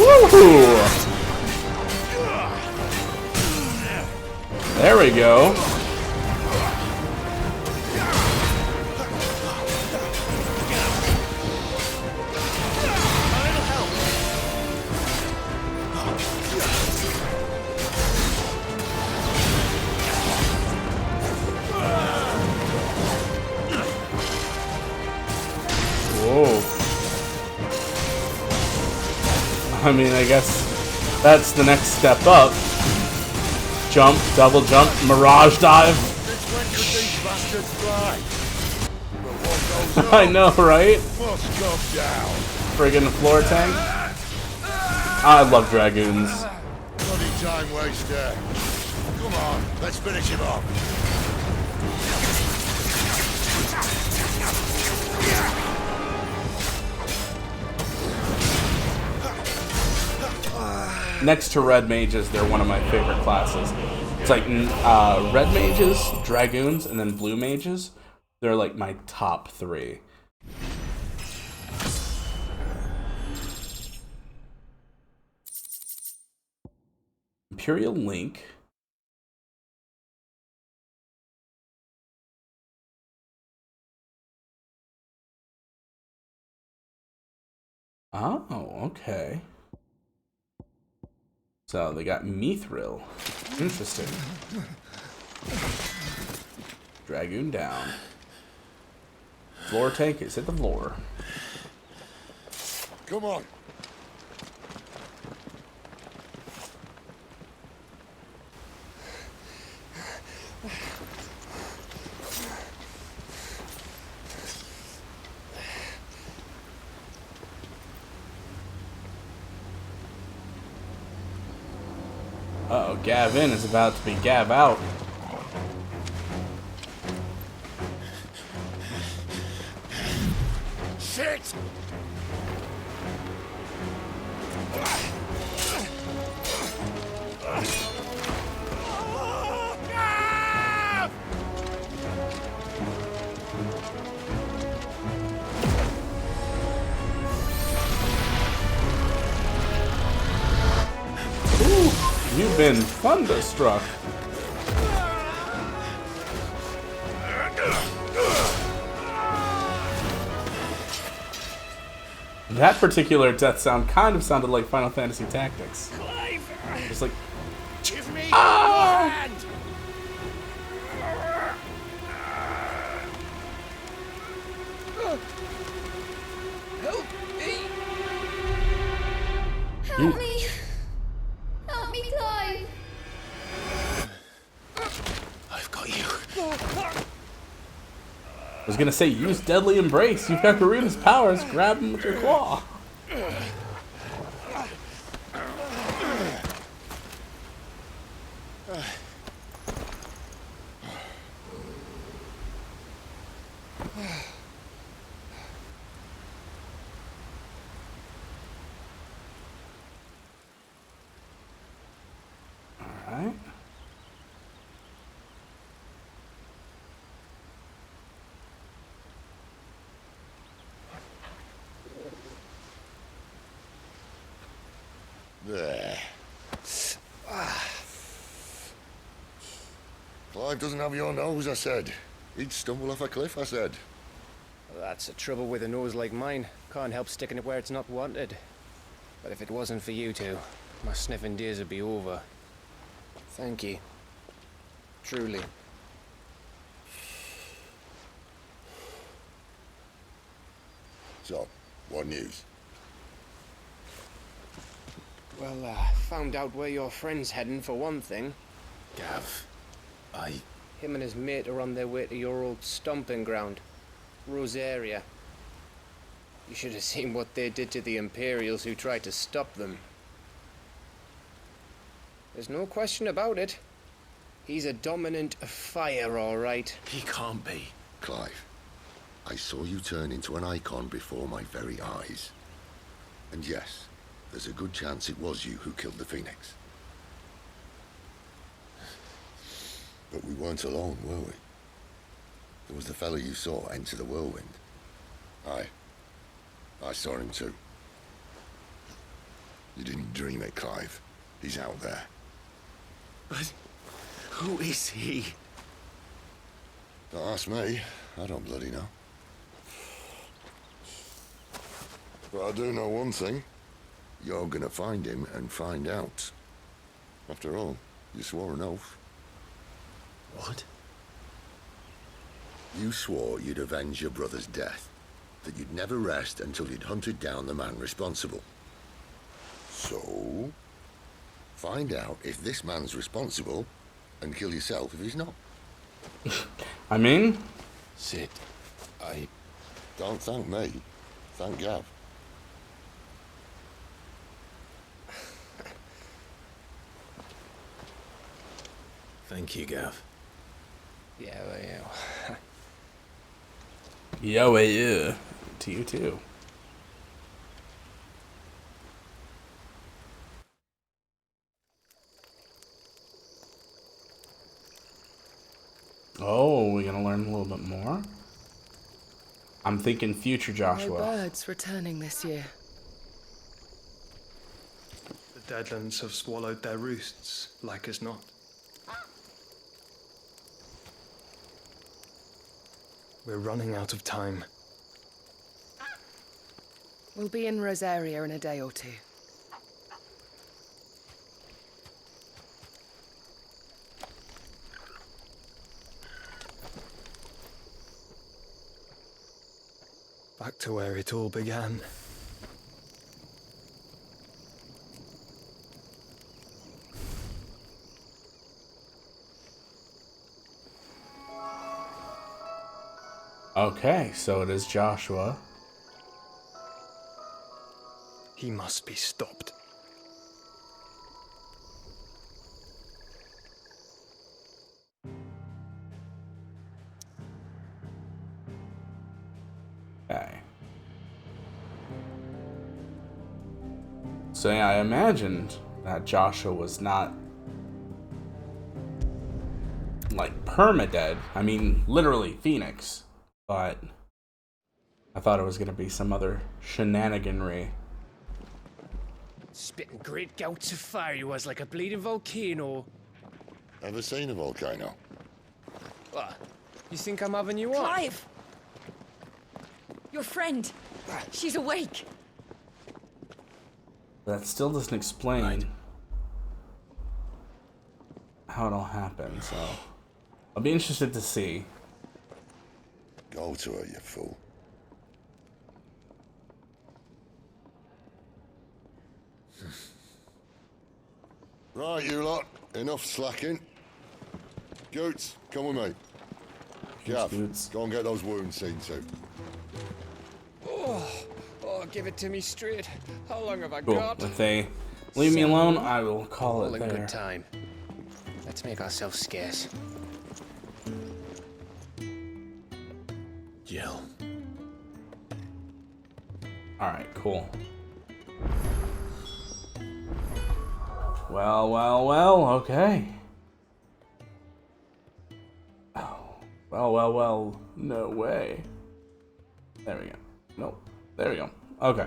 Speaker 1: Woohoo! There we go. I mean, I guess that's the next step up. Jump, double jump, mirage dive. I know, right? Friggin' floor tank. I love dragoons.
Speaker 8: Bloody time waster. Come on, let's finish him off.
Speaker 1: Next to red mages, they're one of my favorite classes. It's like red mages, dragoons, and then blue mages. They're like my top 3. Imperial Link. Oh, okay. So they got Mithril. Interesting. Dragoon down. Floor tank is hit the floor.
Speaker 8: Come on.
Speaker 1: Uh-oh, Gav in is about to be Gav out.
Speaker 8: Shit!
Speaker 1: You've been thunderstruck. That particular death sound kind of sounded like Final Fantasy Tactics. Just like,
Speaker 20: give me
Speaker 1: ah!
Speaker 20: your hand.
Speaker 3: Help me!
Speaker 1: You-
Speaker 3: Help me! Help me, Clive!
Speaker 5: I've got you.
Speaker 1: I was gonna say, use Deadly Embrace. You've got Garuda's powers. Grab him with your claw. Alright.
Speaker 8: There. Clive doesn't have your nose, I said. He'd stumble off a cliff, I said.
Speaker 12: That's the trouble with a nose like mine. Can't help sticking it where it's not wanted. But if it wasn't for you two, my sniffing days would be over. Thank you. Truly.
Speaker 8: So, what news?
Speaker 12: Well, found out where your friend's heading for one thing.
Speaker 5: Gav,
Speaker 12: Him and his mate are on their way to your old stomping ground, Rosaria. You should have seen what they did to the Imperials who tried to stop them. There's no question about it. He's a dominant fire, all right.
Speaker 5: He can't be.
Speaker 8: Clive, I saw you turn into an icon before my very eyes. And yes, there's a good chance it was you who killed the Phoenix. But we weren't alone, were we? There was the fellow you saw enter the whirlwind. I saw him too. You didn't dream it, Clive. He's out there.
Speaker 5: But who is he?
Speaker 8: Don't ask me. I don't bloody know. But I do know one thing. You're gonna find him and find out. After all, you swore an oath.
Speaker 5: What?
Speaker 8: You swore you'd avenge your brother's death. That you'd never rest until you'd hunted down the man responsible. So, find out if this man's responsible and kill yourself if he's not.
Speaker 1: I mean...
Speaker 8: Sid, Don't thank me. Thank Gav.
Speaker 5: Thank you, Gav.
Speaker 12: Yeah, well,
Speaker 1: Yeah. To you too. Oh, we're gonna learn a little bit more. I'm thinking future
Speaker 22: No
Speaker 1: Joshua.
Speaker 22: birds returning this year.
Speaker 14: The Deadlands have swallowed their roosts, like as not. We're running out of time.
Speaker 22: We'll be in Rosaria in a day or two.
Speaker 14: Back to where it all began.
Speaker 1: Okay, so it is Joshua.
Speaker 14: He must be stopped.
Speaker 1: Okay. So yeah, I imagined that Joshua was not like perma-dead. I mean, literally Phoenix. But I thought it was gonna be some other shenaniganry.
Speaker 12: spitting great gouts of fire he was, like a bleeding volcano.
Speaker 8: Ever seen a volcano?
Speaker 12: What? You think I'm having you on?
Speaker 3: Clive! Your friend. She's awake.
Speaker 1: That still doesn't explain how it all happened, so I'll be interested to see.
Speaker 8: Go to her, you fool. Right, you lot. Enough slacking. Goots, come with me. Gav, go and get those wounds seen to.
Speaker 12: Oh, give it to me straight. How long have I
Speaker 1: Cool.
Speaker 12: got?
Speaker 1: If they leave me alone, I will call
Speaker 12: All
Speaker 1: it
Speaker 12: in
Speaker 1: there.
Speaker 12: good time. Let's make ourselves scarce.
Speaker 5: Jill.
Speaker 1: Alright, cool. Well, okay. Oh, well, no way. There we go. Nope. There we go. Okay.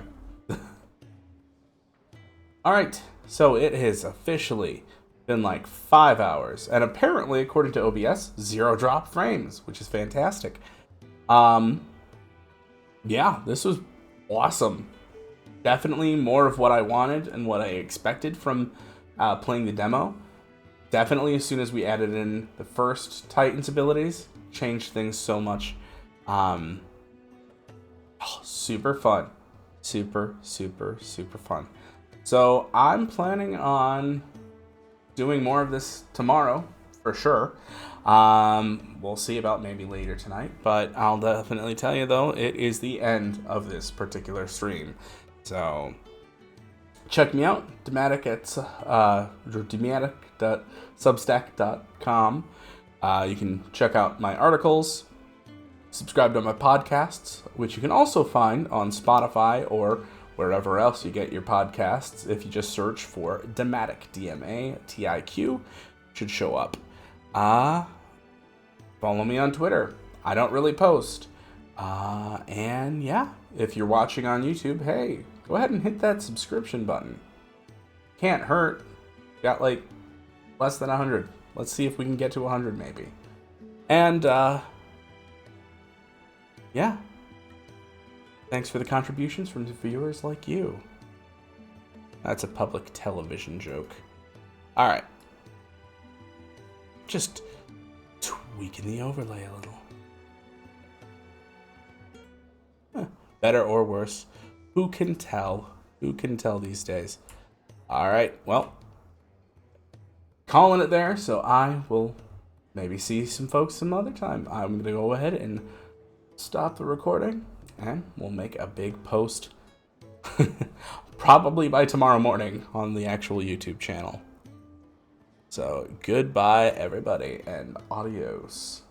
Speaker 1: Alright, so it has officially been like 5 hours, and apparently, according to OBS, 0 drop frames, which is fantastic. Yeah, this was awesome. Definitely more of what I wanted and what I expected from playing the demo. Definitely as soon as we added in the first Titan's abilities, changed things so much. Super fun. Super fun. So I'm planning on doing more of this tomorrow, for sure. We'll see about maybe later tonight, but I'll definitely tell you though, it is the end of this particular stream. So check me out, dmatiq at dmatiq.substack.com. You can check out my articles, subscribe to my podcasts, which you can also find on Spotify or wherever else you get your podcasts. If you just search for dmatiq, D-M-A-T-I-Q, should show up. Follow me on Twitter. I don't really post. And yeah, if you're watching on YouTube, hey, go ahead and hit that subscription button. Can't hurt. Got like less than 100. Let's see if we can get to 100 maybe. And yeah. Thanks for the contributions from viewers like you. That's a public television joke. Alright. Just tweaking the overlay a little. Better or worse, who can tell? Who can tell these days? All right, well, calling it there, so I will maybe see some folks some other time. I'm going to go ahead and stop the recording, and we'll make a big post probably by tomorrow morning on the actual YouTube channel. So goodbye, everybody, and adios.